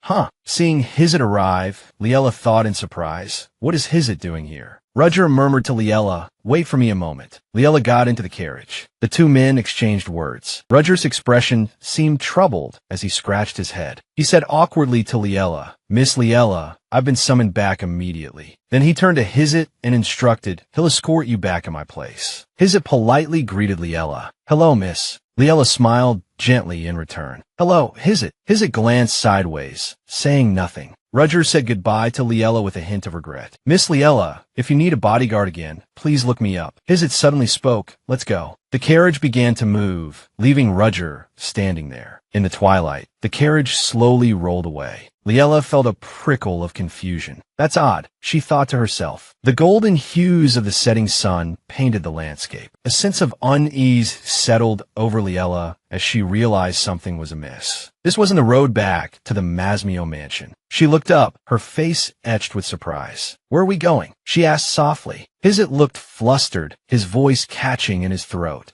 Seeing Hizit arrive, Liella thought in surprise, what is Hizit doing here? Roger murmured to Liella, wait for me a moment. Liella got into the carriage. The two men exchanged words. Roger's expression seemed troubled as he scratched his head. He said awkwardly to Liella, Miss Liella, I've been summoned back immediately. Then he turned to Hizit and instructed, he'll escort you back in my place. Hizit politely greeted Liella. Hello, miss. Liella smiled gently in return. Hello, Hizit. Hizit glanced sideways, saying nothing. Roger said goodbye to Liella with a hint of regret. Miss Liella, if you need a bodyguard again, please look me up. Hizit suddenly spoke. Let's go. The carriage began to move, leaving Roger standing there. In the twilight, the carriage slowly rolled away. Liella felt a prickle of confusion. That's odd, she thought to herself. The golden hues of the setting sun painted the landscape. A sense of unease settled over Liella as she realized something was amiss. This wasn't the road back to the Masmio mansion. She looked up, her face etched with surprise. Where are we going? She asked softly. Hizit looked flustered, his voice catching in his throat.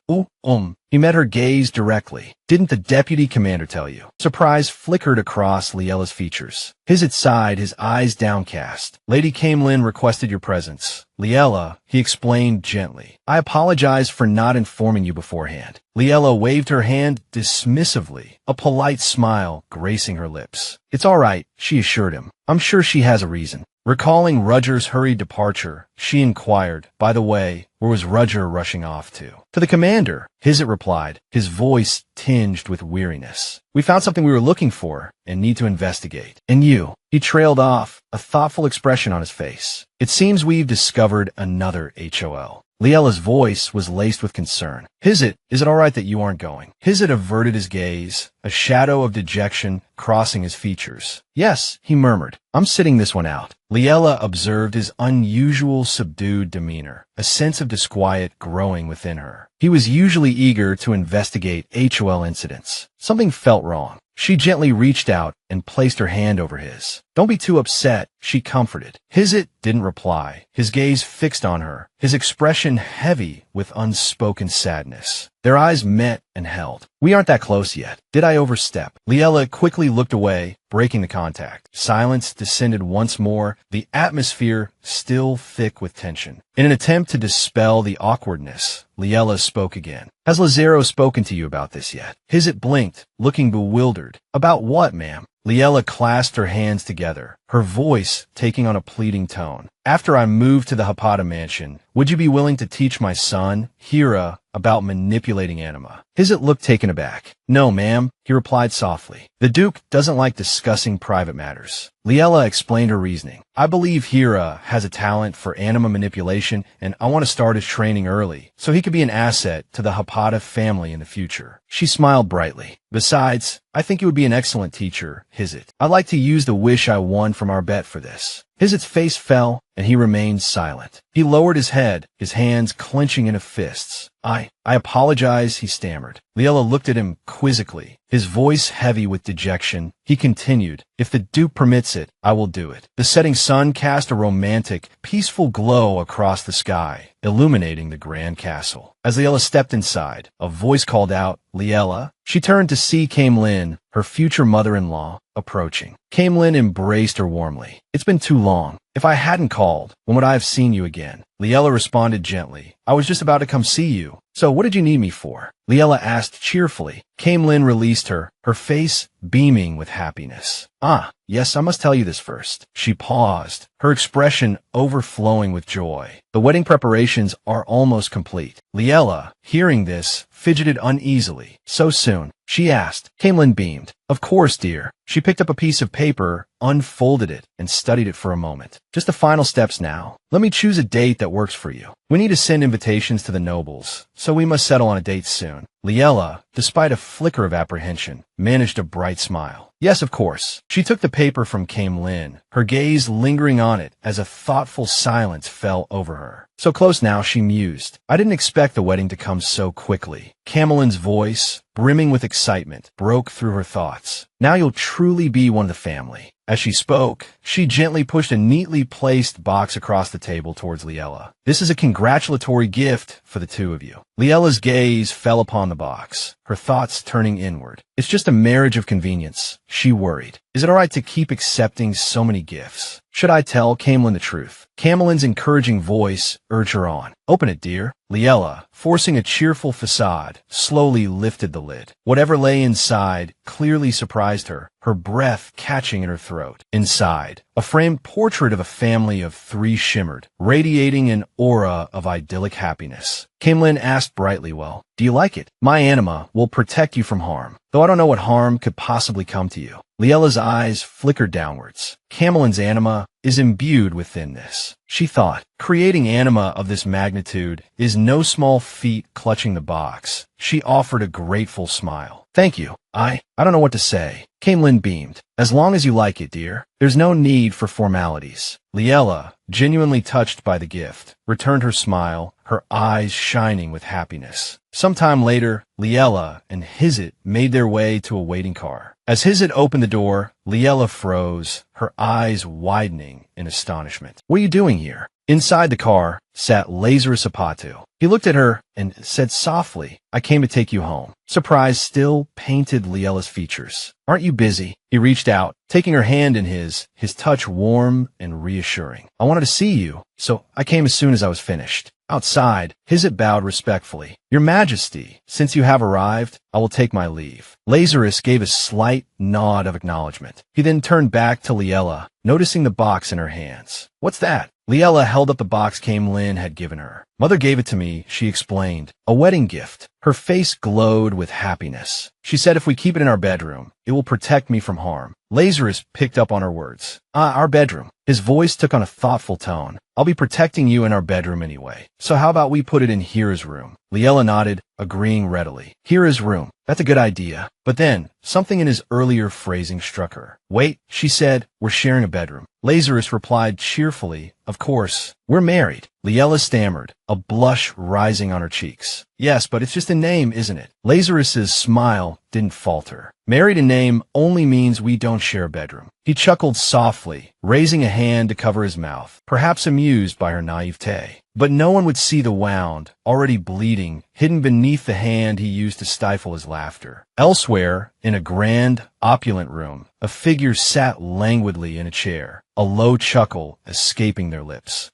He met her gaze directly. Didn't the deputy commander tell you? Surprise flickered across Liella's features. Hizit sighed, his eyes downcast. Lady Camelin requested your presence. Liella, he explained gently. I apologize for not informing you beforehand. Liella waved her hand dismissively, a polite smile gracing her lips. It's all right, she assured him. I'm sure she has a reason. Recalling Roger's hurried departure, she inquired, by the way, where was Roger rushing off to? To the commander, Hizit replied, his voice tinged with weariness. We found something we were looking for and need to investigate. And you? He trailed off, a thoughtful expression on his face. It seems we've discovered another HOL. Liella's voice was laced with concern. Hizit, is it all right that you aren't going? Hizit averted his gaze, a shadow of dejection crossing his features. Yes, he murmured. I'm sitting this one out. Liella observed his unusual subdued demeanor, a sense of disquiet growing within her. He was usually eager to investigate HOL incidents. Something felt wrong. She gently reached out and placed her hand over his. Don't be too upset, she comforted. Hizit didn't reply, his gaze fixed on her, his expression heavy with unspoken sadness. Their eyes met and held. We aren't that close yet. Did I overstep? Liella quickly looked away, breaking the contact. Silence descended once more, the atmosphere still thick with tension. In an attempt to dispel the awkwardness, Liella spoke again. Has Lazaro spoken to you about this yet? Hizit blinked, looking bewildered. About what, ma'am? Liella clasped her hands together, her voice taking on a pleading tone. After I moved to the Hapata mansion, would you be willing to teach my son, Hira, about manipulating anima? Hizit looked taken aback. No, ma'am, he replied softly. The Duke doesn't like discussing private matters. Liella explained her reasoning. I believe Hira has a talent for anima manipulation, and I want to start his training early, so he could be an asset to the Hapata family in the future. She smiled brightly. Besides, I think you would be an excellent teacher, Hizit. I'd like to use the wish I won from our bet for this. Hizit's face fell, and he remained silent. He lowered his head, his hands clenching into fists. I apologize, he stammered. Liella looked at him quizzically, his voice heavy with dejection. He continued, if the Duke permits it, I will do it. The setting sun cast a romantic, peaceful glow across the sky, illuminating the grand castle. As Liella stepped inside, a voice called out, Liella. She turned to see Camelin, her future mother-in-law, approaching. Camelin embraced her warmly. It's been too long. If I hadn't called, when would I have seen you again? Liella responded gently. I was just about to come see you. So what did you need me for? Liella asked cheerfully. Lin released her, her face beaming with happiness. Ah, yes, I must tell you this first. She paused, her expression overflowing with joy. The wedding preparations are almost complete. Liella, hearing this, fidgeted uneasily. So soon? She asked. Lin beamed. Of course, dear. She picked up a piece of paper, unfolded it, and studied it for a moment. Just the final steps now. Let me choose a date that works for you. We need to send invitations to the nobles, so we must settle on a date soon. Liella, despite a flicker of apprehension, managed a bright smile. Yes, of course. She took the paper from Lin, her gaze lingering on it as a thoughtful silence fell over her. So close now, she mused. I didn't expect the wedding to come so quickly. Camelin's voice, brimming with excitement, broke through her thoughts. Now you'll truly be one of the family. As she spoke, she gently pushed a neatly placed box across the table towards Liella. This is a congratulatory gift for the two of you. Liella's gaze fell upon the box, her thoughts turning inward. It's just a marriage of convenience, she worried. Is it all right to keep accepting so many gifts? Should I tell Lin the truth? Camelin's encouraging voice urged her on. Open it, dear. Liella, forcing a cheerful facade, slowly lifted the lid. Whatever lay inside clearly surprised her, her breath catching in her throat. Inside, a framed portrait of a family of three shimmered, radiating an aura of idyllic happiness. Lin asked brightly, well, do you like it? My anima will protect you from harm, though I don't know what harm could possibly come to you. Liella's eyes flickered downwards. Camelin's anima is imbued within this. She thought, creating anima of this magnitude is no small feat. Clutching the box, she offered a grateful smile. Thank you. I don't know what to say. Lin beamed. As long as you like it, dear. There's no need for formalities. Liella, genuinely touched by the gift, returned her smile, her eyes shining with happiness. Sometime later, Liella and Hizit made their way to a waiting car. As Hizit opened the door, Liella froze, her eyes widening in astonishment. What are you doing here? Inside the car sat Lazarus Apatu. He looked at her and said softly, I came to take you home. Surprise still painted Liella's features. Aren't you busy? He reached out, taking her hand in his touch warm and reassuring. I wanted to see you, so I came as soon as I was finished. Outside, Hizit bowed respectfully. Your Majesty, since you have arrived, I will take my leave. Lazarus gave a slight nod of acknowledgement. He then turned back to Liella, noticing the box in her hands. What's that? Liella held up the box Lin had given her. Mother gave it to me, she explained. A wedding gift. Her face glowed with happiness. She said if we keep it in our bedroom, it will protect me from harm. Lazarus picked up on her words. Our bedroom. His voice took on a thoughtful tone. I'll be protecting you in our bedroom anyway. So how about we put it in Hira's room? Liella nodded, agreeing readily. Hira's room. That's a good idea. But then, something in his earlier phrasing struck her. Wait, she said, we're sharing a bedroom. Lazarus replied cheerfully, of course, we're married. Liella stammered, a blush rising on her cheeks. Yes, but it's just a name, isn't it? Lazarus's smile didn't falter. Married in name only means we don't share a bedroom. He chuckled softly, raising a hand to cover his mouth, perhaps amused by her naivete. But no one would see the wound, already bleeding, hidden beneath the hand he used to stifle his laughter. Elsewhere, in a grand, opulent room, a figure sat languidly in a chair, a low chuckle escaping their lips.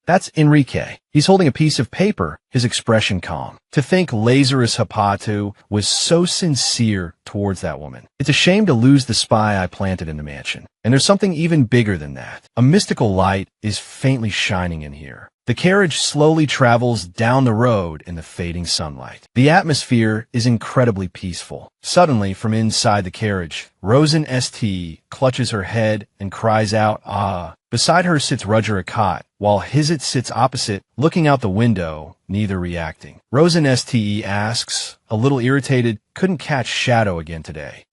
That's Enrique. He's holding a piece of paper, his expression calm. To think Lazarus Hapatu was so sincere towards that woman. It's a shame to lose the spy I planted in the mansion. And there's something even bigger than that. A mystical light is faintly shining in here. The carriage slowly travels down the road in the fading sunlight. The atmosphere is incredibly peaceful. Suddenly, from inside the carriage, Rosen St. clutches her head and cries out, ah. Beside her sits Roger Akat, while Hizit sits opposite, looking out the window, neither reacting. Rosen St. asks, a little irritated, couldn't catch Shadow again today.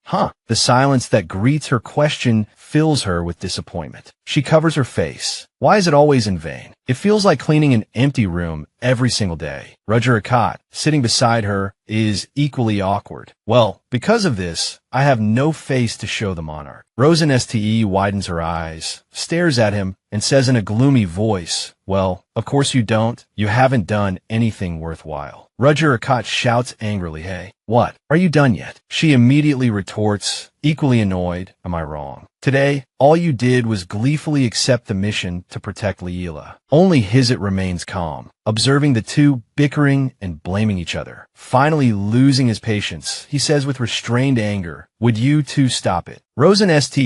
The silence that greets her question fills her with disappointment. She covers her face. Why is it always in vain? It feels like cleaning an empty room every single day. Roger Akat, sitting beside her, is equally awkward. Well, because of this, I have no face to show the monarch. Rosen St. widens her eyes, stares at him, and says in a gloomy voice, well, of course you don't. You haven't done anything worthwhile. Roger Akat shouts angrily, hey, what? Are you done yet? She immediately retorts, equally annoyed, am I wrong? Today, All you did was gleefully accept the mission to protect Leela. Only Hizit remains calm, observing the two bickering and blaming each other. Finally losing his patience, he says with restrained anger, "Would you two stop it?" Rosen Ste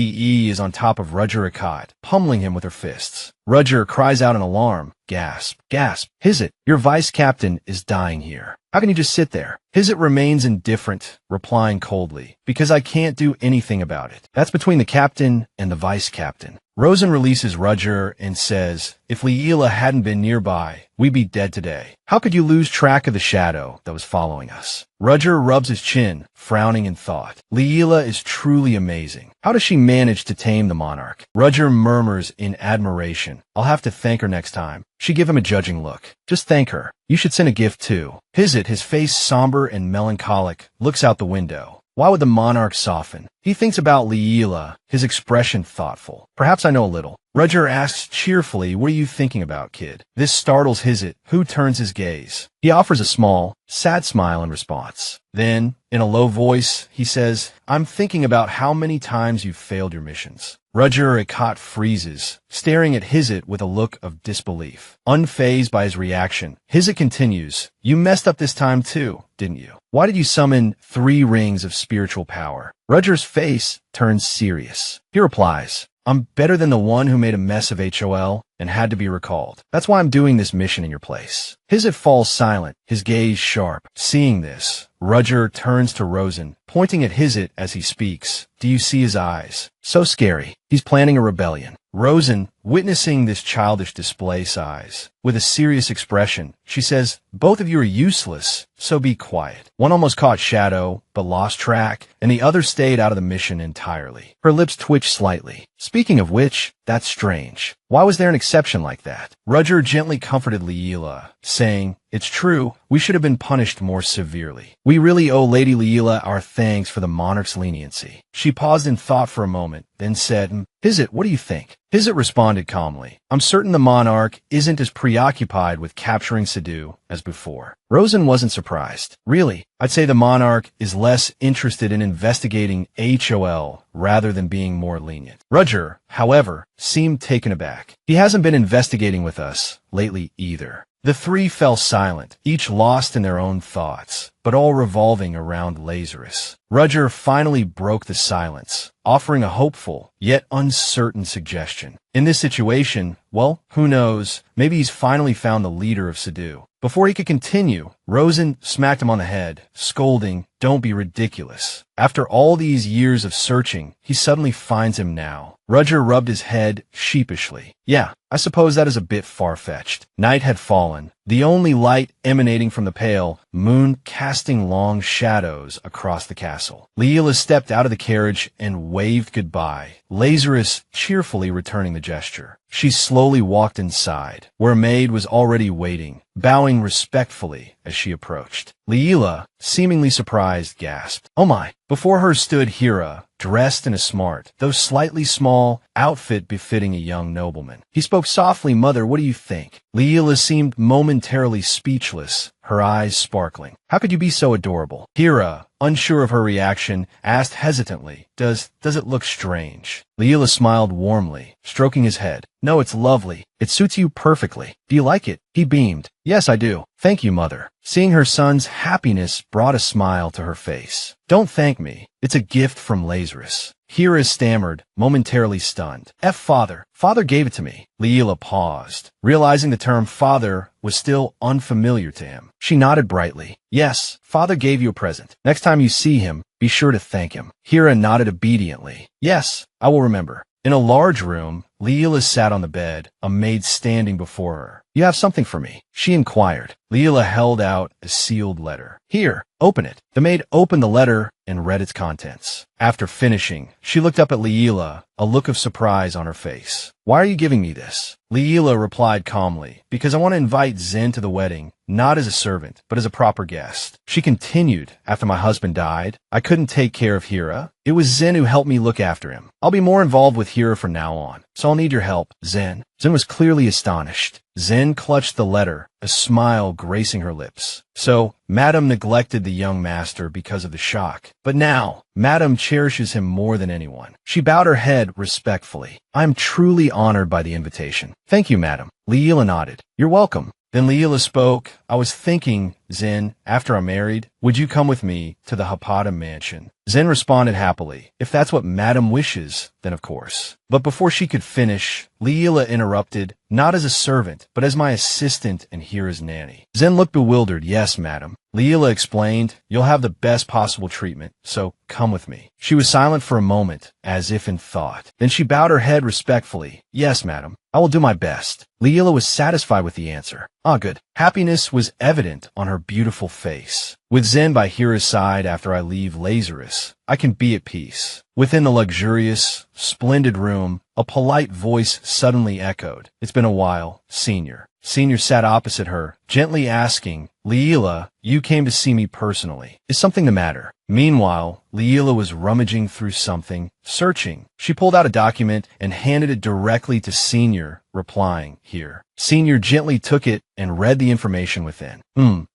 is on top of Rudger Akkad, pummeling him with her fists. Rudger cries out in alarm. Gasp, gasp. Hizit, your vice captain is dying here. How can you just sit there? Hizit remains indifferent, replying coldly, "Because I can't do anything about it. That's between the captain and the vice captain." Rosen releases Rudger and says, "If Leela hadn't been nearby, we'd be dead today. How could you lose track of the shadow that was following us?" Rudger rubs his chin, frowning in thought. Leela is truly amazing. How does she manage to tame the monarch? Rudger murmurs in admiration. "I'll have to thank her next time." She give him a judging look. "Just thank her. You should send a gift too." Hizit, his face somber and melancholic, looks out the window. Why would the monarch soften? He thinks about Leela, his expression thoughtful. "Perhaps I know a little." Rudger asks cheerfully, "What are you thinking about, kid?" This startles Hizit, who turns his gaze. He offers a small, sad smile in response. Then, in a low voice, he says, "I'm thinking about how many times you've failed your missions." Rudger Akkad freezes, staring at Hizit with a look of disbelief. Unfazed by his reaction, Hizit continues, "You messed up this time too, didn't you? Why did you summon 3 rings of spiritual power?" Rudger's face turns serious. He replies, "I'm better than the one who made a mess of HOL and had to be recalled. That's why I'm doing this mission in your place." Hizit falls silent, his gaze sharp. Seeing this, Rudger turns to Rosen, pointing at Hizit as he speaks. "Do you see his eyes? So scary. He's planning a rebellion." Rosen, witnessing this childish display, sighs. With a serious expression, she says, "Both of you are useless, so be quiet." One almost caught Shadow, but lost track, and the other stayed out of the mission entirely. Her lips twitched slightly. Speaking of which, that's strange. Why was there an exception like that? Rudger gently comforted Leela, saying, "It's true, we should have been punished more severely. We really owe Lady Leela our thanks for the monarch's leniency." She paused in thought for a moment, then said, "Hizit, what do you think?" Hizit responded calmly, "I'm certain the monarch isn't as preoccupied with capturing Sidhu as before." Rosen wasn't surprised. "Really, I'd say the monarch is less interested in investigating HOL rather than being more lenient." Rudger, however, seemed taken aback. "He hasn't been investigating with us lately either." The three fell silent, each lost in their own thoughts, but all revolving around Lazarus. Rudger finally broke the silence, offering a hopeful, yet uncertain suggestion. In this situation, well, who knows, maybe he's finally found the leader of Sidhu. Before he could continue, Rosen smacked him on the head, scolding, "Don't be ridiculous. After all these years of searching, he suddenly finds him now." Rudger rubbed his head sheepishly. "Yeah, I suppose that is a bit far-fetched." Night had fallen, the only light emanating from the pale moon casting long shadows across the castle. Leela stepped out of the carriage and waved goodbye, Lazarus cheerfully returning the gesture. She slowly walked inside, where a maid was already waiting, bowing respectfully as she approached. Leela, seemingly surprised, gasped, "Oh my!" Before her stood Hira, dressed in a smart, though slightly small, outfit befitting a young nobleman. He spoke softly, "Mother, what do you think?" Leela seemed momentarily speechless, her eyes sparkling. "How could you be so adorable?" Hira, unsure of her reaction, asked hesitantly, Does it look strange?" Leela smiled warmly, stroking his head. "No, it's lovely. It suits you perfectly. Do you like it?" He beamed. "Yes, I do. Thank you, Mother." Seeing her son's happiness brought a smile to her face. "Don't thank me. It's a gift from Lazarus." Hira stammered, momentarily stunned. Father. Father gave it to me." Leela paused, realizing the term father was still unfamiliar to him. She nodded brightly. "Yes, Father gave you a present. Next time you see him, be sure to thank him." Hira nodded obediently. "Yes, I will remember." In a large room, Leela sat on the bed, a maid standing before her. "You have something for me?" she inquired. Leela held out a sealed letter. "Here, open it." The maid opened the letter and read its contents. After finishing, she looked up at Leela, a look of surprise on her face. "Why are you giving me this?" Leela replied calmly, "Because I want to invite Zen to the wedding, not as a servant, but as a proper guest." She continued, "After my husband died, I couldn't take care of Hira. It was Zen who helped me look after him. I'll be more involved with Hira from now on, so I'll need your help, Zen. Zen was clearly astonished. Zen clutched the letter, a smile gracing her lips. So, Madam neglected the young master because of the shock. But now, Madam cherishes him more than anyone. She bowed her head respectfully. I am truly honored by the invitation. Thank you, Madam. Leela nodded. You're welcome. Then Leela spoke. I was thinking, Zen, after I'm married, would you come with me to the Hapata mansion? Zen responded happily. If that's what Madam wishes, then of course. But before she could finish, Leela interrupted, not as a servant, but as my assistant and Hira's nanny. Zen looked bewildered. Yes, Madam. Leela explained, you'll have the best possible treatment, so come with me. She was silent for a moment, as if in thought. Then she bowed her head respectfully. Yes, Madam. I will do my best. Leela was satisfied with the answer. Ah, good. Happiness was evident on her beautiful face. With Zen by Hira's side after I leave Lazarus, I can be at peace. Within the luxurious, splendid room, a polite voice suddenly echoed. It's been a while, Senior. Senior sat opposite her, gently asking, Leela, you came to see me personally. Is something the matter? Meanwhile, Leela was rummaging through something, searching. She pulled out a document and handed it directly to Senior, replying, Here. Senior gently took it and read the information within.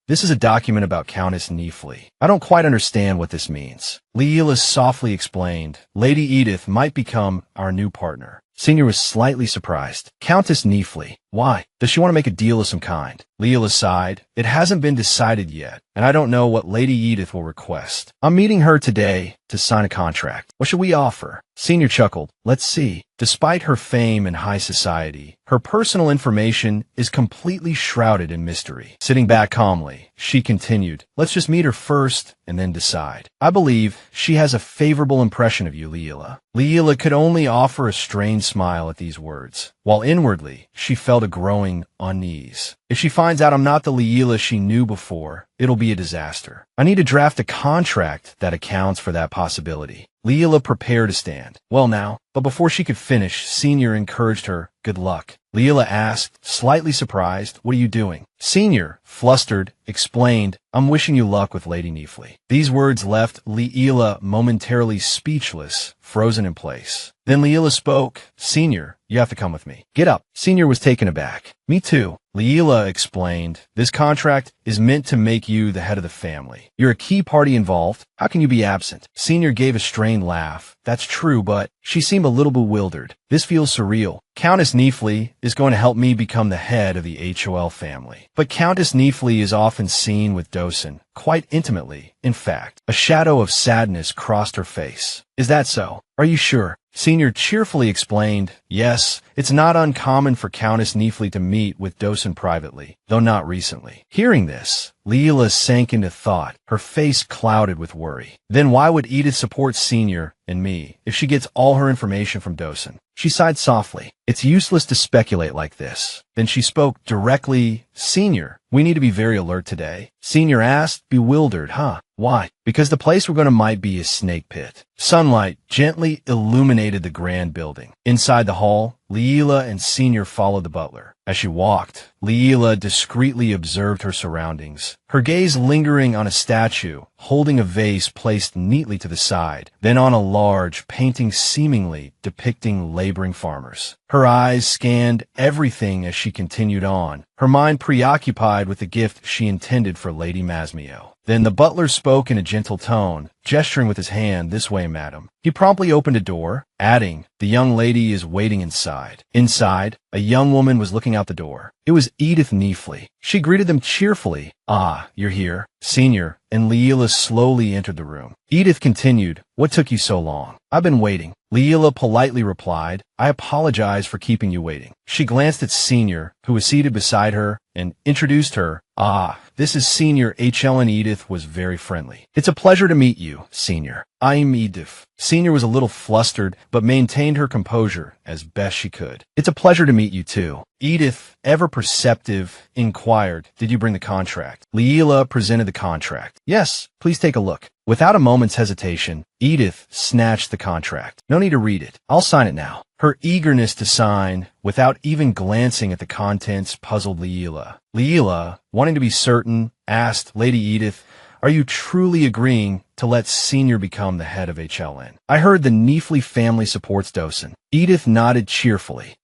This is a document about Countess Neefly. I don't quite understand what this means. Leela softly explained, Lady Edith might become our new partner. Senior was slightly surprised. Countess Neefly. Why? Does she want to make a deal of some kind? Leela sighed. It hasn't been decided yet, and I don't know what Lady Edith will request. I'm meeting her today to sign a contract. What should we offer? Senior chuckled. Let's see. Despite her fame in high society, her personal information is completely shrouded in mystery. Sitting back calmly, she continued, let's just meet her first and then decide. I believe she has a favorable impression of you, Leela. Leela could only offer a strained smile at these words, while inwardly she felt a growing unease. If she finds out I'm not the Leela she knew before, it'll be a disaster. I need to draft a contract that accounts for that possibility. Leela prepared to stand. Well now, but before she could finish, Senior encouraged her, good luck. Leela asked, slightly surprised, what are you doing? Senior, flustered, explained, I'm wishing you luck with Lady Neefly. These words left Leela momentarily speechless, frozen in place. Then Leela spoke, Senior, you have to come with me. Get up. Senior was taken aback. Me too. Leela explained, this contract is meant to make you the head of the family. You're a key party involved. How can you be absent? Senior gave a strained laugh. That's true, but she seemed a little bewildered. This feels surreal. Countess Neefly is going to help me become the head of the HOL family. But Countess Neefly is often seen with Dosen, quite intimately. In fact, a shadow of sadness crossed her face. Is that so? Are you sure? Senior cheerfully explained, yes, it's not uncommon for Countess Neefly to meet with Dosen privately, though not recently. Hearing this, Leela sank into thought, her face clouded with worry. Then why would Edith support Senior and me if she gets all her information from Dosen? She sighed softly. It's useless to speculate like this. Then she spoke directly, Senior, we need to be very alert today. Senior asked, bewildered, huh? Why? Because the place we're going to might be a snake pit. Sunlight gently illuminated the grand building. Inside the hall, Leela and Senior followed the butler. As she walked, Leela discreetly observed her surroundings, her gaze lingering on a statue, holding a vase placed neatly to the side, then on a large painting seemingly depicting laboring farmers. Her eyes scanned everything as she continued on, her mind preoccupied with the gift she intended for Lady Masmio. Then the butler spoke in a gentle tone, gesturing with his hand, this way, madam. He promptly opened a door, adding, the young lady is waiting inside. Inside, a young woman was looking out the door. It was Edith Neefly. She greeted them cheerfully. Ah, you're here. Senior and Leela slowly entered the room. Edith continued, what took you so long? I've been waiting. Leela politely replied, I apologize for keeping you waiting. She glanced at Senior, who was seated beside her, and introduced her. Ah, this is Senior. HL and Edith was very friendly. It's a pleasure to meet you, Senior. I'm Edith. Senior was a little flustered, but maintained her composure as best she could. It's a pleasure to meet you too. Edith, ever perceptive, inquired, did you bring the contract? Leela presented the contract. Yes, please take a look. Without a moment's hesitation, Edith snatched the contract. No need to read it. I'll sign it now. Her eagerness to sign, without even glancing at the contents, puzzled Leela. Leela, wanting to be certain, asked Lady Edith, are you truly agreeing to let Senior become the head of HLN. I heard the Neefley family supports Dosen. Edith nodded cheerfully.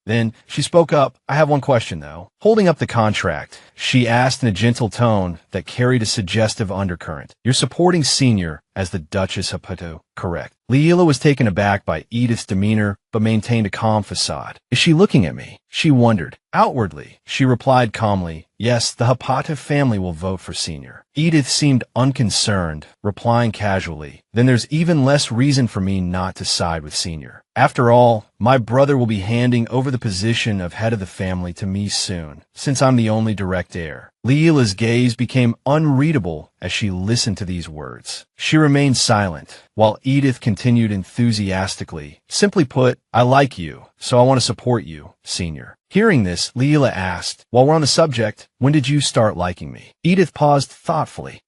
Then she spoke up. I have one question, though. Holding up the contract, she asked in a gentle tone that carried a suggestive undercurrent. You're supporting Senior as the Duchess of Haputo, correct? Leela was taken aback by Edith's demeanor, but maintained a calm facade. Is she looking at me? She wondered. Outwardly, she replied calmly, yes, the Haputo family will vote for Senior. Edith seemed unconcerned, replying casually, then there's even less reason for me not to side with Senior. After all, my brother will be handing over the position of head of the family to me soon, since I'm the only direct heir. Leela's gaze became unreadable as she listened to these words. She remained silent, while Edith continued enthusiastically. Simply put, I like you, so I want to support you, Senior. Hearing this, Leela asked, while we're on the subject, when did you start liking me? Edith paused thoughtfully.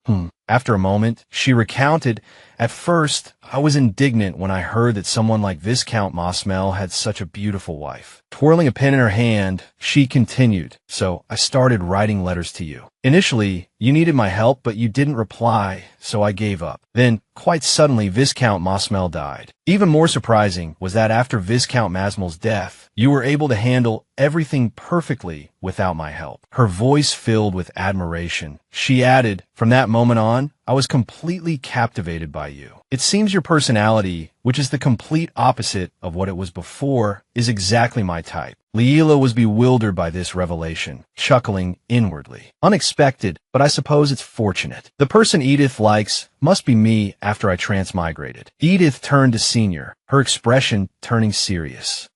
After a moment, she recounted, at first, I was indignant when I heard that someone like Viscount Mosmel had such a beautiful wife. Twirling a pen in her hand, she continued, so I started writing letters to you. Initially, you needed my help, but you didn't reply, so I gave up. Then, quite suddenly, Viscount Mosmel died. Even more surprising was that after Viscount Masmel's death, you were able to handle everything perfectly without my help. Her voice filled with admiration. She added, from that moment on, I was completely captivated by you. It seems your personality, which is the complete opposite of what it was before, is exactly my type. Leela was bewildered by this revelation, chuckling inwardly. Unexpected, but I suppose it's fortunate. The person Edith likes must be me after I transmigrated. Edith turned to Senior, her expression turning serious.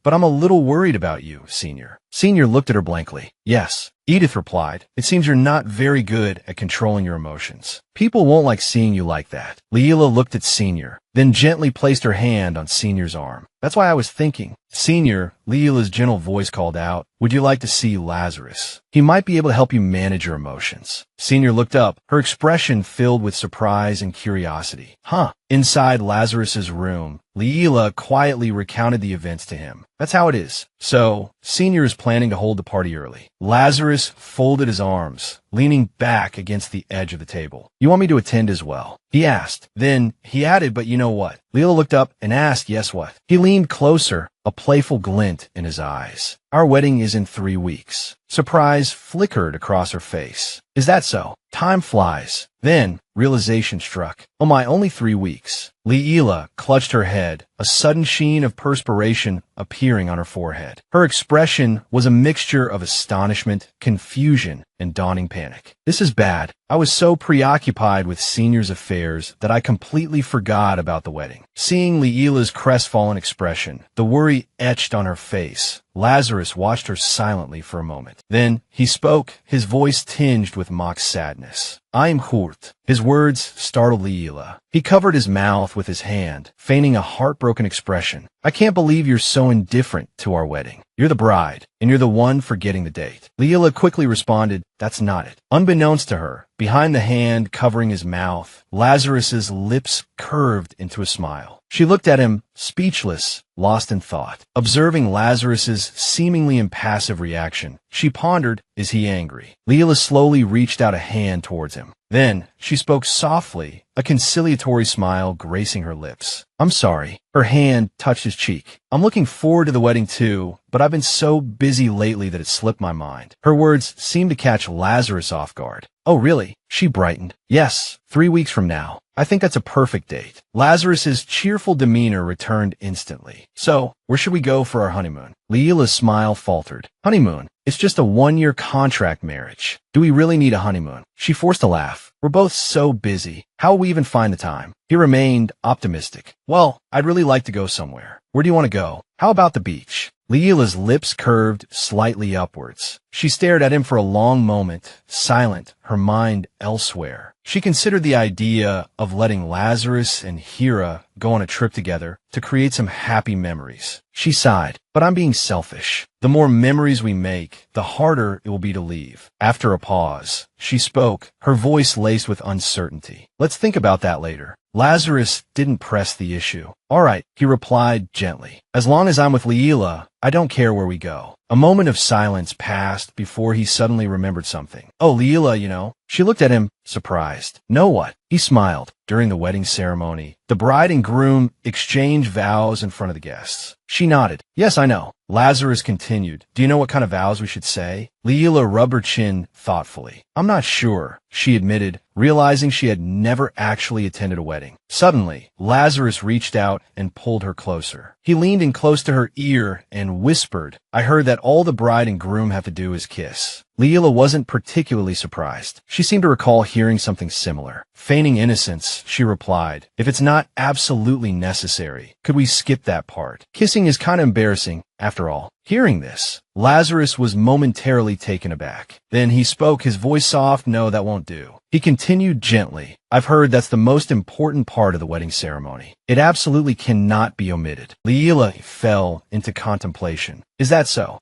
But I'm a little worried about you, Senior. Senior looked at her blankly. Yes, Edith replied. It seems you're not very good at controlling your emotions. People won't like seeing you like that. Leela looked at Senior, then gently placed her hand on Senior's arm. That's why I was thinking. Senior, Leela's gentle voice called out, would you like to see Lazarus? He might be able to help you manage your emotions. Senior looked up, her expression filled with surprise and curiosity. Inside Lazarus's room, Leela quietly recounted the events to him. That's how it is. So, Senior is planning to hold the party early. Lazarus folded his arms, leaning back against the edge of the table. You want me to attend as well? He asked. Then, he added, but you know what? Leela looked up and asked, yes what? He leaned closer, a playful glint in his eyes. Our wedding is in 3 weeks. Surprise flickered across her face. Is that so? Time flies. Then, realization struck. Oh my, only 3 weeks. Leela clutched her head, a sudden sheen of perspiration appearing on her forehead. Her expression was a mixture of astonishment, confusion, and dawning panic. This is bad. I was so preoccupied with Senior's affairs that I completely forgot about the wedding. Seeing Leela's crestfallen expression, the worry etched on her face, Lazarus watched her silently for a moment. Then he spoke, his voice tinged with mock sadness. I am hurt. His words startled Leela. He covered his mouth with his hand, feigning a heartbroken expression. I can't believe you're so indifferent to our wedding. You're the bride, and you're the one forgetting the date. Leela quickly responded, that's not it. Unbeknownst to her, behind the hand covering his mouth, Lazarus's lips curved into a smile. She looked at him, speechless, lost in thought. Observing Lazarus's seemingly impassive reaction, she pondered, is he angry? Leela slowly reached out a hand towards him. Then, she spoke softly, a conciliatory smile gracing her lips. I'm sorry. Her hand touched his cheek. I'm looking forward to the wedding too, but I've been so busy lately that it slipped my mind. Her words seemed to catch Lazarus off guard. Oh, really? She brightened. Yes, 3 weeks from now. I think that's a perfect date. Lazarus's cheerful demeanor returned instantly. So, where should we go for our honeymoon? Leela's smile faltered. Honeymoon? It's just a 1-year contract marriage. Do we really need a honeymoon? She forced a laugh. We're both so busy. How will we even find the time? He remained optimistic. Well, I'd really like to go somewhere. Where do you want to go? How about the beach? Leela's lips curved slightly upwards. She stared at him for a long moment, silent, her mind elsewhere. She considered the idea of letting Lazarus and Hera go on a trip together to create some happy memories. She sighed, but I'm being selfish. The more memories we make, the harder it will be to leave. After a pause, she spoke, her voice laced with uncertainty. Let's think about that later. Lazarus didn't press the issue. All right, he replied gently. As long as I'm with Leela, I don't care where we go. A moment of silence passed before he suddenly remembered something. Oh, Leela, She looked at him, surprised. Know what? He smiled. During the wedding ceremony, the bride and groom exchanged vows in front of the guests. She nodded. Yes, I know. Lazarus continued. Do you know what kind of vows we should say? Leela rubbed her chin thoughtfully. I'm not sure, she admitted, realizing she had never actually attended a wedding. Suddenly, Lazarus reached out and pulled her closer. He leaned in close to her ear and whispered, I heard that all the bride and groom have to do is kiss. Leela wasn't particularly surprised. She seemed to recall hearing something similar. Feigning innocence, she replied, if it's not absolutely necessary, could we skip that part? Kissing is kind of embarrassing, after all. Hearing this, Lazarus was momentarily taken aback. Then he spoke, his voice soft, no, that won't do. He continued gently, I've heard that's the most important part of the wedding ceremony. It absolutely cannot be omitted. Leela fell into contemplation. Is that so?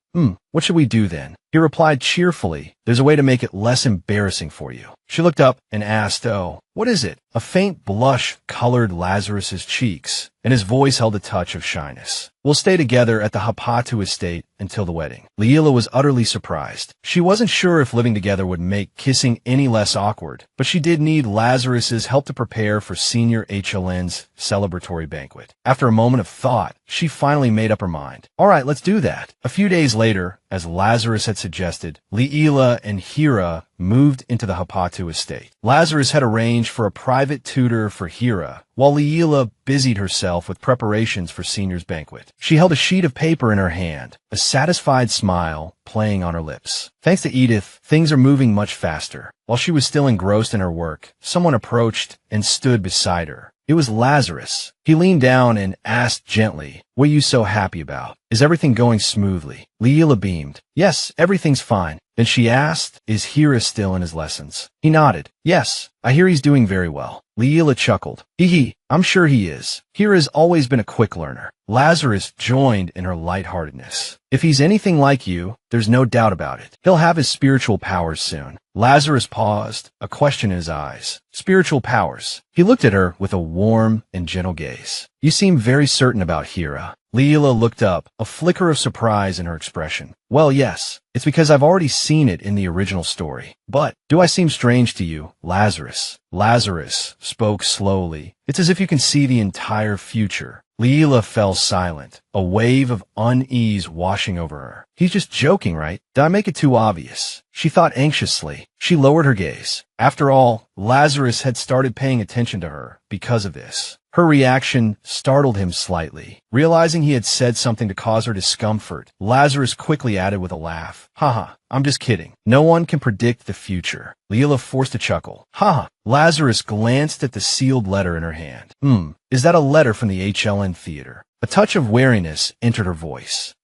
What should we do then? He replied cheerfully, there's a way to make it less embarrassing for you. She looked up and asked, oh, what is it? A faint blush colored Lazarus's cheeks, and his voice held a touch of shyness. We'll stay together at the Hapatu estate until the wedding. Leela was utterly surprised. She wasn't sure if living together would make kissing any less awkward, but she did need Lazarus's help to prepare for Senior HLN's celebratory banquet. After a moment of thought, she finally made up her mind. All right, let's do that. A few days later, as Lazarus had suggested, Leela and Hira moved into the Hapatu estate. Lazarus had arranged for a private tutor for Hira, while Leela busied herself with preparations for Senior's banquet. She held a sheet of paper in her hand, a satisfied smile playing on her lips. Thanks to Edith, things are moving much faster. While she was still engrossed in her work, someone approached and stood beside her. It was Lazarus. He leaned down and asked gently, what are you so happy about? Is everything going smoothly? Leela beamed. Yes, everything's fine. Then she asked, is Hira still in his lessons? He nodded. Yes, I hear he's doing very well. Leela chuckled. I'm sure he is. Hira's always been a quick learner. Lazarus joined in her lightheartedness. If he's anything like you, there's no doubt about it. He'll have his spiritual powers soon. Lazarus paused, a question in his eyes. Spiritual powers. He looked at her with a warm and gentle gaze. You seem very certain about Hira. Leela looked up, a flicker of surprise in her expression. Well, yes, it's because I've already seen it in the original story. But, do I seem strange to you, Lazarus? Lazarus spoke slowly. It's as if you can see the entire future. Leela fell silent, a wave of unease washing over her. He's just joking, right? Did I make it too obvious? She thought anxiously. She lowered her gaze. After all, Lazarus had started paying attention to her because of this. Her reaction startled him slightly. Realizing he had said something to cause her discomfort, Lazarus quickly added with a laugh, haha, I'm just kidding. No one can predict the future. Leela forced a chuckle. Haha. Lazarus glanced at the sealed letter in her hand. Is that a letter from the HLN theater? A touch of wariness entered her voice.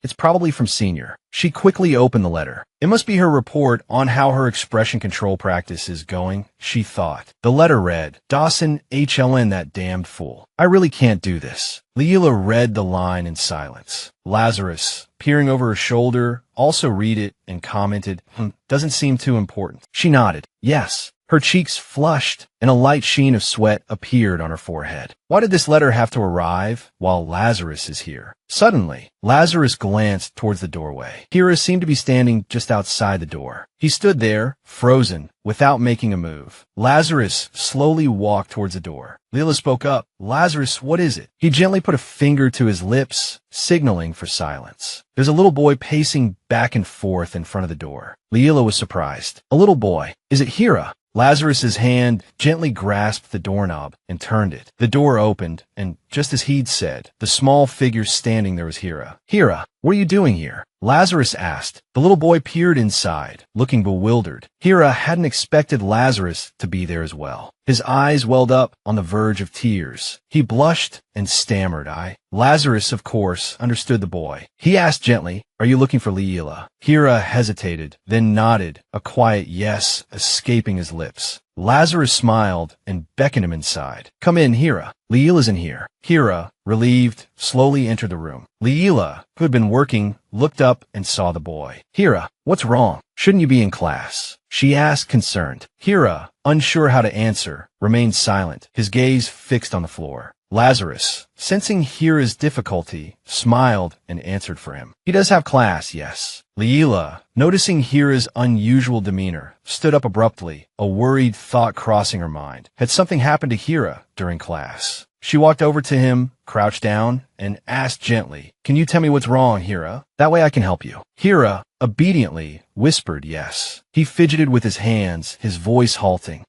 It's probably from Senior. She quickly opened the letter. It must be her report on how her expression control practice is going, she thought. The letter read, Dawson, HLN, that damned fool. I really can't do this. Leela read the line in silence. Lazarus, peering over her shoulder, also read it and commented, doesn't seem too important. She nodded. Yes. Her cheeks flushed, and a light sheen of sweat appeared on her forehead. Why did this letter have to arrive while Lazarus is here? Suddenly, Lazarus glanced towards the doorway. Hira seemed to be standing just outside the door. He stood there, frozen, without making a move. Lazarus slowly walked towards the door. Leela spoke up. Lazarus, what is it? He gently put a finger to his lips, signaling for silence. There's a little boy pacing back and forth in front of the door. Leela was surprised. A little boy. Is it Hira? Lazarus's hand gently grasped the doorknob and turned it. The door opened, and just as he'd said, the small figure standing there was Hira. Hira, what are you doing here? Lazarus asked. The little boy peered inside, looking bewildered. Hira hadn't expected Lazarus to be there as well. His eyes welled up on the verge of tears. He blushed and stammered. Lazarus, of course, understood the boy. He asked gently, are you looking for Leela? Hira hesitated, then nodded, a quiet yes escaping his lips. Lazarus smiled and beckoned him inside. Come in, Hira. Leela's in here. Hira, relieved, slowly entered the room. Leela, who had been working, looked up and saw the boy. Hira, what's wrong? Shouldn't you be in class? She asked, concerned. Hira, unsure how to answer, remained silent, his gaze fixed on the floor. Lazarus, sensing Hira's difficulty, smiled and answered for him. He does have class, yes. Leela, noticing Hira's unusual demeanor, stood up abruptly, a worried thought crossing her mind. Had something happened to Hira during class? She walked over to him, crouched down, and asked gently, "Can you tell me what's wrong, Hira? That way I can help you." Hira, obediently, whispered yes. He fidgeted with his hands, his voice halting.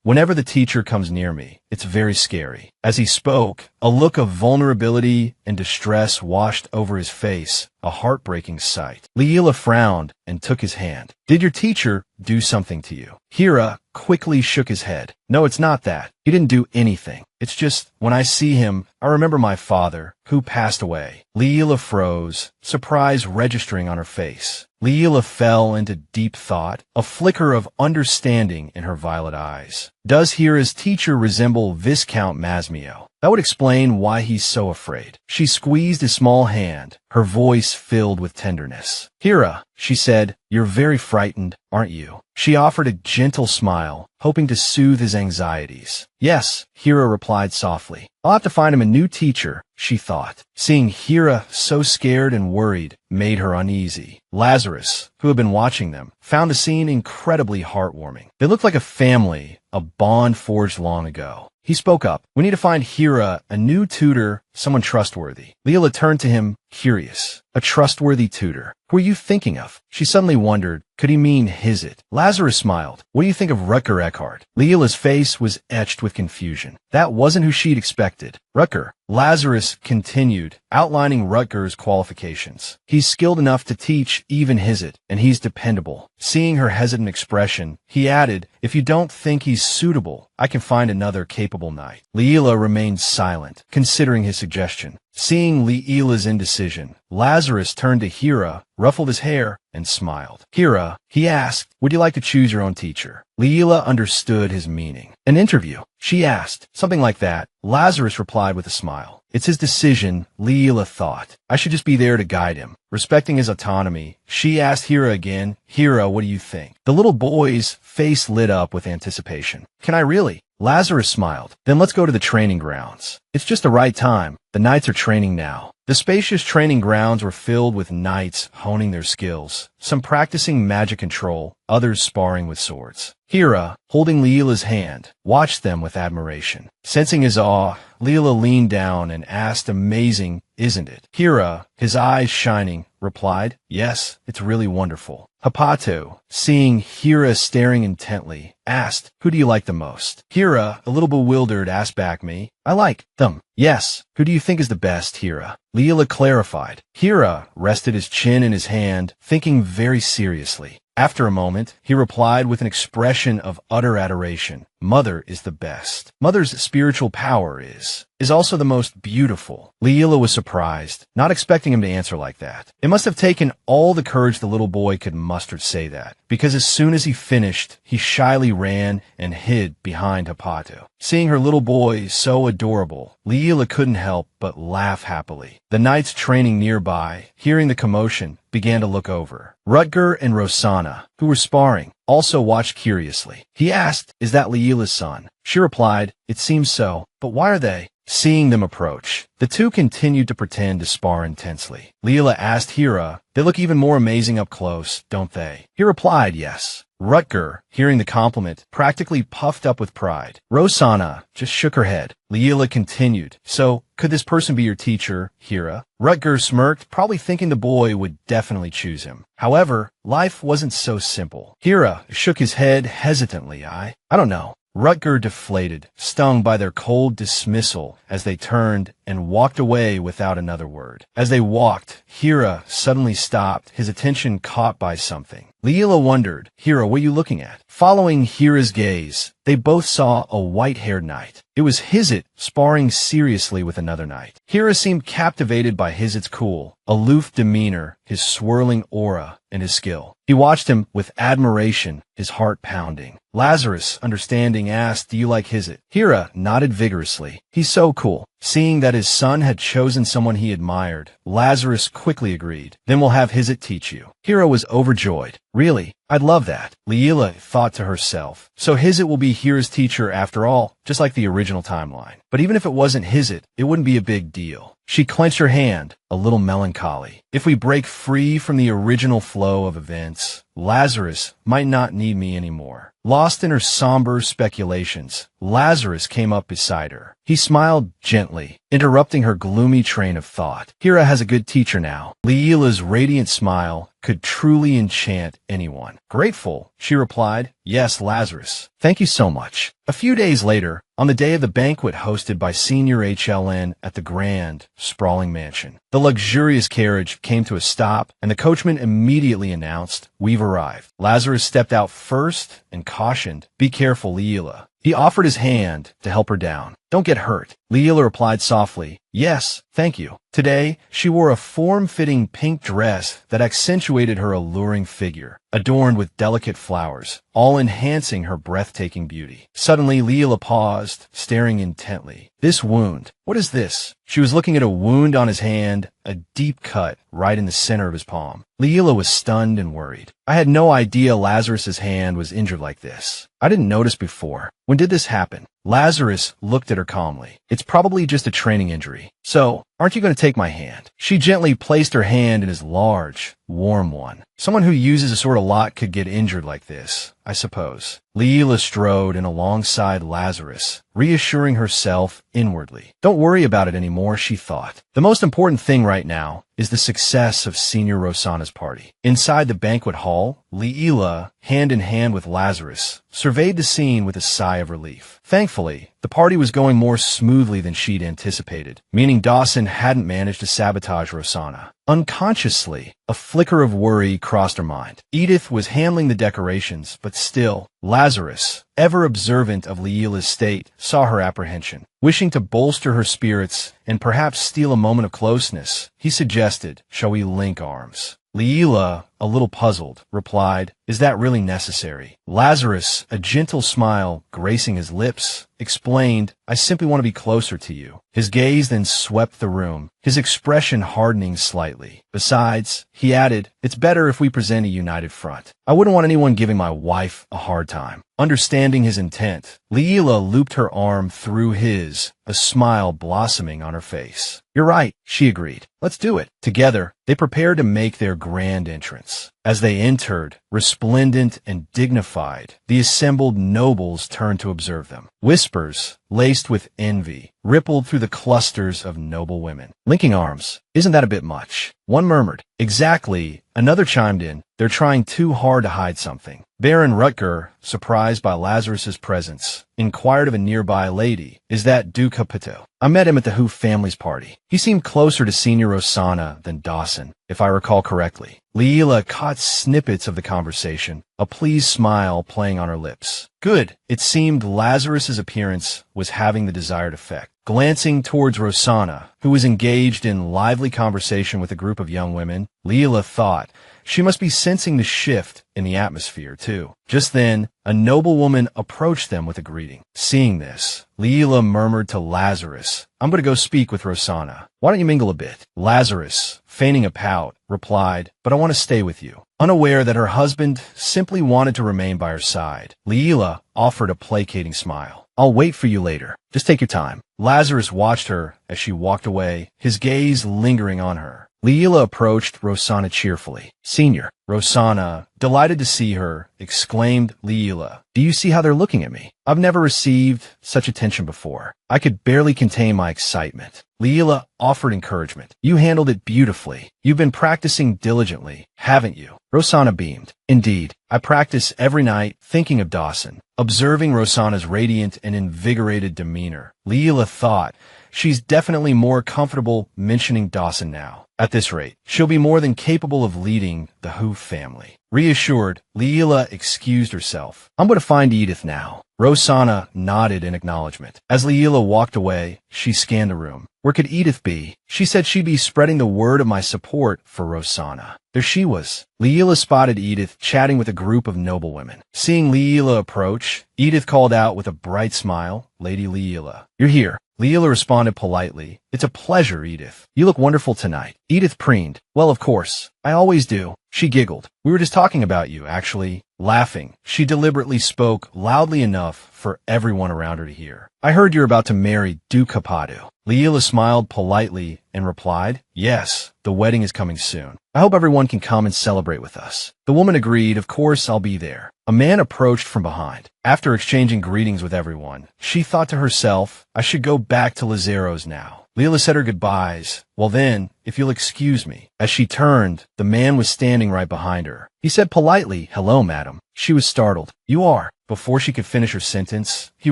Whenever the teacher comes near me, it's very scary. As he spoke, a look of vulnerability and distress washed over his face, a heartbreaking sight. Leela frowned and took his hand. "Did your teacher do something to you?" Hira quickly shook his head. "No, it's not that. He didn't do anything. It's just, when I see him, I remember my father, who passed away." Leela froze, surprise registering on her face. Leela fell into deep thought, a flicker of understanding in her violet eyes. Does Hira's teacher resemble Viscount Masmio? That would explain why he's so afraid. She squeezed his small hand, her voice filled with tenderness. "Hira," she said, "you're very frightened, aren't you?" She offered a gentle smile, hoping to soothe his anxieties. "Yes," Hira replied softly. "I'll have to find him a new teacher," she thought. Seeing Hira so scared and worried made her uneasy. Lazarus, who had been watching them, found the scene incredibly heartwarming. They looked like a family, a bond forged long ago. He spoke up. "We need to find Hira a new tutor, someone trustworthy." Leela turned to him, curious. "A trustworthy tutor? Who are you thinking of?" She suddenly wondered, could he mean Hizit? Lazarus smiled. "What do you think of Rutger Eckhart?" Leela's face was etched with confusion. That wasn't who she'd expected. "Rutger," Lazarus continued, outlining Rutger's qualifications. "He's skilled enough to teach even Hizit, and he's dependable." Seeing her hesitant expression, he added, "If you don't think he's suitable, I can find another capable knight." Leela remained silent, considering his suggestion. Seeing Leela's indecision, Lazarus turned to Hira, ruffled his hair, and smiled. "Hira," he asked, "would you like to choose your own teacher?" Leela understood his meaning. "An interview?" she asked. "Something like that." Lazarus replied with a smile. It's his decision, Leela thought. I should just be there to guide him. Respecting his autonomy, she asked Hira again, "Hira, what do you think?" The little boy's face lit up with anticipation. "Can I really?" Lazarus smiled. "Then let's go to the training grounds. It's just the right time. The knights are training now." The spacious training grounds were filled with knights honing their skills, some practicing magic control, others sparring with swords. Hira, holding Leela's hand, watched them with admiration. Sensing his awe, Leela leaned down and asked, "Amazing, isn't it?" Hira, his eyes shining, replied, "Yes, it's really wonderful." Hapato, seeing Hira staring intently, asked, "Who do you like the most?" Hira, a little bewildered, asked back me, "I like them." "Yes. Who do you think is the best, Hira?" Leela clarified. Hira rested his chin in his hand, thinking very seriously. After a moment, he replied with an expression of utter adoration, "Mother is the best. Mother's spiritual power is also the most beautiful." Leela was surprised, not expecting him to answer like that. It must have taken all the courage the little boy could muster to say that, because as soon as he finished, he shyly ran and hid behind Hapato. Seeing her little boy so adorable, Leela couldn't help but laugh happily. The knights training nearby, hearing the commotion, began to look over. Rutger and Rosanna, who were sparring, also watched curiously. He asked, "Is that Leela's son?" She replied, "It seems so, but why are they?" Seeing them approach, the two continued to pretend to spar intensely. Leela asked Hira, "They look even more amazing up close, don't they?" He replied, "Yes." Rutger, hearing the compliment, practically puffed up with pride. Rosanna just shook her head. Leela continued, "So, could this person be your teacher, Hira?" Rutger smirked, probably thinking the boy would definitely choose him. However, life wasn't so simple. Hira shook his head hesitantly. I don't know. Rutger deflated, stung by their cold dismissal as they turned and walked away without another word. As they walked, Hira suddenly stopped, his attention caught by something. Leela wondered, "Hira, what are you looking at?" Following Hira's gaze, they both saw a white-haired knight. It was Hizit sparring seriously with another knight. Hira seemed captivated by Hizit's cool, aloof demeanor, his swirling aura, and his skill. He watched him with admiration, his heart pounding. Lazarus, understanding, asked, "Do you like Hizit?" Hira nodded vigorously. "He's so cool." Seeing that his son had chosen someone he admired, Lazarus quickly agreed. "Then we'll have Hizit teach you." Hira was overjoyed. "Really? I'd love that. Leela thought to herself. So his it will be Hira's teacher after all, just like the original timeline. But even if it wasn't his it wouldn't be a big deal. She clenched her hand, a little melancholy. If we break free from the original flow of events, Lazarus might not need me anymore. Lost in her somber speculations, Lazarus came up beside her. He smiled gently, interrupting her gloomy train of thought. Hira has a good teacher now. Leela's radiant smile could truly enchant anyone. Grateful, she replied. Yes, Lazarus. Thank you so much. A few days later, on the day of the banquet hosted by Senior HLN at the grand, sprawling mansion, the luxurious carriage came to a stop, and the coachman immediately announced, "We've arrived." Lazarus stepped out first and cautioned, "Be careful, Leela." He offered his hand to help her down. "Don't get hurt." Leela replied softly, "Yes, thank you." Today, she wore a form-fitting pink dress that accentuated her alluring figure, adorned with delicate flowers, all enhancing her breathtaking beauty. Suddenly, Leela paused, staring intently. "This wound, what is this?" She was looking at a wound on his hand, a deep cut right in the center of his palm. Leela was stunned and worried. "I had no idea Lazarus's hand was injured like this. I didn't notice before. When did this happen?" Lazarus looked at her calmly. "It's probably just a training injury. So, aren't you going to take my hand?" She gently placed her hand in his large, warm one. "Someone who uses a sword a lot could get injured like this, I suppose." Leela strode in alongside Lazarus, reassuring herself inwardly. "Don't worry about it anymore," she thought. The most important thing right now is the success of Senior Rosanna's party. Inside the banquet hall, Leela, hand in hand with Lazarus, surveyed the scene with a sigh of relief. Thankfully, the party was going more smoothly than she'd anticipated, meaning Dawson hadn't managed to sabotage Rosanna. Unconsciously, a flicker of worry crossed her mind. Edith was handling the decorations, but still, Lazarus, ever observant of Leela's state, saw her apprehension. Wishing to bolster her spirits and perhaps steal a moment of closeness, he suggested, "Shall we link arms?" Leela, a little puzzled, replied, "Is that really necessary?" Lazarus, a gentle smile gracing his lips, explained, "I simply want to be closer to you." His gaze then swept the room, his expression hardening slightly. Besides, he added, "It's better if we present a united front. I wouldn't want anyone giving my wife a hard time." Understanding his intent, Leela looped her arm through his, a smile blossoming on her face. "You're right," she agreed. "Let's do it." Together, they prepared to make their grand entrance. As they entered, resplendent and dignified, the assembled nobles turned to observe them. Whispers, laced with envy, rippled through the clusters of noble women. "Linking arms, isn't that a bit much?" One murmured. "Exactly." Another chimed in. "They're trying too hard to hide something." Baron Rutger, surprised by Lazarus's presence, inquired of a nearby lady, "Is that Duke Capito?" "I met him at the Hoof family's party. He seemed closer to Senior Rosanna than Dawson, if I recall correctly." Leela caught snippets of the conversation, a pleased smile playing on her lips. Good. It seemed Lazarus's appearance was having the desired effect. Glancing towards Rosanna, who was engaged in lively conversation with a group of young women, Leela thought, she must be sensing the shift in the atmosphere, too. Just then, a noblewoman approached them with a greeting. Seeing this, Leela murmured to Lazarus, "I'm going to go speak with Rosanna. Why don't you mingle a bit?" Lazarus, feigning a pout, replied, "But I want to stay with you." Unaware that her husband simply wanted to remain by her side, Leela offered a placating smile. "I'll wait for you later. Just take your time." Lazarus watched her as she walked away, his gaze lingering on her. Leela approached Rosanna cheerfully. "Senior." Rosanna, delighted to see her, exclaimed, "Leela, do you see how they're looking at me? I've never received such attention before." I could barely contain my excitement. Leela offered encouragement. "You handled it beautifully. You've been practicing diligently, haven't you?" Rosanna beamed. "Indeed, I practice every night thinking of Dawson." Observing Rosanna's radiant and invigorated demeanor, Leela thought, she's definitely more comfortable mentioning Dawson now. At this rate, she'll be more than capable of leading the Hoof family. Reassured, Leela excused herself. "I'm going to find Edith now." Rosanna nodded in acknowledgement. As Leela walked away, she scanned the room. Where could Edith be? She said she'd be spreading the word of my support for Rosanna. There she was. Leela spotted Edith chatting with a group of noblewomen. Seeing Leela approach, Edith called out with a bright smile, "Lady Leela, you're here." Leela responded politely, "It's a pleasure, Edith. You look wonderful tonight." Edith preened. "Well, of course. I always do." She giggled. "We were just talking about you, actually." Laughing, she deliberately spoke loudly enough for everyone around her to hear. "I heard you're about to marry Duke Capado." Leela smiled politely and replied, "Yes, the wedding is coming soon. I hope everyone can come and celebrate with us." The woman agreed, "Of course I'll be there." A man approached from behind. After exchanging greetings with everyone, she thought to herself, "I should go back to Lazaro's now." Leela said her goodbyes. "Well then, if you'll excuse me." As she turned, the man was standing right behind her. He said politely, "Hello, madam." She was startled. "You are." Before she could finish her sentence, he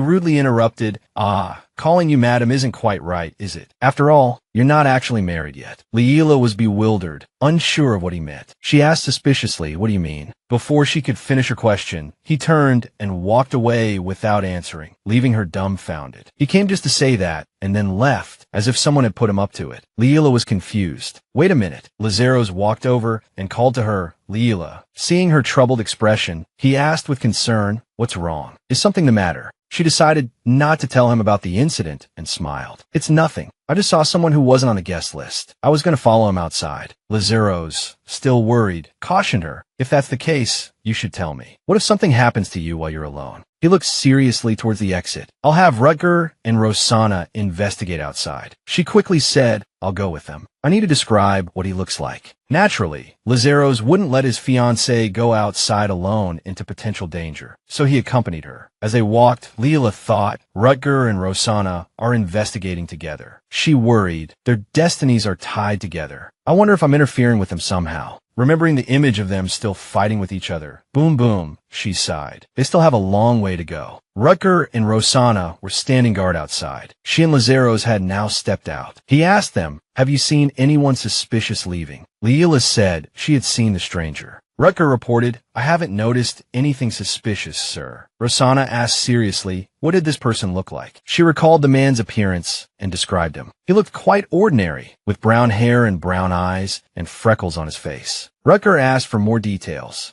rudely interrupted, calling you madam isn't quite right, is it? After all, you're not actually married yet." Leela was bewildered, unsure of what he meant. She asked suspiciously, "What do you mean?" Before she could finish her question, he turned and walked away without answering, leaving her dumbfounded. He came just to say that, and then left, as if someone had put him up to it. Leela was confused. "Wait a minute." Lazaros walked over and called to her, "Leela." Seeing her troubled expression, he asked with concern, "What's wrong? Is something the matter?" She decided not to tell him about the incident and smiled. "It's nothing. I just saw someone who wasn't on the guest list. I was going to follow him outside." Lazaros, still worried, cautioned her, "If that's the case, you should tell me. What if something happens to you while you're alone?" He looked seriously towards the exit. "I'll have Rutger and Rosanna investigate outside." She quickly said, "I'll go with them. I need to describe what he looks like." Naturally, Lazaros wouldn't let his fiancée go outside alone into potential danger, so he accompanied her. As they walked, Leela thought, Rutger and Rosanna are investigating together. She worried, their destinies are tied together. "I wonder if I'm interfering with them somehow." Remembering the image of them still fighting with each other. Boom boom, she sighed. They still have a long way to go. Rutger and Rosanna were standing guard outside. She and Lazaros had now stepped out. He asked them, "Have you seen anyone suspicious leaving?" Leela said she had seen the stranger. Rutger reported, "I haven't noticed anything suspicious, sir." Rosanna asked seriously, "What did this person look like?" She recalled the man's appearance and described him. He looked quite ordinary, with brown hair and brown eyes and freckles on his face. Rutger asked for more details.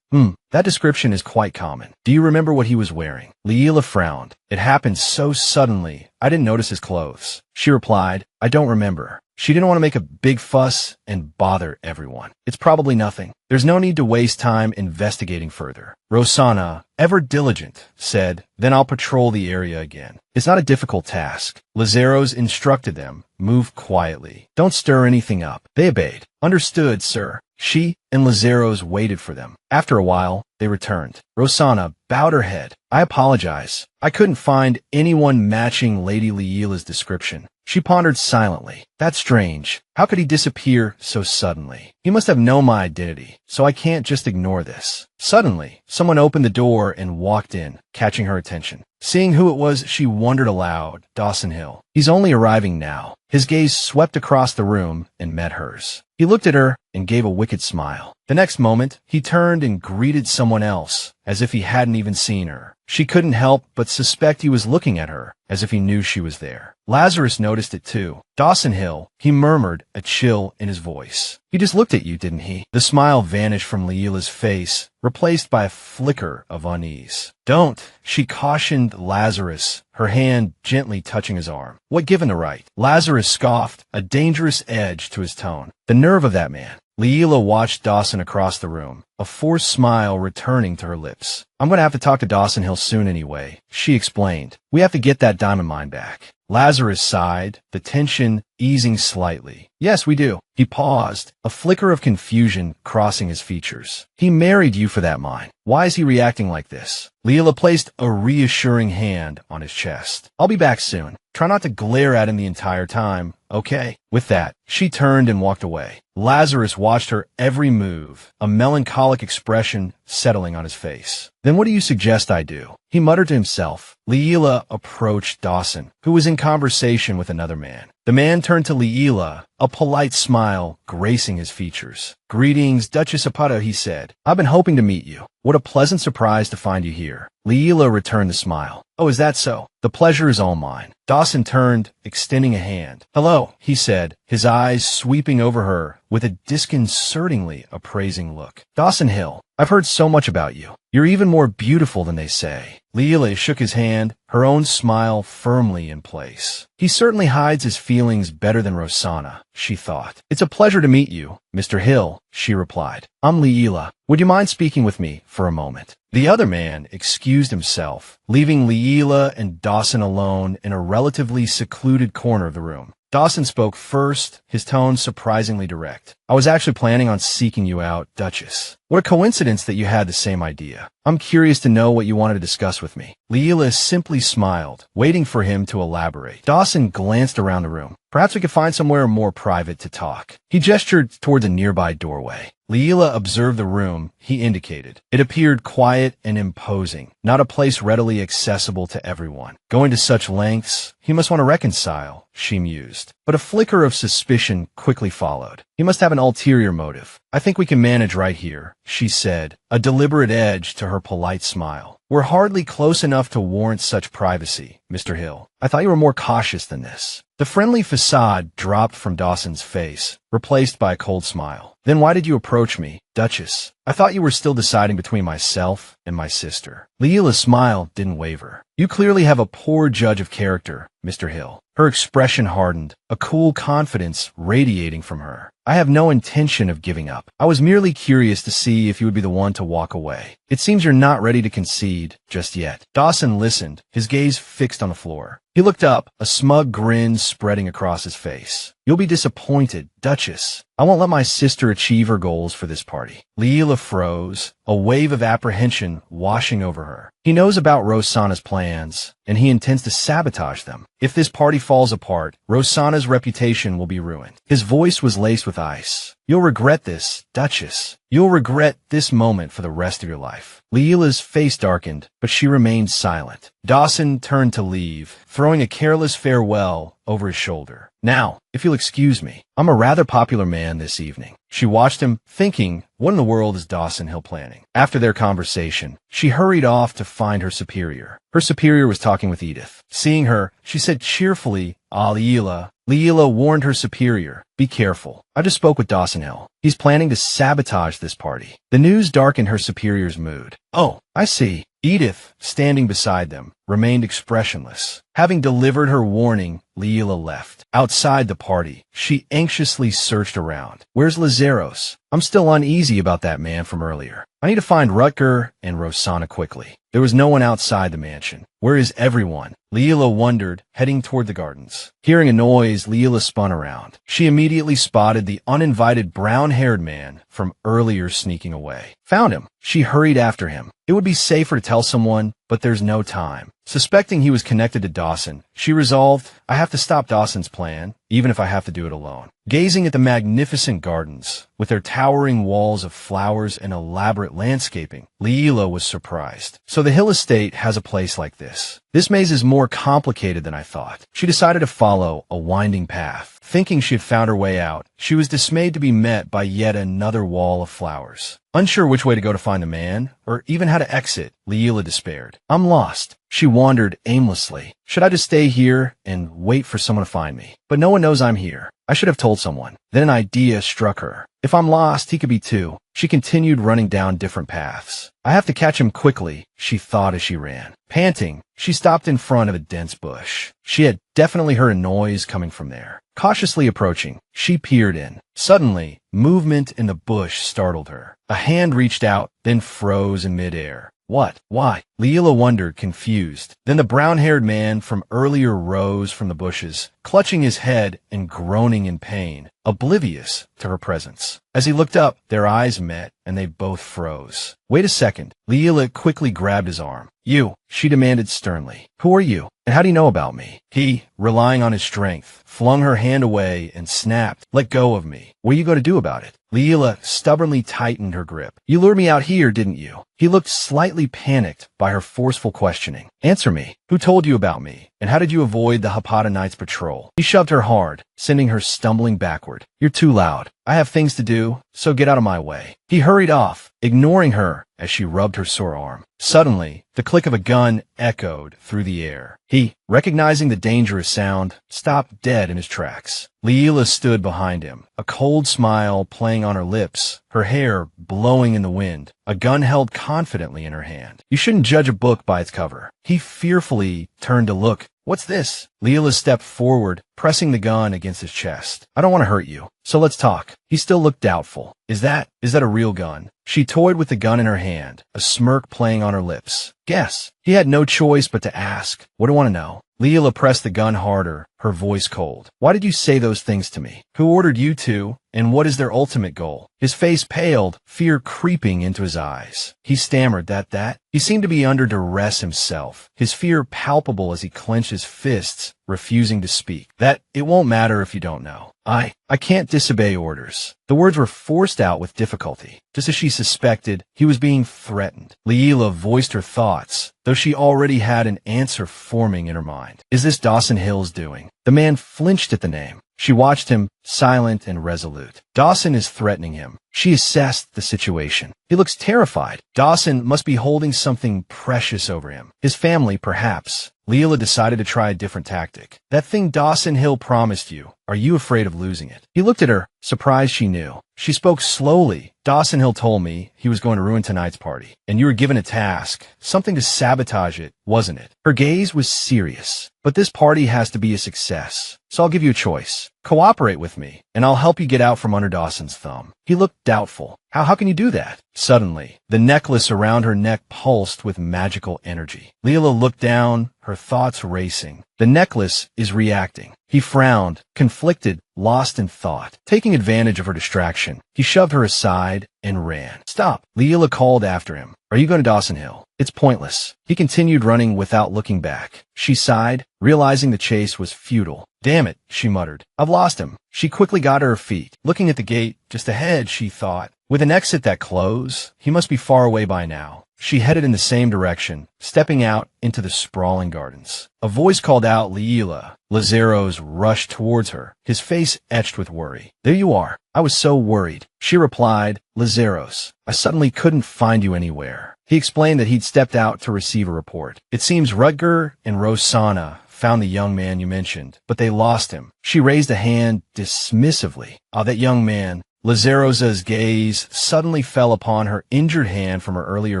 That description is quite common. Do you remember what he was wearing?" Leela frowned. "It happened so suddenly, I didn't notice his clothes." She replied, "I don't remember." She didn't want to make a big fuss and bother everyone. "It's probably nothing. There's no need to waste time investigating further." Rosanna, ever diligent, said, "Then I'll patrol the area again." "It's not a difficult task." Lazaros instructed them, "Move quietly. Don't stir anything up." They obeyed. "Understood, sir." She and Lazaros waited for them. After a while, they returned. Rosanna bowed her head. "I apologize. I couldn't find anyone matching Lady Leela's description." She pondered silently. "That's strange. How could he disappear so suddenly? He must have known my identity, so I can't just ignore this." Suddenly, someone opened the door and walked in, catching her attention. Seeing who it was, she wondered aloud, "Dawson Hill. He's only arriving now." His gaze swept across the room and met hers. He looked at her and gave a wicked smile. The next moment, he turned and greeted someone else, as if he hadn't even seen her. She couldn't help but suspect he was looking at her, as if he knew she was there. Lazarus noticed it too. "Dawson Hill," he murmured, a chill in his voice. "He just looked at you, didn't he?" The smile vanished from Leela's face, replaced by a flicker of unease. "Don't," she cautioned Lazarus, her hand gently touching his arm. "What given the right?" Lazarus scoffed, a dangerous edge to his tone. "The nerve of that man." Leela watched Dawson across the room, a forced smile returning to her lips. "I'm going to have to talk to Dawson Hill soon anyway," she explained. "We have to get that diamond mine back." Lazarus sighed, the tension easing slightly. "Yes, we do." He paused, a flicker of confusion crossing his features. "He married you for that mine. Why is he reacting like this?" Leela placed a reassuring hand on his chest. "I'll be back soon. Try not to glare at him the entire time, okay?" With that, she turned and walked away. Lazarus watched her every move, a melancholic expression settling on his face. "Then what do you suggest I do?" He muttered to himself. Leela approached Dawson, who was in conversation with another man. The man turned to Leela, a polite smile gracing his features. "Greetings, Duchess Apata," he said. "I've been hoping to meet you. What a pleasant surprise to find you here." Leela returned the smile. Oh, is that so? The pleasure is all mine. Dawson turned, extending a hand. Hello, he said, his eyes sweeping over her with a disconcertingly appraising look. Dawson Hill, I've heard so much about you. You're even more beautiful than they say. Leela shook his hand, her own smile firmly in place. He certainly hides his feelings better than Rosanna, she thought. It's a pleasure to meet you, Mr. Hill, she replied. I'm Leela. Would you mind speaking with me for a moment? The other man excused himself, leaving Leela and Dawson alone in a relatively secluded corner of the room. Dawson spoke first, his tone surprisingly direct. I was actually planning on seeking you out, Duchess. What a coincidence that you had the same idea. I'm curious to know what you wanted to discuss with me. Leela simply smiled, waiting for him to elaborate. Dawson glanced around the room. Perhaps we could find somewhere more private to talk. He gestured toward the nearby doorway. Leela observed the room he indicated. It appeared quiet and imposing, not a place readily accessible to everyone. Going to such lengths, he must want to reconcile, she mused. But a flicker of suspicion quickly followed. He must have an ulterior motive. I think we can manage right here, she said, a deliberate edge to her polite smile. We're hardly close enough to warrant such privacy, Mr. Hill. I thought you were more cautious than this. The friendly facade dropped from Dawson's face, replaced by a cold smile. Then why did you approach me, Duchess? I thought you were still deciding between myself and my sister. Leela's smile didn't waver. You clearly have a poor judge of character, Mr. Hill. Her expression hardened, a cool confidence radiating from her. I have no intention of giving up. I was merely curious to see if you would be the one to walk away. It seems you're not ready to concede just yet. Dawson listened, his gaze fixed on the floor. He looked up, a smug grin spreading across his face. You'll be disappointed, Duchess. I won't let my sister achieve her goals for this party. Leela froze, a wave of apprehension washing over her. He knows about Rosanna's plans, and he intends to sabotage them. If this party falls apart, Rosanna's reputation will be ruined. His voice was laced with ice. You'll regret this, Duchess. You'll regret this moment for the rest of your life. Leela's face darkened, but she remained silent. Dawson turned to leave, throwing a careless farewell over his shoulder. Now, if you'll excuse me, I'm a rather popular man this evening. She watched him, thinking, what in the world is Dawson Hill planning? After their conversation, she hurried off to find her superior. Her superior was talking with Edith. Seeing her, she said cheerfully, Ah, Leela. Leela warned her superior, be careful. I just spoke with Dawson Hill. He's planning to sabotage this party. The news darkened her superior's mood. Oh, I see. Edith, standing beside them, remained expressionless. Having delivered her warning, Leela left. Outside the party, she anxiously searched around. Where's Lazaros? I'm still uneasy about that man from earlier. I need to find Rutger and Rosanna quickly. There was no one outside the mansion. Where is everyone? Leela wondered, heading toward the gardens. Hearing a noise, Leela spun around. She immediately spotted the uninvited brown-haired man from earlier sneaking away. Found him. She hurried after him. It would be safer to tell someone, but there's no time. Suspecting he was connected to Dawson, she resolved, I have to stop Dawson's plan, even if I have to do it alone. Gazing at the magnificent gardens, with their towering walls of flowers and elaborate landscaping, Leela was surprised. So the Hill Estate has a place like this. This maze is more complicated than I thought. She decided to follow a winding path. Thinking she had found her way out, she was dismayed to be met by yet another wall of flowers. Unsure which way to go to find the man, or even how to exit, Leela despaired. I'm lost. She wandered aimlessly. Should I just stay here and wait for someone to find me? But no one knows I'm here. I should have told someone. Then an idea struck her. If I'm lost, he could be too. She continued running down different paths. I have to catch him quickly, she thought as she ran. Panting, she stopped in front of a dense bush. She had definitely heard a noise coming from there. Cautiously approaching, she peered in. Suddenly, movement in the bush startled her. A hand reached out, then froze in midair. What? Why? Leela wondered, confused. Then the brown-haired man from earlier rose from the bushes, clutching his head and groaning in pain, oblivious to her presence. As he looked up, their eyes met, and they both froze. Wait a second. Leela quickly grabbed his arm. You, she demanded sternly. Who are you? And how do you know about me? He, relying on his strength, flung her hand away and snapped. Let go of me. What are you going to do about it? Leela stubbornly tightened her grip. You lured me out here, didn't you? He looked slightly panicked by her forceful questioning. Answer me. Who told you about me? And how did you avoid the Hapata Knights patrol? He shoved her hard, sending her stumbling backward. You're too loud. I have things to do, so get out of my way. He hurried off, ignoring her as she rubbed her sore arm. Suddenly, the click of a gun echoed through the air. He, recognizing the dangerous sound, stopped dead in his tracks. Leela stood behind him, a cold smile playing on her lips, her hair blowing in the wind, a gun held confidently in her hand. You shouldn't judge a book by its cover. He fearfully turned to look. What's this? Leela stepped forward, pressing the gun against his chest. I don't want to hurt you, so let's talk. He still looked doubtful. Is that a real gun? She toyed with the gun in her hand, a smirk playing on her lips. Guess. He had no choice but to ask. What do you want to know? Leela pressed the gun harder, her voice cold. Why did you say those things to me? Who ordered you to? And what is their ultimate goal? His face paled, fear creeping into his eyes. He stammered that. He seemed to be under duress himself, his fear palpable as he clenched his fists, refusing to speak. That it won't matter if you don't know. I can't disobey orders. The words were forced out with difficulty. Just as she suspected, he was being threatened. Leela voiced her thoughts, though she already had an answer forming in her mind. Is this Dawson Hill's doing? The man flinched at the name. She watched him, silent and resolute. Dawson is threatening him. She assessed the situation. He looks terrified. Dawson must be holding something precious over him. His family, perhaps. Leela decided to try a different tactic. That thing Dawson Hill promised you. Are you afraid of losing it? He looked at her, surprised she knew. She spoke slowly. Dawson Hill told me he was going to ruin tonight's party, and you were given a task, something to sabotage it, wasn't it? Her gaze was serious. But this party has to be a success, so I'll give you a choice. Cooperate with me, and I'll help you get out from under Dawson's thumb. He looked doubtful. How can you do that? Suddenly, the necklace around her neck pulsed with magical energy. Leela looked down, her thoughts racing. The necklace is reacting. He frowned, conflicted, lost in thought. Taking advantage of her distraction, he shoved her aside and ran. Stop! Leela called after him. Are you going to Dawson Hill? It's pointless. He continued running without looking back. She sighed, realizing the chase was futile. Damn it, she muttered. I've lost him. She quickly got to her feet. Looking at the gate just ahead, she thought, with an exit that close, he must be far away by now. She headed in the same direction, stepping out into the sprawling gardens. A voice called out Leela. Lazaros rushed towards her, his face etched with worry. There you are. I was so worried. She replied, Lazaros, I suddenly couldn't find you anywhere. He explained that he'd stepped out to receive a report. It seems Rutger and Rosanna found the young man you mentioned, but they lost him. She raised a hand dismissively. That young man. Lazaros's gaze suddenly fell upon her injured hand from her earlier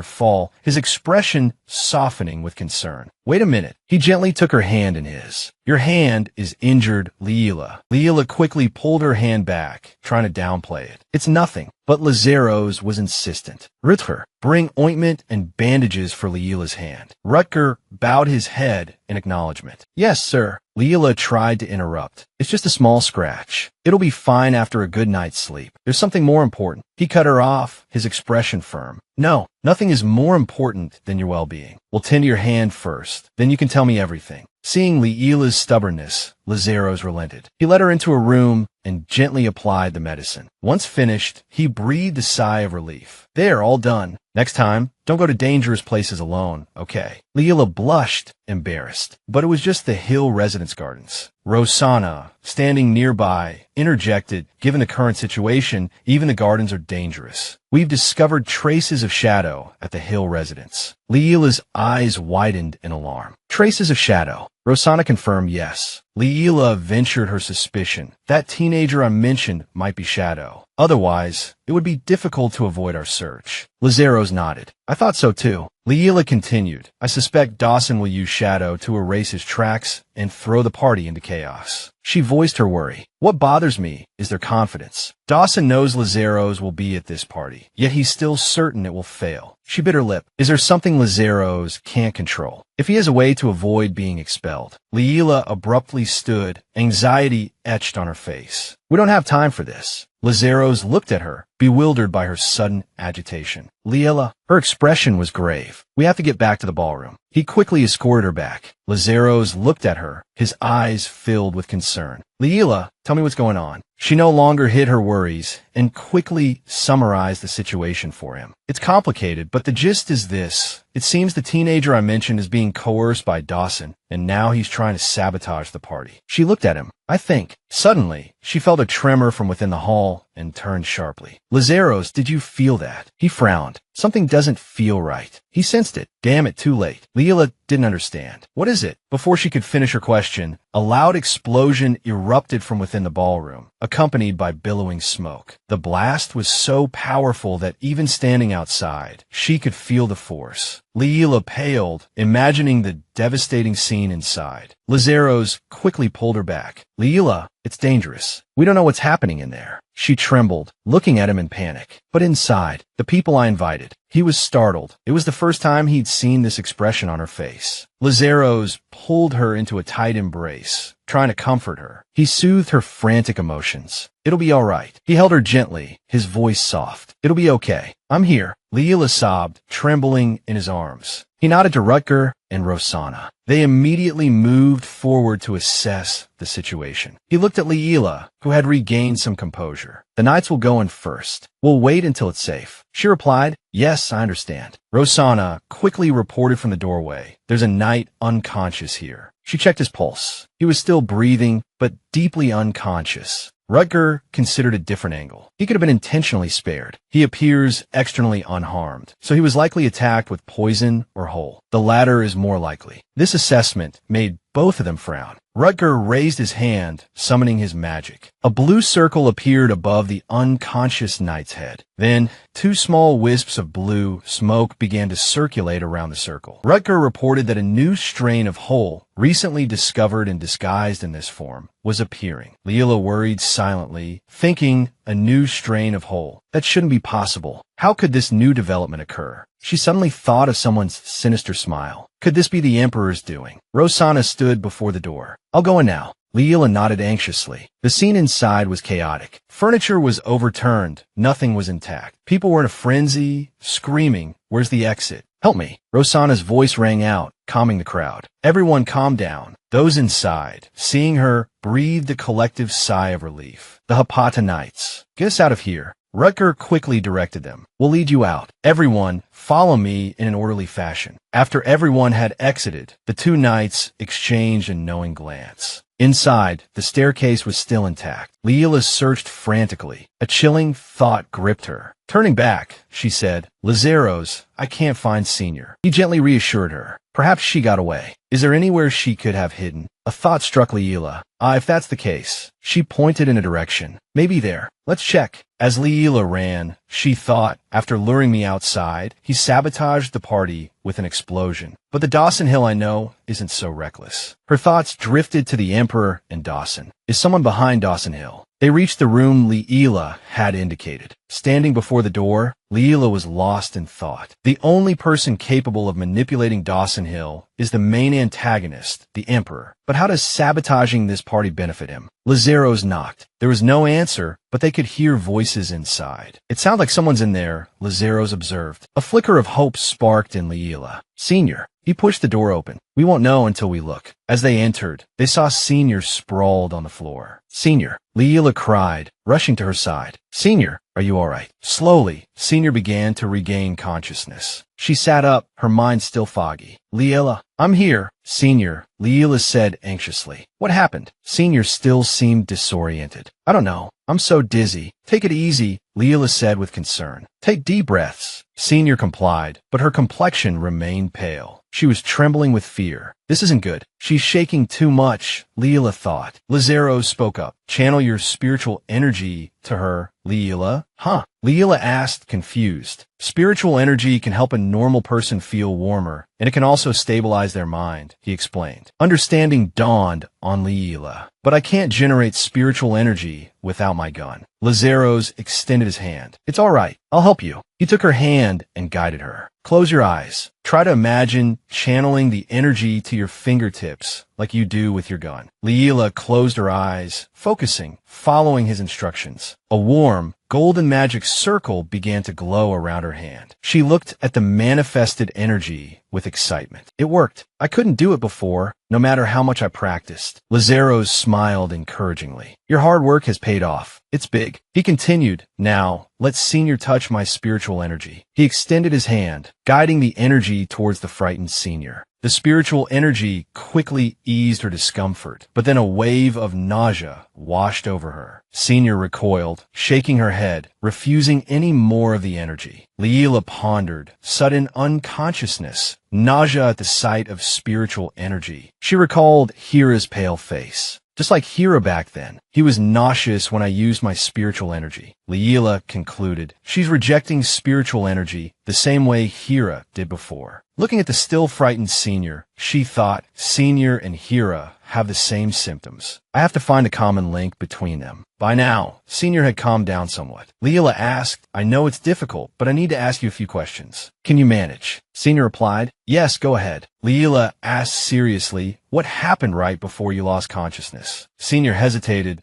fall, his expression softening with concern. Wait a minute. He gently took her hand in his. Your hand is injured, Leela. Leela quickly pulled her hand back, trying to downplay it. It's nothing. But Lazaros was insistent. Rutger, bring ointment and bandages for Leela's hand. Rutger bowed his head in acknowledgement. Yes, sir. Leela tried to interrupt. It's just a small scratch. It'll be fine after a good night's sleep. There's something more important. He cut her off, his expression firm. No, nothing is more important than your well-being. We'll tend to your hand first, then you can tell me everything. Seeing Leela's stubbornness, Lazaros relented. He led her into a room and gently applied the medicine. Once finished, he breathed a sigh of relief. There, all done. Next time, don't go to dangerous places alone, okay? Leela blushed, embarrassed. But it was just the Hill residence gardens. Rosanna, standing nearby, interjected, given the current situation, even the gardens are dangerous. We've discovered traces of shadow at the Hill residence. Leela's eyes widened in alarm. Traces of shadow. Rosanna confirmed yes. Leela ventured her suspicion. That teenager I mentioned might be Shadow. Otherwise, it would be difficult to avoid our search. Lazaros nodded. I thought so too. Leela continued. I suspect Dawson will use Shadow to erase his tracks and throw the party into chaos. She voiced her worry. What bothers me is their confidence. Dawson knows Lazaros will be at this party, yet he's still certain it will fail. She bit her lip. Is there something Lazaros can't control? If he has a way to avoid being expelled. Leela abruptly stood, anxiety etched on her face. We don't have time for this. Lazaros looked at her, bewildered by her sudden agitation. Leela, her expression was grave. We have to get back to the ballroom. He quickly escorted her back. Lazaros looked at her, his eyes filled with concern. Leela, tell me what's going on. She no longer hid her worries and quickly summarized the situation for him. It's complicated, but the gist is this. It seems the teenager I mentioned is being coerced by Dawson, and now he's trying to sabotage the party. She looked at him, I think. Suddenly, she felt a tremor from within the hall and turned sharply. Lazaros, did you feel that? He frowned. Something doesn't feel right. He sensed it. Damn it, too late. Leela didn't understand. What is it? Before she could finish her question, a loud explosion erupted from within the ballroom, accompanied by billowing smoke. The blast was so powerful that even standing outside, she could feel the force. Leela paled, imagining the devastating scene inside. Lazaros quickly pulled her back. Leela, it's dangerous. We don't know what's happening in there. She trembled, looking at him in panic. But inside, the people I invited. He was startled. It was the first time he'd seen this expression on her face. Lazaros pulled her into a tight embrace, trying to comfort her. He soothed her frantic emotions. It'll be all right. He held her gently, his voice soft. It'll be okay. I'm here. Leela sobbed, trembling in his arms. He nodded to Rutger and Rosanna. They immediately moved forward to assess the situation. He looked at Leela, who had regained some composure. The knights will go in first. We'll wait until it's safe. She replied, yes, I understand. Rosanna quickly reported from the doorway. There's a knight unconscious here. She checked his pulse. He was still breathing, but deeply unconscious. Rutger considered a different angle. He could have been intentionally spared. He appears externally unharmed, so he was likely attacked with poison or hole. The latter is more likely. This assessment made both of them frown. Rutger raised his hand, summoning his magic. A blue circle appeared above the unconscious knight's head. Then, two small wisps of blue smoke began to circulate around the circle. Rutger reported that a new strain of hole, recently discovered and disguised in this form, was appearing. Leela worried silently, thinking a new strain of hole. That shouldn't be possible. How could this new development occur? She suddenly thought of someone's sinister smile. Could this be the Emperor's doing? Rosanna stood before the door. I'll go in now. Leela nodded anxiously. The scene inside was chaotic. Furniture was overturned. Nothing was intact. People were in a frenzy, screaming, "Where's the exit? Help me." Rosanna's voice rang out, calming the crowd. Everyone calmed down. Those inside, seeing her, breathed a collective sigh of relief. The Hapata Knights. Get us out of here. Rutger quickly directed them. We'll lead you out. Everyone, follow me in an orderly fashion. After everyone had exited, the two knights exchanged a knowing glance. Inside, the staircase was still intact. Leela searched frantically. A chilling thought gripped her. Turning back, she said, Lazaros, I can't find Senior. He gently reassured her. Perhaps she got away. Is there anywhere she could have hidden? A thought struck Leela. If that's the case. She pointed in a direction. Maybe there. Let's check. As Leela ran, she thought, after luring me outside, he sabotaged the party with an explosion. But the Dawson Hill I know isn't so reckless. Her thoughts drifted to the Emperor and Dawson. Is someone behind Dawson Hill? They reached the room Leela had indicated. Standing before the door, Leela was lost in thought. The only person capable of manipulating Dawson Hill is the main antagonist, the Emperor. But how does sabotaging this party benefit him? Lazaros knocked. There was no answer, but they could hear voices inside. It sounded like someone's in there, Lazaros observed. A flicker of hope sparked in Leela. Senior. He pushed the door open. We won't know until we look. As they entered, they saw Senior sprawled on the floor. Senior. Leela cried, rushing to her side. Senior, are you all right? Slowly, Senior began to regain consciousness. She sat up, her mind still foggy. Leela, I'm here. Senior, Leela said anxiously. What happened? Senior still seemed disoriented. I don't know. I'm so dizzy. Take it easy, Leela said with concern. Take deep breaths. Senior complied, but her complexion remained pale. She was trembling with fear. This isn't good. She's shaking too much, Leela thought. Lazaros spoke up. Channel your spiritual energy to her, Leela. Huh? Leela asked, confused. Spiritual energy can help a normal person feel warmer, and it can also stabilize their mind, he explained. Understanding dawned on Leela. But I can't generate spiritual energy without my gun. Lazaros extended his hand. It's all right. I'll help you. He took her hand and guided her. Close your eyes. Try to imagine channeling the energy to your fingertips like you do with your gun. Leela closed her eyes, focusing, following his instructions. A warm, golden magic circle began to glow around her hand. She looked at the manifested energy with excitement. It worked. I couldn't do it before, no matter how much I practiced. Lazaros smiled encouragingly. Your hard work has paid off. It's big. He continued, now, let Senior touch my spiritual energy. He extended his hand, guiding the energy towards the frightened Senior. The spiritual energy quickly eased her discomfort, but then a wave of nausea washed over her. Senior recoiled, shaking her head, refusing any more of the energy. Leela pondered, sudden unconsciousness, nausea at the sight of spiritual energy. She recalled Hira's pale face. Just like Hira back then, he was nauseous when I used my spiritual energy. Leela concluded, she's rejecting spiritual energy the same way Hira did before. Looking at the still frightened Senior, she thought Senior and Hira have the same symptoms. I have to find a common link between them. By now, Senior had calmed down somewhat. Leela asked, I know it's difficult, but I need to ask you a few questions. Can you manage? Senior replied, yes, go ahead. Leela asked seriously, what happened right before you lost consciousness? Senior hesitated,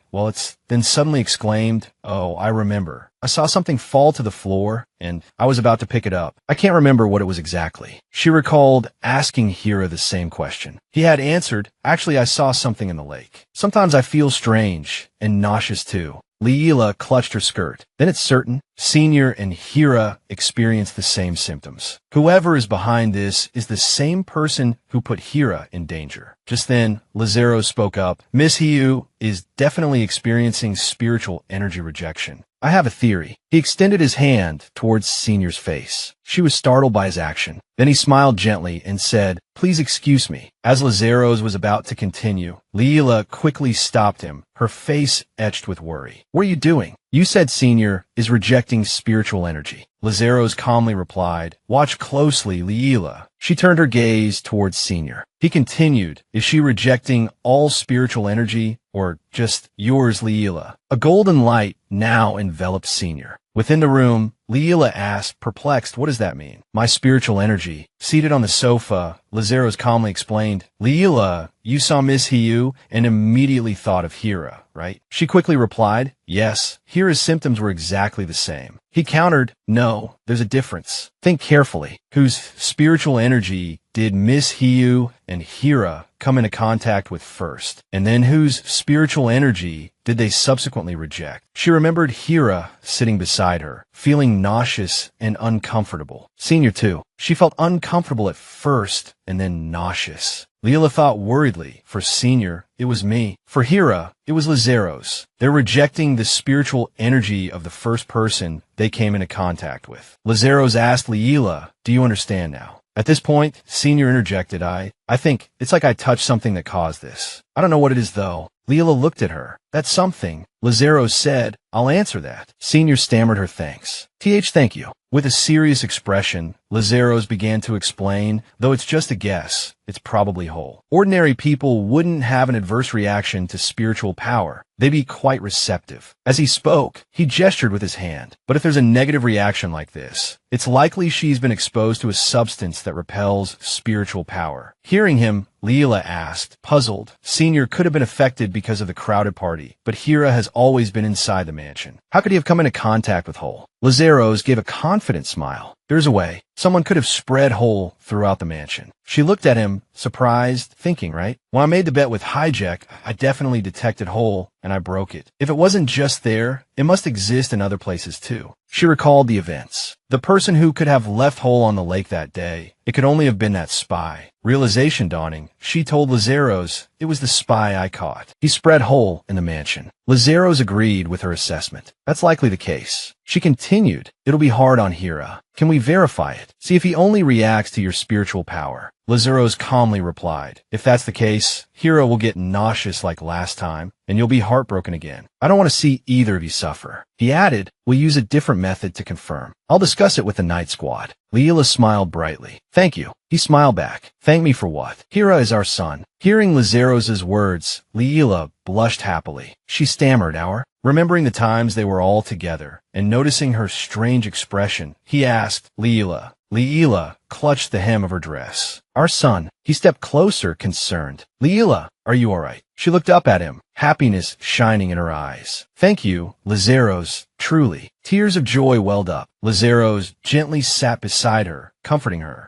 then suddenly exclaimed, oh, I remember. I saw something fall to the floor, and I was about to pick it up. I can't remember what it was exactly. She recalled asking Hira the same question. He had answered, actually, I saw something in the lake. Sometimes I feel strange and nauseous too. Leela clutched her skirt. Then it's certain, Senior and Hira experienced the same symptoms. Whoever is behind this is the same person who put Hira in danger. Just then, Lazaro spoke up. Miss Hiu is definitely experiencing spiritual energy rejection. I have a theory. He extended his hand towards Senior's face. She was startled by his action. Then he smiled gently and said, please excuse me. As Lazaros was about to continue, Leela quickly stopped him, her face etched with worry. What are you doing? You said Senior is rejecting spiritual energy. Lazaros calmly replied, watch closely, Leela. She turned her gaze towards Senior. He continued, is she rejecting all spiritual energy or just yours, Leela? A golden light now enveloped Senior. Within the room, Leela asked, perplexed, what does that mean? My spiritual energy. Seated on the sofa, Lazaros calmly explained, Leela, you saw Miss Hiu and immediately thought of Hira, right? She quickly replied, yes, Hira's symptoms were exactly the same. He countered, no, there's a difference. Think carefully. Whose spiritual energy did Miss Hiu and Hira come into contact with first? And then whose spiritual energy did they subsequently reject? She remembered Hira sitting beside her, feeling nauseous and uncomfortable. Senior too. She felt uncomfortable at first and then nauseous. Leela thought worriedly, for Senior, it was me. For Hira, it was Lazaros. They're rejecting the spiritual energy of the first person they came into contact with. Lazaros asked Leela, do you understand now? At this point, Senior interjected, I think it's like I touched something that caused this. I don't know what it is though. Leela looked at her. That's something. Lazaros said, I'll answer that. Senior stammered her thanks. Thank you. With a serious expression, Lazaros began to explain, though it's just a guess, it's probably whole. Ordinary people wouldn't have an adverse reaction to spiritual power. They'd be quite receptive. As he spoke, he gestured with his hand. But if there's a negative reaction like this, it's likely she's been exposed to a substance that repels spiritual power. Hearing him, Leela asked, puzzled. Senior could have been affected because of the crowded party, but Hira has always been inside the mansion. How could he have come into contact with Hole? Lazaros gave a confident smile. There's a way. Someone could have spread Hole throughout the mansion. She looked at him, surprised, thinking, right? When I made the bet with Hijack, I definitely detected Hole, and I broke it. If it wasn't just there, it must exist in other places too. She recalled the events. The person who could have left Hole on the lake that day, it could only have been that spy. Realization dawning, she told Lazaros, it was the spy I caught. He spread Hole in the mansion. Lazaros agreed with her assessment. That's likely the case. She continued, it'll be hard on Hira. Can we verify it? See if he only reacts to your spiritual power. Lazaros calmly replied, if that's the case, Hira will get nauseous like last time, and you'll be heartbroken again. I don't want to see either of you suffer. He added, we'll use a different method to confirm. I'll discuss it with the night squad. Leela smiled brightly. Thank you. He smiled back. Thank me for what? Hira is our son. Hearing Lazaros' words, Leela blushed happily. She stammered, remembering the times they were all together, and noticing her strange expression, he asked, Leela. Leela clutched the hem of her dress. Our son. He stepped closer, concerned. Leela, are you all right? She looked up at him, happiness shining in her eyes. Thank you, Lazaros, truly. Tears of joy welled up. Lazaros gently sat beside her, comforting her.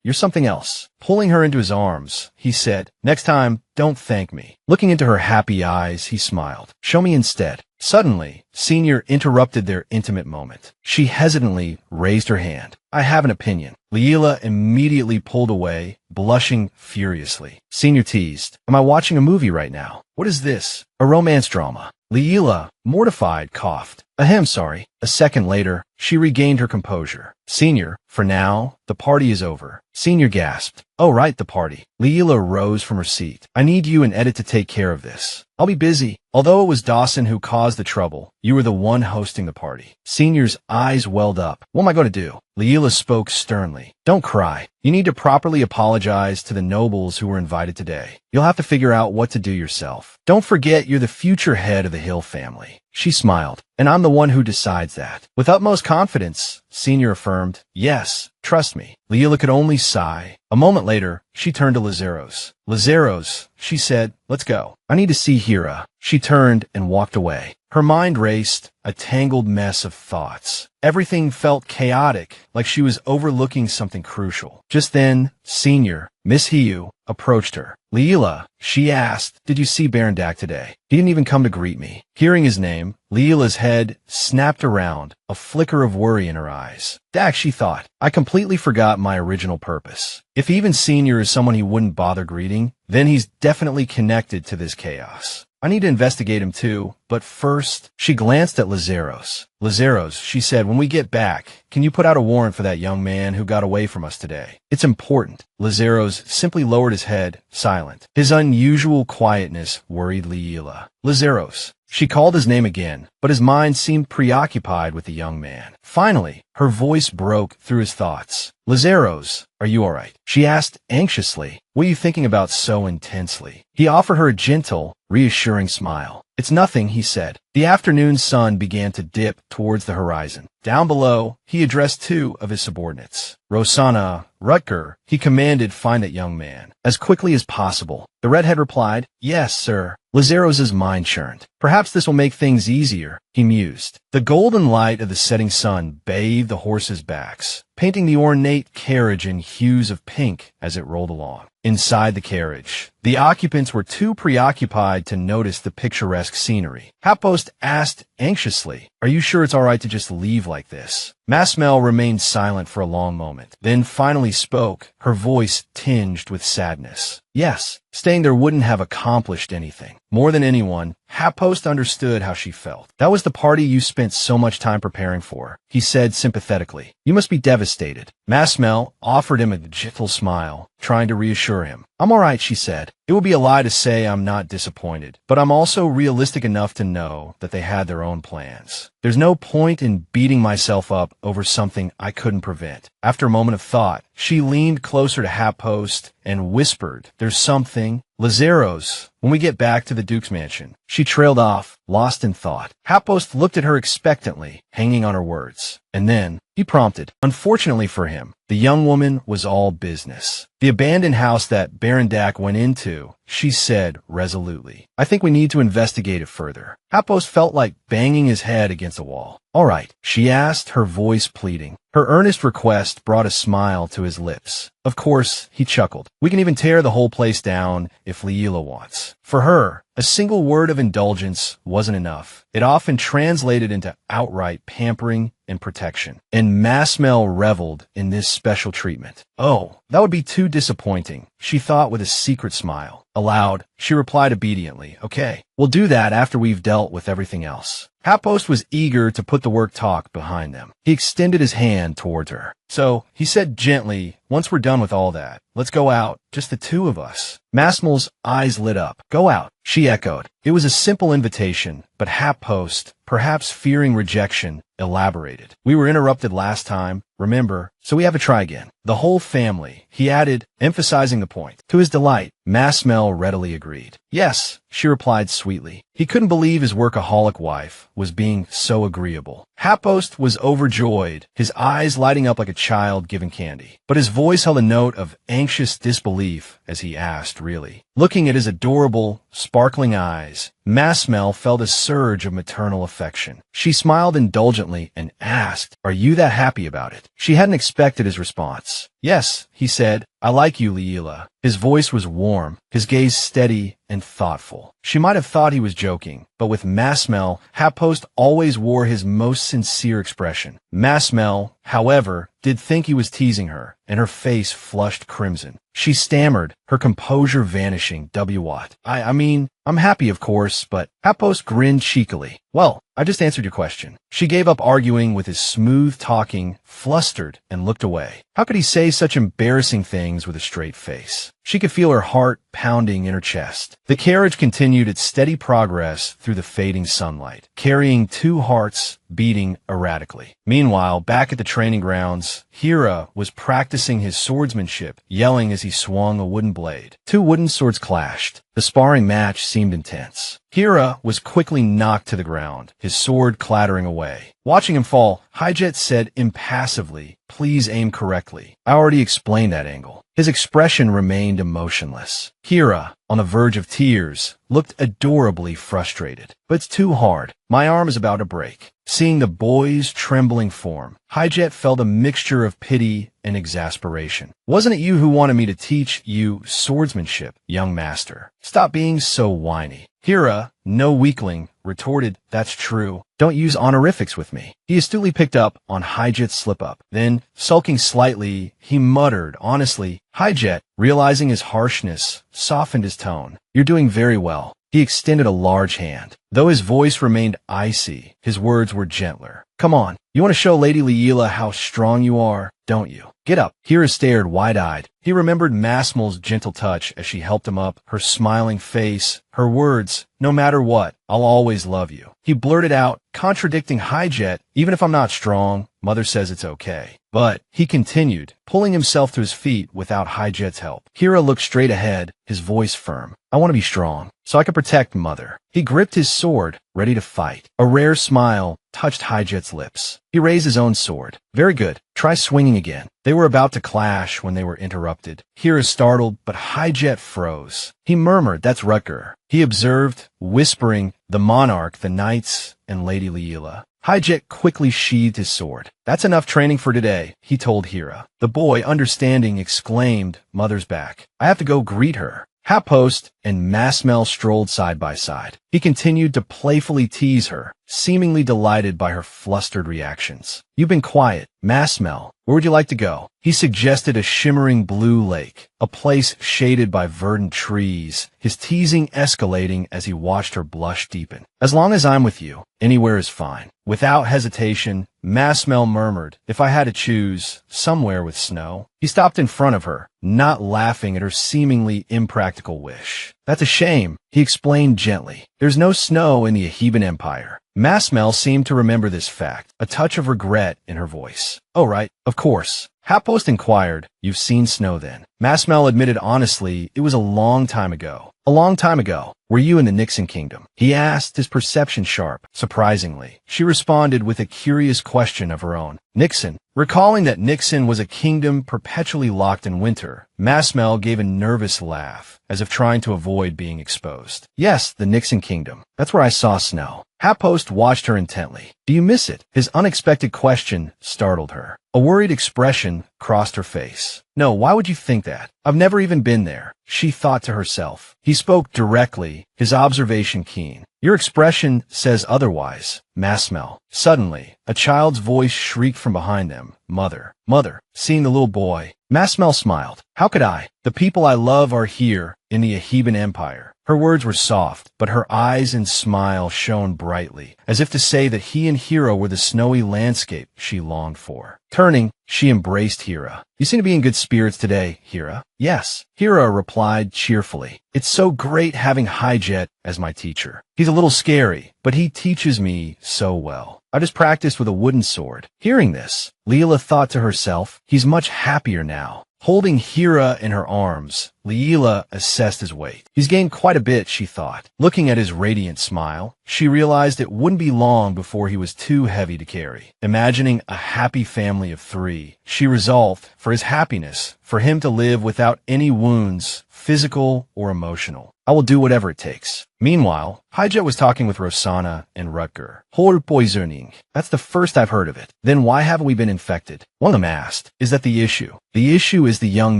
You're something else. Pulling her into his arms, he said, next time, don't thank me. Looking into her happy eyes, he smiled. Show me instead. Suddenly, Senior interrupted their intimate moment. She hesitantly raised her hand. I have an opinion. Leela immediately pulled away, blushing furiously. Senior teased, am I watching a movie right now? What is this? A romance drama. Leela, mortified, coughed. Sorry. A second later, she regained her composure. Senior, for now, the party is over. Senior gasped. Oh, right, the party. Leela rose from her seat. I need you and Edit to take care of this. I'll be busy. Although it was Dawson who caused the trouble, you were the one hosting the party. Senior's eyes welled up. What am I going to do? Leela spoke sternly. Don't cry. You need to properly apologize to the nobles who were invited today. You'll have to figure out what to do yourself. Don't forget you're the future head of the Hill family. She smiled. And I'm the one who decides that. With utmost confidence, Senior affirmed, yes, trust me. Leela could only sigh. A moment later, she turned to Lazaros. Lazaros, she said, let's go. I need to see Hira. She turned and walked away. Her mind raced, a tangled mess of thoughts. Everything felt chaotic, like she was overlooking something crucial. Just then, Senior, Miss Hiu, approached her. Leela, she asked, did you see Baron Dak today? He didn't even come to greet me. Hearing his name, Leela's head snapped around, a flicker of worry in her eyes. Dak, she thought, I completely forgot my original purpose. If even Senior is someone he wouldn't bother greeting, then he's definitely connected to this chaos. I need to investigate him too, but first, she glanced at Lazaros. Lazaros, she said, when we get back, can you put out a warrant for that young man who got away from us today? It's important. Lazaros simply lowered his head, silent. His unusual quietness worried Leela. Lazaros. She called his name again, but his mind seemed preoccupied with the young man. Finally, her voice broke through his thoughts. Lazaros, are you all right? She asked anxiously. What are you thinking about so intensely? He offered her a gentle, reassuring smile. It's nothing, he said. The afternoon sun began to dip towards the horizon. Down below, he addressed two of his subordinates. Rosanna, Rutger, he commanded, find that young man. As quickly as possible. The redhead replied, yes, sir. Lazaros's mind churned. Perhaps this will make things easier, he mused. The golden light of the setting sun bathed the horses' backs, painting the ornate carriage in hues of pink as it rolled along. Inside the carriage, the occupants were too preoccupied to notice the picturesque scenery. Happost asked anxiously, are you sure it's all right to just leave like this? Masmel remained silent for a long moment, then finally spoke, her voice tinged with sadness. Yes, staying there wouldn't have accomplished anything. More than anyone, Happost understood how she felt. That was the party you spent so much time preparing for, he said sympathetically. You must be devastated. Masmel offered him a gentle smile, trying to reassure him. I'm all right, she said. It would be a lie to say I'm not disappointed, but I'm also realistic enough to know that they had their own plans. There's no point in beating myself up over something I couldn't prevent. After a moment of thought, she leaned closer to Happost and whispered, there's something. Lazaros, when we get back to the Duke's mansion. She trailed off, lost in thought. Happost looked at her expectantly, hanging on her words. And then, he prompted. Unfortunately for him, the young woman was all business. The abandoned house that Baron Dak went into, she said resolutely. I think we need to investigate it further. Happost felt like banging his head against a wall. All right, she asked, her voice pleading. Her earnest request brought a smile to his lips. Of course, he chuckled. We can even tear the whole place down if Leela wants. For her, a single word of indulgence wasn't enough. It often translated into outright pampering and protection. And Masmel reveled in this special treatment. Oh, that would be too disappointing, she thought with a secret smile. Aloud, she replied obediently, okay, we'll do that after we've dealt with everything else. Happost was eager to put the work talk behind them. He extended his hand towards her. So, he said gently, once we're done with all that, let's go out, just the two of us. Masmel's eyes lit up. Go out, she echoed. It was a simple invitation, but Happost, perhaps fearing rejection, elaborated. We were interrupted last time, remember, so we have to try again. The whole family, he added, emphasizing the point. To his delight, Masmel readily agreed. Yes, she replied sweetly. He couldn't believe his workaholic wife was being so agreeable. Hapost was overjoyed, his eyes lighting up like a child given candy. But his voice held a note of anxious disbelief as he asked, really. Looking at his adorable, sparkling eyes, Masmel felt a surge of maternal affection. She smiled indulgently and asked, "Are you that happy about it?" She hadn't expected his response. "Yes," he said, "I like you, Leela." His voice was warm, his gaze steady and thoughtful. She might have thought he was joking, but with Masmel, Hapost always wore his most sincere expression. Masmel, however, did think he was teasing her, and her face flushed crimson. She stammered, her composure vanishing. "What? I mean, I'm happy, of course, but..." Hapost grinned cheekily. "Well, I just answered your question." She gave up arguing with his smooth talking, flustered, and looked away. How could he say such embarrassing things with a straight face? She could feel her heart pounding in her chest. The carriage continued its steady progress through the fading sunlight, carrying two hearts beating erratically. Meanwhile, back at the training grounds, Hira was practicing his swordsmanship, yelling as he swung a wooden blade. Two wooden swords clashed. The sparring match seemed intense. Hira was quickly knocked to the ground, his sword clattering away. Watching him fall, Hijet said impassively, "Please aim correctly." "I already explained that angle." His expression remained emotionless. Hira, on the verge of tears, looked adorably frustrated. "But it's too hard. My arm is about to break." Seeing the boy's trembling form, Hijet felt a mixture of pity and exasperation. "Wasn't it you who wanted me to teach you swordsmanship, young master? Stop being so whiny." Hira, no weakling, retorted, "That's true. Don't use honorifics with me." He astutely picked up on Hijet's slip-up. Then, sulking slightly, he muttered, honestly. Hijet, realizing his harshness, softened his tone. "You're doing very well." He extended a large hand. Though his voice remained icy, his words were gentler. "Come on, you want to show Lady Leela how strong you are, don't you? Get up." Hira stared wide-eyed. He remembered Masmel's gentle touch as she helped him up, her smiling face, her words, "No matter what, I'll always love you." He blurted out, contradicting Hijet, "Even if I'm not strong, Mother says it's okay." But, he continued, pulling himself to his feet without Hijet's help. Hira looked straight ahead, his voice firm. "I want to be strong, so I can protect Mother." He gripped his sword, ready to fight. A rare smile touched Hijet's lips. He raised his own sword. "Very good. Try swinging again." They were about to clash when they were interrupted. Hira startled, but Hijet froze. He murmured, "That's Rutger." He observed, whispering, "The monarch, the knights, and Lady Leela." Hijet quickly sheathed his sword. "That's enough training for today," he told Hira. The boy, understanding, exclaimed, "Mother's back. I have to go greet her." Hapost and Masmel strolled side by side. He continued to playfully tease her, seemingly delighted by her flustered reactions. "You've been quiet. Masmel, where would you like to go?" He suggested a shimmering blue lake, a place shaded by verdant trees, his teasing escalating as he watched her blush deepen. "As long as I'm with you, anywhere is fine." Without hesitation, Masmel murmured, "If I had to choose, somewhere with snow." He stopped in front of her, not laughing at her seemingly impractical wish. "That's a shame," he explained gently. "There's no snow in the Aheban Empire." Masmel seemed to remember this fact, a touch of regret in her voice. "Oh, right, of course." Hapost inquired, "You've seen snow then?" Masmel admitted honestly, it was a long time ago. "A long time ago. Were you in the Nixon Kingdom?" He asked, his perception sharp. Surprisingly, she responded with a curious question of her own. "Nixon." Recalling that Nixon was a kingdom perpetually locked in winter, Masmel gave a nervous laugh, as if trying to avoid being exposed. "Yes, the Nixon Kingdom. That's where I saw snow." Hapost watched her intently. "Do you miss it?" His unexpected question startled her. A worried expression crossed her face. "No, why would you think that? I've never even been there," she thought to herself. He spoke directly, his observation keen. "Your expression says otherwise, Masmel." Suddenly, a child's voice shrieked from behind them. "Mother, Mother." Seeing the little boy, Masmel smiled. "How could I? The people I love are here, in the Aheban Empire." Her words were soft, but her eyes and smile shone brightly, as if to say that he and Hira were the snowy landscape she longed for. Turning, she embraced Hira. "You seem to be in good spirits today, Hira." "Yes," Hira replied cheerfully. "It's so great having Hijet as my teacher. He's a little scary, but he teaches me so well. I just practiced with a wooden sword." Hearing this, Leela thought to herself, he's much happier now. Holding Hira in her arms, Leela assessed his weight. He's gained quite a bit, she thought. Looking at his radiant smile, she realized it wouldn't be long before he was too heavy to carry. Imagining a happy family of 3, she resolved, for his happiness, for him to live without any wounds, physical or emotional. I will do whatever it takes. Meanwhile, Hijet was talking with Rosanna and Rutger. Whole poisoning. That's the first I've heard of it. Then why haven't we been infected? One of them asked. Is that the issue? The issue is the young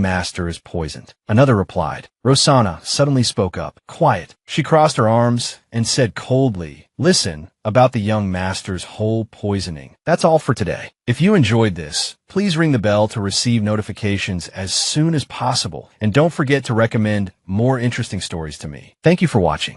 master is poisoned. Another replied. Rosanna suddenly spoke up. Quiet. She crossed her arms and said coldly, listen, about the young master's whole poisoning. That's all for today. If you enjoyed this, please ring the bell to receive notifications as soon as possible. And don't forget to recommend more interesting stories to me. Thank you for watching.